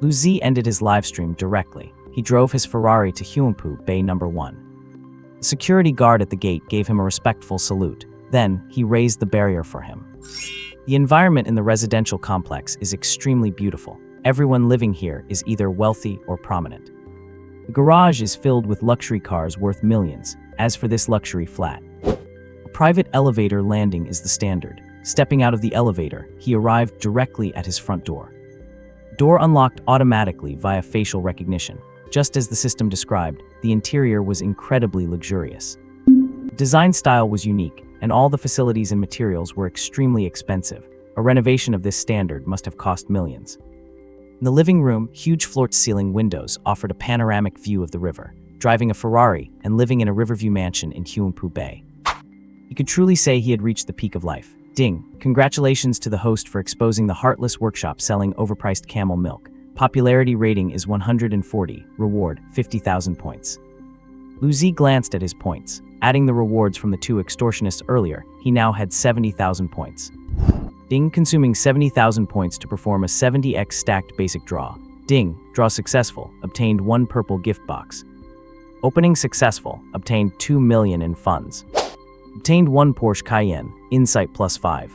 Lu Zi ended his livestream directly. He drove his Ferrari to Huangpu Bay No. 1. The security guard at the gate gave him a respectful salute. Then, he raised the barrier for him. The environment in the residential complex is extremely beautiful. Everyone living here is either wealthy or prominent. The garage is filled with luxury cars worth millions. As for this luxury flat, a private elevator landing is the standard. Stepping out of the elevator, he arrived directly at his front door. Door unlocked automatically via facial recognition. Just as the system described, the interior was incredibly luxurious. The design style was unique, and all the facilities and materials were extremely expensive. A renovation of this standard must have cost millions. In the living room, huge floor-to-ceiling windows offered a panoramic view of the river. Driving a Ferrari and living in a Riverview mansion in Huangpu Bay, he could truly say he had reached the peak of life. Ding! Congratulations to the host for exposing the heartless workshop selling overpriced camel milk. Popularity rating is 140, reward 50,000 points. Lu Zi glanced at his points. Adding the rewards from the two extortionists earlier, he now had 70,000 points. Ding, consuming 70,000 points to perform a 70x stacked basic draw. Ding, draw successful, obtained 1 purple gift box. Opening successful, obtained 2 million in funds. Obtained 1 Porsche Cayenne, insight +5.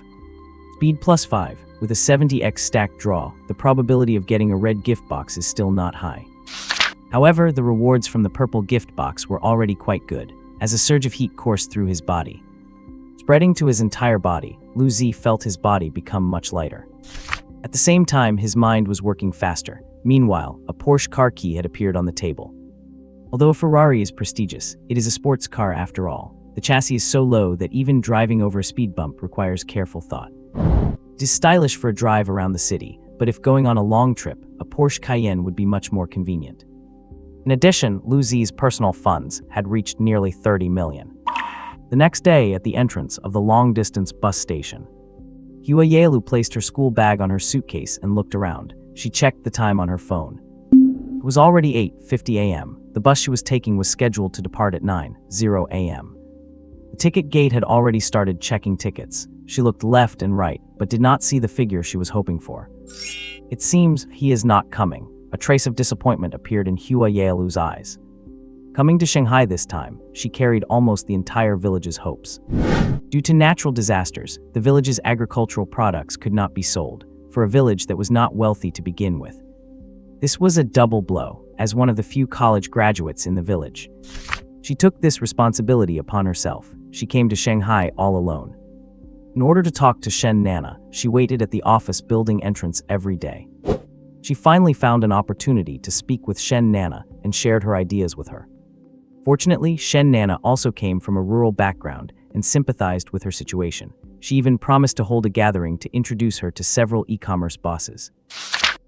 Speed +5. With a 70x stacked draw, the probability of getting a red gift box is still not high. However, the rewards from the purple gift box were already quite good, as a surge of heat coursed through his body. Spreading to his entire body, Lu Zi felt his body become much lighter. At the same time, his mind was working faster. Meanwhile, a Porsche car key had appeared on the table. Although a Ferrari is prestigious, it is a sports car after all. The chassis is so low that even driving over a speed bump requires careful thought. It is stylish for a drive around the city, but if going on a long trip, a Porsche Cayenne would be much more convenient. In addition, Lu Zi's personal funds had reached nearly 30 million. The next day, at the entrance of the long-distance bus station, Hua Yaelu placed her school bag on her suitcase and looked around. She checked the time on her phone. It was already 8:50 a.m. The bus she was taking was scheduled to depart at 9:00 a.m. The ticket gate had already started checking tickets. She looked left and right, but did not see the figure she was hoping for. It seems he is not coming. A trace of disappointment appeared in Hua Yaelu's eyes. Coming to Shanghai this time, she carried almost the entire village's hopes. Due to natural disasters, the village's agricultural products could not be sold, for a village that was not wealthy to begin with. This was a double blow, as one of the few college graduates in the village. She took this responsibility upon herself. She came to Shanghai all alone. In order to talk to Shen Nana, she waited at the office building entrance every day. She finally found an opportunity to speak with Shen Nana and shared her ideas with her. Fortunately, Shen Nana also came from a rural background and sympathized with her situation. She even promised to hold a gathering to introduce her to several e-commerce bosses.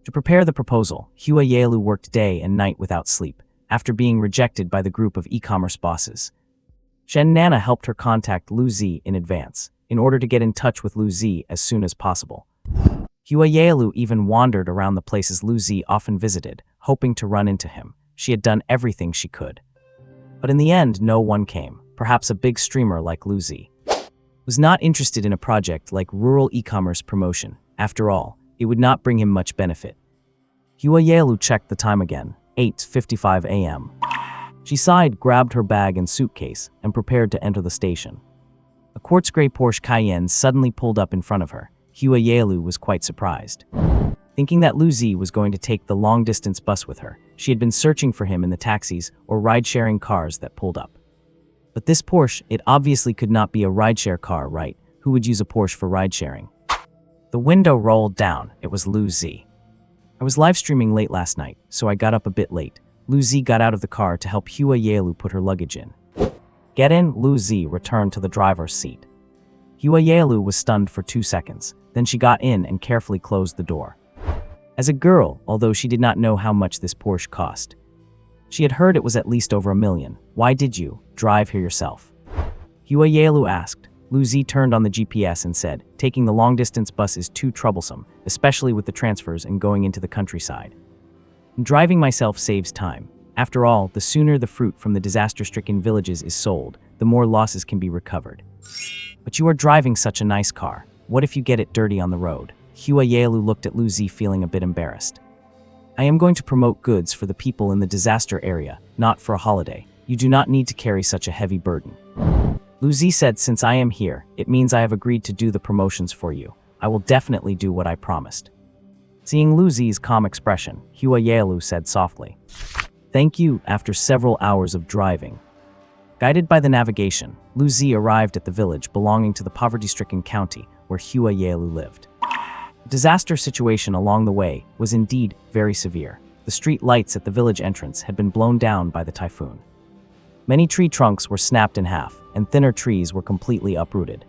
To prepare the proposal, Hua Yaelu worked day and night without sleep, after being rejected by the group of e-commerce bosses. Shen Nana helped her contact Lu Zi in advance, in order to get in touch with Lu Zi as soon as possible. Hua Yaelu even wandered around the places Lu Zi often visited, hoping to run into him. She had done everything she could. But in the end, no one came. Perhaps a big streamer like Lu Zi was not interested in a project like rural e-commerce promotion. After all, it would not bring him much benefit. Hua Yaelu checked the time again, 8:55 a.m. She sighed, grabbed her bag and suitcase, and prepared to enter the station. A quartz gray Porsche Cayenne suddenly pulled up in front of her. Hua Yaelu was quite surprised. Thinking that Lu Zi was going to take the long-distance bus with her, she had been searching for him in the taxis or ride-sharing cars that pulled up. But this Porsche, it obviously could not be a ride-share car, right? Who would use a Porsche for ride-sharing? The window rolled down. It was Lu Zi. I was live-streaming late last night, so I got up a bit late. Lu Zi got out of the car to help Hua Yaelu put her luggage in. Get in, Lu Zi returned to the driver's seat. Huayelu was stunned for 2 seconds. Then she got in and carefully closed the door. As a girl, although she did not know how much this Porsche cost, she had heard it was at least over $1 million. Why did you drive here yourself? Huayelu asked. Lu Zi turned on the GPS and said, taking the long-distance bus is too troublesome, especially with the transfers and going into the countryside. Driving myself saves time. After all, the sooner the fruit from the disaster-stricken villages is sold, the more losses can be recovered. But you are driving such a nice car. What if you get it dirty on the road? Huayelu looked at Lu Zi feeling a bit embarrassed. I am going to promote goods for the people in the disaster area, not for a holiday. You do not need to carry such a heavy burden. Lu Zi said, since I am here, it means I have agreed to do the promotions for you. I will definitely do what I promised. Seeing Lu Zi's calm expression, Huayelu said softly, thank you. After several hours of driving, guided by the navigation, Lu Zi arrived at the village belonging to the poverty-stricken county where Huayelu lived. The disaster situation along the way was indeed very severe. The street lights at the village entrance had been blown down by the typhoon. Many tree trunks were snapped in half, and thinner trees were completely uprooted.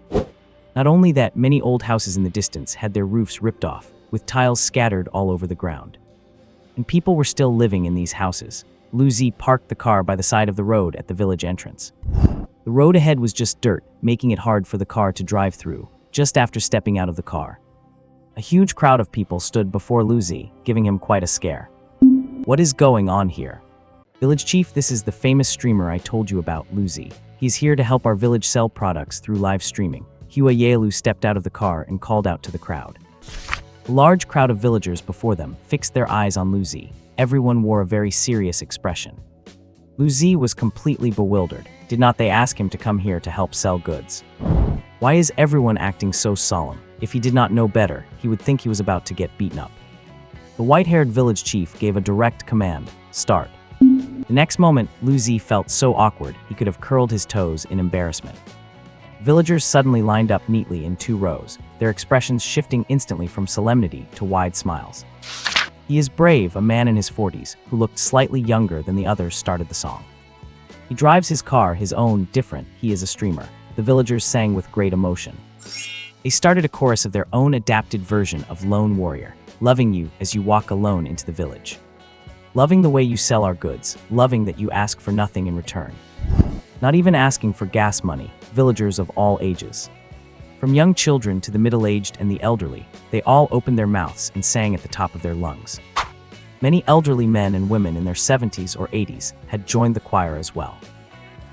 Not only that, many old houses in the distance had their roofs ripped off, with tiles scattered all over the ground. And people were still living in these houses. Lu Zi parked the car by the side of the road at the village entrance. The road ahead was just dirt, making it hard for the car to drive through. Just after stepping out of the car, a huge crowd of people stood before Lu Zi, giving him quite a scare. What is going on here? Village chief, this is the famous streamer I told you about, Lu Zi. He's here to help our village sell products through live streaming. Huayelu stepped out of the car and called out to the crowd. A large crowd of villagers before them fixed their eyes on Lu Zi. Everyone wore a very serious expression. Lu Zi was completely bewildered. Did not they ask him to come here to help sell goods? Why is everyone acting so solemn? If he did not know better, he would think he was about to get beaten up. The white-haired village chief gave a direct command, start. The next moment, Lu Zi felt so awkward he could have curled his toes in embarrassment. Villagers suddenly lined up neatly in 2 rows, their expressions shifting instantly from solemnity to wide smiles. He is brave, a man in his 40s, who looked slightly younger than the others, started the song. He drives his car, his own, different, he is a streamer. The villagers sang with great emotion. They started a chorus of their own adapted version of Lone Warrior, loving you as you walk alone into the village. Loving the way you sell our goods, loving that you ask for nothing in return. Not even asking for gas money, villagers of all ages. From young children to the middle-aged and the elderly, they all opened their mouths and sang at the top of their lungs. Many elderly men and women in their 70s or 80s had joined the choir as well.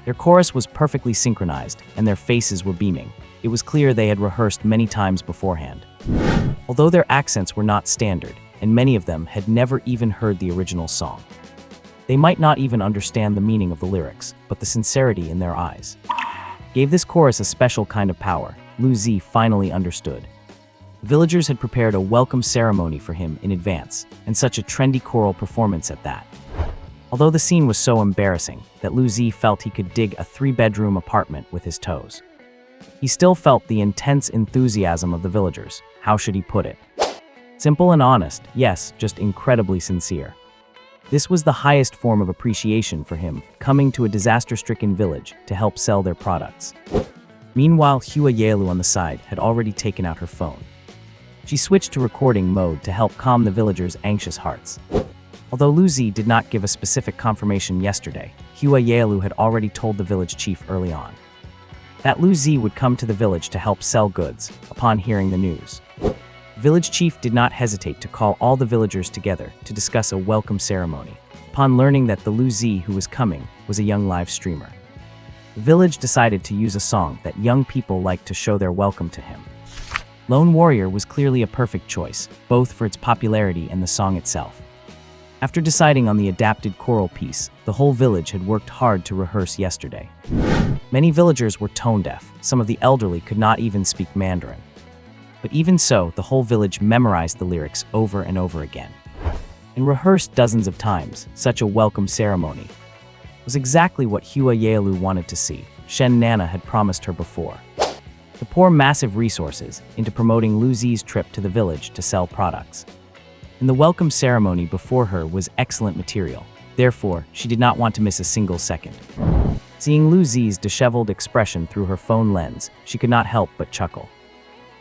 Their chorus was perfectly synchronized, and their faces were beaming. It was clear they had rehearsed many times beforehand. Although their accents were not standard, and many of them had never even heard the original song. They might not even understand the meaning of the lyrics, but the sincerity in their eyes gave this chorus a special kind of power. Lu Zi finally understood. Villagers had prepared a welcome ceremony for him in advance, and such a trendy choral performance at that. Although the scene was so embarrassing that Lu Zi felt he could dig a 3-bedroom apartment with his toes. He still felt the intense enthusiasm of the villagers. How should he put it? Simple and honest, yes, just incredibly sincere. This was the highest form of appreciation for him, coming to a disaster-stricken village to help sell their products. Meanwhile, Huayelu on the side had already taken out her phone. She switched to recording mode to help calm the villagers' anxious hearts. Although Lu Zi did not give a specific confirmation yesterday, Huayelu had already told the village chief early on that Lu Zi would come to the village to help sell goods upon hearing the news. Village chief did not hesitate to call all the villagers together to discuss a welcome ceremony, upon learning that the Lu Zi who was coming was a young live streamer. The village decided to use a song that young people liked to show their welcome to him. Lone Warrior was clearly a perfect choice, both for its popularity and the song itself. After deciding on the adapted choral piece, the whole village had worked hard to rehearse yesterday. Many villagers were tone-deaf, some of the elderly could not even speak Mandarin. But even so, the whole village memorized the lyrics over and over again. And rehearsed dozens of times. Such a welcome ceremony was exactly what Huayelu wanted to see. Shen Nana had promised her before. To pour massive resources into promoting Lu Zi's trip to the village to sell products. And the welcome ceremony before her was excellent material. Therefore, she did not want to miss a single second. Seeing Lu Zi's disheveled expression through her phone lens, she could not help but chuckle.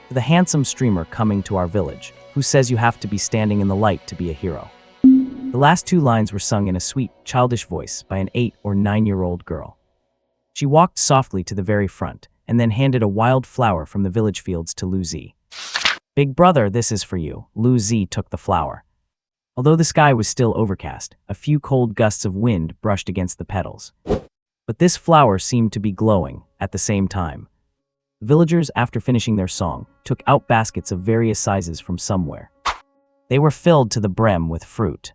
"To the handsome streamer coming to our village, who says you have to be standing in the light to be a hero." The last two lines were sung in a sweet, childish voice by an 8 or 9-year-old girl. She walked softly to the very front and then handed a wild flower from the village fields to Lu Zi. "Big brother, this is for you." Lu Zi took the flower. Although the sky was still overcast, a few cold gusts of wind brushed against the petals. But this flower seemed to be glowing at the same time. The villagers, after finishing their song, took out baskets of various sizes from somewhere. They were filled to the brim with fruit.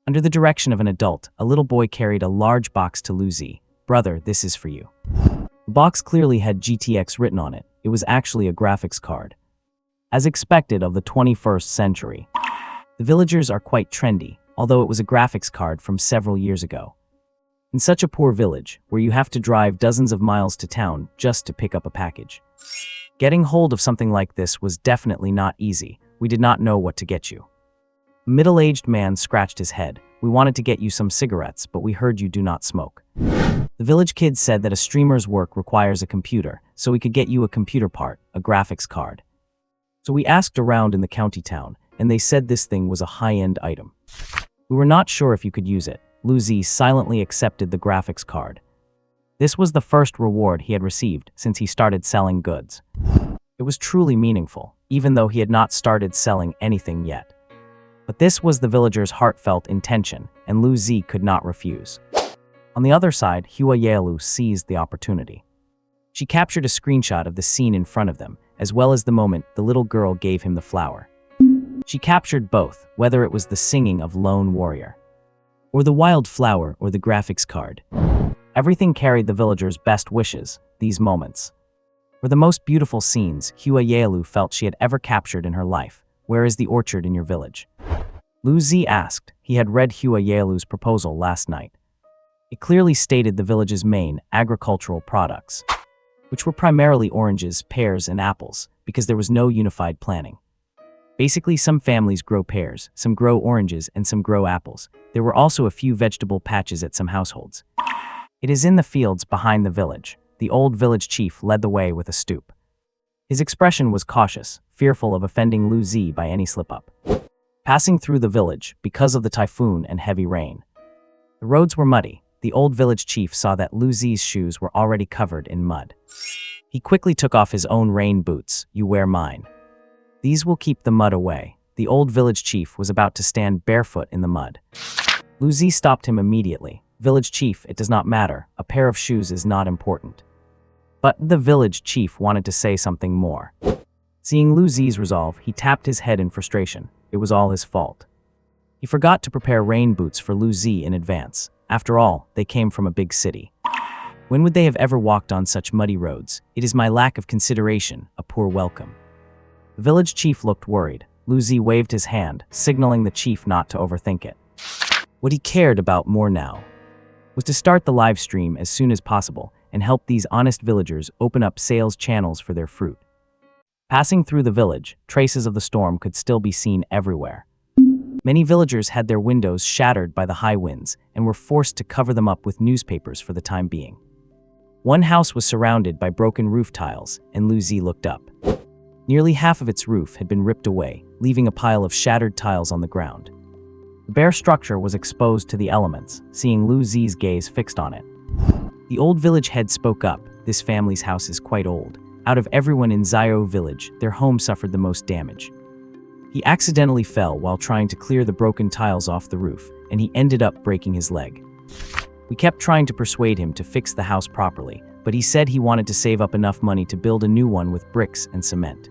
Under the direction of an adult, a little boy carried a large box to Lu Zi. "Brother, this is for you." The box clearly had GTX written on it. It was actually a graphics card. As expected of the 21st century, the villagers are quite trendy, although it was a graphics card from several years ago. In such a poor village, where you have to drive dozens of miles to town just to pick up a package, getting hold of something like this was definitely not easy. "We did not know what to get you." A middle-aged man scratched his head. "We wanted to get you some cigarettes, but we heard you do not smoke." The village kid said that a streamer's work requires a computer, so we could get you a computer part, a graphics card. So we asked around in the county town, and they said this thing was a high-end item. We were not sure if you could use it. Lu Zi silently accepted the graphics card. This was the first reward he had received since he started selling goods. It was truly meaningful, even though he had not started selling anything yet. But this was the villager's heartfelt intention, and Lu Zi could not refuse. On the other side, Hua Yaelu seized the opportunity. She captured a screenshot of the scene in front of them, as well as the moment the little girl gave him the flower. She captured both, whether it was the singing of Lone Warrior, or the wild flower, or the graphics card. Everything carried the villagers' best wishes. These moments were the most beautiful scenes Hua Yaelu felt she had ever captured in her life. "Where is the orchard in your village?" Lu Zi asked. He had read Hua Yaelu's proposal last night. It clearly stated the village's main agricultural products, which were primarily oranges, pears, and apples, because there was no unified planning. Basically, some families grow pears, some grow oranges, and some grow apples. There were also a few vegetable patches at some households. "It is in the fields behind the village." The old village chief led the way with a stoop. His expression was cautious, fearful of offending Lu Zi by any slip-up. Passing through the village, because of the typhoon and heavy rain, the roads were muddy. The old village chief saw that Lu Zi's shoes were already covered in mud. He quickly took off his own rain boots. "You wear mine. These will keep the mud away." The old village chief was about to stand barefoot in the mud. Lu Zi stopped him immediately. "Village chief, it does not matter. A pair of shoes is not important." But the village chief wanted to say something more. Seeing Lu Zi's resolve, he tapped his head in frustration. It was all his fault. He forgot to prepare rain boots for Lu Zi in advance. After all, they came from a big city. When would they have ever walked on such muddy roads? "It is my lack of consideration, a poor welcome." The village chief looked worried. Lu Zi waved his hand, signaling the chief not to overthink it. What he cared about more now was to start the live stream as soon as possible and help these honest villagers open up sales channels for their fruit. Passing through the village, traces of the storm could still be seen everywhere. Many villagers had their windows shattered by the high winds and were forced to cover them up with newspapers for the time being. One house was surrounded by broken roof tiles, and Lu Zi looked up. Nearly half of its roof had been ripped away, leaving a pile of shattered tiles on the ground. The bare structure was exposed to the elements, seeing Lu Zi's gaze fixed on it. The old village head spoke up. "This family's house is quite old. Out of everyone in Zio village, their home suffered the most damage." He accidentally fell while trying to clear the broken tiles off the roof, and he ended up breaking his leg. We kept trying to persuade him to fix the house properly, but he said he wanted to save up enough money to build a new one with bricks and cement.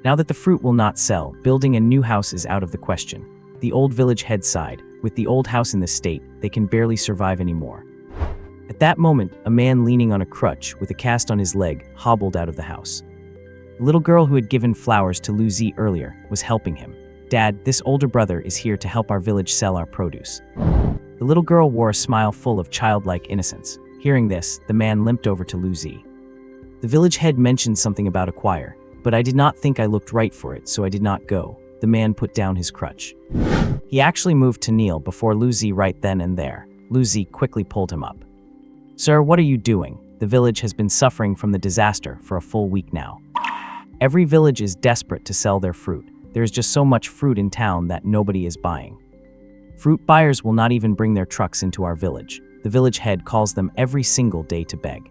Now that the fruit will not sell, building a new house is out of the question. The old village head sighed. With the old house in this state, they can barely survive anymore. At that moment, a man leaning on a crutch with a cast on his leg hobbled out of the house. The little girl who had given flowers to Lu Zi earlier was helping him. "Dad, this older brother is here to help our village sell our produce." The little girl wore a smile full of childlike innocence. Hearing this, the man limped over to Lu Zi. "The village head mentioned something about a choir, but I did not think I looked right for it, so I did not go." The man put down his crutch. He actually moved to kneel before Lu Zi right then and there. Lu Zi quickly pulled him up. Sir, what are you doing? The village has been suffering from the disaster for a full week now. Every village is desperate to sell their fruit. There is just so much fruit in town that nobody is buying. Fruit buyers will not even bring their trucks into our village. The village head calls them every single day to beg.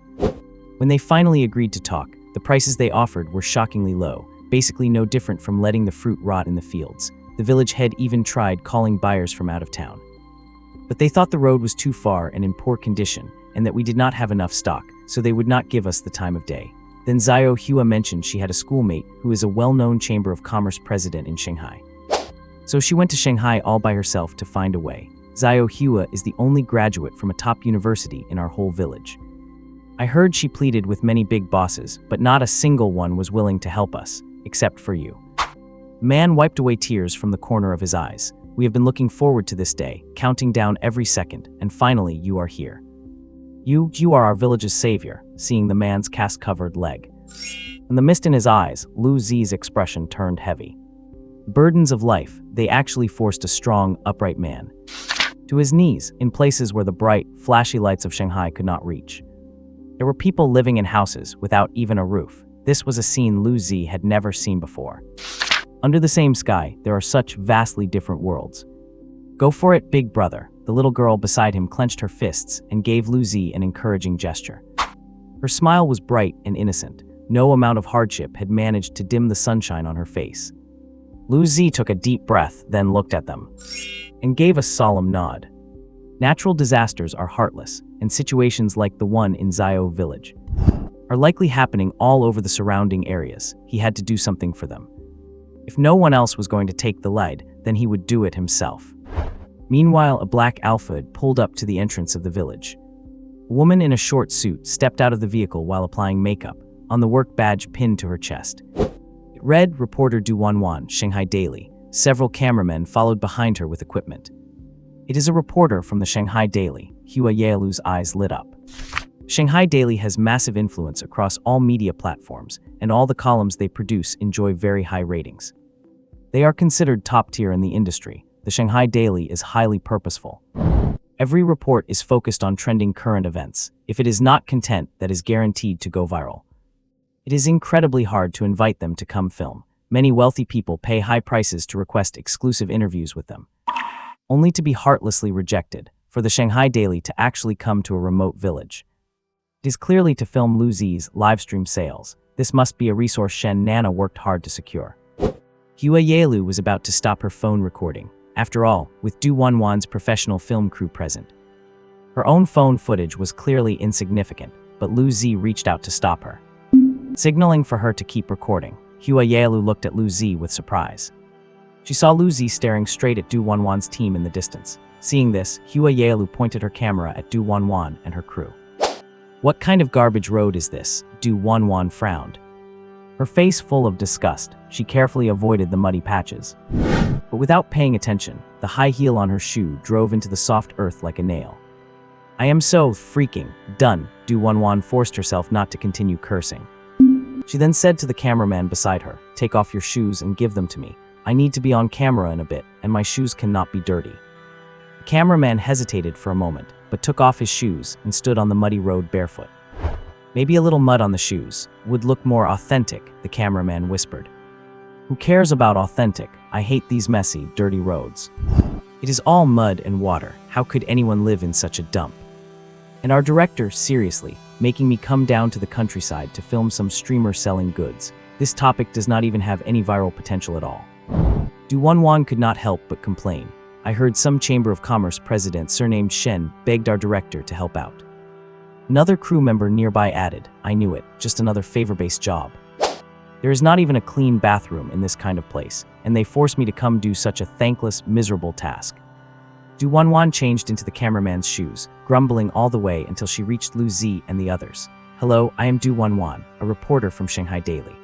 When they finally agreed to talk, the prices they offered were shockingly low, basically no different from letting the fruit rot in the fields. The village head even tried calling buyers from out of town. But they thought the road was too far and in poor condition, and that we did not have enough stock, so they would not give us the time of day. Then Xiao Hua mentioned she had a schoolmate who is a well-known Chamber of Commerce president in Shanghai. So she went to Shanghai all by herself to find a way. Xiao Hua is the only graduate from a top university in our whole village. I heard she pleaded with many big bosses, but not a single one was willing to help us, except for you. The man wiped away tears from the corner of his eyes. We have been looking forward to this day, counting down every second, and finally you are here. You are our village's savior, seeing the man's cast-covered leg. In the mist in his eyes, Lu Zi's expression turned heavy. Burdens of life, they actually forced a strong, upright man to his knees in places where the bright, flashy lights of Shanghai could not reach. There were people living in houses without even a roof. This was a scene Lu Zi had never seen before. Under the same sky, there are such vastly different worlds. Go for it, big brother. The little girl beside him clenched her fists and gave Lu Zi an encouraging gesture. Her smile was bright and innocent. No amount of hardship had managed to dim the sunshine on her face. Lu Zi took a deep breath, then looked at them and gave a solemn nod. Natural disasters are heartless, and situations like the one in Xiao village are likely happening all over the surrounding areas. He had to do something for them. If no one else was going to take the lead, then he would do it himself. Meanwhile, a black Alfa pulled up to the entrance of the village. A woman in a short suit stepped out of the vehicle while applying makeup, on the work badge pinned to her chest. It read, Reporter Du Wanwan, Shanghai Daily. Several cameramen followed behind her with equipment. It is a reporter from the Shanghai Daily. Hua Yalu's eyes lit up. Shanghai Daily has massive influence across all media platforms, and all the columns they produce enjoy very high ratings. They are considered top tier in the industry. The Shanghai Daily is highly purposeful. Every report is focused on trending current events. If it is not content, that is guaranteed to go viral. It is incredibly hard to invite them to come film. Many wealthy people pay high prices to request exclusive interviews with them, only to be heartlessly rejected. For the Shanghai Daily to actually come to a remote village, it is clearly to film Lu Zi's livestream sales. This must be a resource Shen Nana worked hard to secure. Hua Yalu was about to stop her phone recording. After all, with Du Wanwan's professional film crew present, her own phone footage was clearly insignificant, but Lu Zi reached out to stop her, signaling for her to keep recording. Hua Yalu looked at Lu Zi with surprise. She saw Lu Zi staring straight at Du Wanwan's team in the distance. Seeing this, Hua Yalu pointed her camera at Du Wanwan and her crew. What kind of garbage road is this? Du Wanwan frowned. Her face full of disgust, she carefully avoided the muddy patches. But without paying attention, the high heel on her shoe drove into the soft earth like a nail. I am so freaking done. Du Wanwan forced herself not to continue cursing. She then said to the cameraman beside her, take off your shoes and give them to me. I need to be on camera in a bit, and my shoes cannot be dirty. The cameraman hesitated for a moment, but took off his shoes and stood on the muddy road barefoot. Maybe a little mud on the shoes would look more authentic, the cameraman whispered. Who cares about authentic? I hate these messy, dirty roads. It is all mud and water. How could anyone live in such a dump? And our director, seriously, making me come down to the countryside to film some streamer selling goods. This topic does not even have any viral potential at all. Du Wanwan could not help but complain. I heard some Chamber of Commerce president surnamed Shen begged our director to help out. Another crew member nearby added, I knew it, just another favor-based job. There is not even a clean bathroom in this kind of place, and they forced me to come do such a thankless, miserable task. Du Wanwan changed into the cameraman's shoes, grumbling all the way until she reached Lu Zi and the others. Hello, I am Du Wanwan, a reporter from Shanghai Daily.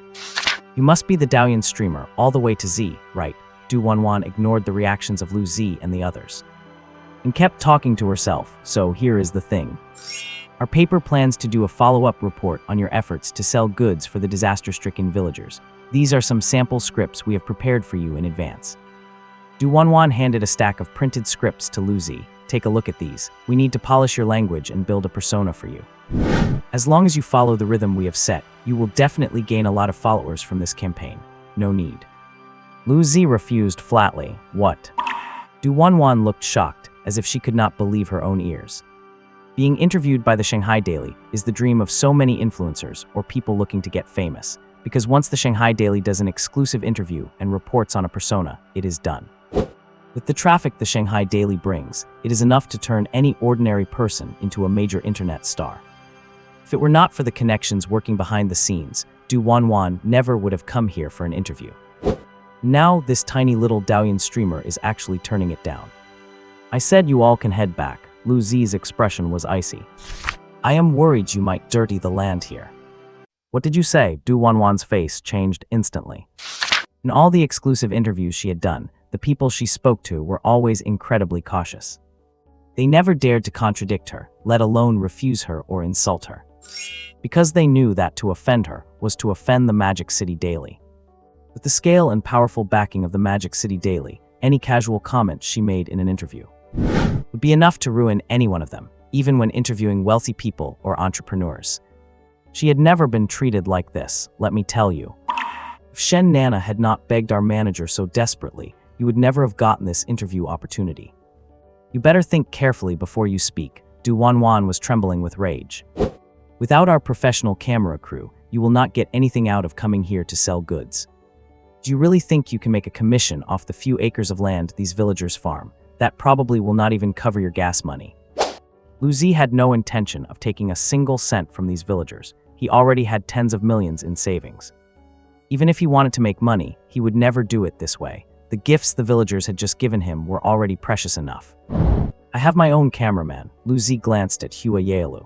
You must be the Daoyan streamer all the way to Z, right? Du Wanwan ignored the reactions of Lu Zi and the others, and kept talking to herself. So here is the thing. Our paper plans to do a follow-up report on your efforts to sell goods for the disaster-stricken villagers. These are some sample scripts we have prepared for you in advance. Du Wanwan handed a stack of printed scripts to Lu Zi. take a look at these. We need to polish your language and build a persona for you. As long as you follow the rhythm we have set, you will definitely gain a lot of followers from this campaign. No need. Lu Zi refused flatly. What? Du Wanwan looked shocked, as if she could not believe her own ears. Being interviewed by the Shanghai Daily is the dream of so many influencers or people looking to get famous, because once the Shanghai Daily does an exclusive interview and reports on a persona, it is done. With the traffic the Shanghai Daily brings, it is enough to turn any ordinary person into a major internet star. If it were not for the connections working behind the scenes, Du Wanwan never would have come here for an interview. Now this tiny little Douyin streamer is actually turning it down. I said you all can head back. Lu Zi's expression was icy. I am worried you might dirty the land here. What did you say? Du Wanwan's face changed instantly. In all the exclusive interviews she had done, the people she spoke to were always incredibly cautious. They never dared to contradict her, let alone refuse her or insult her. Because they knew that to offend her was to offend the Magic City Daily. With the scale and powerful backing of the Magic City Daily, any casual comment she made in an interview would be enough to ruin any one of them, even when interviewing wealthy people or entrepreneurs. She had never been treated like this, let me tell you. If Shen Nana had not begged our manager so desperately, you would never have gotten this interview opportunity. You better think carefully before you speak. Du Wanwan was trembling with rage. Without our professional camera crew, you will not get anything out of coming here to sell goods. Do you really think you can make a commission off the few acres of land these villagers farm? That probably will not even cover your gas money. Lu Zi had no intention of taking a single cent from these villagers. He already had tens of millions in savings. Even if he wanted to make money, he would never do it this way. The gifts the villagers had just given him were already precious enough. I have my own cameraman. Lu Zi glanced at Hua Yaelu.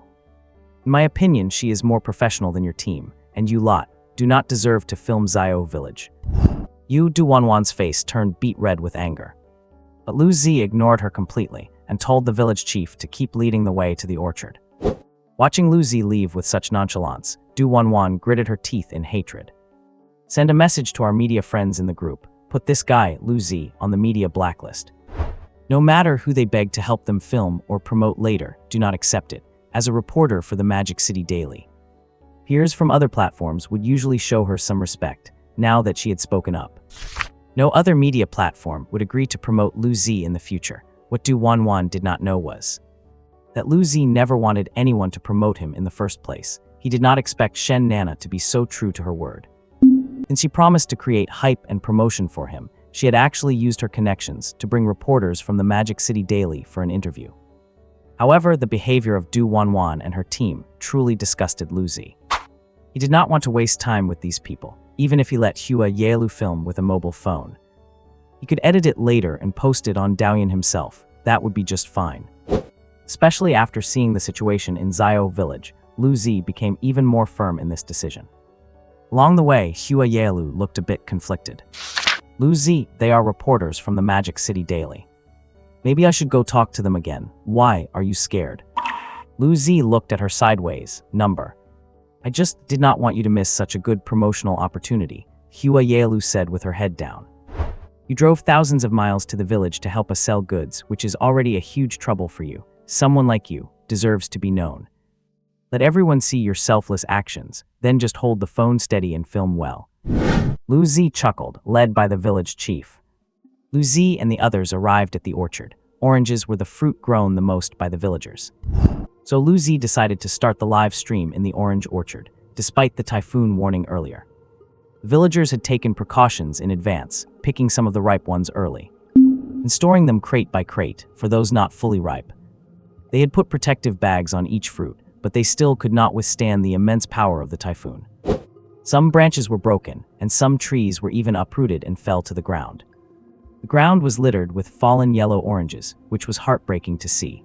In my opinion, she is more professional than your team, and you lot do not deserve to film Zio Village. Du Wanwan's face turned beet red with anger. But Lu Zi ignored her completely and told the village chief to keep leading the way to the orchard. Watching Lu Zi leave with such nonchalance, Du Wanwan gritted her teeth in hatred. Send a message to our media friends in the group. Put this guy, Lu Zi, on the media blacklist. No matter who they beg to help them film or promote later, do not accept it. As a reporter for the Magic City Daily, peers from other platforms would usually show her some respect, now that she had spoken up. No other media platform would agree to promote Lu Zi in the future. What Du Wanwan did not know was that Lu Zi never wanted anyone to promote him in the first place. He did not expect Shen Nana to be so true to her word. Since she promised to create hype and promotion for him, she had actually used her connections to bring reporters from the Magic City Daily for an interview. However, the behavior of Du Wanwan and her team truly disgusted Lu Zi. He did not want to waste time with these people, even if he let Hua Yaelu film with a mobile phone. He could edit it later and post it on Douyin himself. That would be just fine. Especially after seeing the situation in Zio Village, Lu Zi became even more firm in this decision. Along the way, Hua Yaelu looked a bit conflicted. Lu Zi, they are reporters from the Magic City Daily. Maybe I should go talk to them again. Why are you scared? Lu Zi looked at her sideways. Number. I just did not want you to miss such a good promotional opportunity, Hua Yaelu said with her head down. You drove thousands of miles to the village to help us sell goods, which is already a huge trouble for you. Someone like you deserves to be known. Let everyone see your selfless actions, then just hold the phone steady and film well. Lu Zi chuckled, led by the village chief. Lu Zi and the others arrived at the orchard. Oranges were the fruit grown the most by the villagers. So Lu Zi decided to start the live stream in the orange orchard, despite the typhoon warning earlier. The villagers had taken precautions in advance, picking some of the ripe ones early, and storing them crate by crate for those not fully ripe. They had put protective bags on each fruit, but they still could not withstand the immense power of the typhoon. Some branches were broken, and some trees were even uprooted and fell to the ground. The ground was littered with fallen yellow oranges, which was heartbreaking to see.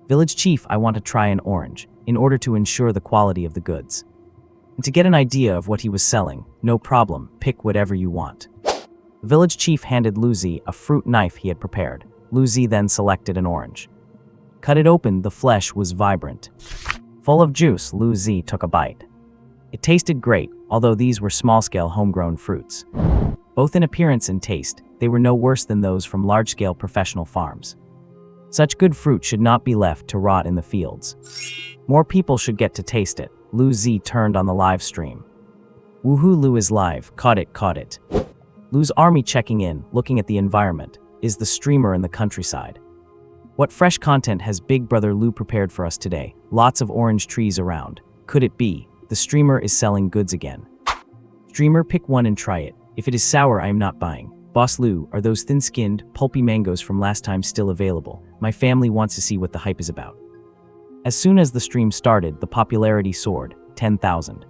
Village chief, I want to try an orange, in order to ensure the quality of the goods. And to get an idea of what he was selling, no problem, pick whatever you want. The village chief handed Lu Zi a fruit knife he had prepared. Lu Zi then selected an orange. Cut it open, the flesh was vibrant. Full of juice, Lu Zi took a bite. It tasted great, although these were small-scale homegrown fruits. Both in appearance and taste, they were no worse than those from large-scale professional farms. Such good fruit should not be left to rot in the fields. More people should get to taste it. Lu Zi turned on the live stream. Woohoo, Lu is live. Caught it, caught it. Lu's army checking in, looking at the environment. Is the streamer in the countryside? What fresh content has Big Brother Lu prepared for us today? Lots of orange trees around. Could it be? The streamer is selling goods again. Streamer, pick one and try it. If it is sour, I am not buying. Boss Lu, are those thin-skinned, pulpy mangoes from last time still available? My family wants to see what the hype is about. As soon as the stream started, the popularity soared. 10,000.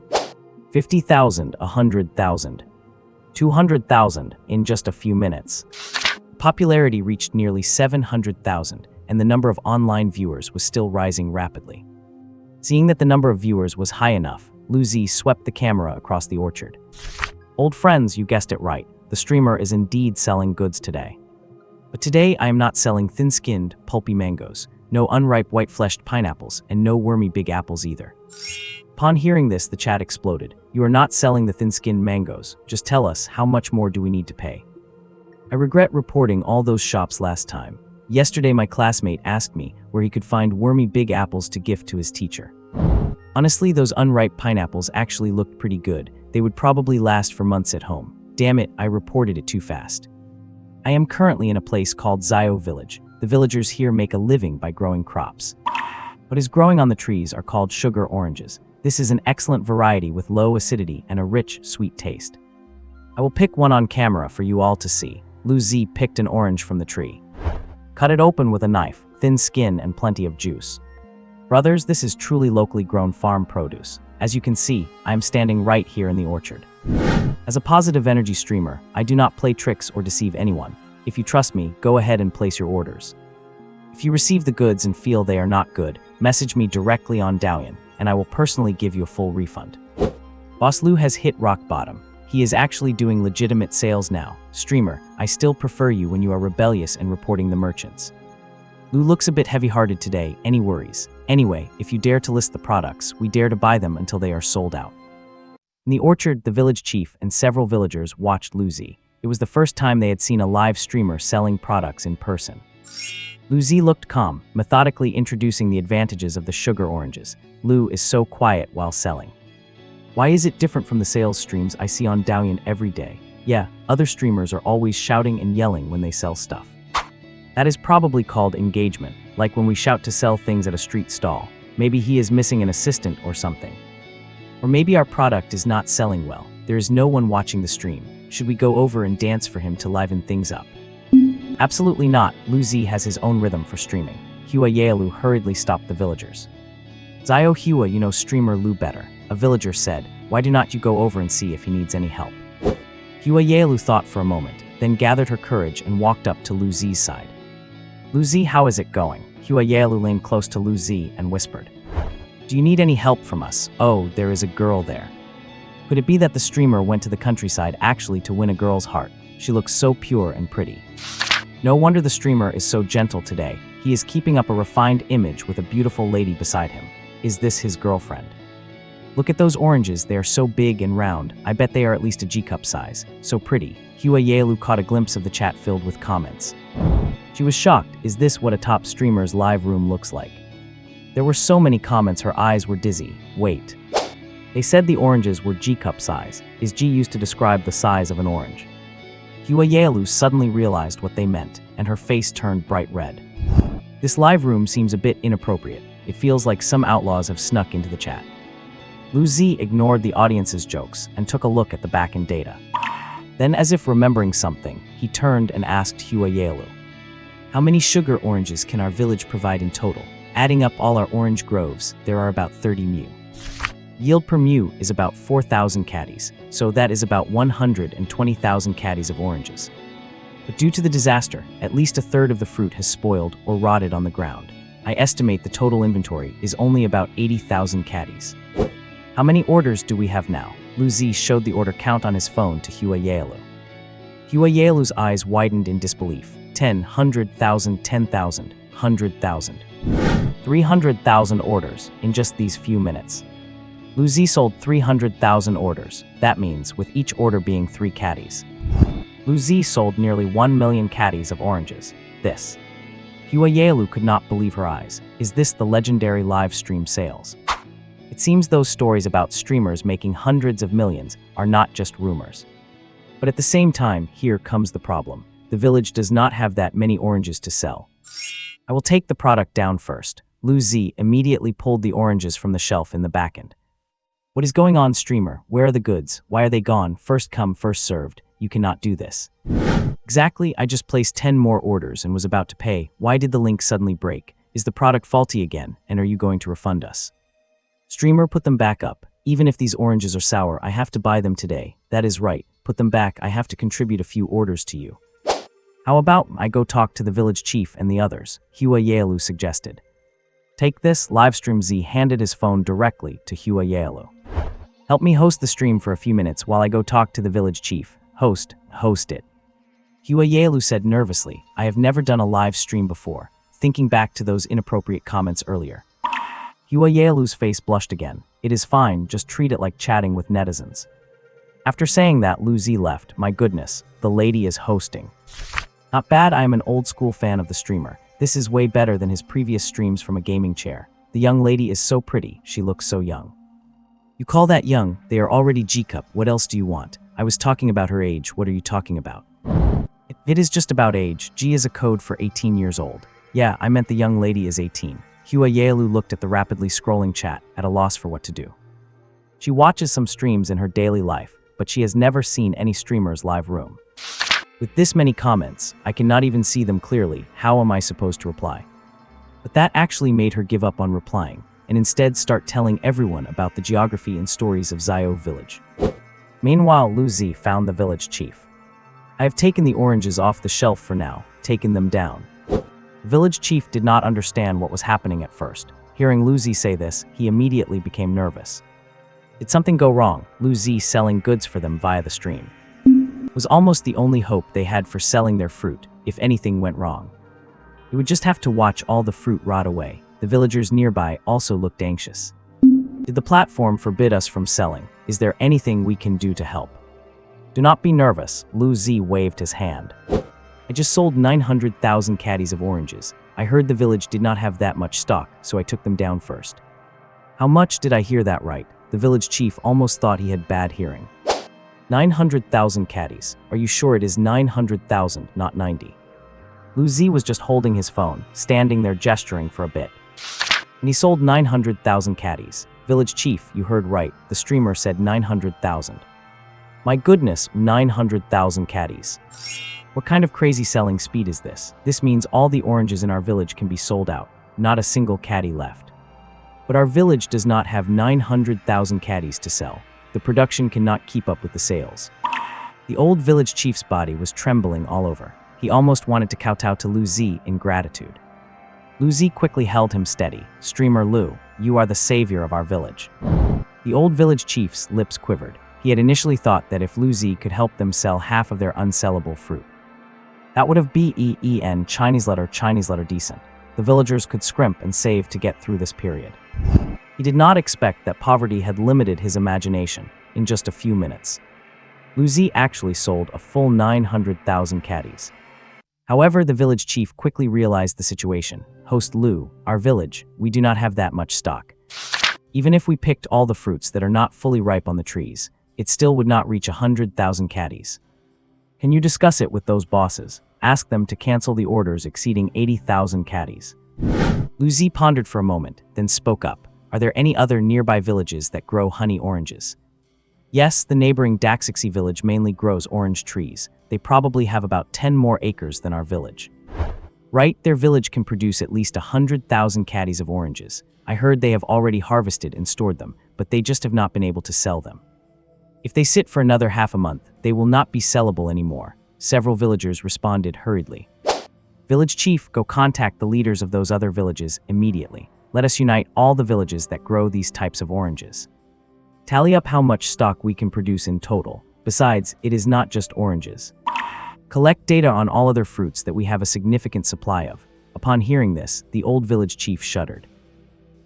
50,000, 100,000. 200,000 in just a few minutes. Popularity reached nearly 700,000, and the number of online viewers was still rising rapidly. Seeing that the number of viewers was high enough, Lu Zi swept the camera across the orchard. Old friends, you guessed it right. The streamer is indeed selling goods today. But today I am not selling thin-skinned, pulpy mangoes, no unripe white-fleshed pineapples, and no wormy big apples either. Upon hearing this, the chat exploded. You are not selling the thin-skinned mangoes. Just tell us, how much more do we need to pay? I regret reporting all those shops last time. Yesterday my classmate asked me where he could find wormy big apples to gift to his teacher. Honestly, those unripe pineapples actually looked pretty good. They would probably last for months at home. Damn it, I reported it too fast. I am currently in a place called Zio Village. The villagers here make a living by growing crops. What is growing on the trees are called sugar oranges. This is an excellent variety with low acidity and a rich, sweet taste. I will pick one on camera for you all to see. Lu Zi picked an orange from the tree. Cut it open with a knife, thin skin and plenty of juice. Brothers, this is truly locally grown farm produce. As you can see, I am standing right here in the orchard. As a positive energy streamer, I do not play tricks or deceive anyone. If you trust me, go ahead and place your orders. If you receive the goods and feel they are not good, message me directly on Douyin, and I will personally give you a full refund. Boss Lu has hit rock bottom. He is actually doing legitimate sales now. Streamer, I still prefer you when you are rebellious and reporting the merchants. Lu looks a bit heavy-hearted today. Any worries? Anyway, if you dare to list the products, we dare to buy them until they are sold out. In the orchard, the village chief and several villagers watched Lu Zi. It was the first time they had seen a live streamer selling products in person. Lu Zi looked calm, methodically introducing the advantages of the sugar oranges. Lu is so quiet while selling. Why is it different from the sales streams I see on Douyin every day? Yeah, other streamers are always shouting and yelling when they sell stuff. That is probably called engagement, like when we shout to sell things at a street stall. Maybe he is missing an assistant or something. Or maybe our product is not selling well. There is no one watching the stream. Should we go over and dance for him to liven things up? Absolutely not. Lu Zi has his own rhythm for streaming. Hua Yaelu hurriedly stopped the villagers. Zio Hua, you know streamer Lu better. A villager said, why do not you go over and see if he needs any help? Hua Yaelu thought for a moment, then gathered her courage and walked up to Lu Zi's side. Lu Zi, how is it going? Hua Yaelu leaned close to Lu Zi and whispered. Do you need any help from us? Oh, there is a girl there. Could it be that the streamer went to the countryside actually to win a girl's heart? She looks so pure and pretty. No wonder the streamer is so gentle today. He is keeping up a refined image with a beautiful lady beside him. Is this his girlfriend? Look at those oranges, they are so big and round. I bet they are at least a G-cup size. So pretty. Hua Yaelu caught a glimpse of the chat filled with comments. She was shocked. Is this what a top streamer's live room looks like? There were so many comments, her eyes were dizzy. Wait. They said the oranges were G-cup size. Is G used to describe the size of an orange? Hua Yaelu suddenly realized what they meant, and her face turned bright red. This live room seems a bit inappropriate. It feels like some outlaws have snuck into the chat. Lu Zi ignored the audience's jokes and took a look at the back-end data. Then, as if remembering something, he turned and asked Hua Yaelu, how many sugar oranges can our village provide in total? Adding up all our orange groves, there are about 30 mu. Yield per mu is about 4,000 caddies, so that is about 120,000 caddies of oranges. But due to the disaster, at least a third of the fruit has spoiled or rotted on the ground. I estimate the total inventory is only about 80,000 caddies. How many orders do we have now? Lu Zi showed the order count on his phone to Hua Yaelu. Hua Yaelu's eyes widened in disbelief. 10, 100,000, 10,000, 100,000. 300,000 orders in just these few minutes. Lu Zi sold 300,000 orders. That means with each order being 3 caddies. Lu Zi sold nearly 1 million caddies of oranges. This Huayelu could not believe her eyes. Is this the legendary live stream sales? It seems those stories about streamers making hundreds of millions are not just rumors. But at the same time, here comes the problem. The village does not have that many oranges to sell. I will take the product down first. Lu Zi immediately pulled the oranges from the shelf in the backend. What is going on, streamer? Where are the goods? Why are they gone? First come, first served. You cannot do this. Exactly, I just placed 10 more orders and was about to pay. Why did the link suddenly break? Is the product faulty again? And are you going to refund us? Streamer, put them back up. Even if these oranges are sour, I have to buy them today. That is right. Put them back. I have to contribute a few orders to you. How about I go talk to the village chief and the others? Huayelu suggested. Take this. Livestream Z handed his phone directly to Huayelu. Help me host the stream for a few minutes while I go talk to the village chief. Host it. Huayelu said nervously. I have never done a live stream before, thinking back to those inappropriate comments earlier. Huayelu's face blushed again. It is fine, just treat it like chatting with netizens. After saying that, Lu Zi left. My goodness, the lady is hosting. Not bad, I am an old school fan of the streamer. This is way better than his previous streams from a gaming chair. The young lady is so pretty, she looks so young. You call that young? They are already G-cup, what else do you want? I was talking about her age, what are you talking about? It is just about age. G is a code for 18 years old. Yeah, I meant the young lady is 18. Huayelu looked at the rapidly scrolling chat, at a loss for what to do. She watches some streams in her daily life, but she has never seen any streamer's live room. With this many comments, I cannot even see them clearly. How am I supposed to reply? But that actually made her give up on replying, and instead start telling everyone about the geography and stories of Zio village. Meanwhile, Lu Zi found the village chief. I have taken the oranges off the shelf for now, taken them down. The village chief did not understand what was happening at first. Hearing Lu Zi say this, he immediately became nervous. Did something go wrong? Lu Zi selling goods for them via the stream was almost the only hope they had for selling their fruit if anything went wrong. They would just have to watch all the fruit rot away. The villagers nearby also looked anxious. Did the platform forbid us from selling? Is there anything we can do to help? Do not be nervous, Lu Zi waved his hand. I just sold 900,000 caddies of oranges. I heard the village did not have that much stock, so I took them down first. How much did I hear that right? The village chief almost thought he had bad hearing. 900,000 caddies. Are you sure it is 900,000, not 90? Lu Zi was just holding his phone, standing there gesturing for a bit. And he sold 900,000 caddies. Village chief, you heard right. The streamer said 900,000. My goodness, 900,000 caddies. What kind of crazy selling speed is this? This means all the oranges in our village can be sold out, not a single caddy left. But our village does not have 900,000 caddies to sell. The production cannot keep up with the sales. The old village chief's body was trembling all over. He almost wanted to kowtow to Lu Zi in gratitude. Lu Zi quickly held him steady. Streamer Lu, you are the savior of our village. The old village chief's lips quivered. He had initially thought that if Lu Zi could help them sell half of their unsellable fruit, that would have been Chinese letter decent. The villagers could scrimp and save to get through this period. He did not expect that poverty had limited his imagination in just a few minutes. Lu Zi actually sold a full 900,000 caddies. However, the village chief quickly realized the situation. Host Lu, our village, we do not have that much stock. Even if we picked all the fruits that are not fully ripe on the trees, it still would not reach 100,000 caddies. Can you discuss it with those bosses? Ask them to cancel the orders exceeding 80,000 caddies. Lu Zi pondered for a moment, then spoke up. Are there any other nearby villages that grow honey oranges? Yes, the neighboring Daxixi village mainly grows orange trees. They probably have about 10 more acres than our village. Right, their village can produce at least 100,000 caddies of oranges. I heard they have already harvested and stored them, but they just have not been able to sell them. If they sit for another half a month, they will not be sellable anymore. Several villagers responded hurriedly. Village chief, go contact the leaders of those other villages immediately. Let us unite all the villages that grow these types of oranges. Tally up how much stock we can produce in total. Besides, it is not just oranges. Collect data on all other fruits that we have a significant supply of. Upon hearing this, the old village chief shuddered.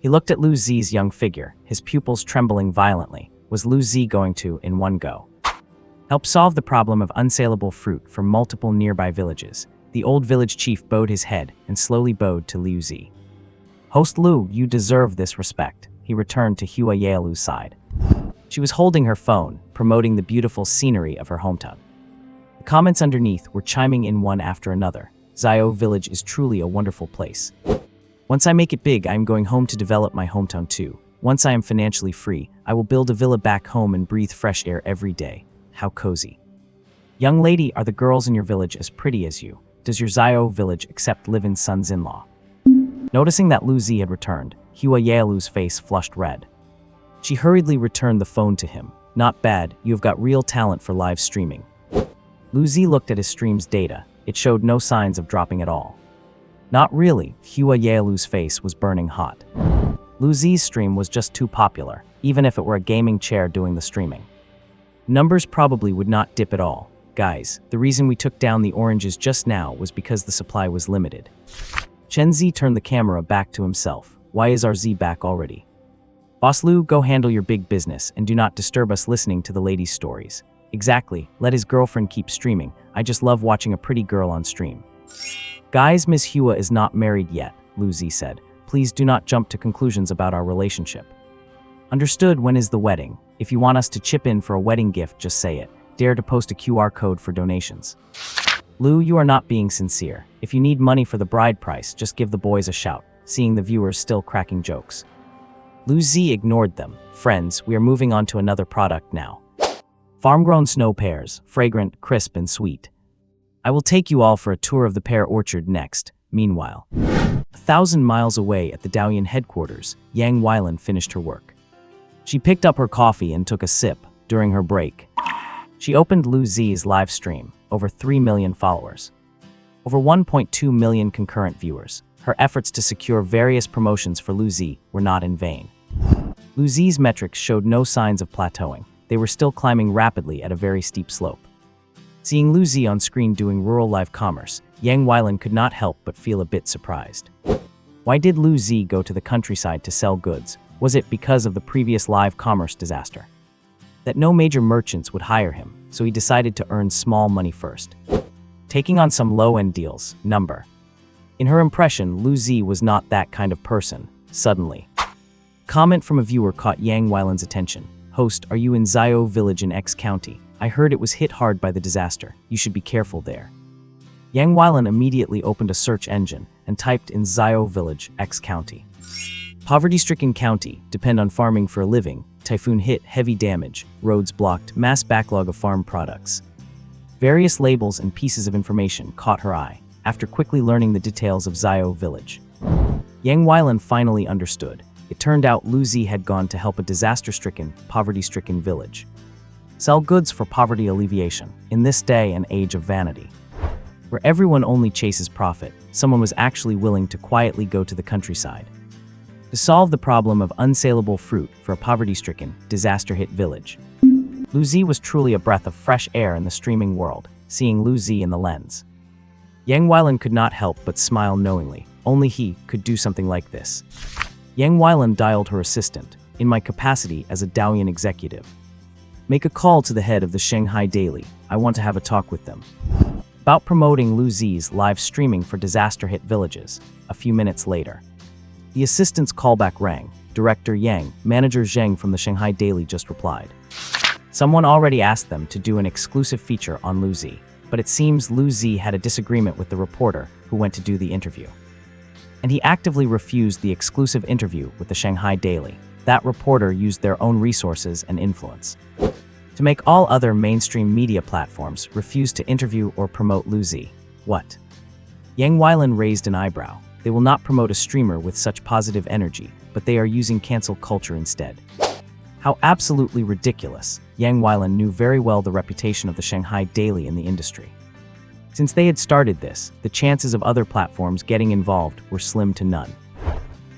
He looked at Lu Zi's young figure, his pupils trembling violently. Was Lu Zi going to, in one go, help solve the problem of unsaleable fruit for multiple nearby villages? The old village chief bowed his head and slowly bowed to Liu Zi. "Host Lu, you deserve this respect," he returned to Hua Yalu's side. She was holding her phone, promoting the beautiful scenery of her hometown. The comments underneath were chiming in one after another. "Zio Village is truly a wonderful place. Once I make it big, I am going home to develop my hometown too. Once I am financially free, I will build a villa back home and breathe fresh air every day. How cozy. Young lady, are the girls in your village as pretty as you? Does your Zio village accept live-in sons-in-law?" Noticing that Lu Zi had returned, Hua Yalu's face flushed red. She hurriedly returned the phone to him. "Not bad, you have got real talent for live streaming." Lu Zi looked at his stream's data. It showed no signs of dropping at all. "Not really," Hua Yalu's face was burning hot. Lu Zi's stream was just too popular, even if it were a gaming chair doing the streaming. Numbers probably would not dip at all. "Guys, the reason we took down the oranges just now was because the supply was limited." Chen Zi turned the camera back to himself. "Why is our Z back already?" "Boss Lu, go handle your big business and do not disturb us listening to the ladies' stories." "Exactly, let his girlfriend keep streaming. I just love watching a pretty girl on stream." "Guys, Miss Hua is not married yet," Lu Zi said. "Please do not jump to conclusions about our relationship." "Understood, when is the wedding? If you want us to chip in for a wedding gift, just say it. Dare to post a QR code for donations." "Lu, you are not being sincere. If you need money for the bride price, just give the boys a shout," seeing the viewers still cracking jokes. Lu Zi ignored them. "Friends, we are moving on to another product now. Farm-grown snow pears, fragrant, crisp, and sweet. I will take you all for a tour of the pear orchard next." Meanwhile, 1,000 miles away at the Daoyan headquarters, Yang Weilan finished her work. She picked up her coffee and took a sip. During her break, she opened Lu Zi's live stream. Over 3 million followers. Over 1.2 million concurrent viewers. Her efforts to secure various promotions for Lu Zi were not in vain. Lu Zi's metrics showed no signs of plateauing. They were still climbing rapidly at a very steep slope. Seeing Lu Zi on screen doing rural live commerce, Yang Weilan could not help but feel a bit surprised. Why did Lu Zi go to the countryside to sell goods? Was it because of the previous live commerce disaster? That no major merchants would hire him, so he decided to earn small money first. Taking on some low-end deals, number. In her impression, Lu Zi was not that kind of person. Suddenly, comment from a viewer caught Yang Weilan's attention. "Host, are you in Zio Village in X County? I heard it was hit hard by the disaster. You should be careful there." Yang Weilan immediately opened a search engine and typed in Zio Village, X County. Poverty-stricken county, depend on farming for a living, typhoon hit, heavy damage, roads blocked, mass backlog of farm products. Various labels and pieces of information caught her eye. After quickly learning the details of Zio Village, Yang Weilan finally understood. It turned out Lu Zi had gone to help a disaster-stricken, poverty-stricken village. Sell goods for poverty alleviation. In this day and age of vanity, where everyone only chases profit, someone was actually willing to quietly go to the countryside to solve the problem of unsaleable fruit for a poverty-stricken, disaster-hit village. Lu Zi was truly a breath of fresh air in the streaming world, seeing Lu Zi in the lens. Yang Weilan could not help but smile knowingly. Only he could do something like this. Yang Weilan dialed her assistant. "In my capacity as a Daoyan executive, make a call to the head of the Shanghai Daily. I want to have a talk with them about promoting Lu Zi's live streaming for disaster-hit villages." A few minutes later, the assistant's callback rang. "Director Yang, Manager Zheng from the Shanghai Daily just replied. Someone already asked them to do an exclusive feature on Lu Zi, but it seems Lu Zi had a disagreement with the reporter who went to do the interview. And he actively refused the exclusive interview with the Shanghai Daily. That reporter used their own resources and influence to make all other mainstream media platforms refuse to interview or promote Lu Zi. What? Yang Weilan raised an eyebrow. They will not promote a streamer with such positive energy, but they are using cancel culture instead. How absolutely ridiculous. Yang Weilan knew very well the reputation of the Shanghai Daily in the industry. Since they had started this, the chances of other platforms getting involved were slim to none.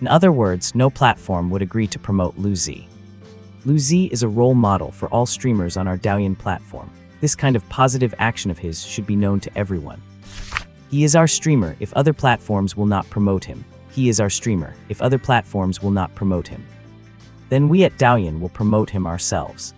In other words, no platform would agree to promote Lu Zi. Lu Zi is a role model for all streamers on our Daoyan platform. This kind of positive action of his should be known to everyone. He is our streamer if other platforms will not promote him. He is our streamer if other platforms will not promote him. Then we at Daoyan will promote him ourselves.